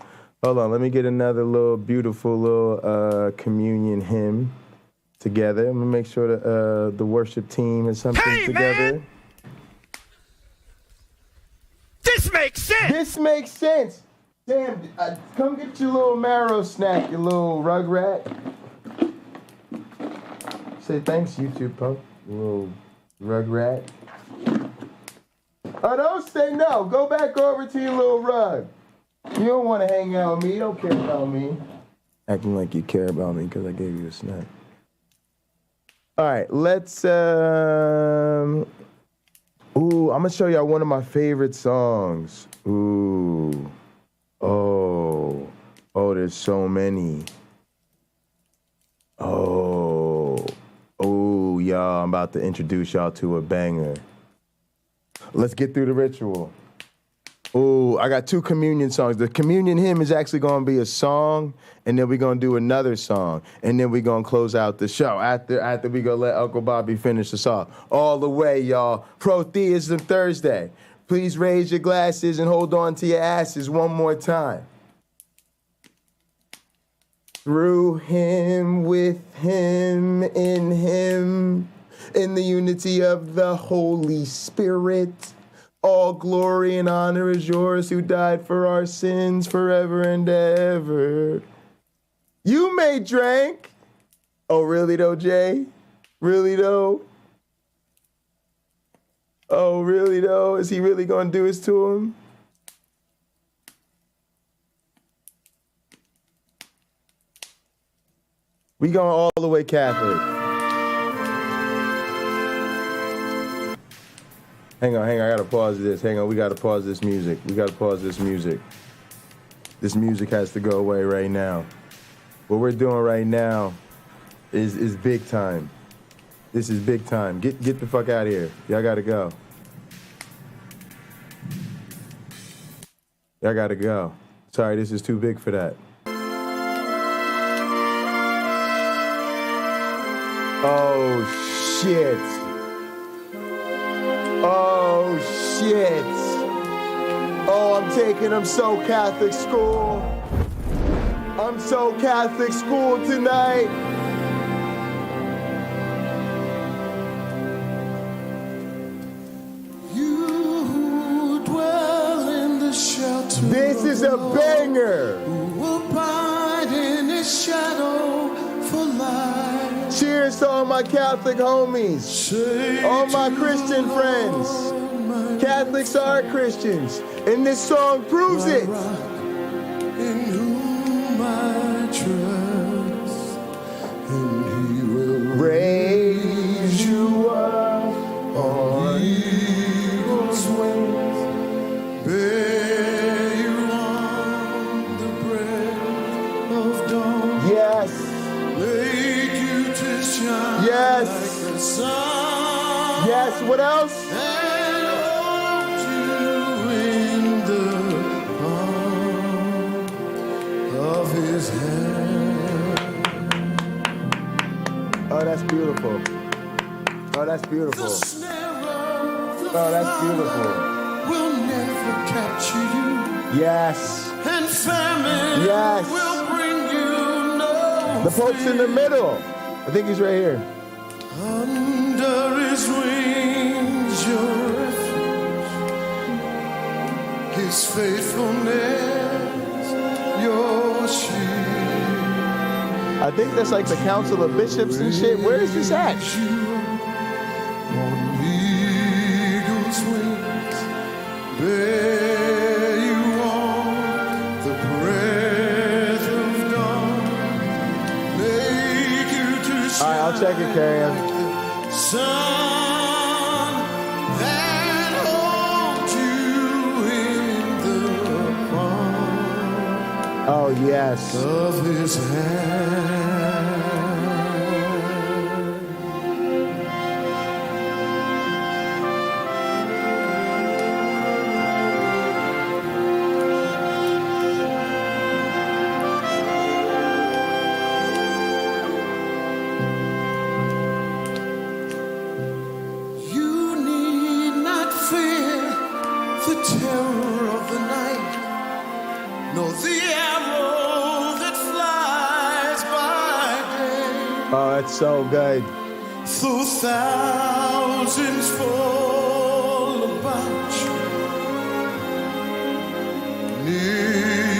Hold on, let me get another little beautiful little communion hymn together. I'm gonna make sure that the worship team has something together. Man! This makes sense. Damn, come get your little marrow snack, you little rugrat. Say thanks, YouTube, punk. You little rugrat. Oh, don't say no. Go back over to your little rug. You don't want to hang out with me. You don't care about me. Acting like you care about me because I gave you a snack. All right, let's, ooh, I'm gonna show y'all one of my favorite songs. Ooh, oh, there's so many. Oh, y'all, I'm about to introduce y'all to a banger. Let's get through the ritual. Ooh, I got 2 communion songs. The communion hymn is actually going to be a song, and then we're going to do another song, and then we're going to close out the show after we going to let Uncle Bobby finish the song. All the way, y'all. Pro-Theism Thursday. Please raise your glasses and hold on to your asses one more time. Through him, with him, in the unity of the Holy Spirit. All glory and honor is yours who died for our sins forever and ever. You may drink. Oh, really though, Jay? Really though? Oh, really though? Is he really gonna do this to him? We going all the way Catholic. Hang on, I gotta pause this. Hang on, we gotta pause this music. This music has to go away right now. What we're doing right now is big time. This is big time. Get the fuck out of here. Y'all gotta go. Y'all gotta go. Sorry, this is too big for that. Oh, shit. Oh, shit. Oh, I'm taking them so Catholic school. I'm so Catholic school tonight. You dwell in the shelter. This is a banger. Will abide in his shadow for life. Cheers to all my Catholic homies, all my Christian friends. Catholics are Christians, and this song proves it. In whom I trust, and he will raise you up on eagle's wings, bear you on the breath of dawn. Yes. Make you to shine Yes. like the sun. Yes, what else? And hold you in the palm of his hand. Oh, that's beautiful. Oh, that's beautiful. The snare of the Oh, that's beautiful. will never capture you. Yes. And famine Yes. will bring you no The Pope's in the middle. I think he's right here. Under his wings, your refuge, his faithfulness, your shield. I think that's like the Council of Bishops and shit. Where is this at? On eagle's wings, bear you on the breath of dawn. Make you to shine. All right, I'll check it, Carrie Ann. Sun that holds you in the palm Oh, yes. of his hand. You need not fear the terror of the night, nor the arrow that flies by day. Oh, that's so good. Though thousands fall about you, near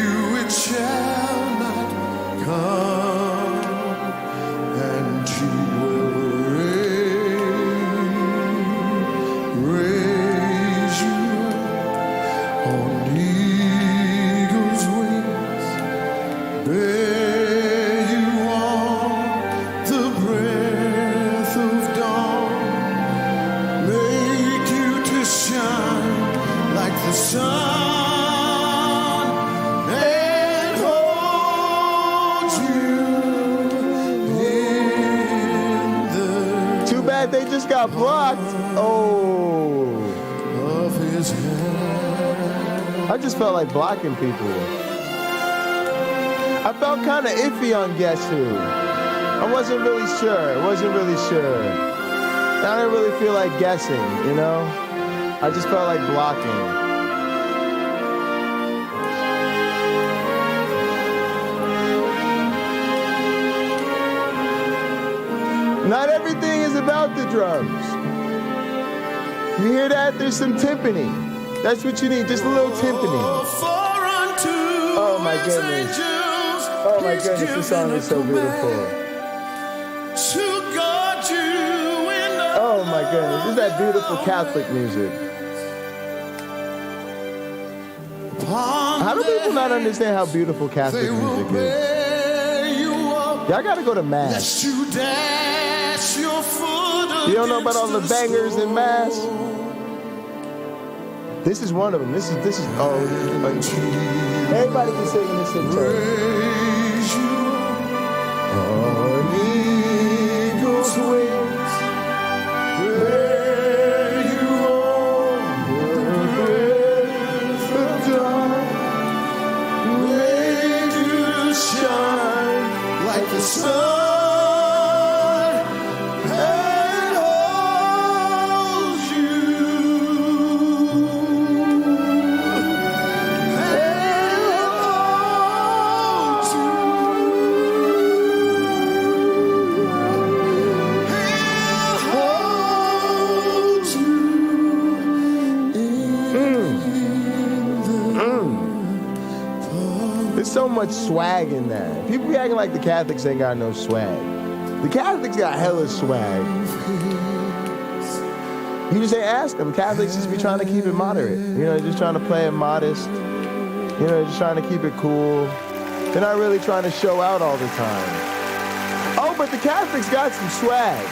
you it shall not come, and he will raise you up on eagle's bad they just got blocked. Oh. I just felt like blocking people. I felt kind of iffy on Guess Who. I wasn't really sure. I didn't really feel like guessing, you know? I just felt like blocking. Not everything is about the drums. You hear that? There's some timpani. That's what you need, just a little timpani. Oh my goodness. Oh my goodness, this song is so beautiful. Oh my goodness, this is that beautiful Catholic music. How do people not understand how beautiful Catholic music is? Y'all gotta go to Mass. You don't know about all the bangers in Mass? This is one of them. This is everybody can sing this in church. On eagle's wings, where you over the dawn, made you shine like the sun. So much swag in that. People be acting like the Catholics ain't got no swag. The Catholics got hella swag. You just ain't ask them. Catholics just be trying to keep it moderate. You know, just trying to play it modest. You know, just trying to keep it cool. They're not really trying to show out all the time. Oh, but the Catholics got some swag.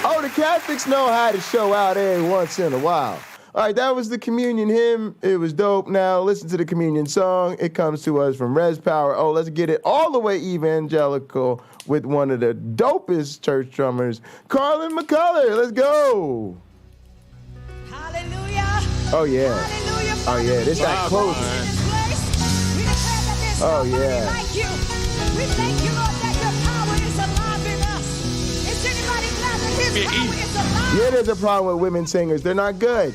Oh, the Catholics know how to show out every once in a while. All right, that was the communion hymn. It was dope. Now listen to the communion song. It comes to us from Res Power. Oh, let's get it all the way evangelical with one of the dopest church drummers, Carlin McCullers. Let's go. Hallelujah. Oh, yeah. Hallelujah. Oh, yeah. This that close. Oh, yeah. Like you. We thank you, Lord, that your power is alive in us. Is anybody glad that his power is alive? Yeah, there's a problem with women singers. They're not good.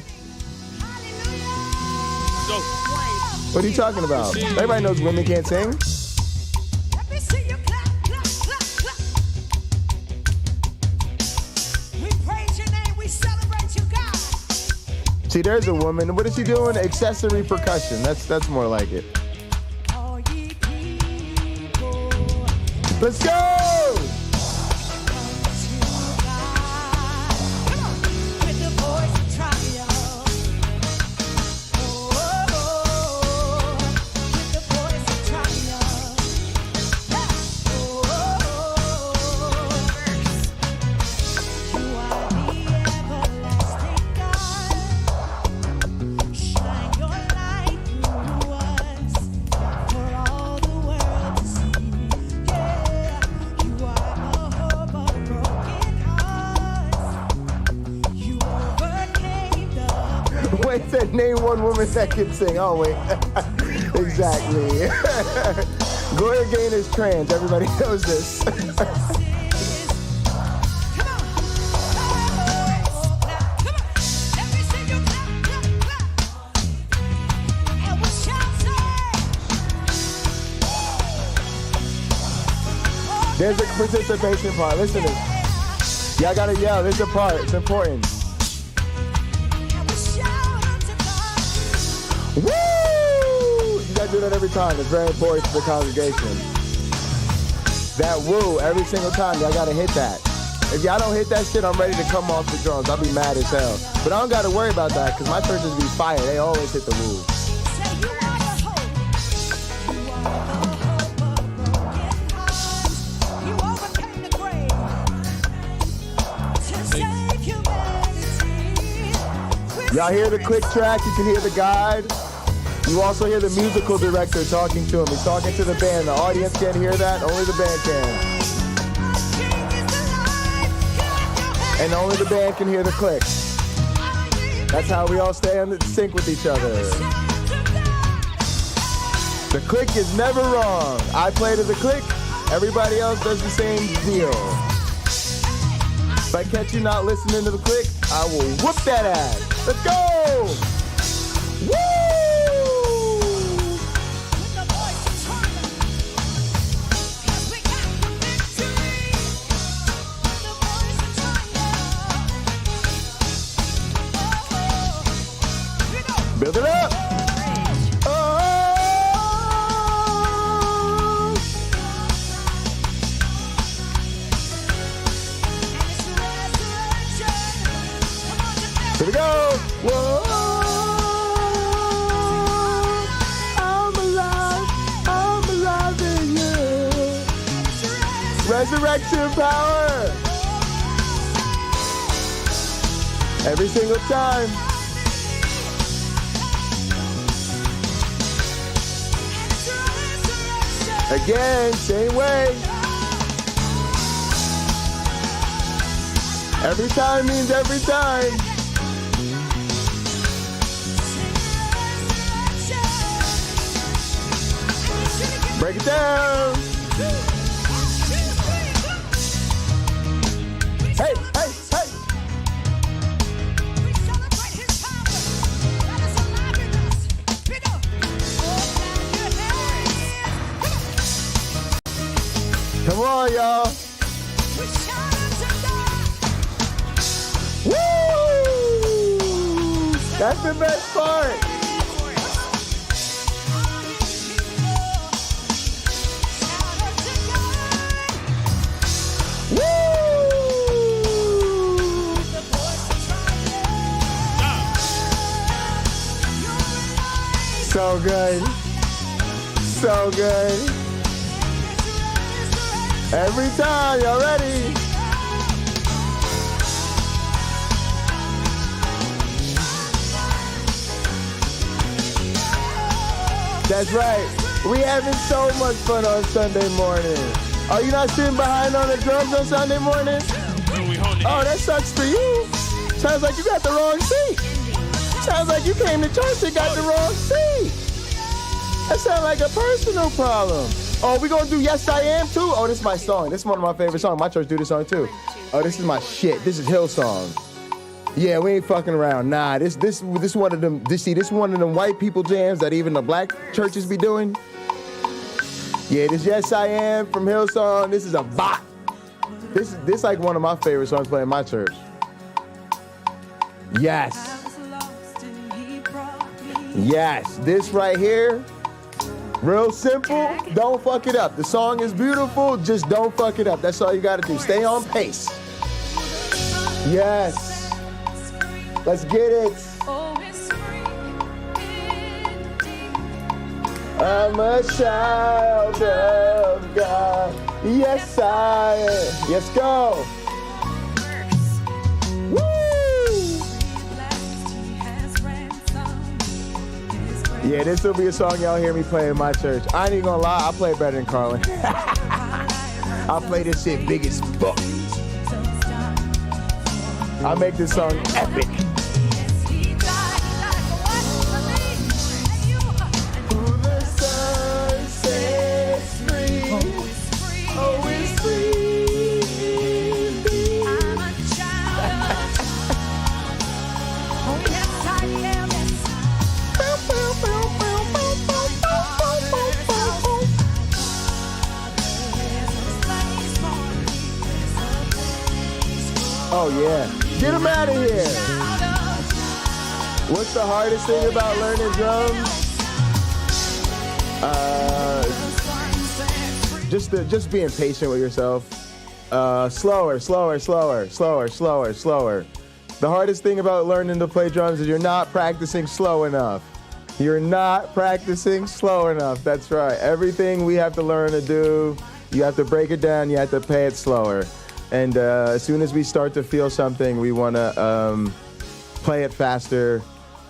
What are you talking about? Everybody knows women can't sing. Let me see you clap, clap, clap, clap. We praise your name. We celebrate you, God. See, there's a woman. What is she doing? Accessory percussion. That's more like it. Let's go! Wait, said name one woman that can sing. Oh, wait. Exactly. Gloria Gaynor's trans. Everybody knows this. There's a participation part. Listen to this. Y'all gotta yell. There's a part. It's important. Woo! You gotta do that every time. It's very important to the congregation. That woo, every single time, y'all gotta hit that. If y'all don't hit that shit, I'm ready to come off the drums. I'll be mad as hell. But I don't gotta worry about that, because my churches be fire. They always hit the woo. Y'all hear the click track, you can hear the guide. You also hear the musical director talking to him. He's talking to the band. The audience can't hear that, only the band can. and only the band can hear the click. That's how we all stay in sync with each other. The click is never wrong. I play to the click, everybody else does the same deal. If I catch you not listening to the click, I will whoop that ass. Let's go! Woo! Build it up! Oh! Here we go! Whoa! I'm alive in you. Resurrection power! Every single time. Again, same way. Every time means every time. Break it down. Hey, hey, hey. Come on, y'all. Woo! That's the best part. So good. So good. Every time, y'all ready? That's right. We having so much fun on Sunday morning. Are you not sitting behind on the drums on Sunday morning? Oh, that sucks for you. Sounds like you got the wrong seat. Sounds like you came to church and got the wrong seat. That sounds like a personal problem. Oh, we gonna do Yes I Am too? Oh, this is my song. This is one of my favorite songs. My church do this song too. Oh, this is my shit. This is Hillsong. Yeah, we ain't fucking around. Nah, this one of them. This one of them white people jams that even the black churches be doing. Yeah, this Yes I Am from Hillsong. This is a bop. This like one of my favorite songs playing in my church. Yes. Yes, this right here, real simple, don't fuck it up. The song is beautiful, just don't fuck it up. That's all you gotta do. Stay on pace. Yes. Let's get it. I'm a child of God. Yes, I am. Let's go. Yeah, this will be a song y'all hear me play in my church. I ain't even gonna lie, I play better than Carlin. I play this shit big as fuck. I make this song epic. Who the sun sets free, oh, it's free indeed. I'm a child of oh, yes, I am. Oh yeah, get him out of here. What's the hardest thing about learning drums? Just being patient with yourself. Slower. The hardest thing about learning to play drums is you're not practicing slow enough. You're not practicing slow enough. That's right. Everything we have to learn to do, you have to break it down, you have to play it slower. And as soon as we start to feel something, we want to play it faster.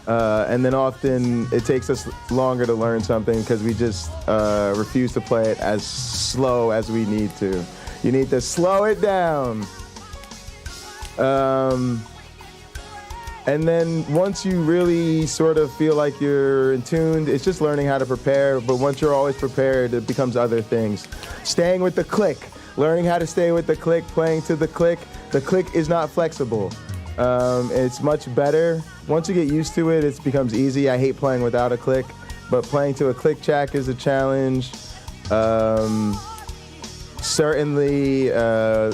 And then often it takes us longer to learn something because we just refuse to play it as slow as we need to. You need to slow it down. And then once you really sort of feel like you're in tune, it's just learning how to prepare. But once you're always prepared, it becomes other things. Staying with the click, learning how to stay with the click, playing to the click. The click is not flexible. It's much better. Once you get used to it, it becomes easy. I hate playing without a click, but playing to a click track is a challenge. Certainly,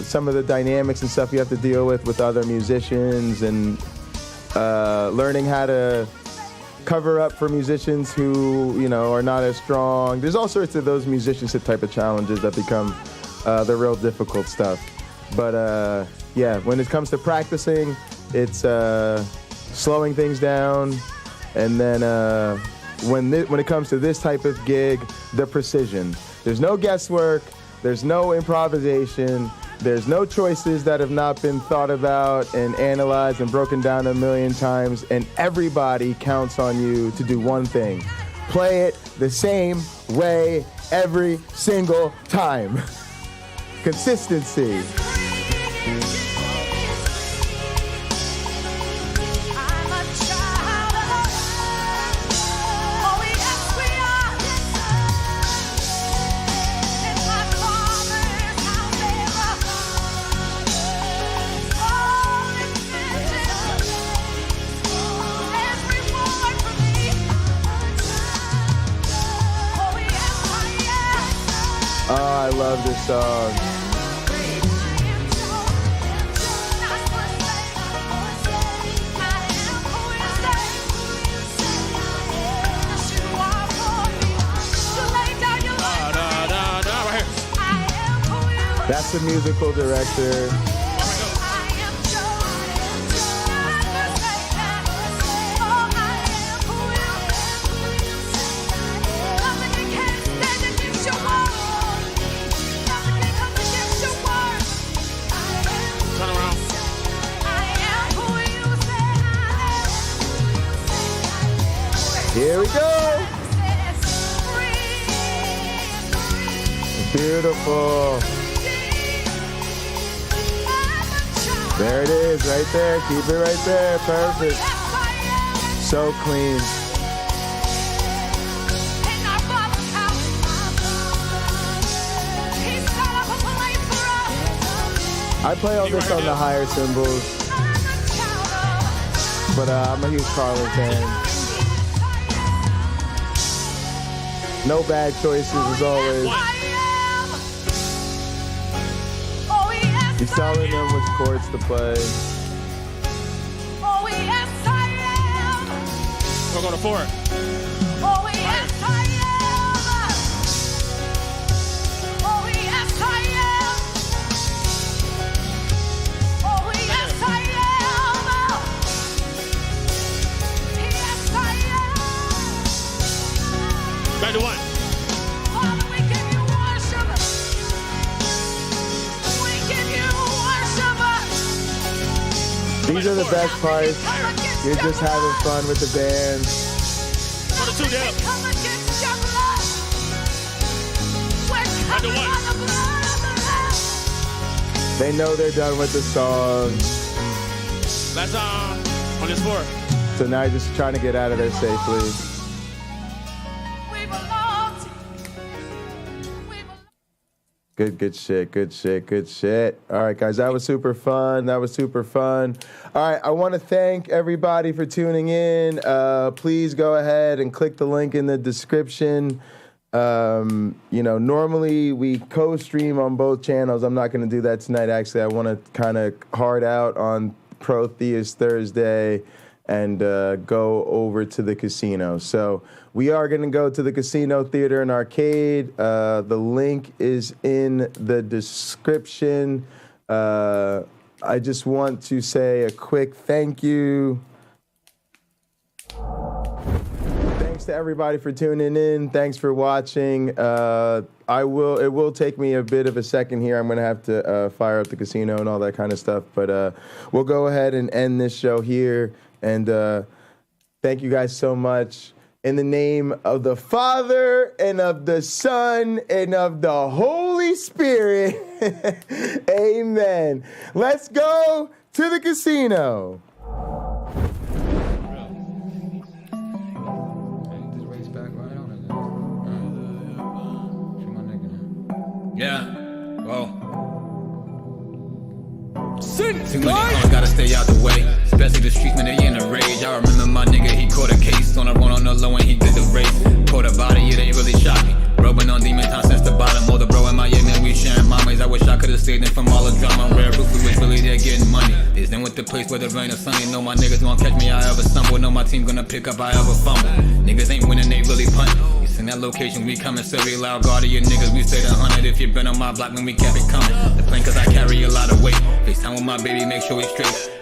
some of the dynamics and stuff you have to deal with other musicians, and learning how to cover up for musicians who, are not as strong. There's all sorts of those musicianship type of challenges that become the real difficult stuff. But yeah, when it comes to practicing, it's slowing things down, and then when it comes to this type of gig, the precision. There's no guesswork. There's no improvisation. There's no choices that have not been thought about and analyzed and broken down a million times, and everybody counts on you to do one thing. Play it the same way every single time. Consistency. Oh, I love this song. That's the musical director. Here we go. Beautiful. There it is, right there. Keep it right there. Perfect. So clean. I play all this on the higher cymbals, but I'm a huge Carlin fan. No bad choices as always. He's telling them which chords to play. We'll go to 4. Back to 1. These are the best parts. You're just having fun with the band. Go to 2 down. Back to 1. They know they're done with the song. That's on this 4. So now you're just trying to get out of there safely. Good shit. All right, guys, that was super fun. All right, I want to thank everybody for tuning in. Please go ahead and click the link in the description. Normally we co-stream on both channels. I'm not going to do that tonight. Actually, I want to kind of hard out on Pro-Theist Thursday and go over to the casino. So we are going to go to the Casino Theater and Arcade. The link is in the description. I just want to say a quick thank you. Thanks to everybody for tuning in. Thanks for watching. It will take me a bit of a second here. I'm going to have to fire up the casino and all that kind of stuff. But we'll go ahead and end this show here. And thank you guys so much. In the name of the Father, and of the Son, and of the Holy Spirit. Amen. Let's go to the casino. Yeah, well. Too many hoes gotta stay out the way, especially the streets when they in a rage. I remember my nigga, he caught a case on a run on the low and he did the race. Caught a body, it ain't really shocked me. Rubbing on demon time since the bottom. All the bro in my yeah, man, we sharing mamas. I wish I could've saved them from all the drama. Rare roof, we was really there getting money. There's then with the place where the rain or sunny. Know my niggas gon' catch me, I ever stumble. Know my team gonna pick up, I ever fumble. Niggas ain't winning, they really punt. In that location, we coming, so we loud guard of your niggas. We stay the 100 if you been on my block when we kept it coming. The plane cause I carry a lot of weight. FaceTime with my baby, make sure we straight.